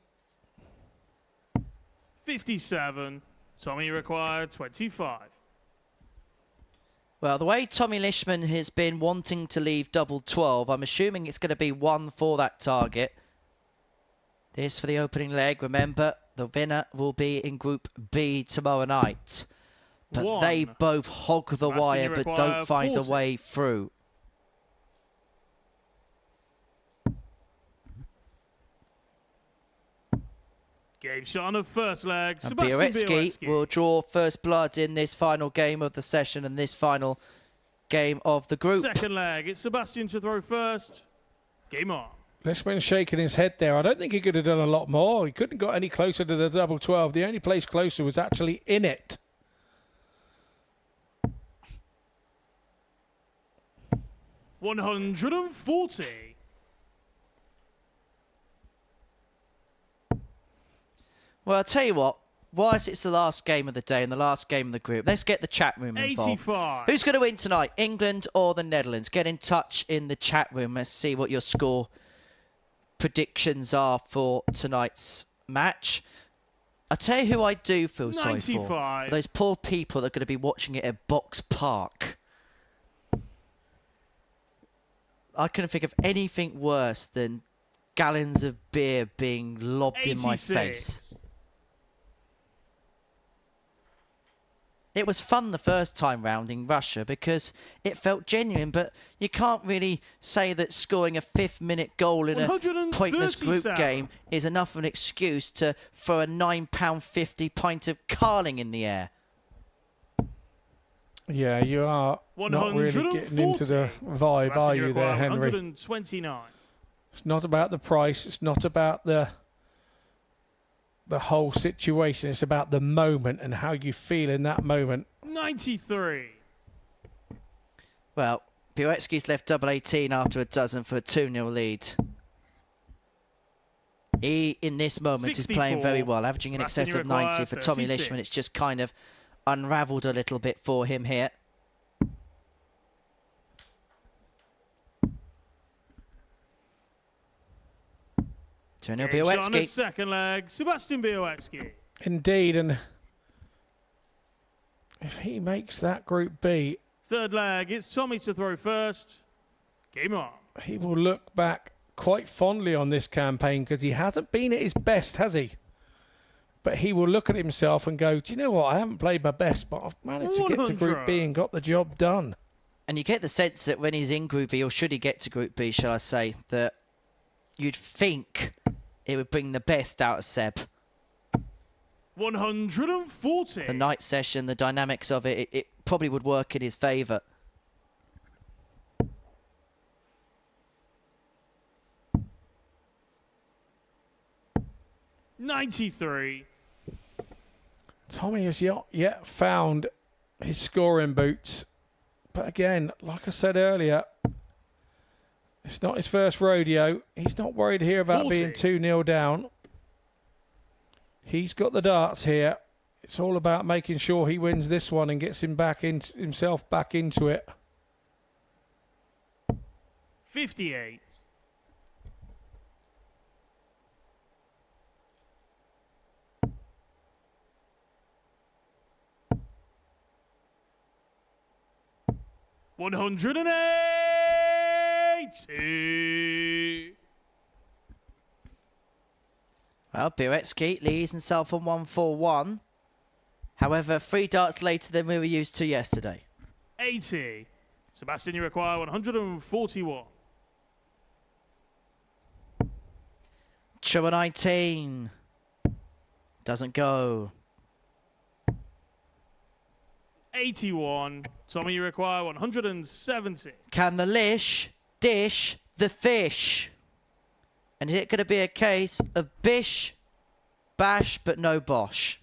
57. Tommy required 25. Well, the way Tommy Lishman has been wanting to leave double 12, I'm assuming it's going to be 1 for that target. This for the opening leg. Remember, the winner will be in Group B tomorrow night. But 1. they both hog the Sebastian, wire you but require don't find 40. a way through. Game shot on the first leg. And Sebastian Białecki will draw first blood in this final game of the session and this final game of the group. Second leg. It's Sebastian to throw first. Game on. Lishman shaking his head there. I don't think he could have done a lot more. He couldn't have got any closer to the double 12. The only place closer was actually in it. 140. Well, I'll tell you what. Whilst it's the last game of the day and the last game of the group, let's get the chat room involved. 85. Who's going to win tonight, England or the Netherlands? Get in touch in the chat room. Let's see what your score predictions are for tonight's match. I'll tell you who I do feel sorry for. 95. Those poor people that are going to be watching it at Box Park. I couldn't think of anything worse than gallons of beer being lobbed in my 86. face. It was fun the first time round in Russia because it felt genuine, but you can't really say that scoring a 5th-minute goal in a pointless group 137. game is enough of an excuse to throw a £9.50 pint of Carling in the air. Yeah, you are not really getting into the 140. vibe, are Sebastian, you require there, Henry? 129. It's not about the price. It's not about the whole situation. It's about the moment and how you feel in that moment. 93. Well, Białecki's left double 18 after a dozen for a 2-0 lead. He, in this moment, is playing 64. very well, averaging in Sebastian, excess you of 90 require for Tommy 36. Lishman. It's just kind of unravelled a little bit for him here. Turner It's on the Białecki. second leg. Sebastian Białecki. Indeed, and if he makes that Group B, Third leg. It's Tommy to throw first. Game on. he will look back quite fondly on this campaign because he hasn't been at his best, has he? But he will look at himself and go, do you know what? I haven't played my best, but I've managed to get to Group B and got the job done. And you get the sense that when he's in Group B, or should he get to Group B, shall I say, that you'd think it would bring the best out of Seb. 140. The night session, the dynamics of it, it probably would work in his favour. $93. Tommy has not yet found his scoring boots. But again, like I said earlier, it's not his first rodeo. He's not worried here about 40. being 2-0 down. He's got the darts here. It's all about making sure he wins this one and gets himself back into it. 58. $180. Well, Białecki leads himself on 141. However, 3 darts later than we were used to yesterday. 80. Sebastian, you require 141. Treble 19. Doesn't go. 81. Tommy, you require 170. Can the Lish dish the fish? And is it going to be a case of bish, bash, but no bosh?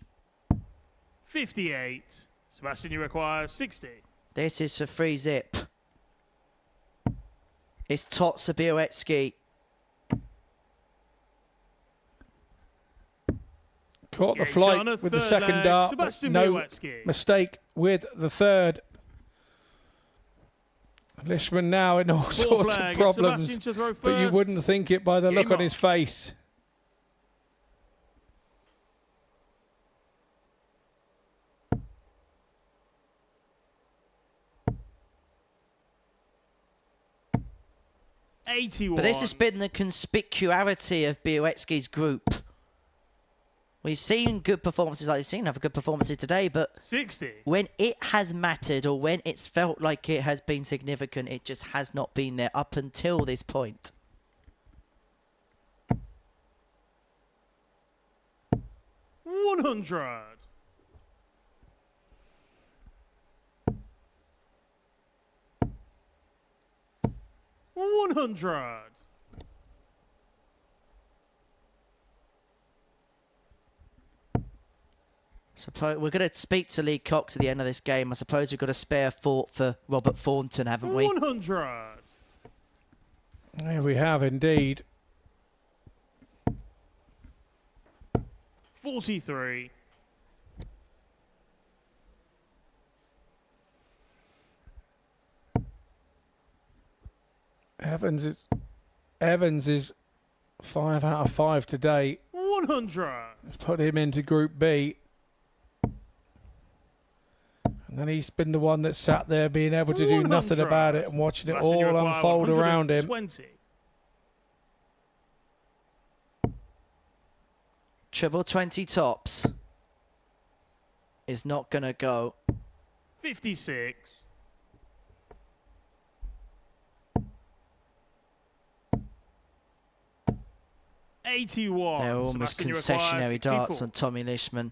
58. Sebastian, you require 60. This is for free zip. It's Tots Białecki. Caught the Gates flight on a with the third second leg. dart, but Sebastian no Białecki. mistake with the third. Lishman now in all sorts leg, of it's problems, Sebastian to throw but you first. wouldn't think it by the look Game on his face. $81. But this has been the conspicuity of Białecki's group. We've seen good performances like we've seen have good performances today, but 60. when it has mattered or when it's felt like it has been significant, it just has not been there up until this point. $100. $100. We're going to speak to Lee Cox at the end of this game. I suppose we've got a spare thought for Robert Thornton, haven't we? 100. There we have indeed. 43. Evans is 5 out of 5 today. 100. Let's put him into Group B. And then he's been the one that sat there being able to do nothing about it and watching it all unfold around him. 20. Triple 20 tops is not going to go. 56. They're almost concessionary darts on Tommy Lishman.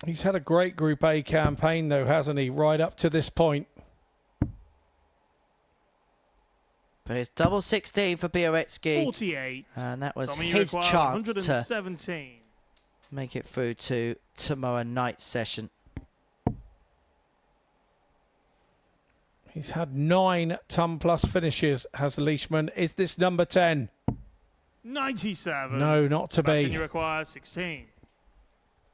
He's had a great Group A campaign, though, hasn't he, right up to this point? But it's double 16 for Bioretsky. 48. And that was Tommy, his chance to 117. make it through to tomorrow night's session. He's had 9 ton-plus finishes, has Leishman. Is this number 10? 97. No, not to be. You require 16.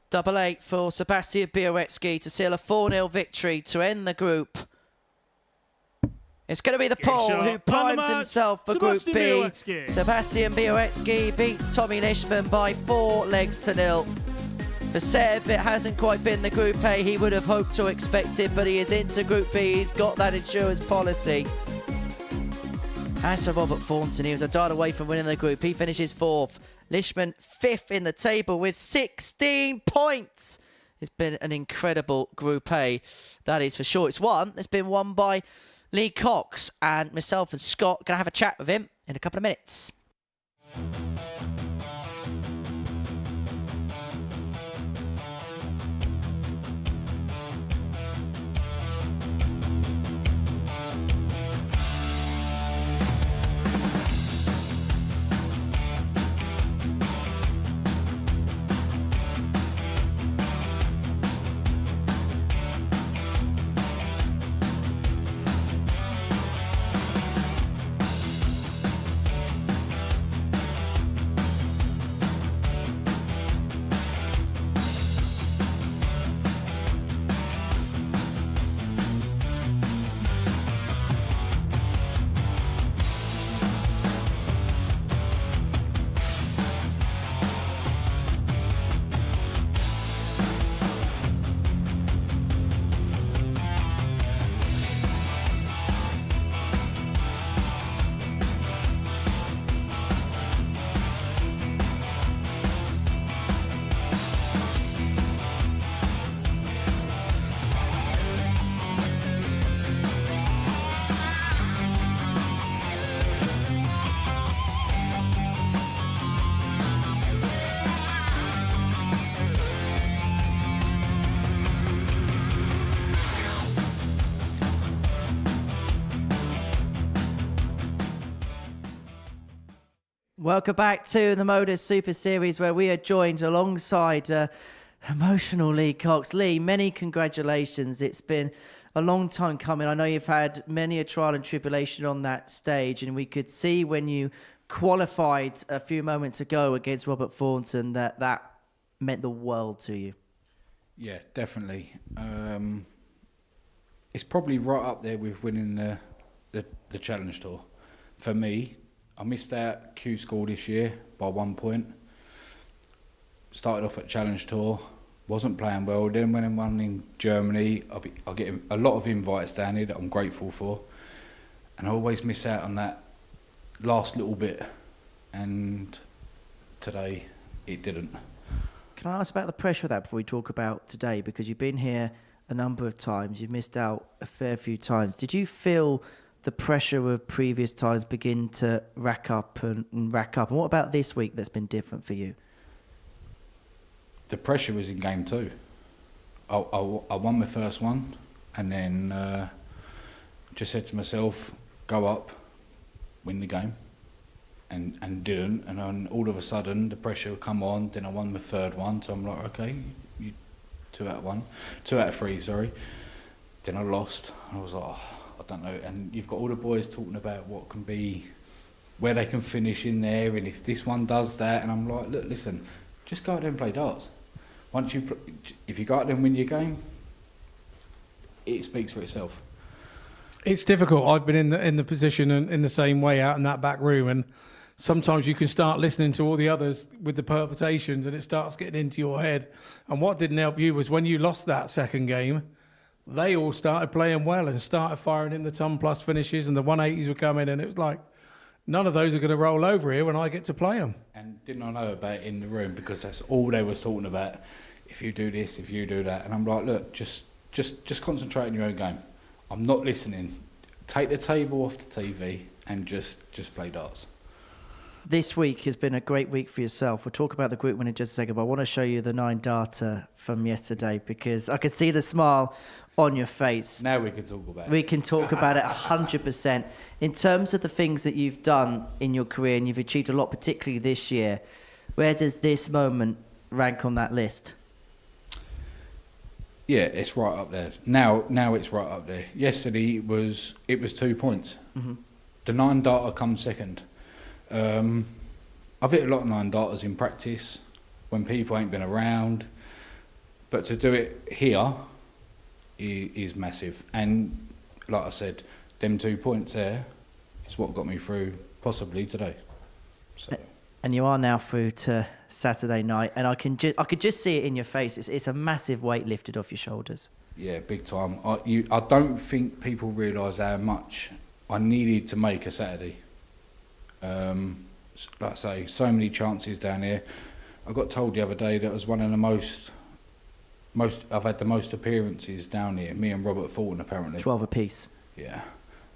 Double 8 for Sebastian Bioretsky to seal a 4-0 victory to end the group. It's going to be the Pole who primes himself for Group B. Sebastian Bioretsky beats Tommy Lishman by 4 legs to 0. For Seb, it hasn't quite been the Group A he would have hoped or expected, but he is into Group B. He's got that insurance policy. As for Robert Thornton, he was a dart away from winning the group. He finishes 4th. Lishman 5th in the table with 16 points. It's been an incredible Group A, that is for sure. It's been won by Lee Cox, and myself and Scott going to have a chat with him in a couple of minutes. Welcome back to the Modus Super Series, where we are joined alongside emotional Lee Cox. Lee, many congratulations. It's been a long time coming. I know you've had many a trial and tribulation on that stage, and we could see when you qualified a few moments ago against Robert Thornton that meant the world to you. Yeah, definitely. It's probably right up there with winning the Challenge Tour. For me, I missed out Q School this year by 1 point. Started off at Challenge Tour, wasn't playing well. Then when I won in Germany, I get a lot of invites down here that I'm grateful for. And I always miss out on that last little bit. And today, it didn't. Can I ask about the pressure of that before we talk about today? Because you've been here a number of times, you've missed out a fair few times. Did you feel the pressure of previous times begin to rack up and rack up? And what about this week that's been different for you? The pressure was in game 2. I won my first one, and then just said to myself, go up, win the game, and didn't. And then all of a sudden, the pressure would come on. Then I won my third one, so I'm like, okay, 2 out of 3, sorry. Then I lost, and I was like, oh, I don't know. And you've got all the boys talking about what can be, where they can finish in there, and if this one does that. And I'm like, look, listen, just go out there and play darts. If you go out there and win your game, it speaks for itself. It's difficult. I've been in the position and in the same way out in that back room, and sometimes you can start listening to all the others with the palpitations, and it starts getting into your head. And what didn't help you was when you lost that second game, they all started playing well and started firing in the ton plus finishes, and the 180s were coming, and it was like, none of those are going to roll over here when I get to play them. And didn't I know about it in the room, because that's all they was talking about. If you do this, if you do that, and I'm like, look, just concentrate on your own game. I'm not listening. Take the table off the TV and just play darts. This week has been a great week for yourself. We'll talk about the group win in just a second, but I want to show you the 9-darter from yesterday because I could see the smile on your face. Now we can talk about it. We can talk about it 100%. In terms of the things that you've done in your career, and you've achieved a lot, particularly this year, where does this moment rank on that list? Yeah, it's right up there. Now it's right up there. Yesterday it was 2 points. Mm-hmm. The 9-darter comes second. I've hit a lot of 9-darters in practice when people ain't been around, but to do it here is massive. And like I said, them 2 points there is what got me through possibly today. So. And you are now through to Saturday night, and I could just see it in your face. It's a massive weight lifted off your shoulders. Yeah, big time. I don't think people realise how much I needed to make a Saturday. Like I say, so many chances down here. I got told the other day that it was one of the most I've had the most appearances down here. Me and Robert Fulton apparently. 12 apiece. Yeah.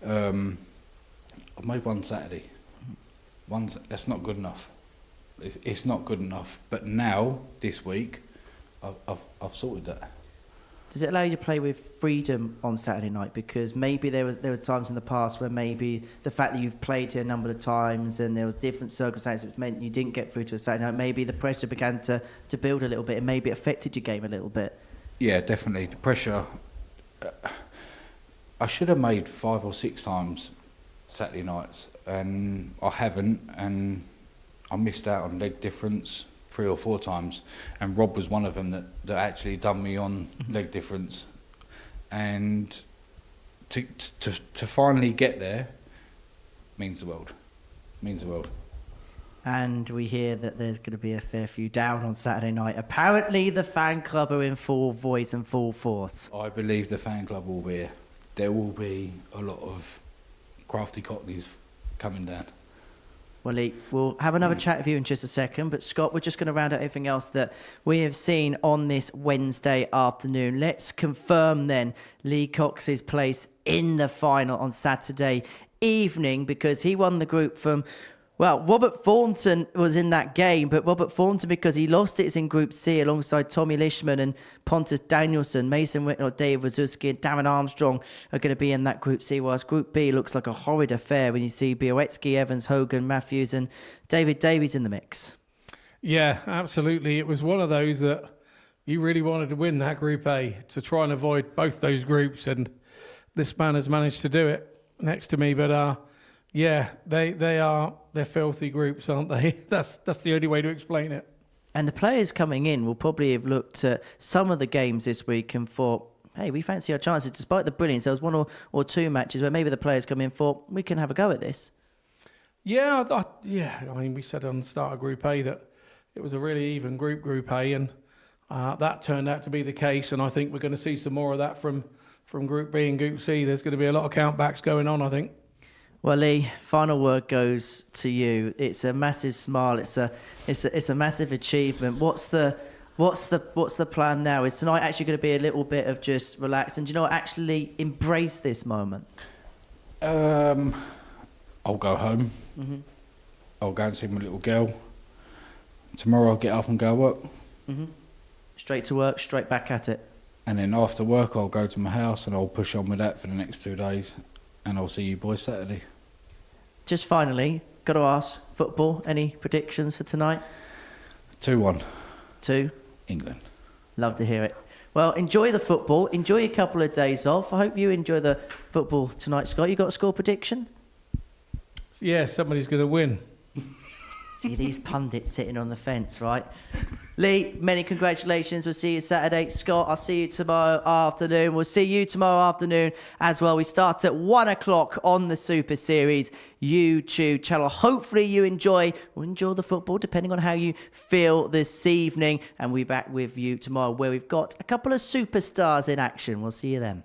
I've made one Saturday. That's not good enough. It's not good enough. But now, this week, I've sorted that. Does it allow you to play with freedom on Saturday night? Because maybe there were times in the past where maybe the fact that you've played here a number of times and there was different circumstances which meant you didn't get through to a Saturday night, maybe the pressure began to build a little bit and maybe it affected your game a little bit. Yeah, definitely. The pressure. I should have made 5 or 6 times Saturday nights, and I haven't, and I missed out on leg difference 3 or 4 times, and Rob was one of them that actually done me on leg difference, and to finally get there means the world. And we hear that there's going to be a fair few down on Saturday night. Apparently the fan club are in full voice and full force. I believe the fan club will be here. There will be a lot of crafty cockneys coming down. Well, Lee, we'll have another chat with you in just a second, but Scott, we're just going to round out everything else that we have seen on this Wednesday afternoon. Let's confirm then Lee Cox's place in the final on Saturday evening, because he won the group from, well, Robert Thornton was in that game, but Robert Thornton, because he lost it, is in Group C alongside Tommy Lishman and Pontus Danielson. Mason Whitnell, Dave Wazuski and Darren Armstrong are going to be in that Group C, whilst Group B looks like a horrid affair when you see Białecki, Evans, Hogan, Matthews and David Davies in the mix. Yeah, absolutely. It was one of those that you really wanted to win that Group A to try and avoid both those groups, and this man has managed to do it next to me, but yeah, they're filthy groups, aren't they? That's the only way to explain it. And the players coming in will probably have looked at some of the games this week and thought, hey, we fancy our chances. Despite the brilliance, there was 1 or 2 matches where maybe the players come in and thought, we can have a go at this. Yeah, I mean, we said on the start of Group A that it was a really even Group A, and that turned out to be the case, and I think we're going to see some more of that from Group B and Group C. There's going to be a lot of countbacks going on, I think. Well, Lee, final word goes to you. It's a massive smile. It's a massive achievement. What's the plan now? Is tonight actually going to be a little bit of just relax and, you know, actually embrace this moment? I'll go home. Mm-hmm. I'll go and see my little girl. Tomorrow I'll get up and go work. Mm-hmm. Straight to work, straight back at it. And then after work I'll go to my house and I'll push on with that for the next 2 days. And I'll see you boys Saturday. Just finally, got to ask, football, any predictions for tonight? 2-1. 2? England. Love to hear it. Well, enjoy the football. Enjoy a couple of days off. I hope you enjoy the football tonight, Scott. You got a score prediction? Yeah, somebody's going to win. See these pundits sitting on the fence, right? Lee, many congratulations. We'll see you Saturday. Scott, I'll see you tomorrow afternoon. We'll see you tomorrow afternoon as well. We start at 1 o'clock on the Super Series YouTube channel. Hopefully you enjoy the football, depending on how you feel this evening. And we'll be back with you tomorrow where we've got a couple of superstars in action. We'll see you then.